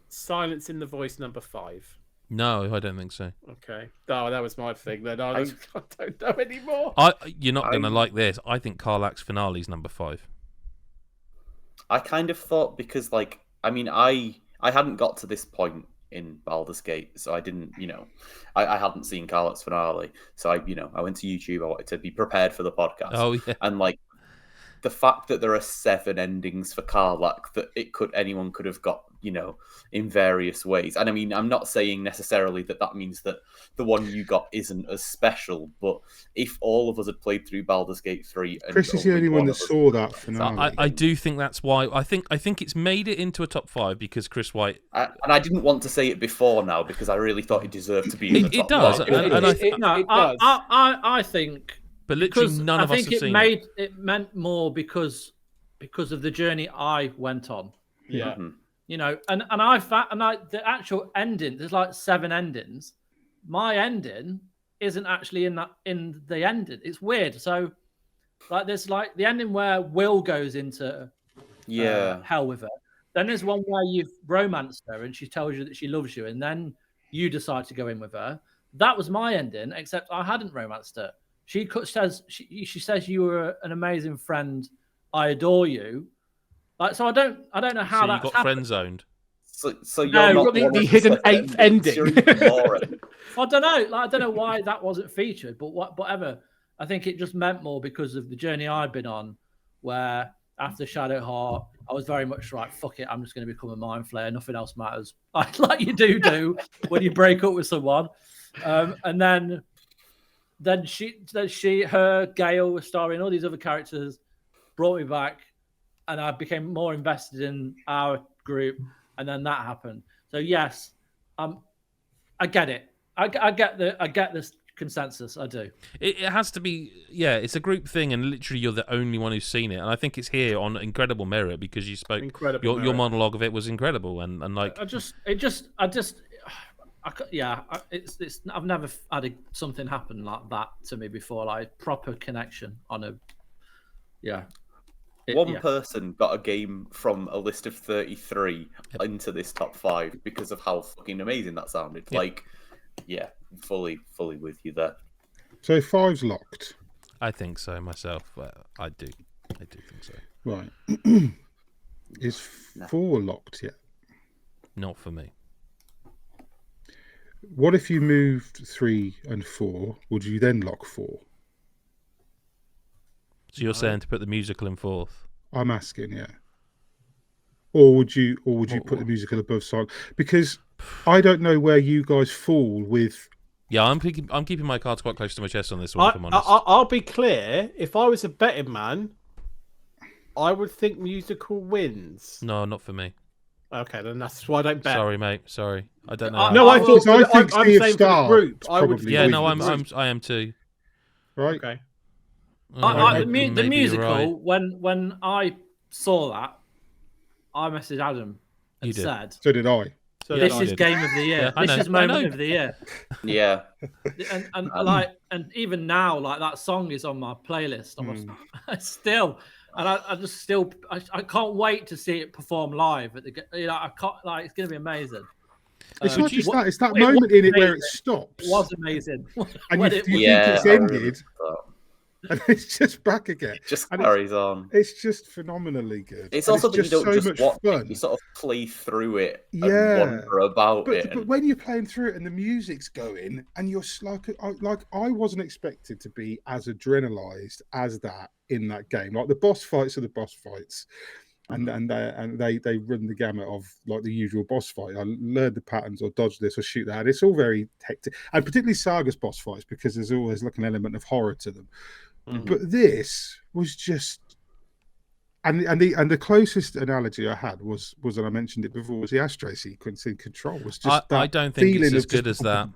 Silence in the Voice number 5? No, I don't think so. Okay. Oh, that was my thing. Then I don't know anymore. You're not going to like this. I think Karlak's finale's number 5. I kind of thought because, like, I mean, I hadn't got to this point in Baldur's Gate, so I didn't, I hadn't seen Karlak's finale, so I went to YouTube. I wanted to be prepared for the podcast. Oh yeah, and like the fact that there are 7 endings for Karlak that anyone could have got, in various ways. And I mean, I'm not saying necessarily that means that the one you got isn't as special, but if all of us had played through Baldur's Gate 3, and Chris is the only one that saw that finale. I do think that's why. I think it's made it into a top 5 because Chris White. And I didn't want to say it before now because I really thought it deserved to be in the top It does, 5. and I think. But literally, Because none of us have seen it. It meant more because of the journey I went on. Yeah. Mhm. The actual ending. There's like 7 endings. My ending isn't actually in the ending. It's weird. So, like, there's like the ending where Will goes into hell with her. Then there's one where you've romanced her and she tells you that she loves you, and then you decide to go in with her. That was my ending, except I hadn't romanced her. She says you were an amazing friend. I adore you. Like, so I don't know how that got friend zoned. So you're not the hidden 8th ending. I don't know. Like, I don't know why that wasn't featured, but whatever. I think it just meant more because of the journey I'd been on, where after Shadowheart, I was very much like, fuck it, I'm just going to become a mind flayer. Nothing else matters. Like you do when you break up with someone. And then her, Gale, starring all these other characters, brought me back, and I became more invested in our group, and then that happened. So yes, I get it. I get this consensus. I do. It has to be, yeah. It's a group thing, and literally, you're the only one who's seen it, and I think it's here on incredible merit because you spoke. Your monologue of it was incredible, and like I've never had something happen like that to me before, like proper connection on a. One person got a game from a list of 33 into this top 5 because of how fucking amazing that sounded. Yep. Like, yeah, fully with you there. So 5's locked. I think so myself. I do think so. Right. Is 4 locked yet? Not for me. What if you moved 3 and 4? Would you then lock 4? So you're saying to put the musical in 4th? I'm asking, yeah. Or would you put the musical above song? Because I don't know where you guys fall with. Yeah, I'm keeping my cards quite close to my chest on this one. If I'm honest, I'll be clear. If I was a betting man, I would think musical wins. No, not for me. Okay, then that's why I don't bet. Sorry, mate. Sorry, I don't know. No, I thought I think I'm Sea of saying for the Stars group. I would. probably Yeah, wins no, the group. I am too. Right. Okay. The Maybe you're musical, right. when I saw that, I messaged Adam and said, So did I. So "This I is did. game of the year. Yeah, I this know, is I moment know. of the year." Yeah. And even now, like, that song is on my playlist. Still, and I can't wait to see it perform live at the. I can't, like, it's gonna be amazing. It's not just that. It's that moment in it where it stops. It was amazing. And When you it- think Yeah, it's I really ended, thought. and it's just back again. It just And carries on. It's just phenomenally good. It's And also that you just don't so just much watch fun. it, you sort of play through it and Yeah. wander about it. But when you're playing through it and the music's going, and you're I wasn't expected to be as adrenalized as that in that game. Like the boss fights are the boss fights, and they run the gamut of like the usual boss fight. I learned the patterns, or dodge this, or shoot that. It's all very hectic, and particularly Saga's boss fights, because there's always like an element of horror to them. But this was just. And the closest analogy I had was, and I mentioned it before, was the ashtray sequence in Control. Was just I don't think it's as good as that.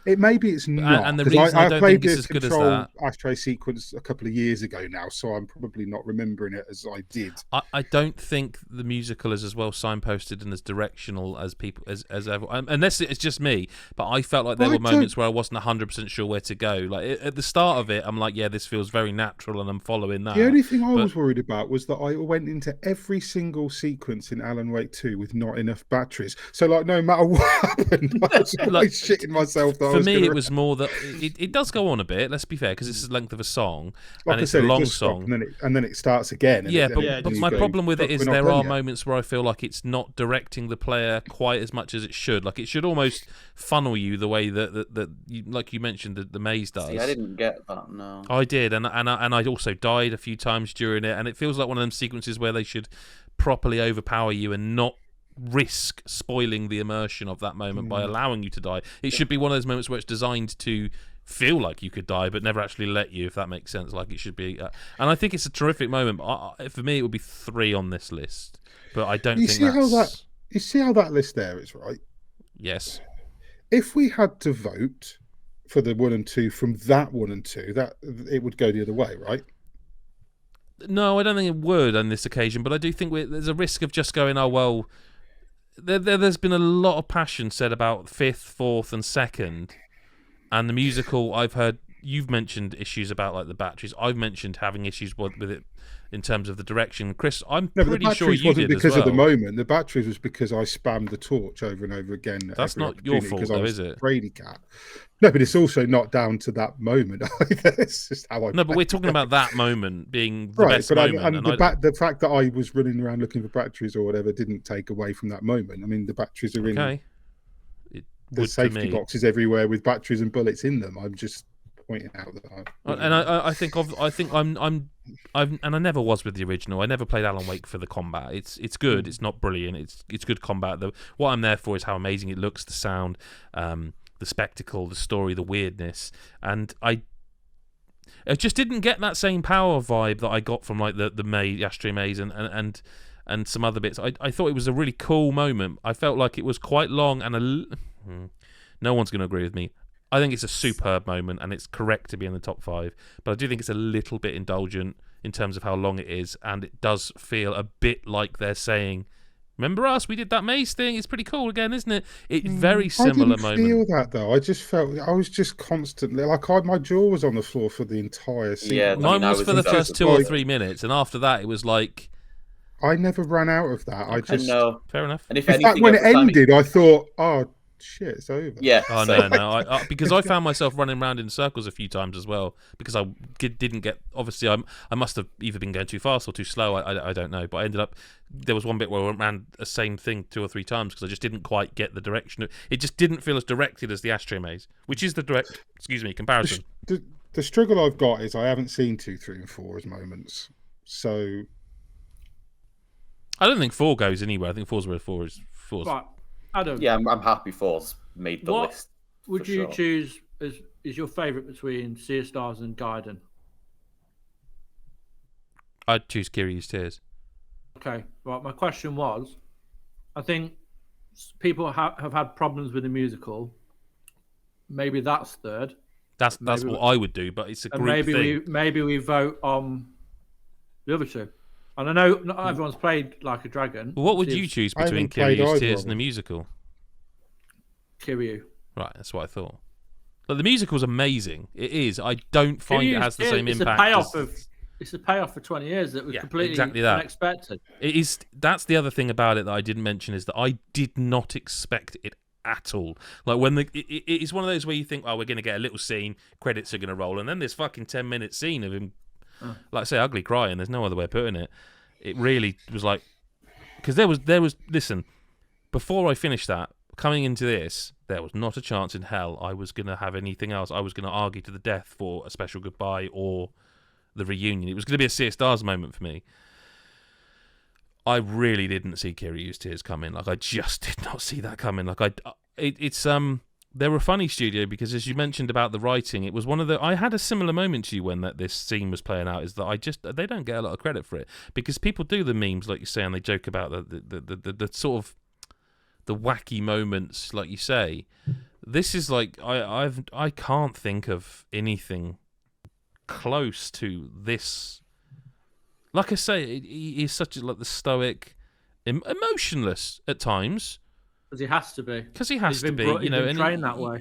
It maybe it's not. And the reason I don't think it's as good as that, ashtray sequence a couple of years ago now, so I'm probably not remembering it as I did. I don't think the musical is as well signposted and as directional as people as ever. Unless it's just me, but I felt like there were moments where I wasn't 100% sure where to go. Like at the start of it, I'm like, yeah, this feels very natural, and I'm following that. The only thing I was worried about was that I went into every single sequence in Alan Wake 2 with not enough batteries. So, like, no matter what happened, I was always shitting myself. For me, it was more that it does go on a bit. Let's be fair, because it's the length of a song, and it's a long song, and then it starts again. Yeah, but my problem with it is there are moments where I feel like it's not directing the player quite as much as it should. Like it should almost funnel you the way that you, like you mentioned, the maze does. See, I didn't get that. No, I did, and I also died a few times during it, and it feels like one of them sequences where they should properly overpower you and not risk spoiling the immersion of that moment by allowing you to die. It should be one of those moments where it's designed to feel like you could die but never actually let you, if that makes sense. Like it should be, and I think it's a terrific moment. But for me, it would be 3 on this list, but I don't think that's... You see how that list there is, right? Yes. If we had to vote for the 1 and 2 from that 1 and 2, that it would go the other way, right? No, I don't think it would on this occasion, but I do think there's a risk of just going, oh, well, there's been a lot of passion said about 5th, 4th, and 2nd, and the musical, I've heard, you've mentioned issues about like the batteries, I've mentioned having issues with it in terms of the direction. Chris, I'm pretty sure you did as well. Because of the moment. The batteries was because I spammed the torch over and over again. That's not your fault, though, is it? Brady cat. No, but it's also not down to that moment either. It's just how I. No, but we're talking about that moment being the best moment. The fact that I was running around looking for batteries or whatever didn't take away from that moment. I mean, the batteries are in. There's safety boxes everywhere with batteries and bullets in them. I'm just pointing out that I never was with the original. I never played Alan Wake for the combat. It's good. It's not brilliant. It's good combat. What I'm there for is how amazing it looks, the sound, the spectacle, the story, the weirdness, and I just didn't get that same power vibe that I got from like the Ashtray Maze and some other bits. I thought it was a really cool moment. I felt like it was quite long and no one's going to agree with me. I think it's a superb moment and it's correct to be in the top 5, but I do think it's a little bit indulgent in terms of how long it is, and it does feel a bit like they're saying, remember us? We did that maze thing. It's pretty cool again, isn't it? It's very similar moment. I didn't feel that though. I just felt I was just constantly like my jaw was on the floor for the entire scene. Yeah, mine was for the first 2 or 3 minutes, and after that it was like I never ran out of that. I just know. Fair enough. And if in fact, when it ended, I thought, oh shit, it's over. Yeah. Oh no! Because I found myself running around in circles a few times as well because I didn't get. Obviously, I must have either been going too fast or too slow. I don't know, but I ended up. There was one bit where I went around the same thing 2 or 3 times because I just didn't quite get the direction. It just didn't feel as directed as the Ashtray Maze, which is the direct. Comparison. The struggle I've got is I haven't seen 2, 3, and 4 as moments, so. I don't think 4 goes anywhere. I think 4's where 4 is. 4's. Right. Adam. Yeah, I'm happy 4's made the list. What would you choose is your favourite between Sea of Stars and Gaiden? I'd choose Kiryu's Tears. Okay, right. My question was, I think people have had problems with the musical. Maybe that's 3rd. That's what I would do, but it's a group thing. Maybe we vote on the other 2. And I know not everyone's played Like a Dragon. Well, what would you choose between Kiryu's Tears and the musical? Kiryu. Right, that's what I thought. But the musical's amazing. It is. I don't find it has the same impact. It's a payoff for 20 years that was completely unexpected. It is. That's the other thing about it that I didn't mention is that I did not expect it at all. Like when it's one of those where you think, oh, we're going to get a little scene, credits are going to roll, and then this fucking 10-minute scene of him, like I say, ugly crying. There's no other way of putting it. It really was like, because there was. Listen, before I finished that, coming into this, there was not a chance in hell I was going to have anything else. I was going to argue to the death for a special goodbye or the reunion. It was going to be a Sea of Stars moment for me. I really didn't see Kiryu's tears coming. Like, I just did not see that coming. Like, they're a funny studio because, as you mentioned about the writing, it was one of the. I had a similar moment to you when this scene was playing out. Is that they don't get a lot of credit for it because people do the memes, like you say, and they joke about the sort of the wacky moments, like you say. This is like I can't think of anything close to this. Like I say, he is such like the stoic, emotionless at times. Because he has to be. Because he has to be, you know, and trained that way.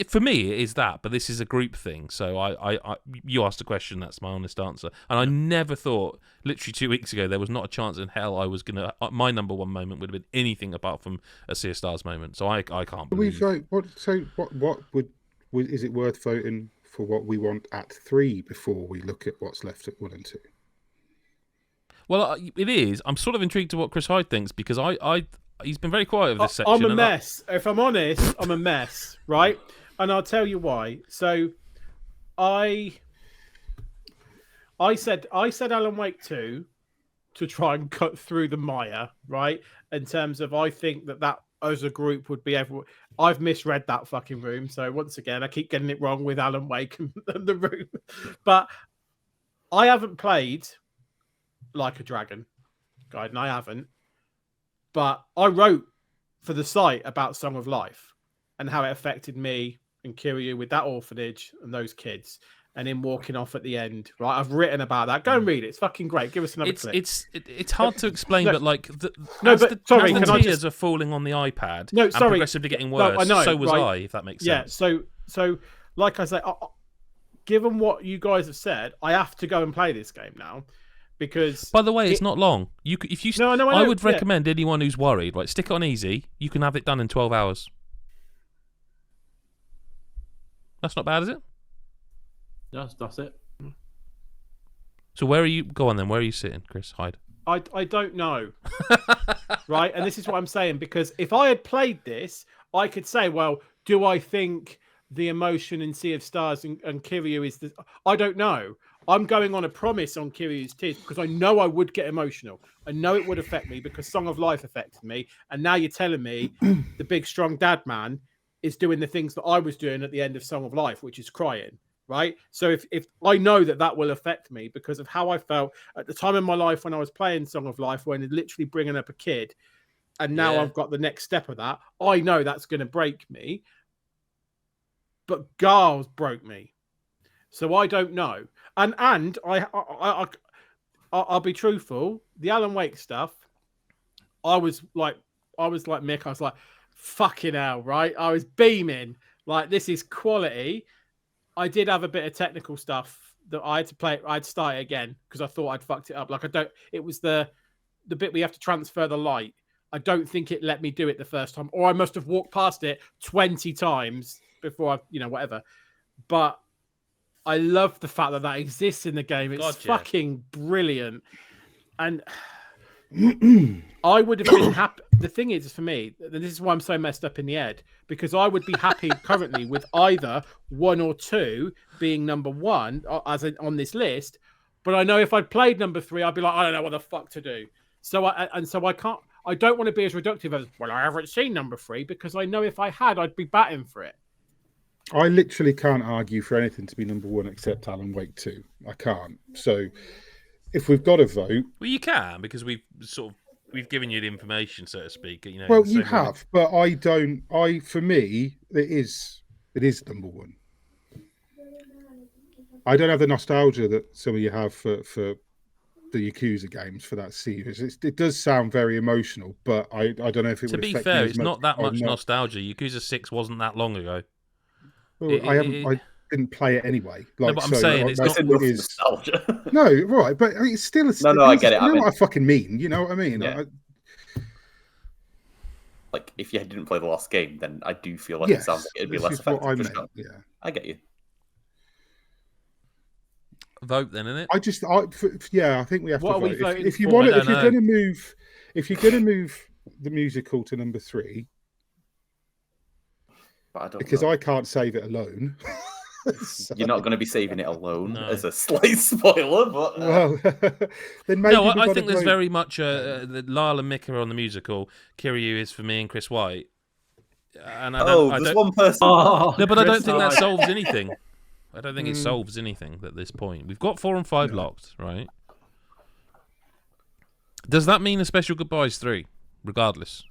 For me, it is that. But this is a group thing, so you asked a question. That's my honest answer. And I never thought, literally 2 weeks ago, there was not a chance in hell I was gonna. My number one moment would have been anything apart from a Sea of Stars moment. So I can't believe. What is it worth voting for? What we want at 3 before we look at what's left at 1 and 2? Well, it is. I'm sort of intrigued to what Chris Hyde thinks because he's been very quiet of this section. I'm a mess. If I'm honest, I'm a mess, right? And I'll tell you why. So, I said Alan Wake 2 to try and cut through the mire, right? In terms of, I think that as a group would be everyone. I've misread that fucking room. So once again, I keep getting it wrong with Alan Wake and the room. But I haven't played Like a Dragon guide, and I haven't. But I wrote for the site about Song of Life and how it affected me and Kiryu with that orphanage and those kids and him walking off at the end. Right, I've written about that. Go and read it. It's fucking great. Give us another clip. It's hard to explain, but like the tears are falling on the iPad. No, and progressively getting worse. No, I know, so was right? I, if that makes sense. Yeah. So like I say, given what you guys have said, I have to go and play this game now. Because by the way, it's not long. I would recommend anyone who's worried, right, stick it on easy. You can have it done in 12 hours. That's not bad, is it? Yes, that's it. So where are you? Go on then. Where are you sitting, Chris Hyde? I don't know. Right, and this is what I'm saying, because if I had played this, I could say, well, do I think the emotion in Sea of Stars and Kiryu is the? I don't know. I'm going on a promise on Kiryu's tears because I know I would get emotional. I know it would affect me because Song of Life affected me. And now you're telling me the big, strong dad man is doing the things that I was doing at the end of Song of Life, which is crying, right? So if I know that will affect me because of how I felt at the time in my life when I was playing Song of Life, when it's literally bringing up a kid, and now I've got the next step of that, I know that's going to break me. But Garls broke me. So I don't know. And I'll be truthful. The Alan Wake stuff, I was like Mick. I was like, fucking hell, right? I was beaming. Like, this is quality. I did have a bit of technical stuff that I had to play. I'd start it again because I thought I'd fucked it up. Like, it was the bit we have to transfer the light. I don't think it let me do it the first time, or I must have walked past it 20 times before whatever. But I love the fact that exists in the game. It's fucking brilliant. And I would have been happy. The thing is, for me, this is why I'm so messed up in the head, because I would be happy currently with either 1 or 2 being number 1 on this list. But I know if I'd played number 3, I'd be like, I don't know what the fuck to do. So I can't. I don't want to be as reductive as, well, I haven't seen number 3, because I know if I had, I'd be batting for it. I literally can't argue for anything to be number 1 except Alan Wake 2. I can't. So if we've got a vote, well, you can, because we've given you the information, so to speak. Well, you have, but I don't. For me, it is number 1. I don't have the nostalgia that some of you have for the Yakuza games, for that series. It does sound very emotional, but I don't know if it would affect me. To be fair, it's not that much nostalgia. Yakuza 6 wasn't that long ago. Well, I didn't play it anyway. No, but I'm saying it's not nostalgia. No, right, but it's still a. No, I get it. You know what I fucking mean. You know what I mean? Yeah. like if you didn't play the last game, then I do feel like Yes, it sounds like it'd be this less is what effective. I for meant. sure. Yeah. I get you. Vote then, innit? I think we have What to are we vote. voting If you for? want I to, if don't you're know. going to move, if you're going to move the musical to number 3, But I don't because know. I can't save it alone. So- You're not going to be saving it alone No. as a slight spoiler, but Well, then maybe No, we've I got think to there's vote. very much the Lyle and Mick are on the musical. Kiryu is for me and Chris White. And I don't, there's one person. Oh, no, but I don't Chris think that Hyde. solves anything. I don't think it solves anything at this point. We've got 4 and 5 locked, right? Does that mean a special goodbyes 3? Regardless,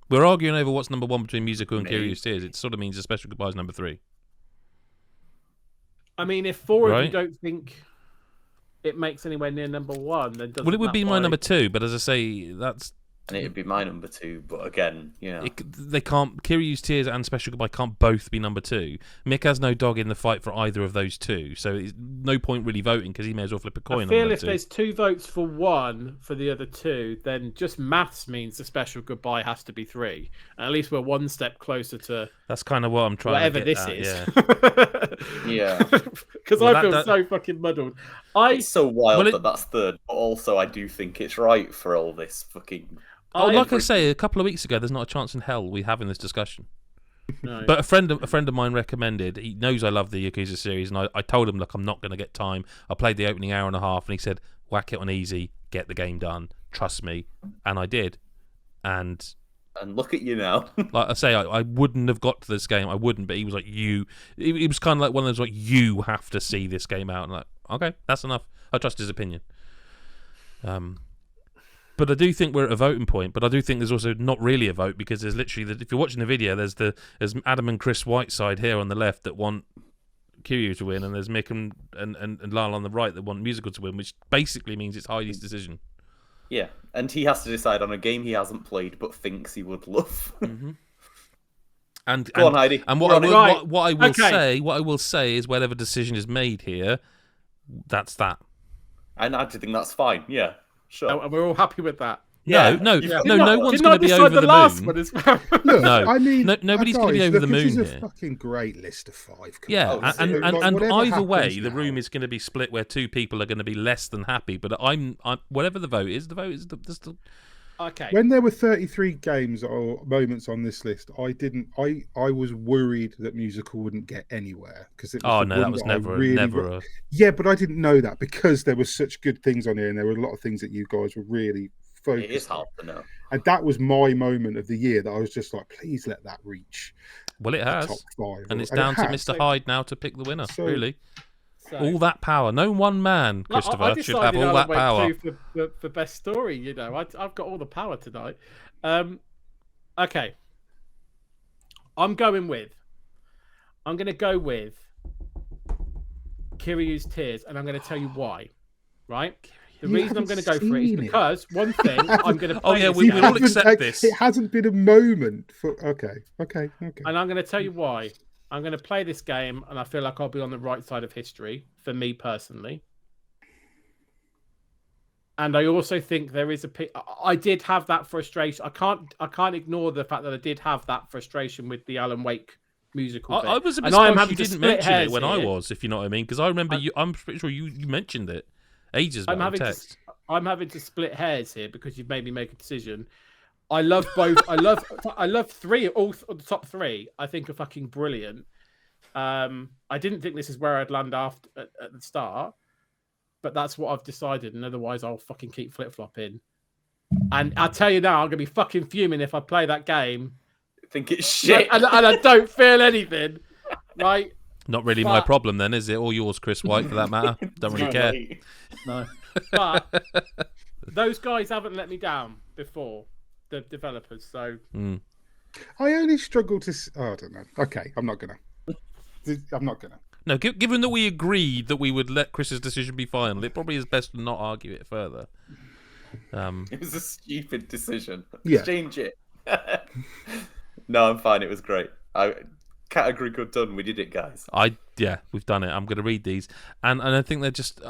we're arguing over what's number 1 between musical and Maybe. Kiryu's Tears. It sort of means a special goodbyes number 3. I mean, if 4 of you Right. don't think it makes anywhere near number 1, then doesn't Well, it would that be my buy- number 2, but as I say, that's And it'd be my number 2, but again, they can't. Kiryu's Tears and Special Goodbye can't both be number 2. Mick has no dog in the fight for either of those two, so it's no point really voting because he may as well flip a coin. I on feel number if 2. there's 2 votes for 1 for the other 2, then just maths means the special goodbye has to be 3. And at least we're one step closer to That's kind of what I'm trying whatever to this get is. at, Yeah. Because Well, I feel that- so fucking muddled. It's so wild Well, that that's third, but also I do think it's right for all this fucking. Oh, like I every- say, a couple of weeks ago, there's not a chance in hell we having this discussion. No. But a friend of mine recommended. He knows I love the Yakuza series, and I told him, look, I'm not going to get time. I played the opening hour and a half, and he said, whack it on easy, get the game done, trust me, and I did. And And look at you now. like I say, I wouldn't have got to this game. I wouldn't, but he was like, It was kind of like one of those like, you have to see this game out. And like, okay, that's enough. I trust his opinion. But I do think we're at a voting point. But I do think there's also not really a vote because there's literally, if you're watching the video, there's Adam and Chris Whiteside here on the left that want Kiryu to win, and there's Mick and Lyle on the right that want Musical to win, which basically means it's Heidi's decision. Yeah, and he has to decide on a game he hasn't played but thinks he would love. And Go on, Heidi. And You're what on it. I will Okay. what I will say is whatever decision is made here, that's that. And I think that's fine. Yeah, sure. And we're all happy with that. Yeah. No Yeah. no one's Did going not to be decide over the the last moon. one as well. Look, No. I mean, Nobody's gonna be guys, over the look, moon This is here. a fucking great list of 5. Come Yeah, on. Oh, and Like, whatever either way, happens the now- room is going to be split where 2 people are going to be less than happy. But I'm whatever the vote is the Okay. When there were 33 games or moments on this list, I was worried that musical wouldn't get anywhere because it was Oh the no, one that was that I never really never. Yeah, but I didn't know that because there were such good things on here and there were a lot of things that you guys were really focused It is on. hard to know. And that was my moment of the year that I was just like, please let that reach Well, it the has, top 5. and it's it down to has. Mr. Hyde now to pick the winner. So- Really, So- all that power. No one man, Well, Christopher, I should have decided all Alan that went power. two for best story. You know, I've got all the power tonight. Okay, I'm going to go with Kiryu's Tears, and I'm going to tell you why. Right? The You reason I'm going haven't to go for it is seen it. because one thing I'm going to Oh, play. yeah, this we game, will accept this. It hasn't been a moment for. Okay. and I'm going to tell you why. I'm going to play this game, and I feel like I'll be on the right side of history for me personally. And I also think there is I did have that frustration. I can't ignore the fact that I did have that frustration with the Alan Wake musical. I was a bit And I am surprised you having to didn't split mention it hairs when I here. was, if you know what I mean, because I remember I'm pretty sure you mentioned it ages ago. I'm having to split hairs here because you've made me make a decision. I love both. I love 3. All the top 3. I think are fucking brilliant. I didn't think this is where I'd land after at the start, but that's what I've decided. And otherwise, I'll fucking keep flip flopping. And I tell you now, I'm gonna be fucking fuming if I play that game I think it's shit. and I don't feel anything. Right? Not really my But- problem then, is it? All yours, Chris White, for that matter. Don't really care. No. But those guys haven't let me down before, the developers. So I only struggle to. I don't know. Okay, I'm not gonna. No, given that we agreed that we would let Chris's decision be final, it probably is best to not argue it further. It was a stupid decision. Yeah. Change it. No, I'm fine. It was great. category good done. We did it, guys. We've done it. I'm going to read these, and I think they're just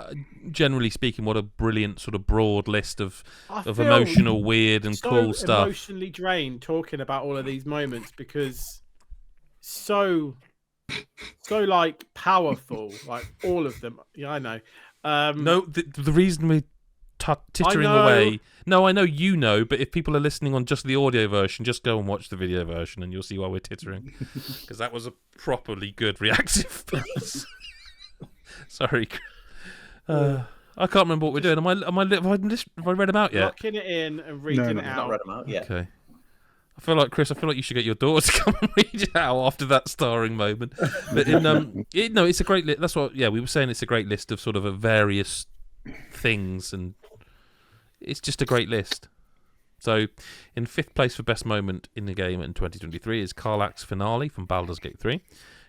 generally speaking, what a brilliant sort of broad list of emotional, weird, and cool stuff. Emotionally drained talking about all of these moments because so like powerful, like all of them. Yeah, I know. No, the reason we're tittering away. No, I know you know, but if people are listening on just the audio version, just go and watch the video version, and you'll see why we're tittering. Because that was a properly good reactive. Sorry, I can't remember what we're doing. Have I read them out yet? Locking it in and reading it out. Not read them out yet. Okay. I feel like Chris. I feel like you should get your daughter to come and read it out after that starring moment. But it's a great list. That's what. Yeah, we were saying it's a great list of sort of various things, and it's just a great list. So, in 5th place for best moment in the game in 2023 is Karlach's finale from Baldur's Gate 3.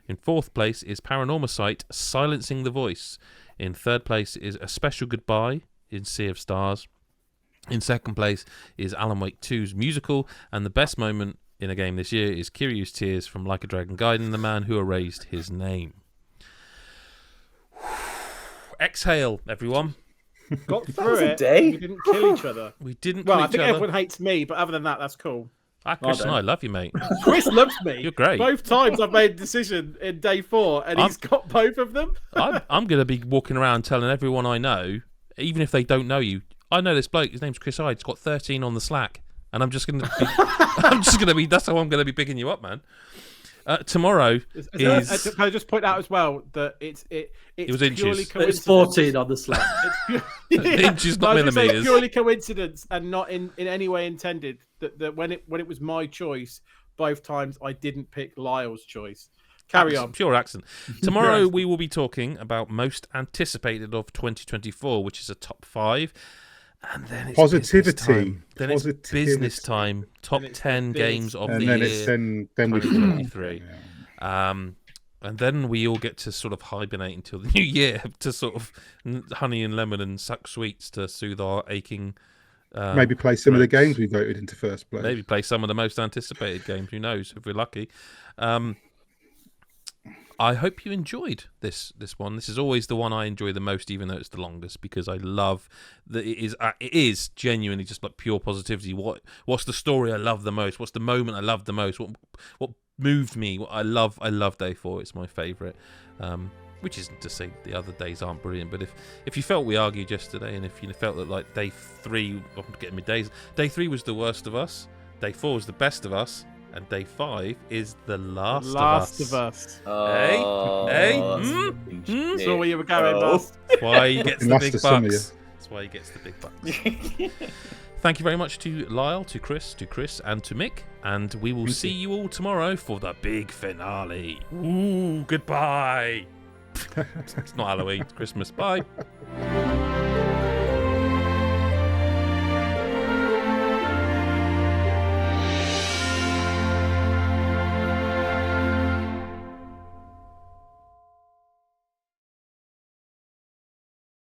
In 4th place is Paranormal Sight, Silencing the Voice. In 3rd place is A Special Goodbye in Sea of Stars. In 2nd place is Alan Wake 2's musical, and the best moment in a game this year is Kiryu's Tears from Like a Dragon Gaiden, the man who erased his name. Exhale, everyone. Got through it. We didn't kill each other. We didn't kill Well, I each think other. everyone hates me, but other than that, that's cool. Chris and I love you, mate. Chris loves me. You're great. Both times I've made a decision in day 4, and he's got both of them. I'm going to be walking around telling everyone I know, even if they don't know you, I know this bloke. His name's Chris Hyde. He's got 13 on the Slack, and I'm just going to be. That's how I'm going to be picking you up, man. Tomorrow is. Can I just point out as well that it's was purely inches. coincidence. It's 14 on the Slack. Inches, not millimeters. Purely coincidence and not in any way intended. That when it was my choice, both times I didn't pick Lyle's choice. Carry on. Pure accent. Tomorrow we will be talking about most anticipated of 2024, which is a top 5. And then it's positivity. Then it's business time. Top 10 games of the year. Then 2023. And then we all get to sort of hibernate until the new year to sort of honey and lemon and suck sweets to soothe our aching. Maybe play some of the games we voted into first place. Maybe play some of the most anticipated games. Who knows? If we're lucky. I hope you enjoyed this one. This is always the one I enjoy the most, even though it's the longest, because I love that it is genuinely just like pure positivity. What's the story I love the most? What's the moment I love the most? What moved me? What I love day 4. It's my favourite. Which isn't to say the other days aren't brilliant, but if you felt we argued yesterday, and if you felt that like day 3, I'm getting me days. Day 3 was the worst of us. Day 4 was the best of us. And day 5 is the last of us. Oh, That's where you were going, boss. That's why he gets the big bucks. That's why he gets the big bucks. Thank you very much to Lyle, to Chris, and to Mick. And we will see you all tomorrow for the big finale. Ooh, goodbye. It's not Halloween, it's Christmas. Bye.